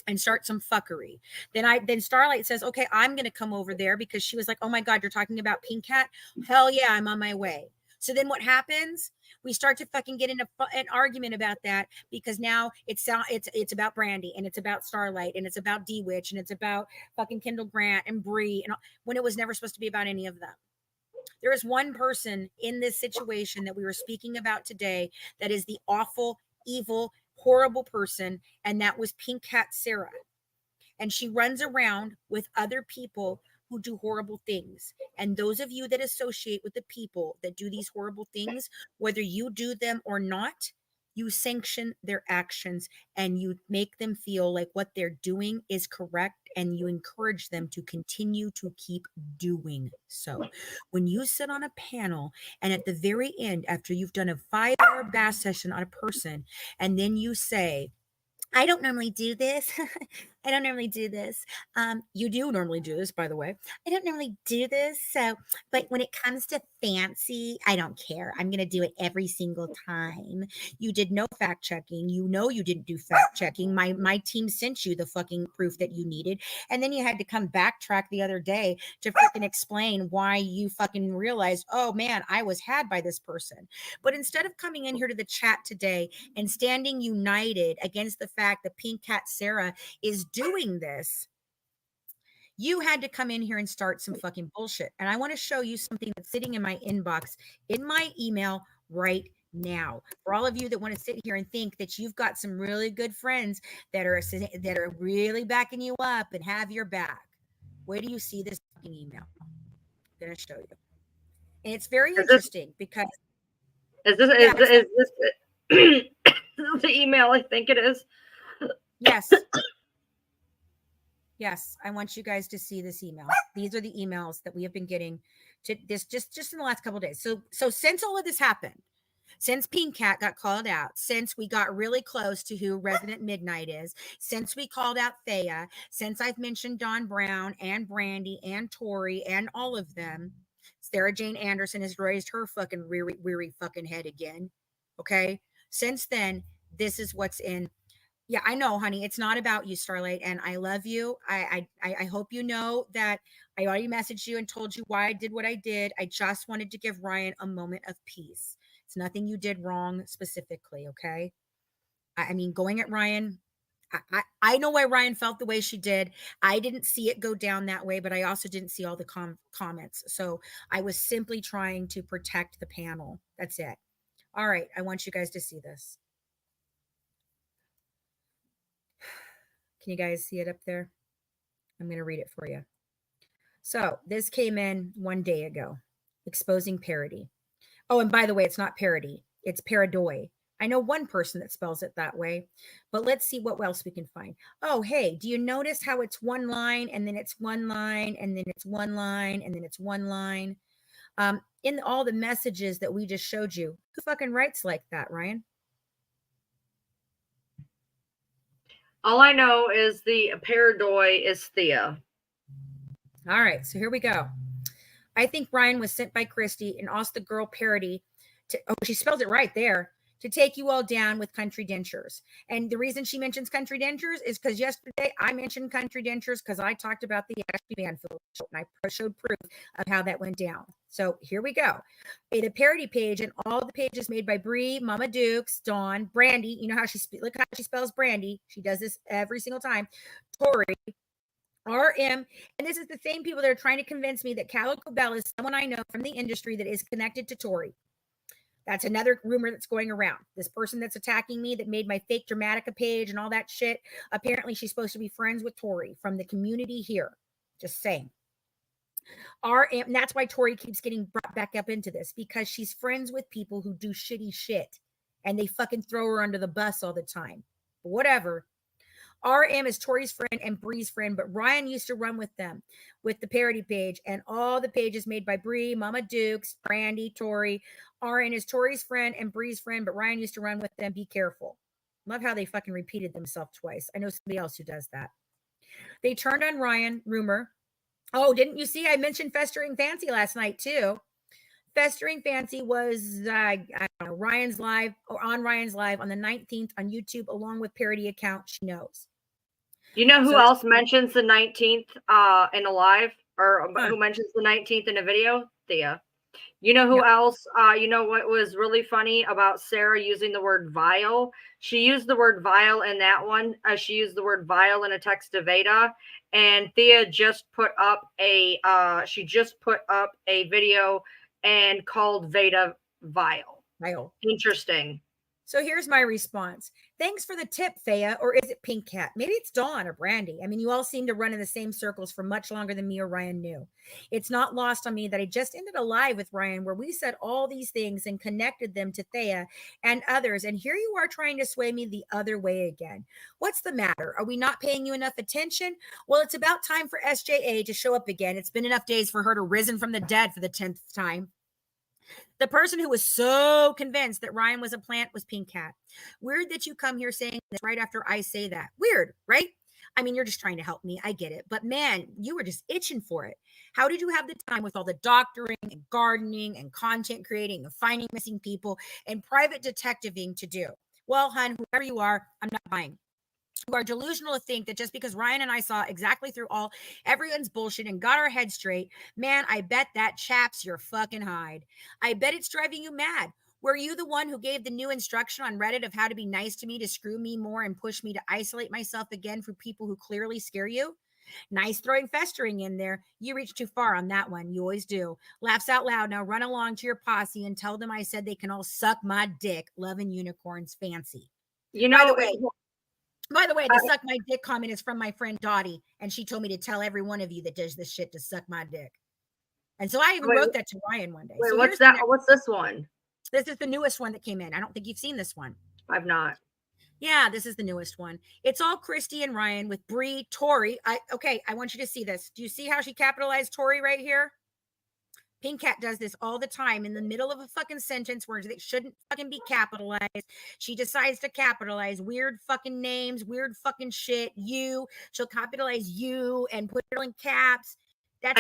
and start some fuckery. Then Starlight says, okay, I'm going to come over there, because she was like, oh my God, you're talking about Pink Cat? Hell yeah, I'm on my way. So then what happens? We start to fucking get into an argument about that, because now it's about Brandy, and it's about Starlight, and it's about D-Witch, and it's about fucking Kendall Grant and Bree, and when it was never supposed to be about any of them. There is one person in this situation that we were speaking about today that is the awful, evil, horrible person, and that was Pink Cat Sarah. And she runs around with other people who do horrible things. And those of you that associate with the people that do these horrible things, whether you do them or not, you sanction their actions, and you make them feel like what they're doing is correct, and you encourage them to continue to keep doing so. When you sit on a panel, and at the very end, after you've done a 5-hour bass session on a person, and then you say, I don't normally do this. I don't normally do this. You do normally do this, by the way. I don't normally do this. But when it comes to fancy. I don't care. I'm going to do it every single time. You did no fact checking. You know you didn't do fact checking. My team sent you the fucking proof that you needed. And then you had to come backtrack the other day to freaking explain why you fucking realized, oh man, I was had by this person. But instead of coming in here to the chat today and standing united against the fact that Pink Cat Sarah is doing this, you had to come in here and start some fucking bullshit. And I want to show you something that's sitting in my inbox, in my email right now. For all of you that want to sit here and think that you've got some really good friends that are really backing you up and have your back. Where do you see this fucking email? I'm going to show you. And it's very interesting because is this the email I think it is? Yes. Yes, I want you guys to see this email. These are the emails that we have been getting to this just in the last couple of days. So since all of this happened, since Pink Cat got called out, since we got really close to who Resident Midnight is, since we called out Thea, since I've mentioned Don Brown and Brandy and Tori and all of them, Sarah Jane Anderson has raised her fucking weary fucking head again. Okay. Since then, this is what's in. Yeah, I know, honey. It's not about you, Starlight, and I love you. I hope you know that I already messaged you and told you why I did what I did. I just wanted to give Ryan a moment of peace. It's nothing you did wrong specifically, okay? I mean, going at Ryan, I know why Ryan felt the way she did. I didn't see it go down that way, but I also didn't see all the comments. So I was simply trying to protect the panel. That's it. All right, I want you guys to see this. Can you guys see it up there? I'm going to read it for you. So this came in 1 day ago, exposing parody. Oh, and by the way, it's not parody. It's paradoi. I know one person that spells it that way, but let's see what else we can find. Oh, hey, do you notice how it's one line and then it's one line and then it's one line and then it's one line? In all the messages that we just showed you, who fucking writes like that, Ryan? All I know is the paradoi is Thea. All right, so here we go. I think Ryan was sent by Christy and also the girl Parody to, oh, she spells it right there, to take you all down with country dentures. And the reason she mentions country dentures is because yesterday I mentioned country dentures because I talked about the Ashley Banfield show and I showed proof of how that went down. So here we go. The parody page and all the pages made by Bree, Mama Dukes, Dawn, Brandy. You know how look how she spells Brandy. She does this every single time. Tori, RM, and this is the same people that are trying to convince me that Calico Bell is someone I know from the industry that is connected to Tori. That's another rumor that's going around. This person that's attacking me that made my fake Dramatica page and all that shit. Apparently, she's supposed to be friends with Tori from the community here. Just saying. RM, and that's why Tori keeps getting brought back up into this because she's friends with people who do shitty shit and they fucking throw her under the bus all the time. But whatever. RM is Tori's friend and Bree's friend, but Ryan used to run with them with the parody page and all the pages made by Bree, Mama Dukes, Brandy, Tori. RN is Tori's friend and Bree's friend, but Ryan used to run with them. Be careful. Love how they fucking repeated themselves twice. I know somebody else who does that. They turned on Ryan, rumor. Oh, didn't you see? I mentioned Festering Fancy last night too. Festering Fancy was I don't know, Ryan's live or on Ryan's live on the 19th on YouTube, along with parody account She Knows. You know who else mentions the 19th in a live, or who mentions the 19th in a video? Thea. You know who else? You know what was really funny about Sarah using the word vile? She used the word vile in that one. She used the word vile in a text to Veda, and Thea just put up a video and called Veda vile. Interesting. So here's my response. Thanks for the tip, Thea, or is it Pink Cat? Maybe it's Dawn or Brandy. I mean, you all seem to run in the same circles for much longer than me or Ryan knew. It's not lost on me that I just ended a live with Ryan where we said all these things and connected them to Thea and others. And here you are trying to sway me the other way again. What's the matter? Are we not paying you enough attention? Well, it's about time for SJA to show up again. It's been enough days for her to risen from the dead for the 10th time. The person who was so convinced that Ryan was a plant was Pink Cat. Weird that you come here saying this right after I say that. Weird, right? I mean, you're just trying to help me. I get it. But man, you were just itching for it. How did you have the time with all the doctoring and gardening and content creating and finding missing people and private detectiving to do? Well, hun, whoever you are, I'm not buying. You are delusional to think that just because Ryan and I saw exactly through all everyone's bullshit and got our heads straight, man, I bet that chaps your fucking hide. I bet it's driving you mad. Were you the one who gave the new instruction on Reddit of how to be nice to me to screw me more and push me to isolate myself again from people who clearly scare you? Nice throwing festering in there. You reached too far on that one. You always do. Laughs out loud. Now run along to your posse and tell them I said they can all suck my dick. Loving unicorns fancy. You By know, the way, the suck my dick comment is from my friend Dottie, and she told me to tell every one of you that does this shit to suck my dick. And so I even wrote that to Ryan one day. Wait, so what's that? What's this one? This is the newest one that came in. I don't think you've seen this one. I've not. Yeah, this is the newest one. It's all Christy and Ryan with Bree, Tori. I want you to see this. Do you see how she capitalized Tori right here? Pink Cat does this all the time in the middle of a fucking sentence where they shouldn't fucking be capitalized. She decides to capitalize weird fucking names, weird fucking shit. She'll capitalize you and put it in caps. That's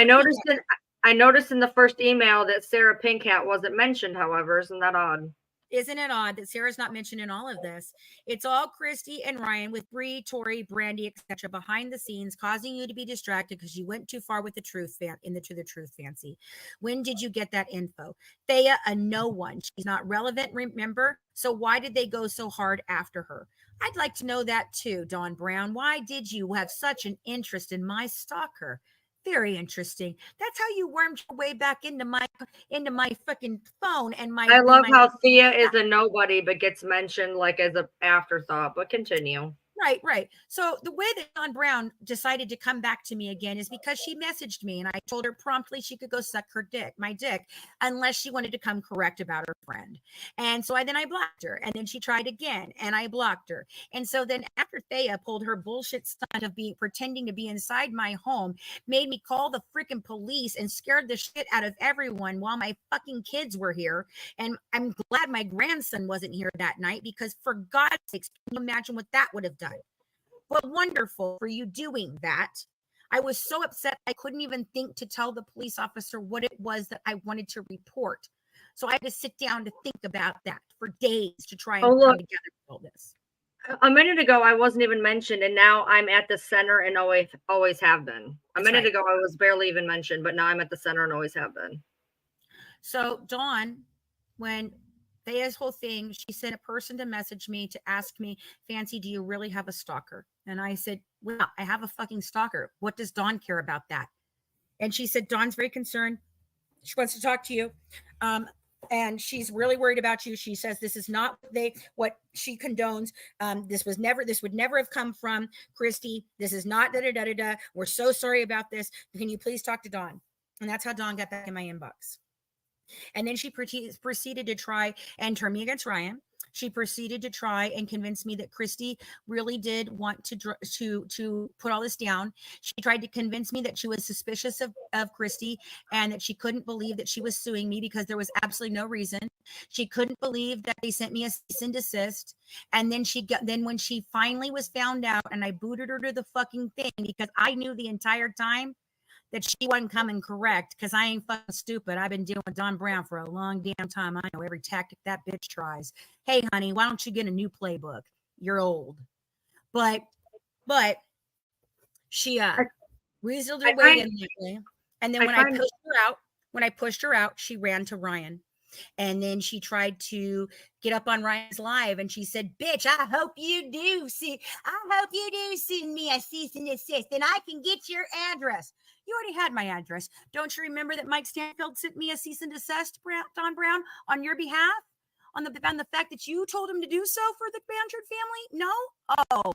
I noticed in the first email that Sarah Pink Cat wasn't mentioned, however. Isn't that odd? Isn't it odd that Sarah's not mentioned in all of this? It's all Christy and Ryan with Bree, Tori, Brandy, etc. behind the scenes, causing you to be distracted because you went too far with the truth the truth fancy. When did you get that info? Thea, a no one. She's not relevant, remember? So why did they go so hard after her? I'd like to know that too, Dawn Brown. Why did you have such an interest in my stalker? Very interesting. That's how you wormed your way back into my fucking phone and my. I love how Thea is a nobody but gets mentioned like as an afterthought. But continue. Right. So the way that Dawn Brown decided to come back to me again is because she messaged me and I told her promptly she could go suck my dick, unless she wanted to come correct about her friend. And so I blocked her, and then she tried again and I blocked her. And so then after Thea pulled her bullshit stunt of pretending to be inside my home, made me call the freaking police and scared the shit out of everyone while my fucking kids were here. And I'm glad my grandson wasn't here that night, because for God's sakes, can you imagine what that would have done? But wonderful for you doing that. I was so upset I couldn't even think to tell the police officer what it was that I wanted to report. So I had to sit down to think about that for days to try and come together with all this. A minute ago, I wasn't even mentioned, and now I'm at the center and always have been. A minute ago, I was barely even mentioned, but now I'm at the center and always have been. So Dawn, when Thea's whole thing, she sent a person to message me to ask me, Fancy, do you really have a stalker? And I said, well, I have a fucking stalker. What does Dawn care about that? And she said, Dawn's very concerned. She wants to talk to you. And she's really worried about you. She says this is not what she condones. This would never have come from Christy. This is not da-da-da-da-da. We're so sorry about this. Can you please talk to Dawn? And that's how Dawn got back in my inbox. And then she proceeded to try and turn me against Ryan. She proceeded to try and convince me that Christy really did want to put all this down. She tried to convince me that she was suspicious of Christy and that she couldn't believe that she was suing me because there was absolutely no reason. She couldn't believe that they sent me a cease and desist. And then when she finally was found out and I booted her to the fucking thing, because I knew the entire time that she wasn't coming correct, because I ain't fucking stupid. I've been dealing with Dawn Brown for a long damn time. I know every tactic that bitch tries. Hey, honey, why don't you get a new playbook? You're old. But she weaseled her way in that way. And then when I pushed her out, she ran to Ryan. And then she tried to get up on Ryan's live and she said, bitch, I hope you do send me a cease and desist and I can get your address. You already had my address. Don't you remember that Mike Stanfield sent me a cease and desist, Dawn Brown, on your behalf? On the fact that you told him to do so for the Blanchard family? No? Oh.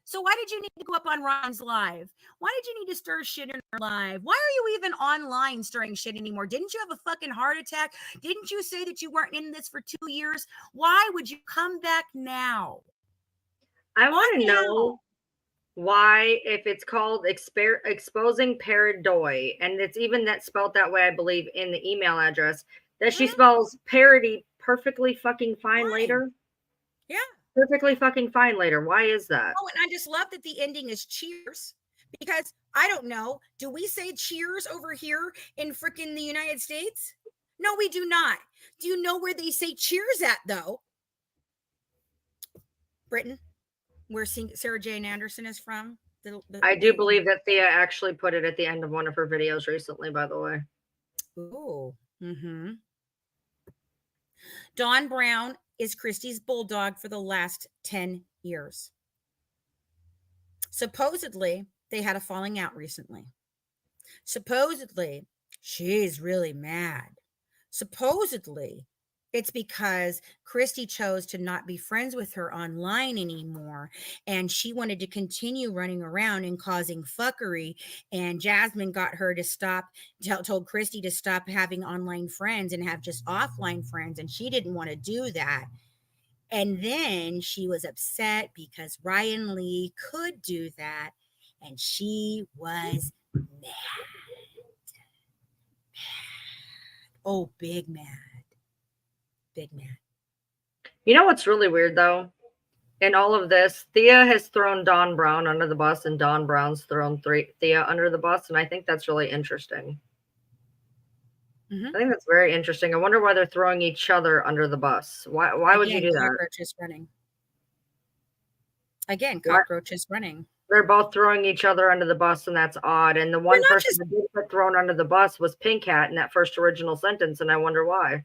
So why did you need to go up on Ryan's live? Why did you need to stir shit in her live? Why are you even online stirring shit anymore? Didn't you have a fucking heart attack? Didn't you say that you weren't in this for 2 years? Why would you come back now? I want to know why, if it's called exposing Paradoy, and it's even that spelled that way, I believe, in the email address, that she spells parody perfectly fucking fine later. Yeah. perfectly fucking fine later. Why is that? Oh, and I just love that the ending is cheers, because I don't know. Do we say cheers over here in freaking the United States? No, we do not. Do you know where they say cheers at, though? Britain, where Sarah Jane Anderson is from. I do believe that Thea actually put it at the end of one of her videos recently, by the way. Ooh. Mm-hmm. Dawn Brown is Christy's bulldog for the last 10 years. Supposedly, they had a falling out recently. Supposedly, she's really mad. Supposedly, it's because Christy chose to not be friends with her online anymore. And she wanted to continue running around and causing fuckery. And Jasmine got her to stop, told Christy to stop having online friends and have just offline friends. And she didn't want to do that. And then she was upset because Ryan Lee could do that. And she was mad. Oh, big mad. Big mad. You know what's really weird, though? In all of this, Thea has thrown Dawn Brown under the bus, and Dawn Brown's thrown Thea under the bus, and I think that's really interesting. I think that's very interesting. I wonder why they're throwing each other under the bus. Why would you do that? Cockroaches running. Again, cockroaches running. They're both throwing each other under the bus, and that's odd. And the one person that did get thrown under the bus was Pink Hat in that first original sentence, and I wonder why.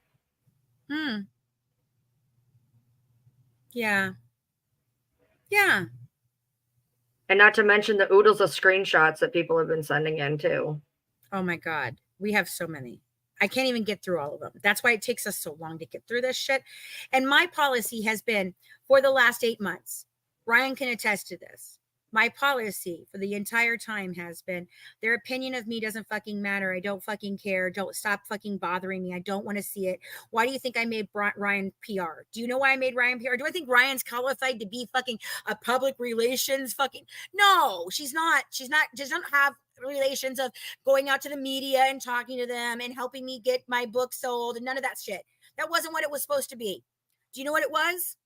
Yeah. Yeah. And not to mention the oodles of screenshots that people have been sending in, too. Oh, my God. We have so many. I can't even get through all of them. That's why it takes us so long to get through this shit. And my policy has been for the last 8 months. Ryan can attest to this. My policy for the entire time has been their opinion of me doesn't fucking matter. I don't fucking care. Don't stop fucking bothering me. I don't want to see it. Why do you think I made Ryan PR? Do you know why I made Ryan PR? Do I think Ryan's qualified to be fucking a public relations fucking? No, she's not. She doesn't have relations of going out to the media and talking to them and helping me get my book sold and none of that shit. That wasn't what it was supposed to be. Do you know what it was?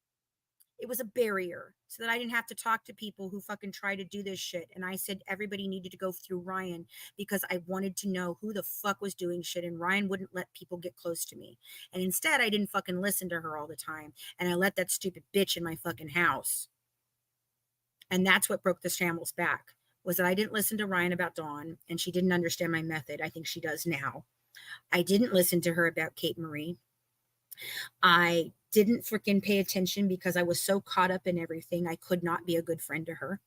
It was a barrier so that I didn't have to talk to people who fucking try to do this shit. And I said everybody needed to go through Ryan because I wanted to know who the fuck was doing shit, and Ryan wouldn't let people get close to me. And instead, I didn't fucking listen to her all the time. And I let that stupid bitch in my fucking house. And that's what broke the shambles back, was that I didn't listen to Ryan about Dawn, and she didn't understand my method. I think she does now. I didn't listen to her about Kate Marie. I didn't freaking pay attention because I was so caught up in everything. I could not be a good friend to her.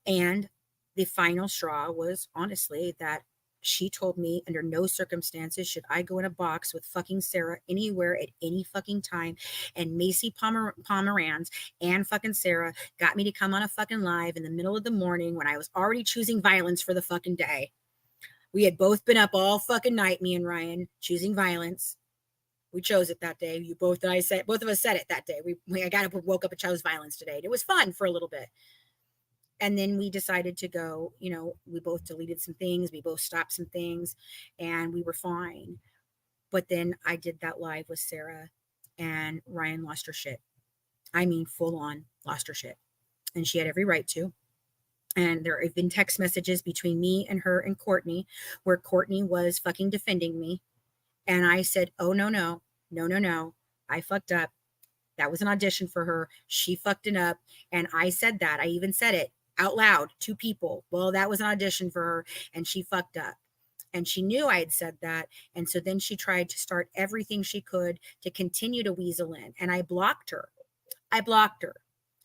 And the final straw was honestly that she told me under no circumstances should I go in a box with fucking Sarah anywhere at any fucking time. And Macy Pomeranz and fucking Sarah got me to come on a fucking live in the middle of the morning when I was already choosing violence for the fucking day. We had both been up all fucking night, me and Ryan, choosing violence. We chose it that day. Both of us said it that day. I got up, woke up and chose violence today. It was fun for a little bit. And then we decided to go, we both deleted some things. We both stopped some things and we were fine. But then I did that live with Sarah and Ryan lost her shit. I mean, full on lost her shit. And she had every right to. And there have been text messages between me and her and Courtney where Courtney was fucking defending me. And I said, oh, no. I fucked up. That was an audition for her. She fucked it up. And I said that. I even said it out loud to people. Well, that was an audition for her and she fucked up. And she knew I had said that. And so then she tried to start everything she could to continue to weasel in. And I blocked her.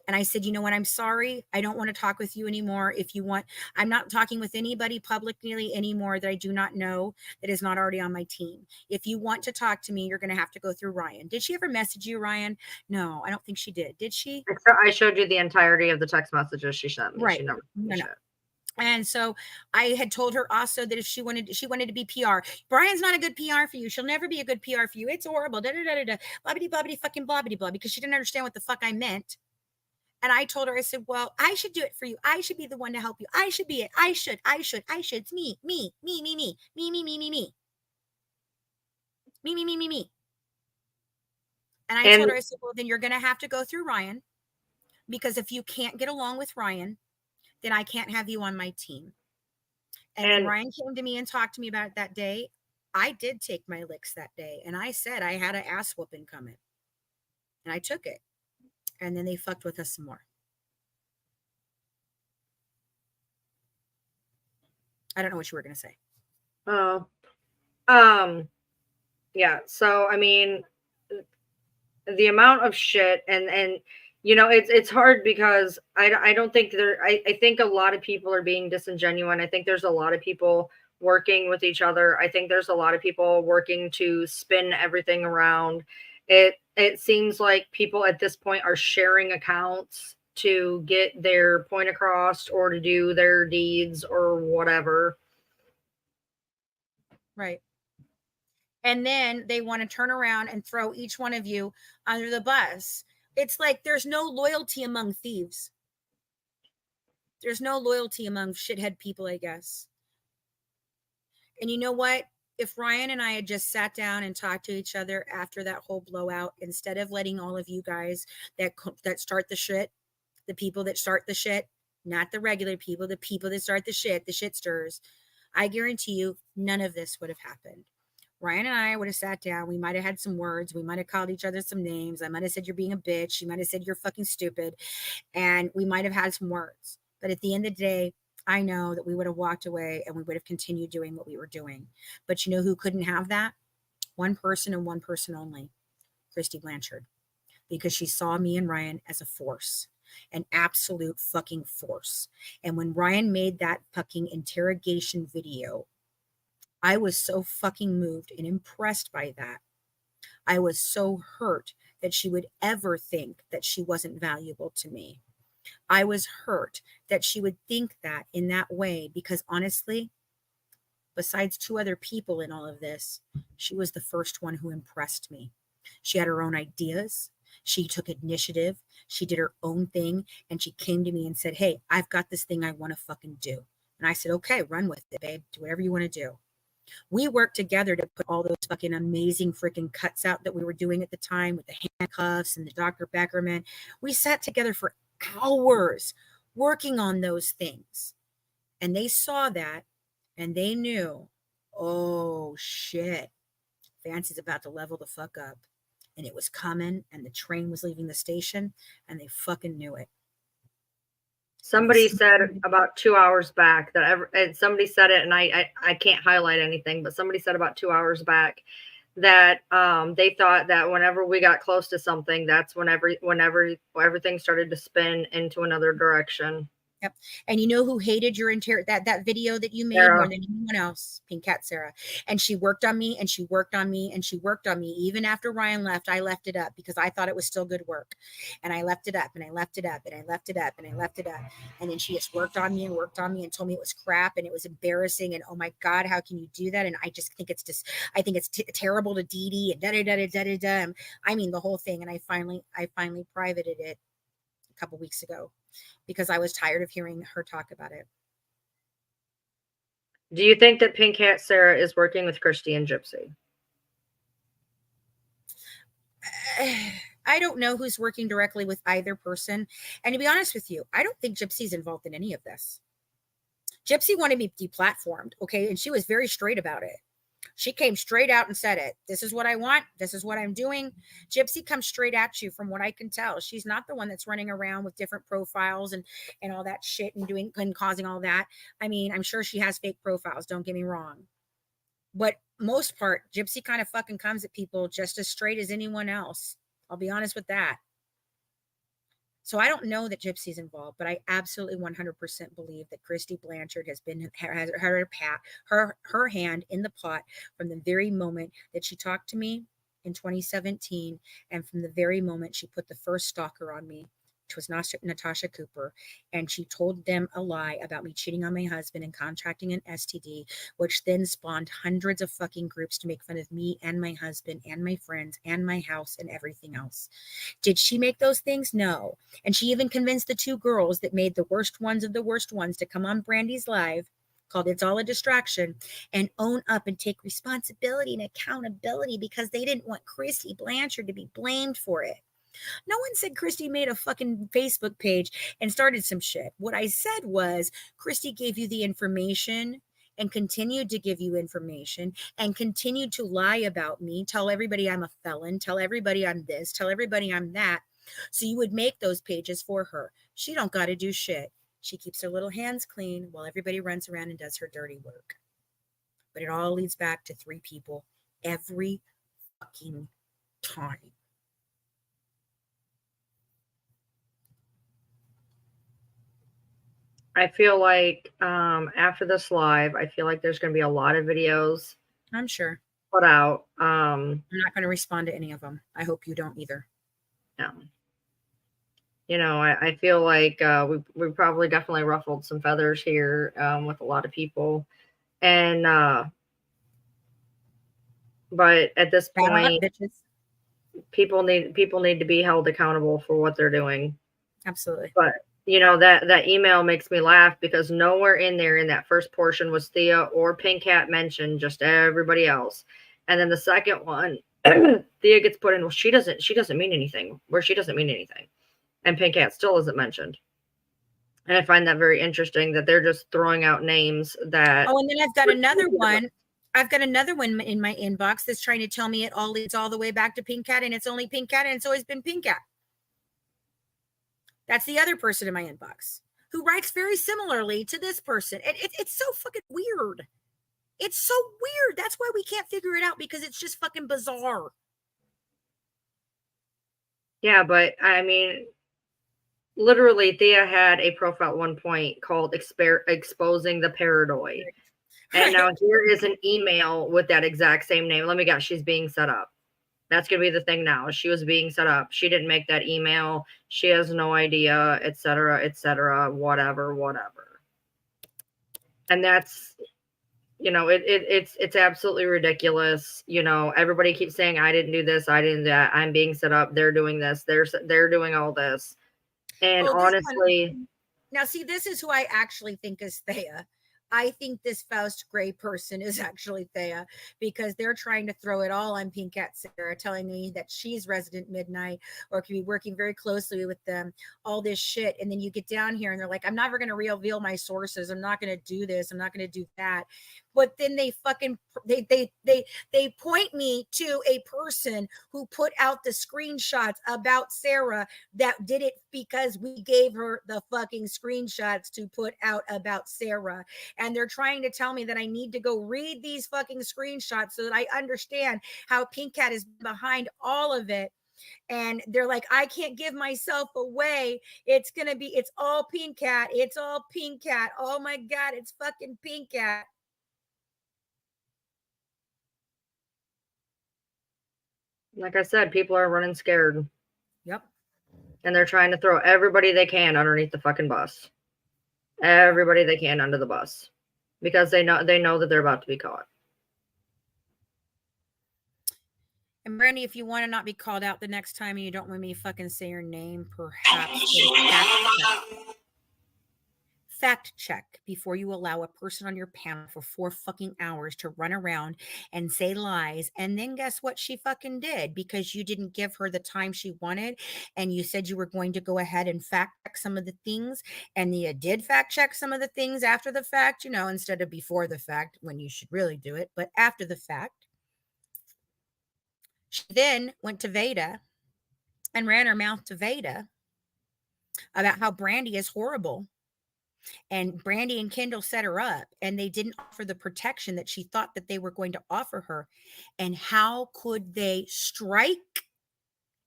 And I said, you know what? I'm sorry. I don't want to talk with you anymore. If you want, I'm not talking with anybody publicly anymore that I do not know that is not already on my team. If you want to talk to me, you're going to have to go through Ryan. Did she ever message you, Ryan? No, I don't think she did. Did she? I showed you the entirety of the text messages she sent me. Right. She never No. And so I had told her also that if she wanted to be PR. Brian's not a good PR for you. She'll never be a good PR for you. It's horrible. Blabbity fucking blabbity blah, because she didn't understand what the fuck I meant. And I told her, I said, well, I should do it for you. I should be the one to help you. I should be it. I should. It's me. And I told her, I said, well, then you're going to have to go through Ryan, because if you can't get along with Ryan, then I can't have you on my team. And when Ryan came to me and talked to me about it that day, I did take my licks that day. And I said I had an ass whooping coming. And I took it. And then they fucked with us some more. I don't know what you were going to say. Oh, yeah. So, I mean, the amount of shit and you know, it's hard because I don't think I think a lot of people are being disingenuous. I think there's a lot of people working with each other. I think there's a lot of people working to spin everything around. It seems like people at this point are sharing accounts to get their point across or to do their deeds or whatever. Right. And then they want to turn around and throw each one of you under the bus. It's like there's no loyalty among thieves. There's no loyalty among shithead people, I guess. And you know what? If Ryan and I had just sat down and talked to each other after that whole blowout, instead of letting all of you guys that start the shit, the people that start the shit, not the regular people, the people that start the shit stirs, I guarantee you none of this would have happened. Ryan and I would have sat down. We might have had some words. We might have called each other some names. I might have said, you're being a bitch. You might have said, you're fucking stupid. And we might have had some words. But at the end of the day, I know that we would have walked away and we would have continued doing what we were doing. But you know who couldn't have that? One person and one person only, Christy Blanchard, because she saw me and Ryan as a force, an absolute fucking force. And when Ryan made that fucking interrogation video, I was so fucking moved and impressed by that. I was so hurt that she would ever think that she wasn't valuable to me. I was hurt that she would think that in that way, because honestly, besides two other people in all of this, she was the first one who impressed me. She had her own ideas. She took initiative. She did her own thing. And she came to me and said, hey, I've got this thing I want to fucking do. And I said, okay, run with it, babe. Do whatever you want to do. We worked together to put all those fucking amazing freaking cuts out that we were doing at the time with the handcuffs and the Dr. Beckerman. We sat together for hours working on those things. And they saw that and they knew, oh shit, Fancy's about to level the fuck up. And it was coming and the train was leaving the station and they fucking knew it. Somebody said about 2 hours back and somebody said it, and I can't highlight anything, but somebody said about 2 hours back that they thought that whenever we got close to something, that's whenever everything started to spin into another direction. Yep. And you know who hated your that video that you made Sarah. more than anyone else? Pink Cat Sarah. And she worked on me and she worked on me and she worked on me. Even after Ryan left, I left it up because I thought it was still good work. And I left it up and I left it up and I left it up and I left it up. And then she just worked on me and told me it was crap and it was embarrassing. And oh my God, how can you do that? And I just think it's just, I think it's terrible to Dee Dee and da-da-da-da-da-da. I mean, the whole thing. And I finally privated it a couple weeks ago, because I was tired of hearing her talk about it. Do you think that Pink Cat Sarah is working with Christy and Gypsy? I don't know who's working directly with either person. And to be honest with you, I don't think Gypsy's involved in any of this. Gypsy wanted me deplatformed, okay? And she was very straight about it. She came straight out and said it. This is what I want. This is what I'm doing. Gypsy comes straight at you from what I can tell. She's not the one that's running around with different profiles and all that shit and doing and causing all that. I mean, I'm sure she has fake profiles. Don't get me wrong. But most part, Gypsy kind of fucking comes at people just as straight as anyone else. I'll be honest with that. So I don't know that Gypsy's involved, but I absolutely 100% believe that Christy Blanchard has her hand in the pot from the very moment that she talked to me in 2017, and from the very moment she put the first stalker on me, which was Natasha Cooper, and she told them a lie about me cheating on my husband and contracting an STD, which then spawned hundreds of fucking groups to make fun of me and my husband and my friends and my house and everything else. Did she make those things? No. And she even convinced the two girls that made the worst ones of the worst ones to come on Brandy's live called It's All a Distraction, and own up and take responsibility and accountability, because they didn't want Christy Blanchard to be blamed for it. No one said Christy made a fucking Facebook page and started some shit. What I said was Christy gave you the information and continued to give you information and continued to lie about me, tell everybody I'm a felon, tell everybody I'm this, tell everybody I'm that. So you would make those pages for her. She don't got to do shit. She keeps her little hands clean while everybody runs around and does her dirty work. But it all leads back to 3 people every fucking time. I feel like after this live, I feel like there's going to be a lot of videos I'm sure. put out. I'm not going to respond to any of them. I hope you don't either. No. You know, I feel like we probably definitely ruffled some feathers here with a lot of people. And but at this point, people need to be held accountable for what they're doing. Absolutely. But you know, that email makes me laugh because nowhere in there in that first portion was Thea or Pink Cat mentioned, just everybody else. And then the second one, Thea gets put in, well, she doesn't mean anything, where she doesn't mean anything. And Pink Cat still isn't mentioned. And I find that very interesting that they're just throwing out names that. Oh, and then I've got another one. I've got another one in my inbox that's trying to tell me it all leads all the way back to Pink Cat, and it's only Pink Cat, and it's always been Pink Cat. That's the other person in my inbox who writes very similarly to this person. And it's so fucking weird. It's so weird. That's why we can't figure it out, because it's just fucking bizarre. Yeah, but I mean, literally, Thea had a profile at one point called Exposing the Paradoid. And now here is an email with that exact same name. Let me guess, she's being set up. That's going to be the thing now. She was being set up. She didn't make that email. She has no idea, et cetera, whatever. And that's, you know, it's absolutely ridiculous. You know, everybody keeps saying, I didn't do this, I didn't do that, I'm being set up, they're doing this, they're doing all this. And honestly, now see, this is who I actually think is Thea. I think this Faust Gray person is actually Thea, because they're trying to throw it all on Pink Cat Sarah, telling me that she's Resident Midnight or can be working very closely with them, all this shit. And then you get down here and they're like, I'm never going to reveal my sources. I'm not going to do this. I'm not going to do that. But then they fucking, they point me to a person who put out the screenshots about Sarah that did it because we gave her the fucking screenshots to put out about Sarah. And they're trying to tell me that I need to go read these fucking screenshots so that I understand how Pink Cat is behind all of it. And they're like, I can't give myself away. It's all Pink Cat. It's all Pink Cat. Oh my God, it's fucking Pink Cat. Like I said, people are running scared. Yep. And they're trying to throw everybody they can underneath the fucking bus. Everybody they can under the bus. Because they know that they're about to be caught. And Brandy, if you want to not be called out the next time and you don't want me to fucking say your name, perhaps fact check before you allow a person on your panel for 4 fucking hours to run around and say lies. And then guess what she fucking did? Because you didn't give her the time she wanted, and you said you were going to go ahead and fact check some of the things, and you did fact check some of the things after the fact, you know, instead of before the fact when you should really do it, but after the fact. She then went to Veda and ran her mouth to Veda about how Brandy is horrible. And Brandy and Kendall set her up, and they didn't offer the protection that she thought that they were going to offer her. And how could they strike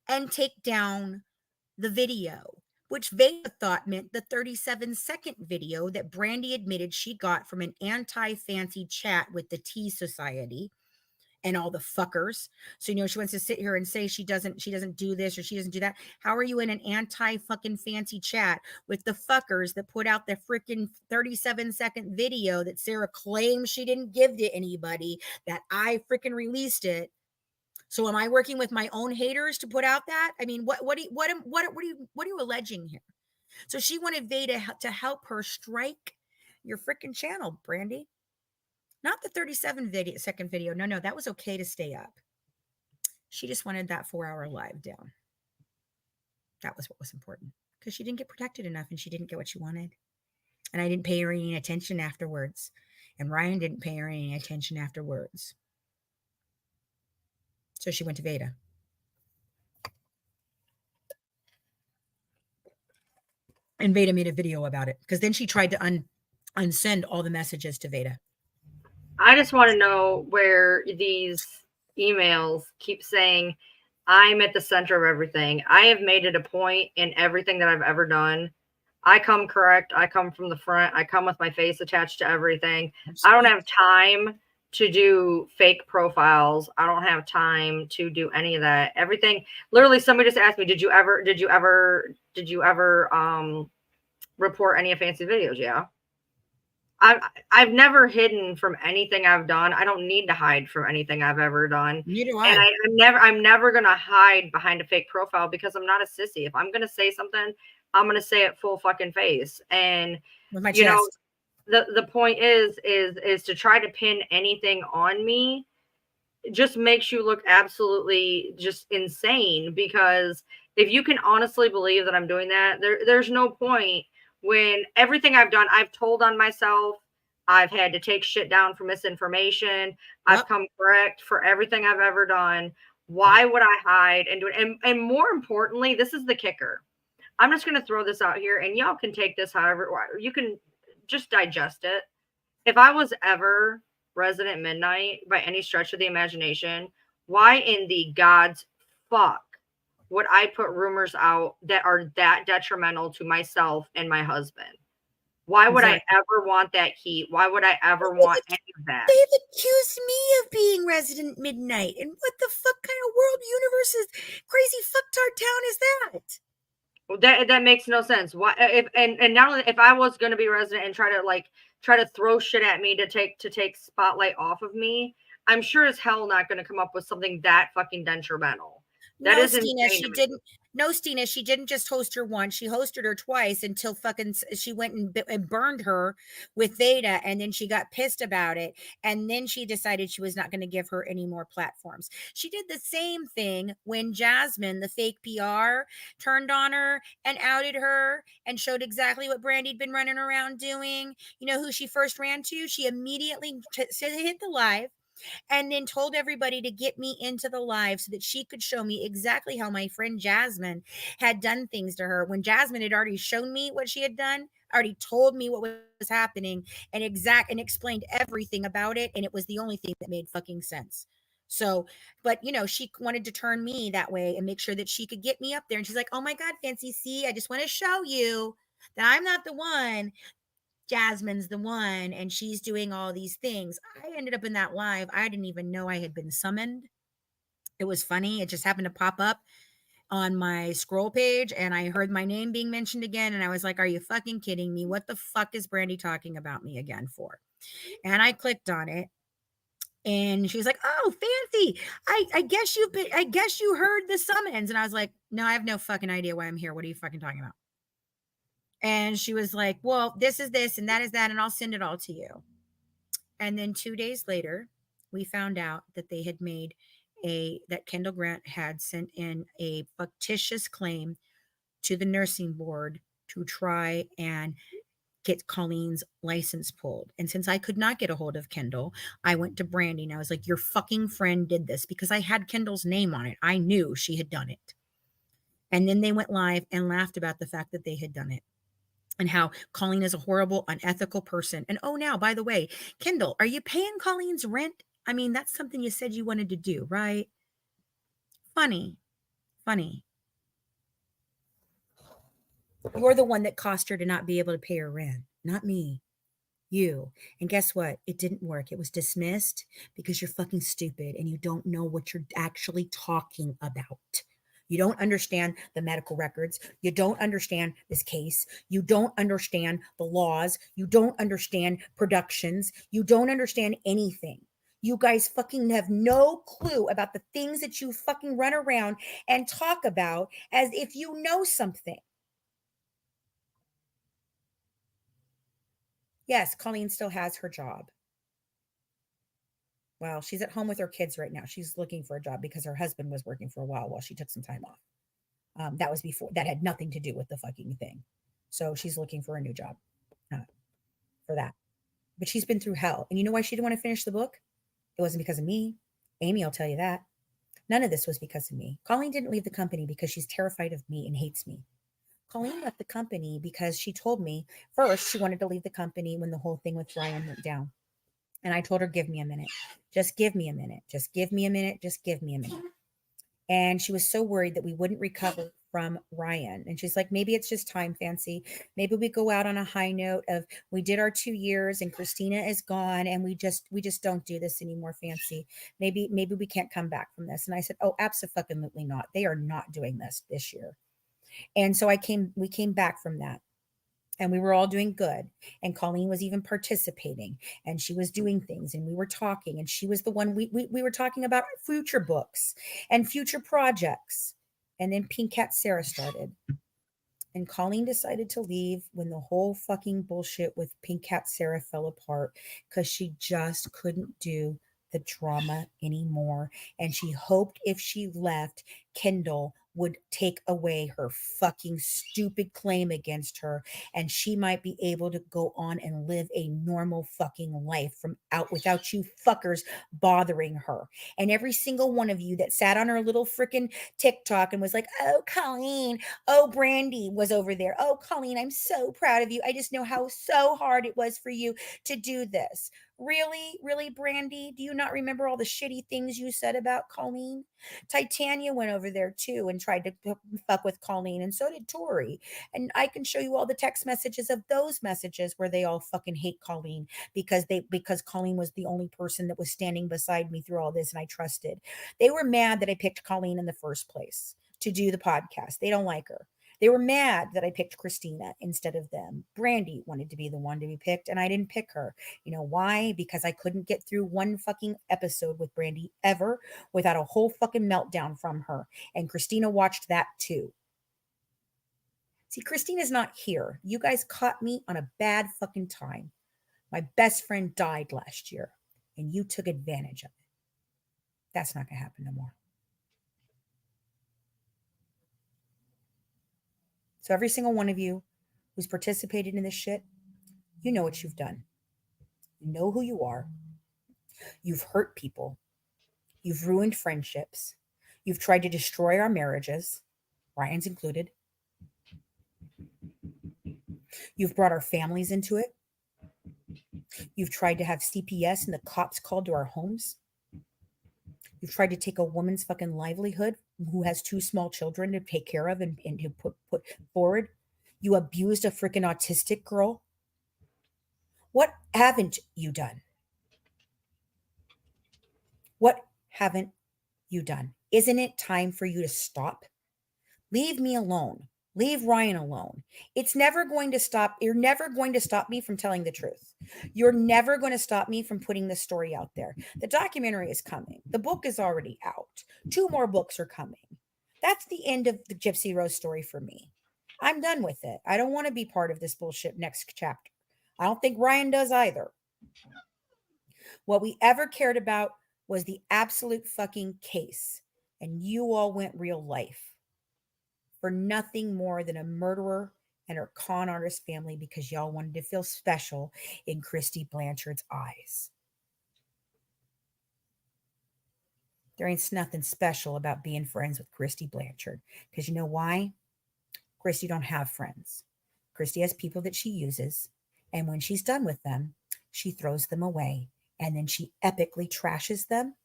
and take down the video, which Veda thought meant the 37-second video that Brandy admitted she got from an anti-fancy chat with the Tea Society and all the fuckers. So, you know, she wants to sit here and say she doesn't do this or she doesn't do that. How are you in an anti-fucking fancy chat with the fuckers that put out the freaking 37-second video that Sarah claims she didn't give to anybody, that I freaking released it? So am I working with my own haters to put out that? I mean, what are you alleging here? So she wanted Veda to help her strike your freaking channel, Brandy. Not the 37-second video. No, that was okay to stay up. She just wanted that 4-hour live down. That was what was important, because she didn't get protected enough and she didn't get what she wanted. And I didn't pay her any attention afterwards. And Ryan didn't pay her any attention afterwards. So she went to Veda. And Veda made a video about it, because then she tried to unsend all the messages to Veda. I just want to know where these emails keep saying, I'm at the center of everything. I have made it a point in everything that I've ever done. I come correct. I come from the front. I come with my face attached to everything. I don't have time to do fake profiles. I don't have time to do any of that. Everything. Literally, somebody just asked me, did you ever report any of Fancy's videos? Yeah. I've never hidden from anything I've done. I don't need to hide from anything I've ever done. Neither do I. And I'm never gonna hide behind a fake profile, because I'm not a sissy. If I'm gonna say something, I'm gonna say it full fucking face. And With my you chest. know, the point is to try to pin anything on me just makes you look absolutely just insane. Because if you can honestly believe that I'm doing that, there's no point. When everything I've done, I've told on myself. I've had to take shit down for misinformation. I've come correct for everything I've ever done. Why would I hide and do it? And more importantly, this is the kicker. I'm just going to throw this out here, and y'all can take this however you can, just digest it. If I was ever Resident Midnight by any stretch of the imagination, why in the God's fuck would I put rumors out that are that detrimental to myself and my husband? Why would I ever want that heat? Why would I ever want any of that? They've accused me of being Resident Midnight. And what the fuck kind of world universe is crazy fucktard town is that? That makes no sense. Why? And not only if I was going to be Resident and try to throw shit at me to take spotlight off of me, I'm sure as hell not going to come up with something that fucking detrimental. That is Stina, insane she to me. didn't. No, Stina, she didn't just host her once. She hosted her twice until fucking she went and burned her with Veda, and then she got pissed about it, and then she decided she was not going to give her any more platforms. She did the same thing when Jasmine, the fake PR, turned on her and outed her and showed exactly what Brandy'd been running around doing. You know who she first ran to? She immediately hit the live and then told everybody to get me into the live so that she could show me exactly how my friend Jasmine had done things to her, when Jasmine had already shown me what she had done, already told me what was happening, and explained everything about it, and it was the only thing that made fucking sense. So, but she wanted to turn me that way and make sure that she could get me up there, and she's like, oh my God, Fancy, see, I just want to show you that I'm not the one. Jasmine's the one, and she's doing all these things. I ended up in that live. I didn't even know I had been summoned. It was funny. It just happened to pop up on my scroll page, and I heard my name being mentioned again, and I was like, are you fucking kidding me? What the fuck is Brandy talking about me again for? And I clicked on it, and she was like, oh, Fancy, I guess you heard the summons. And I was like, no, I have no fucking idea why I'm here. What are you fucking talking about? And she was like, well, this is this and that is that, and I'll send it all to you. And then 2 days later, we found out that they had made that Kendall Grant had sent in a fictitious claim to the nursing board to try and get Colleen's license pulled. And since I could not get a hold of Kendall, I went to Brandy and I was like, your fucking friend did this, because I had Kendall's name on it. I knew she had done it. And then they went live and laughed about the fact that they had done it, and how Colleen is a horrible, unethical person. And oh, now, by the way, Kendall, are you paying Colleen's rent? I mean, that's something you said you wanted to do, right? Funny. You're the one that cost her to not be able to pay her rent, not me. You. And guess what? It didn't work. It was dismissed because you're fucking stupid and you don't know what you're actually talking about. You don't understand the medical records. You don't understand this case. You don't understand the laws. You don't understand productions. You don't understand anything. You guys fucking have no clue about the things that you fucking run around and talk about as if you know something. Yes, Colleen still has her job. Well, she's at home with her kids right now. She's looking for a job because her husband was working for a while she took some time off. That was before, that had nothing to do with the fucking thing. So she's looking for a new job for that. But she's been through hell. And you know why she didn't want to finish the book? It wasn't because of me. Amy will tell you that. None of this was because of me. Colleen didn't leave the company because she's terrified of me and hates me. Colleen left the company because she told me first she wanted to leave the company when the whole thing with Ryan went down. And I told her, give me a minute. Just give me a minute. Just give me a minute. Just give me a minute. And she was so worried that we wouldn't recover from Ryan. And she's like, maybe it's just time, Fancy. Maybe we go out on a high note of we did our 2 years and Christina is gone and we just don't do this anymore, Fancy. Maybe we can't come back from this. And I said, oh, absolutely not. They are not doing this year. And so we came back from that. And we were all doing good. And Colleen was even participating and she was doing things and we were talking and she was the one we were talking about future books and future projects. And then Pink Cat Sarah started. And Colleen decided to leave when the whole fucking bullshit with Pink Cat Sarah fell apart because she just couldn't do the drama anymore. And she hoped if she left, Kendall would take away her fucking stupid claim against her and she might be able to go on and live a normal fucking life without you fuckers bothering her. And every single one of you that sat on her little freaking TikTok and was like, oh, Colleen, oh, Brandy was over there. Oh, Colleen, I'm so proud of you. I just know how so hard it was for you to do this. Really, Brandy? Do you not remember all the shitty things you said about Colleen? Titania went over there too and tried to fuck with Colleen, and so did Tori. And I can show you all the text messages of those messages where they all fucking hate Colleen because Colleen was the only person that was standing beside me through all this and I trusted. They were mad that I picked Colleen in the first place to do the podcast. They don't like her. They were mad that I picked Christina instead of them. Brandy wanted to be the one to be picked, and I didn't pick her. You know why? Because I couldn't get through one fucking episode with Brandy ever without a whole fucking meltdown from her. And Christina watched that too. See, Christina's not here. You guys caught me on a bad fucking time. My best friend died last year, and you took advantage of it. That's not going to happen no more. So every single one of you who's participated in this shit, you know what you've done. You know who you are. You've hurt people. You've ruined friendships. You've tried to destroy our marriages, Ryan's included. You've brought our families into it. You've tried to have CPS and the cops called to our homes. You've tried to take a woman's fucking livelihood who has 2 small children to take care of and to put forward. You abused a freaking autistic girl. What haven't you done? What haven't you done? Isn't it time for you to stop? Leave me alone. Leave Ryan alone. It's never going to stop. You're never going to stop me from telling the truth. You're never going to stop me from putting the story out there. The documentary is coming. The book is already out. 2 more books are coming. That's the end of the Gypsy Rose story for me. I'm done with it. I don't want to be part of this bullshit next chapter. I don't think Ryan does either. What we ever cared about was the absolute fucking case. And you all went real life for nothing more than a murderer and her con artist family because y'all wanted to feel special in Christy Blanchard's eyes. There ain't nothing special about being friends with Christy Blanchard because you know why? Christy don't have friends. Christy has people that she uses, and when she's done with them, she throws them away, and then she epically trashes them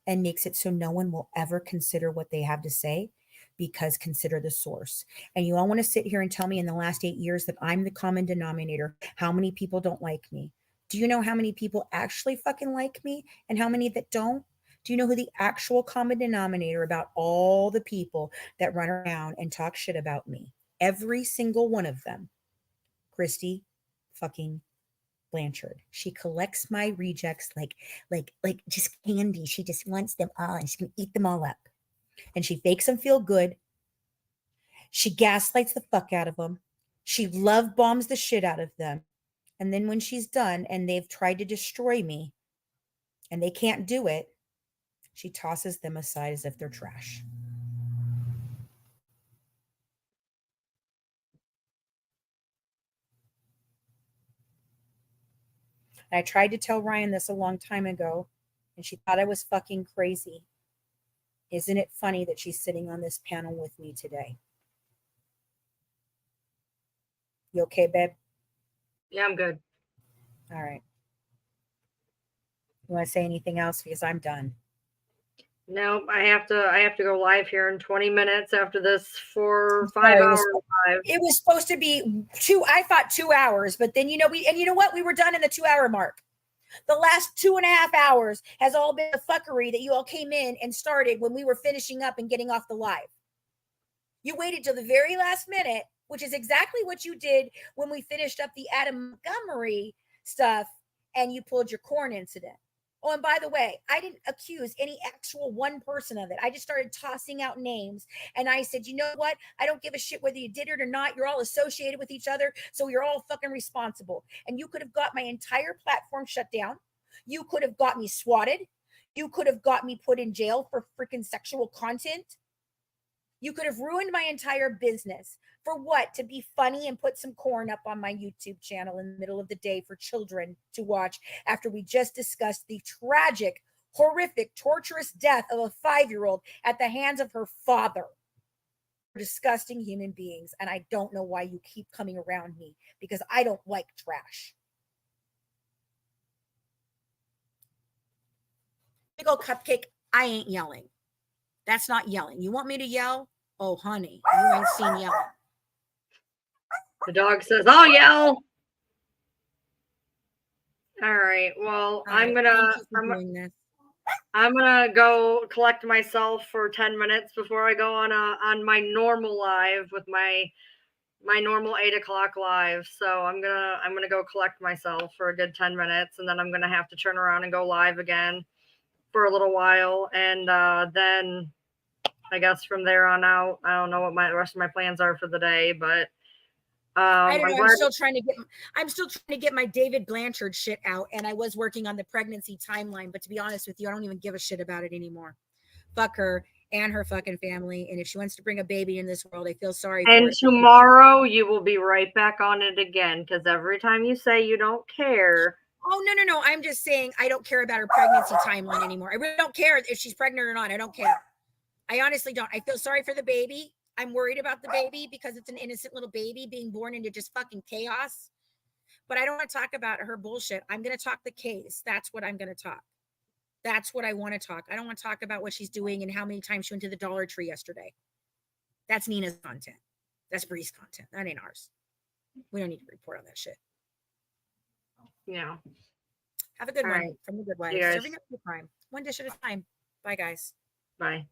and makes it so no one will ever consider what they have to say because consider the source. And you all want to sit here and tell me in the last 8 years that I'm the common denominator, how many people don't like me? Do you know how many people actually fucking like me and how many that don't? Do you know who the actual common denominator about all the people that run around and talk shit about me? Every single one of them. Christy fucking Blanchard. She collects my rejects like just candy. She just wants them all and she can eat them all up. And she makes them feel good. She gaslights the fuck out of them. She love bombs the shit out of them. And then when she's done and they've tried to destroy me and they can't do it, she tosses them aside as if they're trash. And I tried to tell Ryan this a long time ago, and she thought I was fucking crazy. Isn't it funny that she's sitting on this panel with me today? You okay, babe? Yeah, I'm good. All right. You want to say anything else? Because I'm done. No, I have to go live here in 20 minutes after this for Sorry, 5 hours live. It was supposed to be I thought 2 hours, but then, you know what? We were done in the 2 hour mark. The last 2.5 hours has all been the fuckery that you all came in and started when we were finishing up and getting off the live. You waited till the very last minute, which is exactly what you did when we finished up the Adam Montgomery stuff and you pulled your corn incident. Oh, and by the way, I didn't accuse any actual one person of it. I just started tossing out names. And I said, you know what? I don't give a shit whether you did it or not. You're all associated with each other. So you're all fucking responsible. And you could have got my entire platform shut down. You could have got me swatted. You could have got me put in jail for freaking sexual content. You could have ruined my entire business. For what? To be funny and put some corn up on my YouTube channel in the middle of the day for children to watch after we just discussed the tragic, horrific, torturous death of a 5-year-old at the hands of her father. Disgusting human beings. And I don't know why you keep coming around me because I don't like trash. Big old cupcake, I ain't yelling. That's not yelling. You want me to yell? Oh, honey, you ain't seen yelling. The dog says, I'll yell. All right. Well, I'm gonna go collect myself for 10 minutes before I go on my normal live with my normal 8 o'clock live. So I'm gonna go collect myself for a good 10 minutes, and then I'm gonna have to turn around and go live again for a little while, and then I guess from there on out, I don't know what the rest of my plans are for the day, but I don't know. I'm still trying to get my David Blanchard shit out, and I was working on the pregnancy timeline. But to be honest with you, I don't even give a shit about it anymore. Fuck her and her fucking family. And if she wants to bring a baby in this world, I feel sorry. And tomorrow you will be right back on it again, because every time you say you don't care. Oh, no. I'm just saying I don't care about her pregnancy timeline anymore. I really don't care if she's pregnant or not. I don't care. I honestly don't. I feel sorry for the baby. I'm worried about the baby because it's an innocent little baby being born into just fucking chaos. But I don't want to talk about her bullshit. I'm going to talk the case. That's what I'm going to talk. That's what I want to talk. I don't want to talk about what she's doing and how many times she went to the Dollar Tree yesterday. That's Nina's content. That's Bree's content. That ain't ours. We don't need to report on that shit. Yeah. Have a good one from the Good Wife. Serving up the crime. One dish at a time. Bye, guys. Bye.